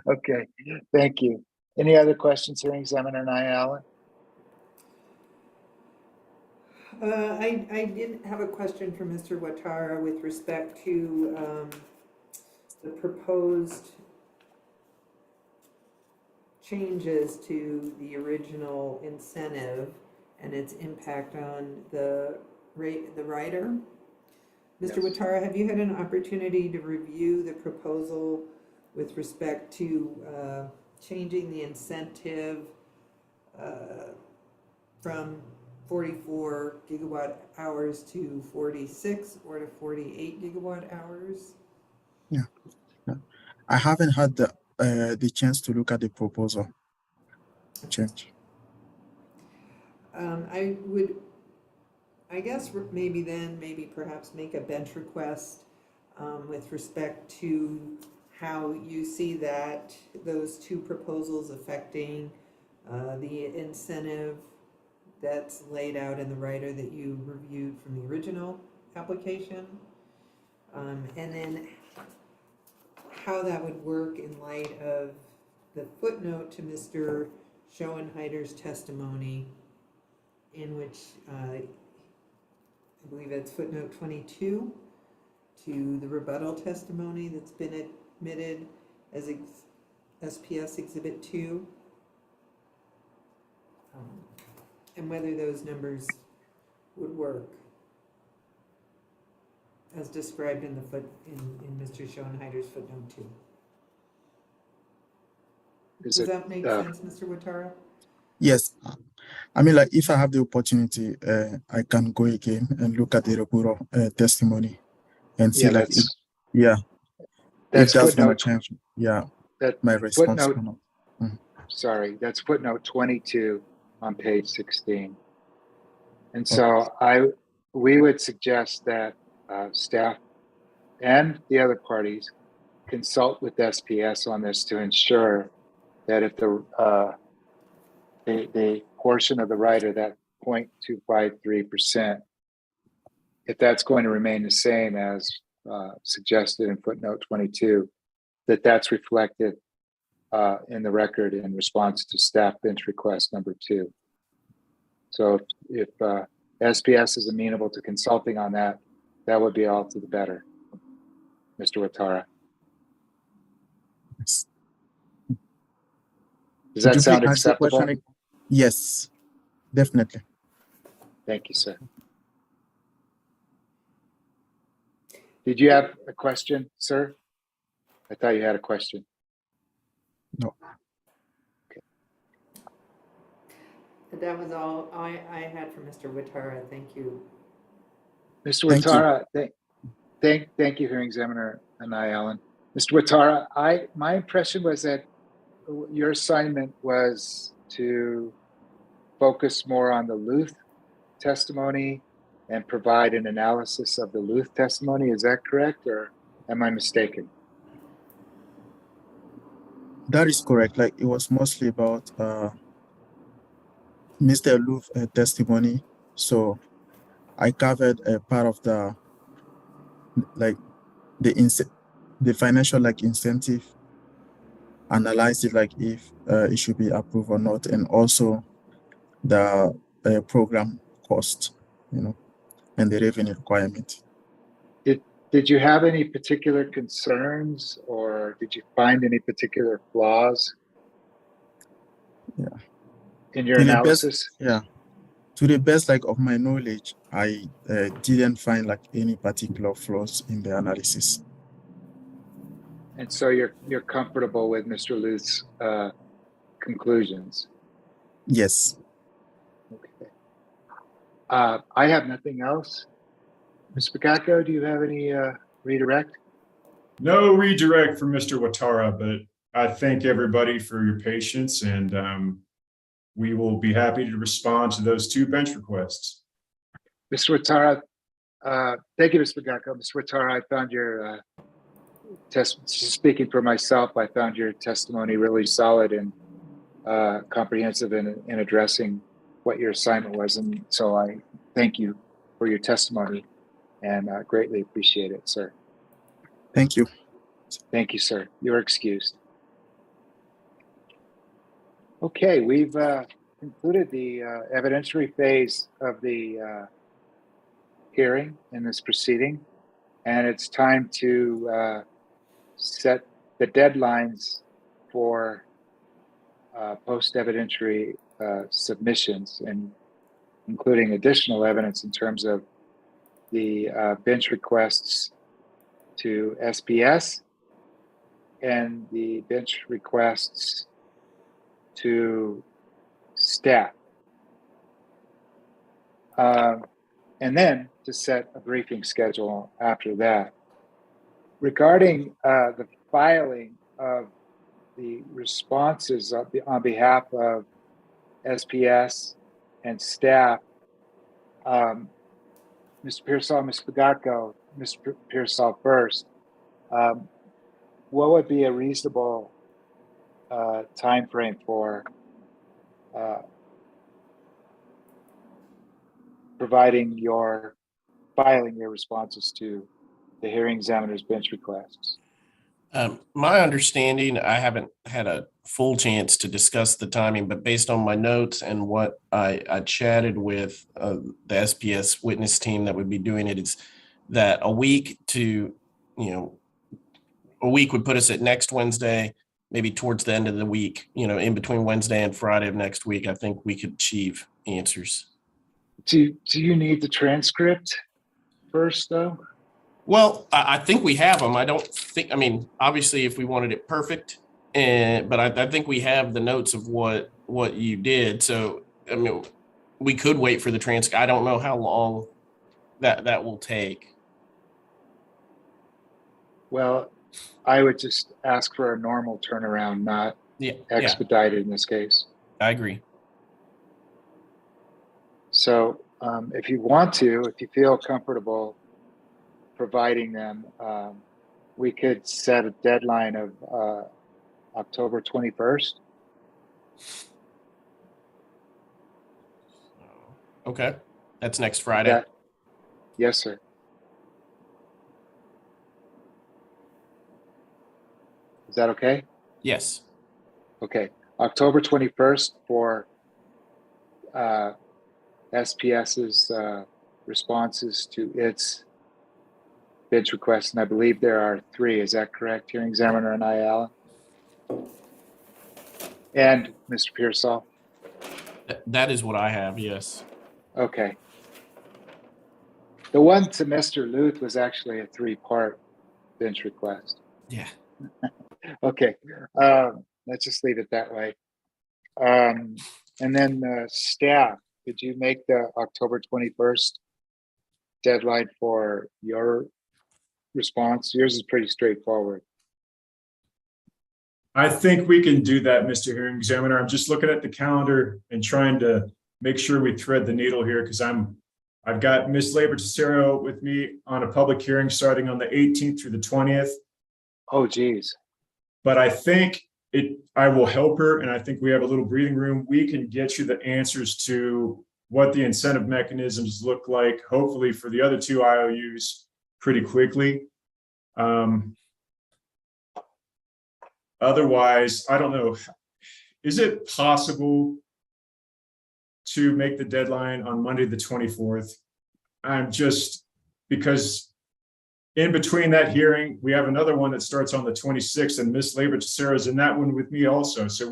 Okay, thank you. Any other questions, hearing examiner and Alan? I did have a question for Mr. Watara with respect to the proposed changes to the original incentive and its impact on the rider. Mr. Yes. Watara, have you had an opportunity to review the proposal with respect to changing the incentive from 44 gigawatt hours to 46 or to 48 gigawatt hours? Yeah. I haven't had the chance to look at the proposal change. I guess maybe perhaps make a bench request with respect to how you see those two proposals affecting the incentive that's laid out in the rider that you reviewed from the original application. And then how that would work in light of the footnote to Mr. Schoenheider's testimony, in which I believe it's footnote 22 to the rebuttal testimony that's been admitted as SPS Exhibit 2, and whether those numbers would work as described in in Mr. Schoenheider's footnote 2. Does that make sense, Mr. Watara? Yes. I mean, like, if I have the opportunity, I can go again and look at the rebuttal testimony and see, like, if that's going to footnote, change, that my response footnote, or not. Mhm. sorry, that's footnote 22 on page 16. And so we would suggest that staff and the other parties consult with SPS on this to ensure that if the portion of the rider, that 0.253%, if that's going to remain the same as suggested in footnote 22, that's reflected in the record in response to staff bench request number 2. So if SPS is amenable to consulting on that, that would be all to the better, Mr. Watara. Yes. Does Could that you sound please ask the question acceptable? again? Yes, definitely. Thank you, sir. Did you have a question, sir? I thought you had a question. No. That was all I had for Mr. Watara. Thank you. Mr. Thank you. Watara, thank you, hearing examiner and Alan. Mr. Watara, my impression was that your assignment was to focus more on the Luth testimony and provide an analysis of the Luth testimony. Is that correct, or am I mistaken? That is correct. Like, it was mostly about Mr. Luth's testimony. So I covered a part of the the financial incentive, analyze it, like if it should be approved or not, and also the program cost, and the revenue requirement. Did you have any particular concerns, or did you find any particular flaws? In your analysis? To the best of my knowledge, I didn't find any particular flaws in the analysis. And so you're comfortable with Mr. Luth's conclusions? Yes. Okay. I have nothing else. Ms. Pagacco, do you have any redirect? No redirect for Mr. Watara, but I thank everybody for your patience, and we will be happy to respond to those 2 bench requests. Mr. Watara, thank you, Ms. Pagacco. Mr. Watara, I found your speaking for myself, I found your testimony really solid and comprehensive in addressing what your assignment was. And so I thank you for your testimony and greatly appreciate it, sir. Thank you. Thank you, sir. You're excused. Okay, we've concluded the evidentiary phase of the hearing in this proceeding, and it's time to set the deadlines for post-evidentiary submissions, and including additional evidence in terms of the bench requests to SPS and the bench requests to staff. And then to set a briefing schedule after that. Regarding the filing of the responses on behalf of SPS and staff, Mr. Pearsall, Ms. Pagatko, Mr. Pearsall first, what would be a reasonable time frame for filing your responses to the hearing examiner's bench requests? My understanding, I haven't had a full chance to discuss the timing, but based on my notes and what I chatted with the SPS witness team that would be doing it, is that a week would put us at next Wednesday, maybe towards the end of the week, in between Wednesday and Friday of next week. I think we could achieve answers. Do you need the transcript first, though? Well, I think we have them. Obviously, if we wanted it perfect, but I think we have the notes of what you did. So, we could wait for the transcript. I don't know how long that will take. Well, I would just ask for a normal turnaround, not expedited in this case. I agree. So if you feel comfortable providing them, we could set a deadline of October 21st. Okay. That's next Friday. Yes, sir. Is that okay? Yes. Okay. October 21st for SPS's responses to its bench requests, and I believe there are 3. Is that correct, hearing examiner and Allen? And Mr. Pearsall? That is what I have, yes. Okay. The one to Mr. Luth was actually a 3-part bench request. Yeah. Okay. Let's just leave it that way. And then staff, could you make the October 21st deadline for your response? Yours is pretty straightforward. I think we can do that, Mr. Hearing Examiner. I'm just looking at the calendar and trying to make sure we thread the needle here, because I've got Ms. Labor-Tesoro with me on a public hearing starting on the 18th through the 20th. Oh, geez. But I think I will help her, and I think we have a little breathing room. We can get you the answers to what the incentive mechanisms look like, hopefully for the other 2 IOUs pretty quickly. Otherwise, I don't know. Is it possible to make the deadline on Monday, the 24th? Because in between that hearing, we have another one that starts on the 26th, and Ms. Labor-Tesoro is in that one with me also. So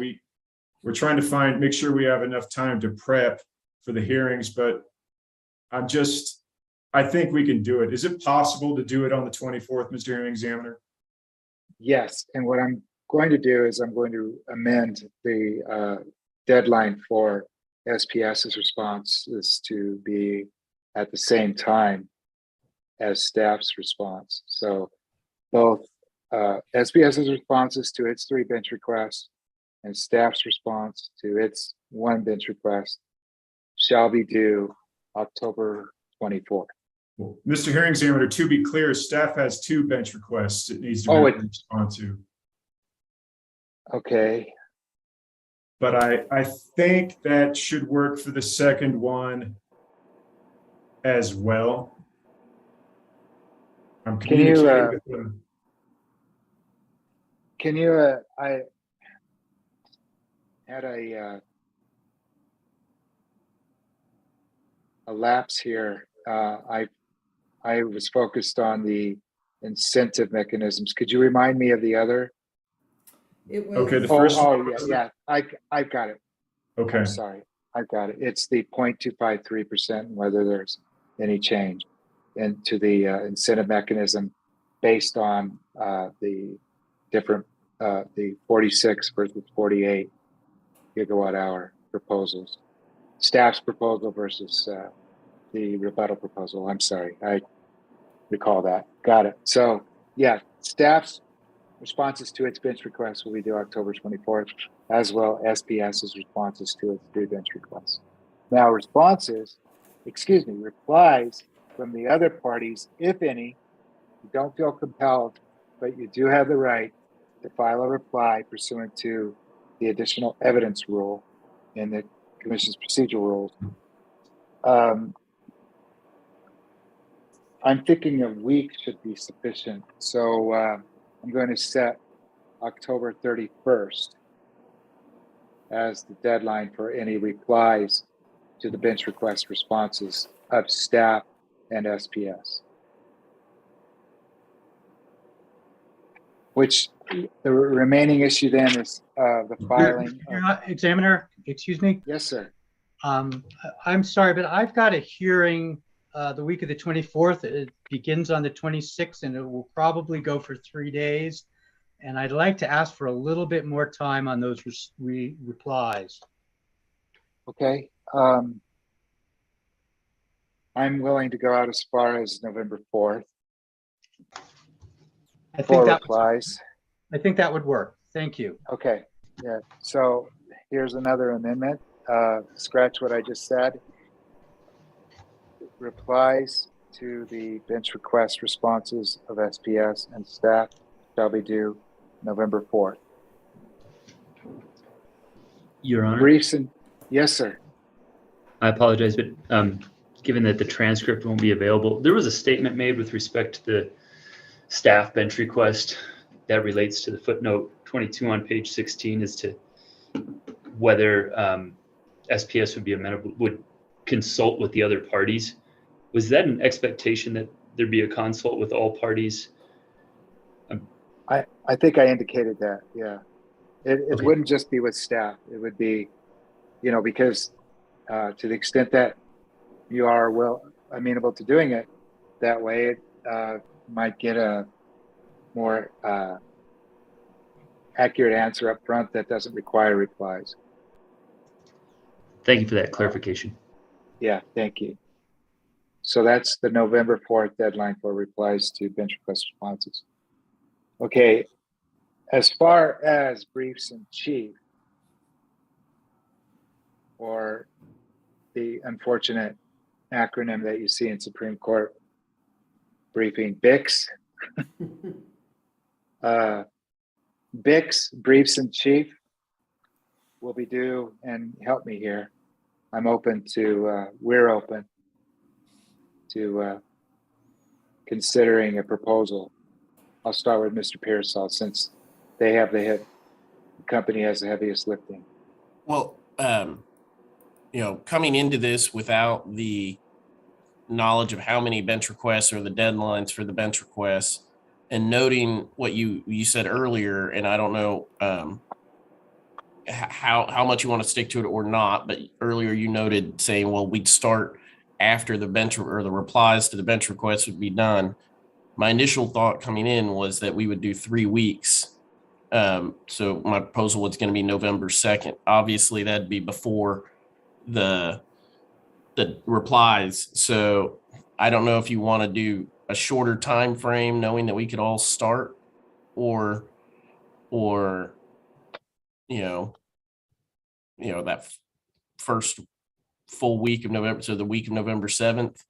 we're trying to make sure we have enough time to prep for the hearings, but I think we can do it. Is it possible to do it on the 24th, Mr. Hearing Examiner? Yes, and what I'm going to do is I'm going to amend the deadline for SPS's responses to be at the same time as staff's response. So both SPS's responses to its 3 bench requests and staff's response to its 1 bench request shall be due October 24th. Well, Mr. Hearing Examiner, to be clear, staff has 2 bench requests. It needs to respond to. Okay. but I think that should work for the second one as well. I'm Can you, communicating with them. I had a lapse here. I was focused on the incentive mechanisms. Could you remind me of the other? It was. Okay, the first one. Yeah. I got it. Okay. I'm sorry. I got it. It's the 0.253% and whether there's any change into the incentive mechanism based on the different, the 46 versus 48 gigawatt hour proposals. Staff's proposal versus the rebuttal proposal. I'm sorry. I recall that. Got it. So yeah, staff's responses to its bench request will be due October 24th, as well as SPS's responses to its three bench requests. Now replies from the other parties, if any, you don't feel compelled, but you do have the right to file a reply pursuant to the additional evidence rule in the Commission's procedural rules. I'm thinking a week should be sufficient. So I'm going to set October 31st as the deadline for any replies to the bench request responses of staff and SPS. Which the remaining issue then is the filing. Examiner, excuse me. Yes, sir. I'm sorry, but I've got a hearing the week of the 24th. It begins on the 26th and it will probably go for 3 days. And I'd like to ask for a little bit more time on those replies. Okay. I'm willing to go out as far as November 4th. I think that would work. Thank you. Okay. Yeah. So here's another amendment. Scratch what I just said. Replies to the bench request responses of SPS and staff shall be due November 4th. Your Honor. Briefs and yes, sir. I apologize, but given that the transcript won't be available, there was a statement made with respect to the staff bench request that relates to the footnote 22 on page 16 as to whether SPS would be amenable, would consult with the other parties. Was that an expectation that there'd be a consult with all parties? I think I indicated that. Yeah, it Okay. wouldn't just be with staff. It would be, because to the extent that you are amenable to doing it that way, it might get a more accurate answer up front that doesn't require replies. Thank you for that clarification. Yeah, thank you. So that's the November 4th deadline for replies to bench request responses. Okay, as far as briefs in chief, or the unfortunate acronym that you see in Supreme Court briefing, BICS. BICS, briefs in chief, will be due, and help me here. I'm open to, we're open to considering a proposal. I'll start with Mr. Pearsall since they have the company has the heaviest lifting. Well, coming into this without the knowledge of how many bench requests or the deadlines for the bench requests, and noting what you said earlier, and I don't know how much you want to stick to it or not, but earlier you noted saying, well, we'd start after the bench or the replies to the bench requests would be done. My initial thought coming in was that we would do 3 weeks. So my proposal was going to be November 2nd. Obviously, that'd be before the replies. So I don't know if you want to do a shorter time frame, knowing that we could all start, or that first full week of November, so the week of November 7th.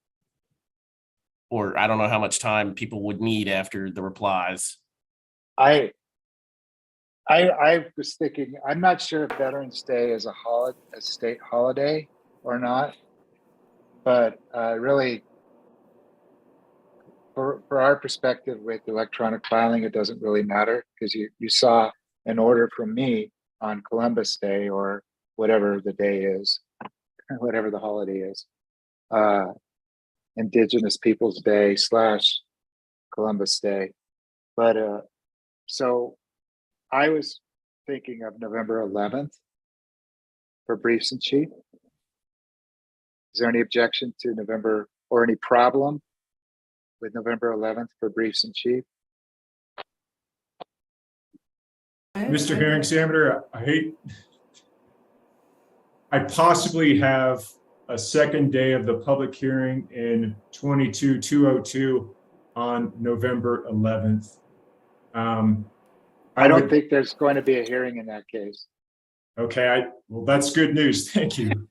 Or I don't know how much time people would need after the replies. I I was thinking, I'm not sure if Veterans Day is a state holiday or not, but really, for our perspective with electronic filing, it doesn't really matter because you saw an order from me on Columbus Day or whatever the day is, whatever the holiday is, Indigenous Peoples Day / Columbus Day. But so I was thinking of November 11th for briefs in chief. Is there any objection to November or any problem with November 11th for briefs in chief? Mr. Hearing Examiner, I possibly have a second day of the public hearing in 22-202 on November 11th. I don't think there's going to be a hearing in that case. Okay, well, that's good news. Thank you.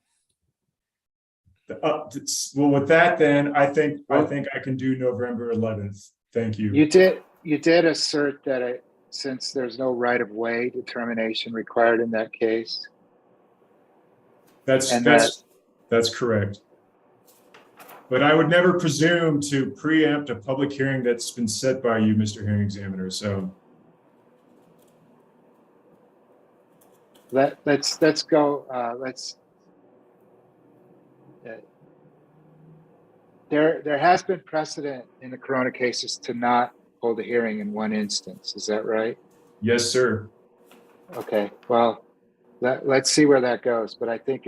Well, with that, then I think I can do November 11th. Thank you. You did assert that since there's no right of way determination required in that case. That's correct. But I would never presume to preempt a public hearing that's been set by you, Mr. Hearing Examiner. So let's go. There has been precedent in the Corona cases to not hold a hearing in one instance. Is that right? Yes, sir. Okay. Well, let's see where that goes. But I think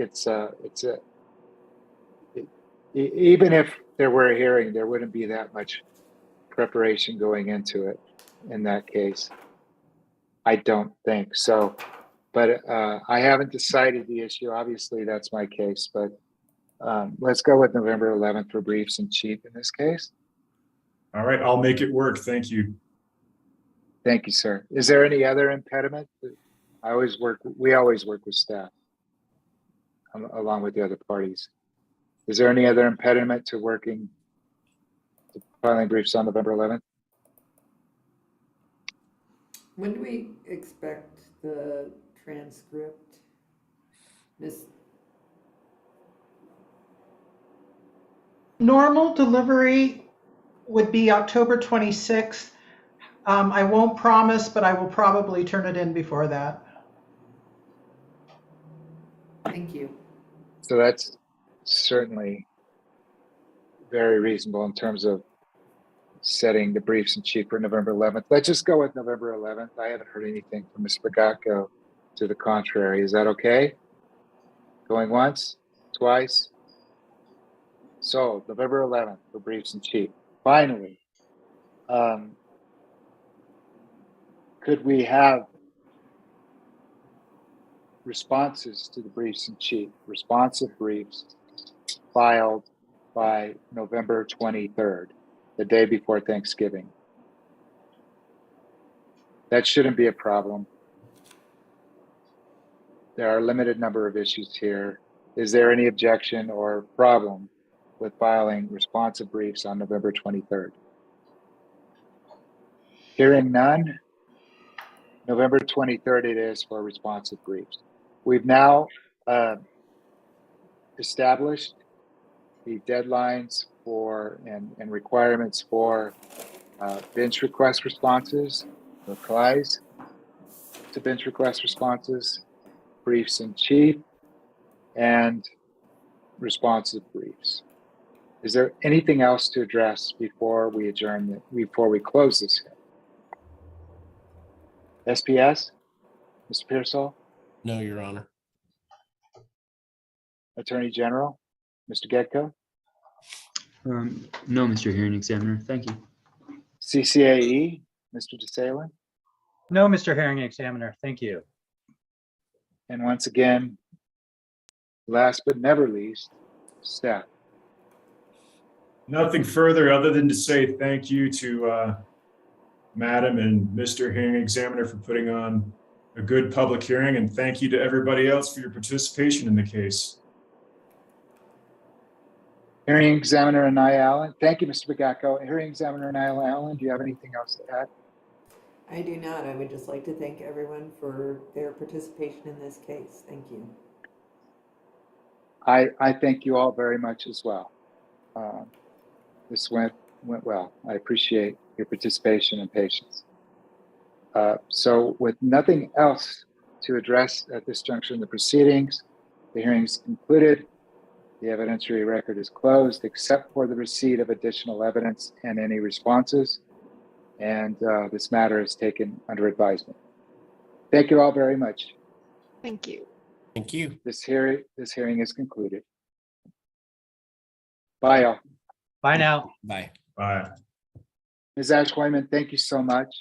even if there were a hearing, there wouldn't be that much preparation going into it in that case. I don't think so. But I haven't decided the issue. Obviously, that's my case. But let's go with November 11th for briefs in chief in this case. All right, I'll make it work. Thank you. Thank you, sir. Is there any other impediment? We always work with staff along with the other parties. Is there any other impediment to filing briefs on November 11th? When do we expect the transcript? Normal delivery would be October 26th. I won't promise, but I will probably turn it in before that. Thank you. So that's certainly very reasonable in terms of setting the briefs in chief for November 11th. Let's just go with November 11th. I haven't heard anything from Ms. Bagacco to the contrary. Is that okay? Going once, twice? So November 11th for briefs in chief. Finally, could we have responses to the briefs in chief, responsive briefs filed by November 23rd, the day before Thanksgiving? That shouldn't be a problem. There are a limited number of issues here. Is there any objection or problem with filing responsive briefs on November 23rd? Hearing none, November 23rd it is for responsive briefs. We've now established the deadlines for and requirements for bench request responses, replies to bench request responses, briefs in chief, and responsive briefs. Is there anything else to address before we adjourn, before we close this hearing? SPS, Mr. Pearsall? No, Your Honor. Attorney General, Mr. Getko? No, Mr. Hearing Examiner. Thank you. CCAE, Mr. DeSalen? No, Mr. Hearing Examiner, thank you. And once again, last but never least, staff. Nothing further other than to say thank you to Madam and Mr. Hearing Examiner for putting on a good public hearing, and thank you to everybody else for your participation in the case. Hearing Examiner Anaya Allen. Thank you, Mr. Bagacco. Hearing Examiner Anaya Allen, do you have anything else to add? I do not. I would just like to thank everyone for their participation in this case. Thank you. I thank you all very much as well. This went well. I appreciate your participation and patience. So with nothing else to address at this juncture in the proceedings, the hearing is concluded. The evidentiary record is closed, except for the receipt of additional evidence and any responses. And this matter is taken under advisement. Thank you all very much. Thank you. Thank you. This hearing is concluded. Bye, all. Bye now. Bye. Bye. Ms. Ashwayman, thank you so much.